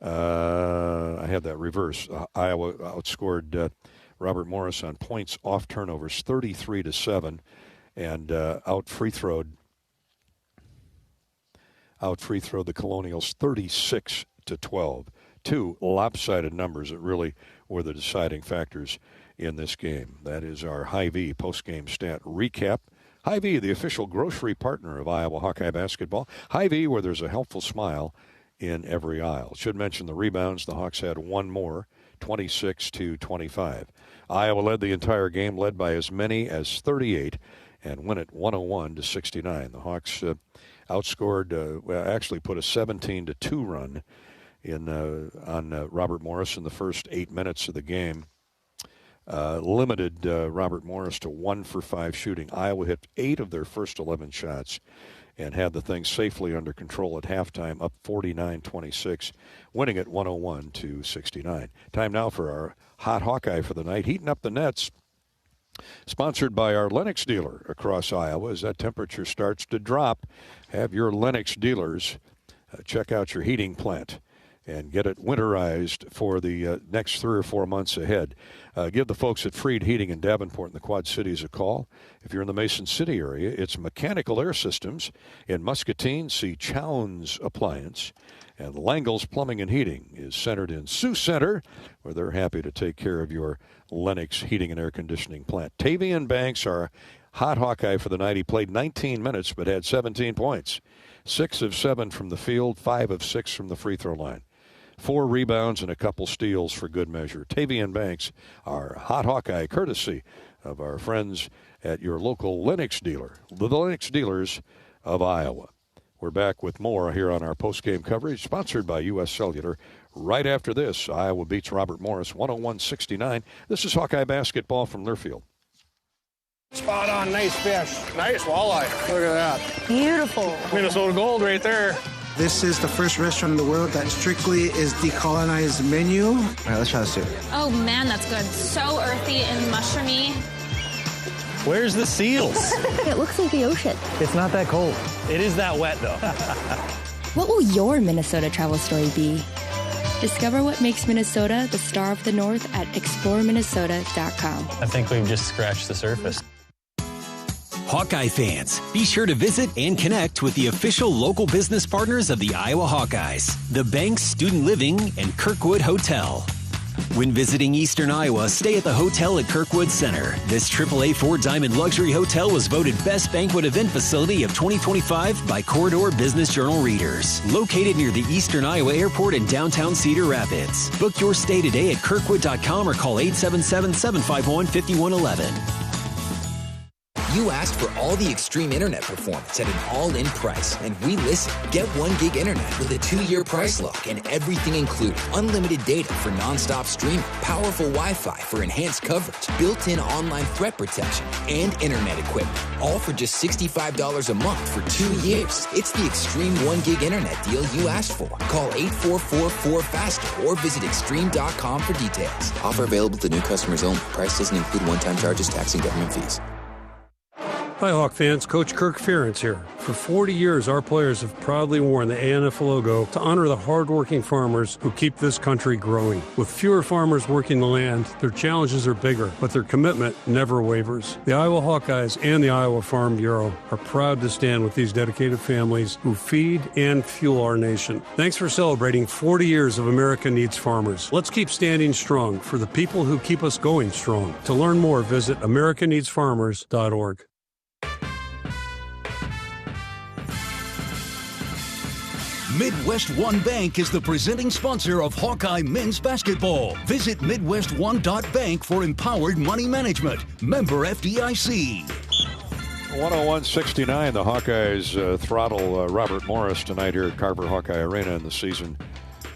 I had that reverse. Iowa outscored Robert Morris on points off turnovers 33-7, and out free throwed the Colonials 36-12. 2 lopsided numbers that really were the deciding factors in this game. That is our Hy-Vee postgame stat recap. Hy-Vee, the official grocery partner of Iowa Hawkeye basketball. Hy-Vee, where there's a helpful smile in every aisle. Should mention the rebounds. The Hawks had 1 more, 26-25. Iowa led the entire game, led by as many as 38, and win it 101-69. The Hawks outscored, actually put a 17-2 run on Robert Morris in the first 8 minutes of the game. Limited Robert Morris to 1 for 5 shooting. Iowa hit 8 of their first 11 shots and had the thing safely under control at halftime, up 49-26, winning it 101-69. Time now for our hot Hawkeye for the night, heating up the nets. Sponsored by our Lennox dealer across Iowa. As that temperature starts to drop, have your Lennox dealers check out your heating plant and get it winterized for the next 3 or 4 months ahead. Give the folks at Freed Heating in Davenport and the Quad Cities a call. If you're in the Mason City area, it's Mechanical Air Systems. In Muscatine, see Chowns Appliance. And Langle's Plumbing and Heating is centered in Sioux Center, where they're happy to take care of your Lennox heating and air conditioning plant. Tavion Banks, our hot Hawkeye for the night. He played 19 minutes but had 17 points. 6 of 7 from the field, 5 of 6 from the free throw line. 4 rebounds and a couple steals for good measure. Tavian Banks, our hot Hawkeye, courtesy of our friends at your local Lennox dealer, the Lennox Dealers of Iowa. We're back with more here on our postgame coverage, sponsored by U.S. Cellular. Right after this, Iowa beats Robert Morris 101-69. This is Hawkeye basketball from Learfield. Spot on, nice fish. Nice walleye. Look at that. Beautiful. Minnesota Gold right there. This is the first restaurant in the world that strictly is decolonized menu. All right, let's try this too. Oh man, that's good. So earthy and mushroomy. Where's the seals? It looks like the ocean. It's not that cold. It is that wet though. What will your Minnesota travel story be? Discover what makes Minnesota the star of the North at exploreminnesota.com. I think we've just scratched the surface. Hawkeye fans, be sure to visit and connect with the official local business partners of the Iowa Hawkeyes, the Banks Student Living and Kirkwood Hotel. When visiting Eastern Iowa, stay at the hotel at Kirkwood Center. This AAA 4-Diamond luxury hotel was voted Best Banquet Event Facility of 2025 by Corridor Business Journal readers. Located near the Eastern Iowa Airport in downtown Cedar Rapids. Book your stay today at kirkwood.com or call 877-751-5111. You asked for all the extreme internet performance at an all-in price, and we listened. Get 1 gig internet with a 2-year price lock and everything included. Unlimited data for non-stop streaming, powerful Wi-Fi for enhanced coverage, built-in online threat protection, and internet equipment. All for just $65 a month for 2 years. It's the extreme 1 gig internet deal you asked for. Call 844-4FASTER or visit extreme.com for details. Offer available to new customers only. Price doesn't include one-time charges, tax, and government fees. Hi, Hawk fans. Coach Kirk Ferentz here. For 40 years, our players have proudly worn the ANF logo to honor the hardworking farmers who keep this country growing. With fewer farmers working the land, their challenges are bigger, but their commitment never wavers. The Iowa Hawkeyes and the Iowa Farm Bureau are proud to stand with these dedicated families who feed and fuel our nation. Thanks for celebrating 40 years of America Needs Farmers. Let's keep standing strong for the people who keep us going strong. To learn more, visit americaneedsfarmers.org. Midwest One Bank is the presenting sponsor of Hawkeye men's basketball. Visit MidwestOne.bank for empowered money management. Member FDIC. 101-69, the Hawkeyes throttle Robert Morris tonight here at Carver Hawkeye Arena in the season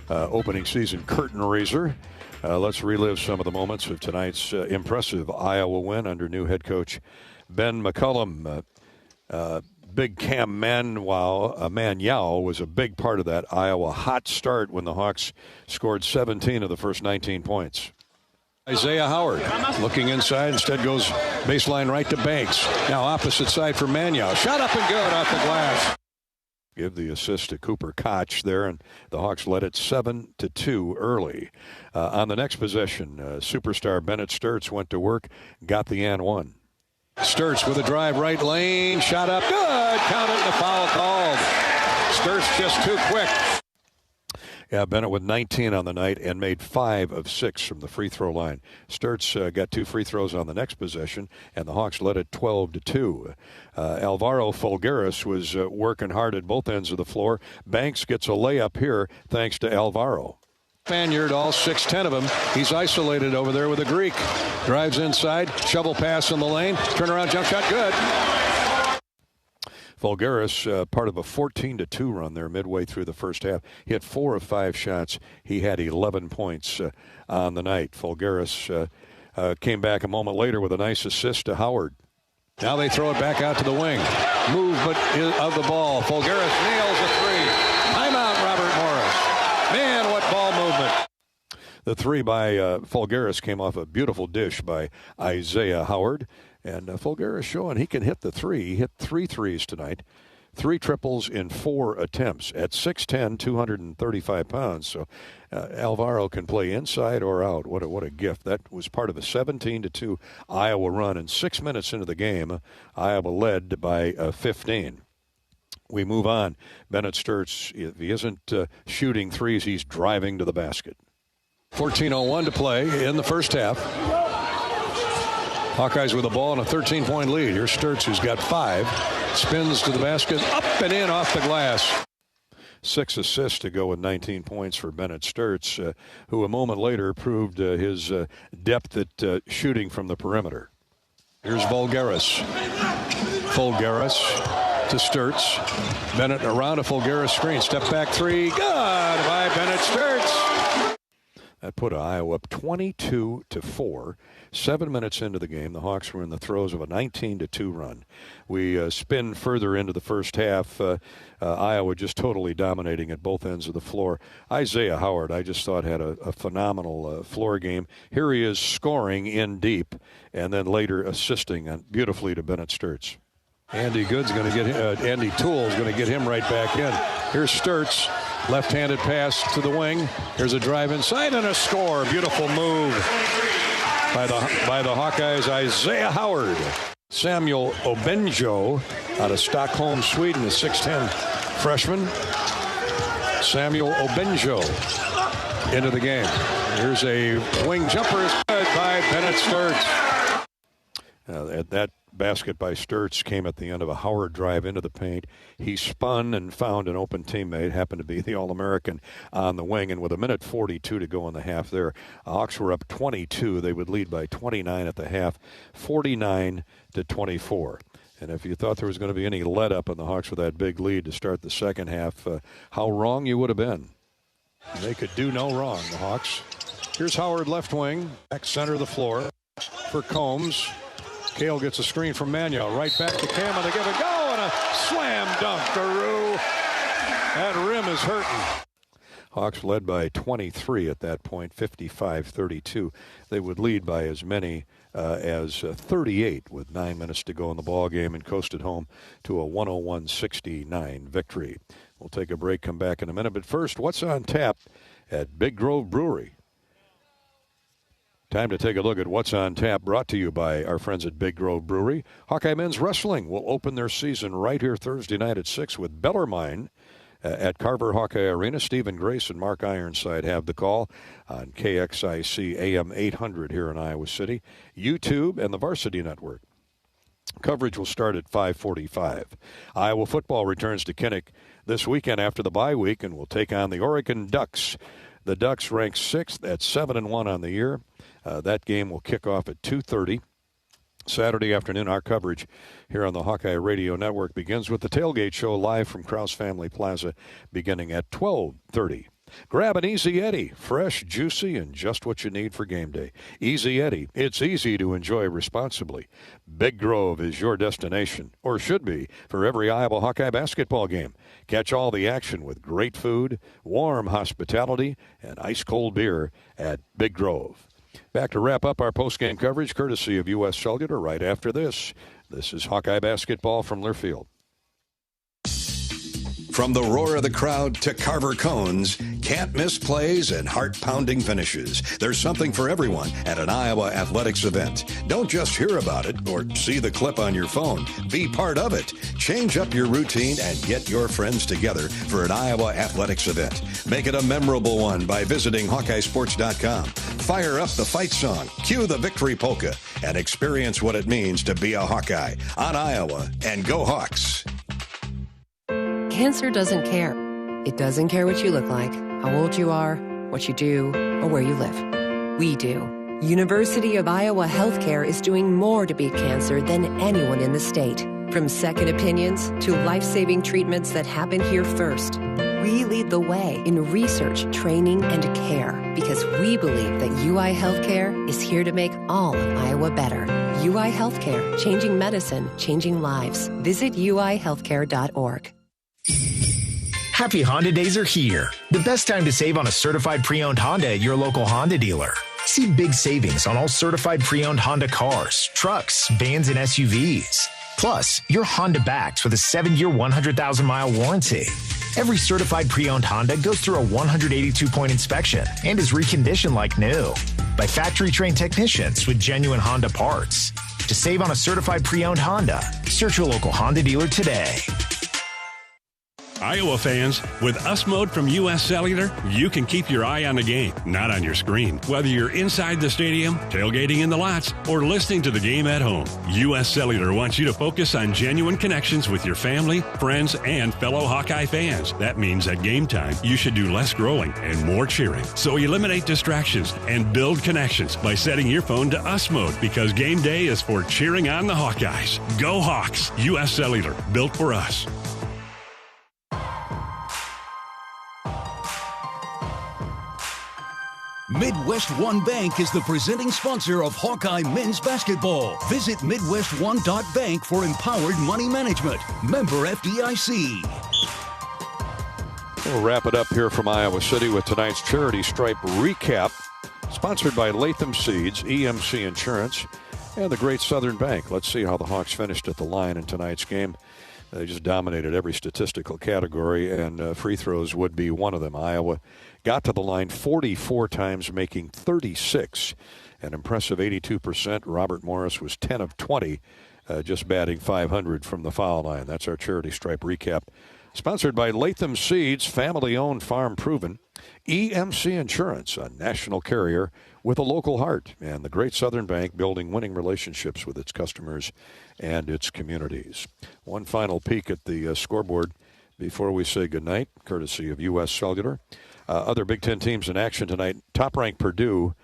opening season curtain raiser. Let's relive some of the moments of tonight's impressive Iowa win under new head coach Ben McCullum. Big Cam Manyao was a big part of that Iowa hot start when the Hawks scored 17 of the first 19 points. Isaiah Howard looking inside, instead goes baseline right to Banks. Now opposite side for Manyao. Shot up and good off the glass. Give the assist to Cooper Koch there, and the Hawks led it 7-2 early. On the next possession, superstar Bennett Sturtz went to work, got the and one. Sturtz with a drive right lane, shot up, good, count it, and a foul called. Sturtz just too quick. Yeah, Bennett with 19 on the night and made 5 of 6 from the free throw line. Sturtz got 2 free throws on the next possession, and the Hawks led it 12-2. Alvaro Folgueras was working hard at both ends of the floor. Banks gets a layup here thanks to Alvaro. Spaniard, all 6'10" of him. He's isolated over there with a Greek. Drives inside, shovel pass in the lane, turnaround jump shot, good. Folgueras, part of a 14-2 run there midway through the first half. He had 4 of 5 shots. He had 11 points on the night. Folgueras came back a moment later with a nice assist to Howard. Now they throw it back out to the wing. Movement of the ball. Folgueras nails a 3. Timeout, Robert Morris. Man, what ball movement. The 3 by Folgueras came off a beautiful dish by Isaiah Howard. And Folgueras showing he can hit the 3. He hit 3 threes tonight. 3 triples in 4 attempts at 6'10", 235 pounds. So Alvaro can play inside or out. What a gift. That was part of a 17-2 Iowa run. And 6 minutes into the game, Iowa led by 15. We move on. Bennett Sturtz, if he isn't shooting threes, he's driving to the basket. 14:01 to play in the first half. Hawkeyes with the ball and a 13-point lead. Here's Sturtz, who's got 5. Spins to the basket, up and in off the glass. 6 assists to go with 19 points for Bennett Sturtz, who a moment later proved his depth at shooting from the perimeter. Here's Voulgaris. Voulgaris to Sturtz. Bennett around a Voulgaris screen. Step back 3. Good by Bennett Sturtz. That put Iowa up 22-4. 7 minutes into the game, the Hawks were in the throes of a 19-2 run. We spin further into the first half. Iowa just totally dominating at both ends of the floor. Isaiah Howard, I just thought, had a phenomenal floor game. Here he is scoring in deep, and then later assisting beautifully to Bennett Sturtz. Andy Tulle is going to get him right back in. Here's Sturtz, left-handed pass to the wing. Here's a drive inside and a score. Beautiful move by the Hawkeyes. Isaiah Howard. Samuel Obenjo out of Stockholm, Sweden, a 6'10 freshman. Samuel Obenjo into the game. Here's a wing jumper, is good by Bennett Sturtz. That basket by Sturtz came at the end of a Howard drive into the paint. He spun and found an open teammate, happened to be the All-American on the wing, and with 1:42 to go in the half there, Hawks were up 22. They would lead by 29 at the half, 49-24. And if you thought there was going to be any let up on the Hawks with that big lead to start the second half, how wrong you would have been. They could do no wrong, the Hawks. Here's Howard, left wing, back center of the floor for Combs. Cale gets a screen from Mano. Right back to Cam, and they give a go, and a slam dunk to Rue. That rim is hurting. Hawks led by 23 at that point, 55-32. They would lead by as many as 38 with 9 minutes to go in the ball game, and coasted home to a 101-69 victory. We'll take a break, come back in a minute. But first, what's on tap at Big Grove Brewery? Time to take a look at what's on tap, brought to you by our friends at Big Grove Brewery. Hawkeye Men's Wrestling will open their season right here Thursday night at 6 with Bellarmine at Carver Hawkeye Arena. Stephen Grace and Mark Ironside have the call on KXIC AM 800 here in Iowa City, YouTube, and the Varsity Network. Coverage will start at 5:45. Iowa football returns to Kinnick this weekend after the bye week and will take on the Oregon Ducks. The Ducks rank 6th at 7-1 on the year. That game will kick off at 2:30. Saturday afternoon, our coverage here on the Hawkeye Radio Network begins with the Tailgate Show live from Krause Family Plaza beginning at 12:30. Grab an Easy Eddie, fresh, juicy, and just what you need for game day. Easy Eddie, it's easy to enjoy responsibly. Big Grove is your destination, or should be, for every Iowa Hawkeye basketball game. Catch all the action with great food, warm hospitality, and ice-cold beer at Big Grove. Back to wrap up our postgame coverage, courtesy of U.S. Cellular, right after this. This is Hawkeye basketball from Learfield. From the roar of the crowd to Carver cones, can't miss plays and heart-pounding finishes. There's something for everyone at an Iowa athletics event. Don't just hear about it or see the clip on your phone. Be part of it. Change up your routine and get your friends together for an Iowa athletics event. Make it a memorable one by visiting HawkeyeSports.com. Fire up the fight song, cue the victory polka, and experience what it means to be a Hawkeye on Iowa. And go Hawks! Cancer doesn't care. It doesn't care what you look like, how old you are, what you do, or where you live. We do. University of Iowa Healthcare is doing more to beat cancer than anyone in the state. From second opinions to life-saving treatments that happen here first. We lead the way in research, training, and care because we believe that UI Healthcare is here to make all of Iowa better. UI Healthcare, changing medicine, changing lives. Visit uihealthcare.org. Happy Honda Days are here. The best time to save on a certified pre-owned Honda at your local Honda dealer. See big savings on all certified pre-owned Honda cars, trucks, vans, and SUVs. Plus, you're Honda backed with a 7-year, 100,000-mile warranty. Every certified pre-owned Honda goes through a 182-point inspection and is reconditioned like new by factory-trained technicians with genuine Honda parts. To save on a certified pre-owned Honda, search your local Honda dealer today. Iowa fans, with US Mode from US Cellular, you can keep your eye on the game, not on your screen. Whether you're inside the stadium, tailgating in the lots, or listening to the game at home, US Cellular wants you to focus on genuine connections with your family, friends, and fellow Hawkeye fans. That means at game time, you should do less growling and more cheering. So eliminate distractions and build connections by setting your phone to US Mode, because game day is for cheering on the Hawkeyes. Go Hawks! US Cellular, built for us. Midwest One Bank is the presenting sponsor of Hawkeye men's basketball. Visit MidwestOne.bank for empowered money management. Member FDIC. We'll wrap it up here from Iowa City with tonight's Charity Stripe recap, sponsored by Latham Seeds, EMC Insurance, and the Great Southern Bank. Let's see how the Hawks finished at the line in tonight's game. They just dominated every statistical category, and free throws would be one of them. Iowa got to the line 44 times, making 36, an impressive 82%. Robert Morris was 10 of 20, just batting .500 from the foul line. That's our Charity Stripe recap. Sponsored by Latham Seeds, family-owned, farm-proven. EMC Insurance, a national carrier with a local heart. And the Great Southern Bank, building winning relationships with its customers and its communities. One final peek at the scoreboard before we say goodnight, courtesy of U.S. Cellular. Other Big Ten teams in action tonight. Top-ranked Purdue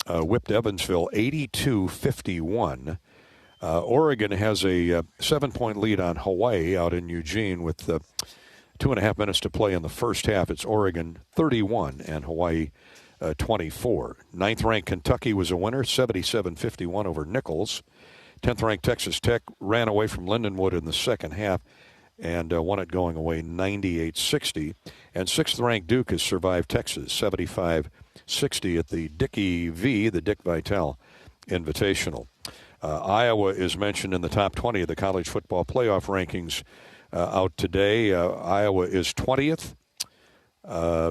whipped Evansville 82-51. Oregon has a 7-point lead on Hawaii out in Eugene with 2.5 minutes to play in the first half. It's Oregon 31 and Hawaii 24. 9th-ranked Kentucky was a winner, 77-51 over Nichols. 10th-ranked Texas Tech ran away from Lindenwood in the second half and won it going away 98-60. And 6th-ranked Duke has survived Texas 75-60 at the Dickey V, the Dick Vitale Invitational. Iowa is mentioned in the top 20 of the college football playoff rankings out today. Iowa is 20th.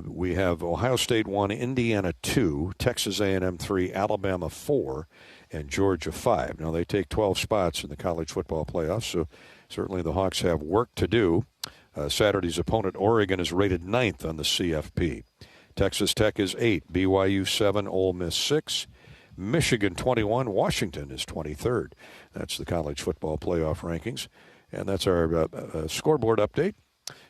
We have Ohio State 1, Indiana 2, Texas A&M 3, Alabama 4, and Georgia 5. Now, they take 12 spots in the college football playoffs, so certainly the Hawks have work to do. Saturday's opponent, Oregon, is rated 9th on the CFP. Texas Tech is 8, BYU 7, Ole Miss 6, Michigan 21, Washington is 23rd. That's the college football playoff rankings. And that's our scoreboard update.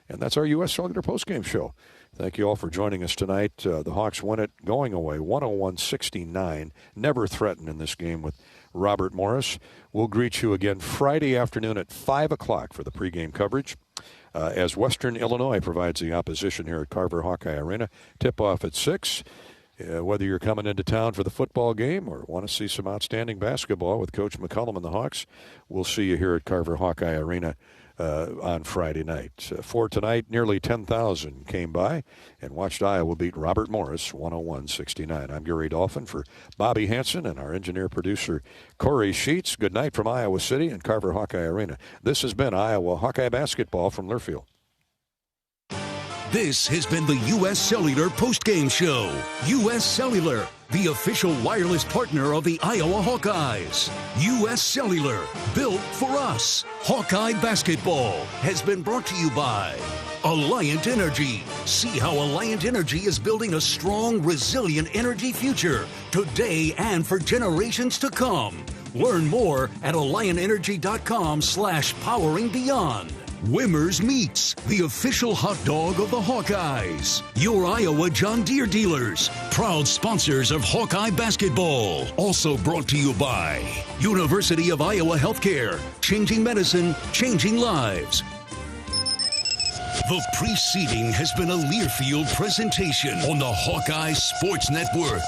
And that's our U.S. Cellular postgame show. Thank you all for joining us tonight. The Hawks win it going away 101-69. Never threatened in this game with Robert Morris. We'll greet you again Friday afternoon at 5 o'clock for the pregame coverage. As Western Illinois provides the opposition here at Carver Hawkeye Arena. Tip-off at 6. Whether you're coming into town for the football game or want to see some outstanding basketball with Coach McCullum and the Hawks, we'll see you here at Carver Hawkeye Arena on Friday night. For tonight, nearly 10,000 came by and watched Iowa beat Robert Morris 101-69. I'm Gary Dolphin for Bobby Hansen and our engineer-producer Corey Sheets. Good night from Iowa City and Carver Hawkeye Arena. This has been Iowa Hawkeye Basketball from Learfield. This has been the U.S. Cellular postgame show. U.S. Cellular, the official wireless partner of the Iowa Hawkeyes. U.S. Cellular, built for us. Hawkeye basketball has been brought to you by Alliant Energy. See how Alliant Energy is building a strong, resilient energy future today and for generations to come. Learn more at AlliantEnergy.com/poweringBeyond. Wimmer's Meats, the official hot dog of the Hawkeyes. Your Iowa John Deere dealers, proud sponsors of Hawkeye basketball. Also brought to you by University of Iowa Healthcare, changing medicine, changing lives. The preceding has been a Learfield presentation on the Hawkeye Sports Network.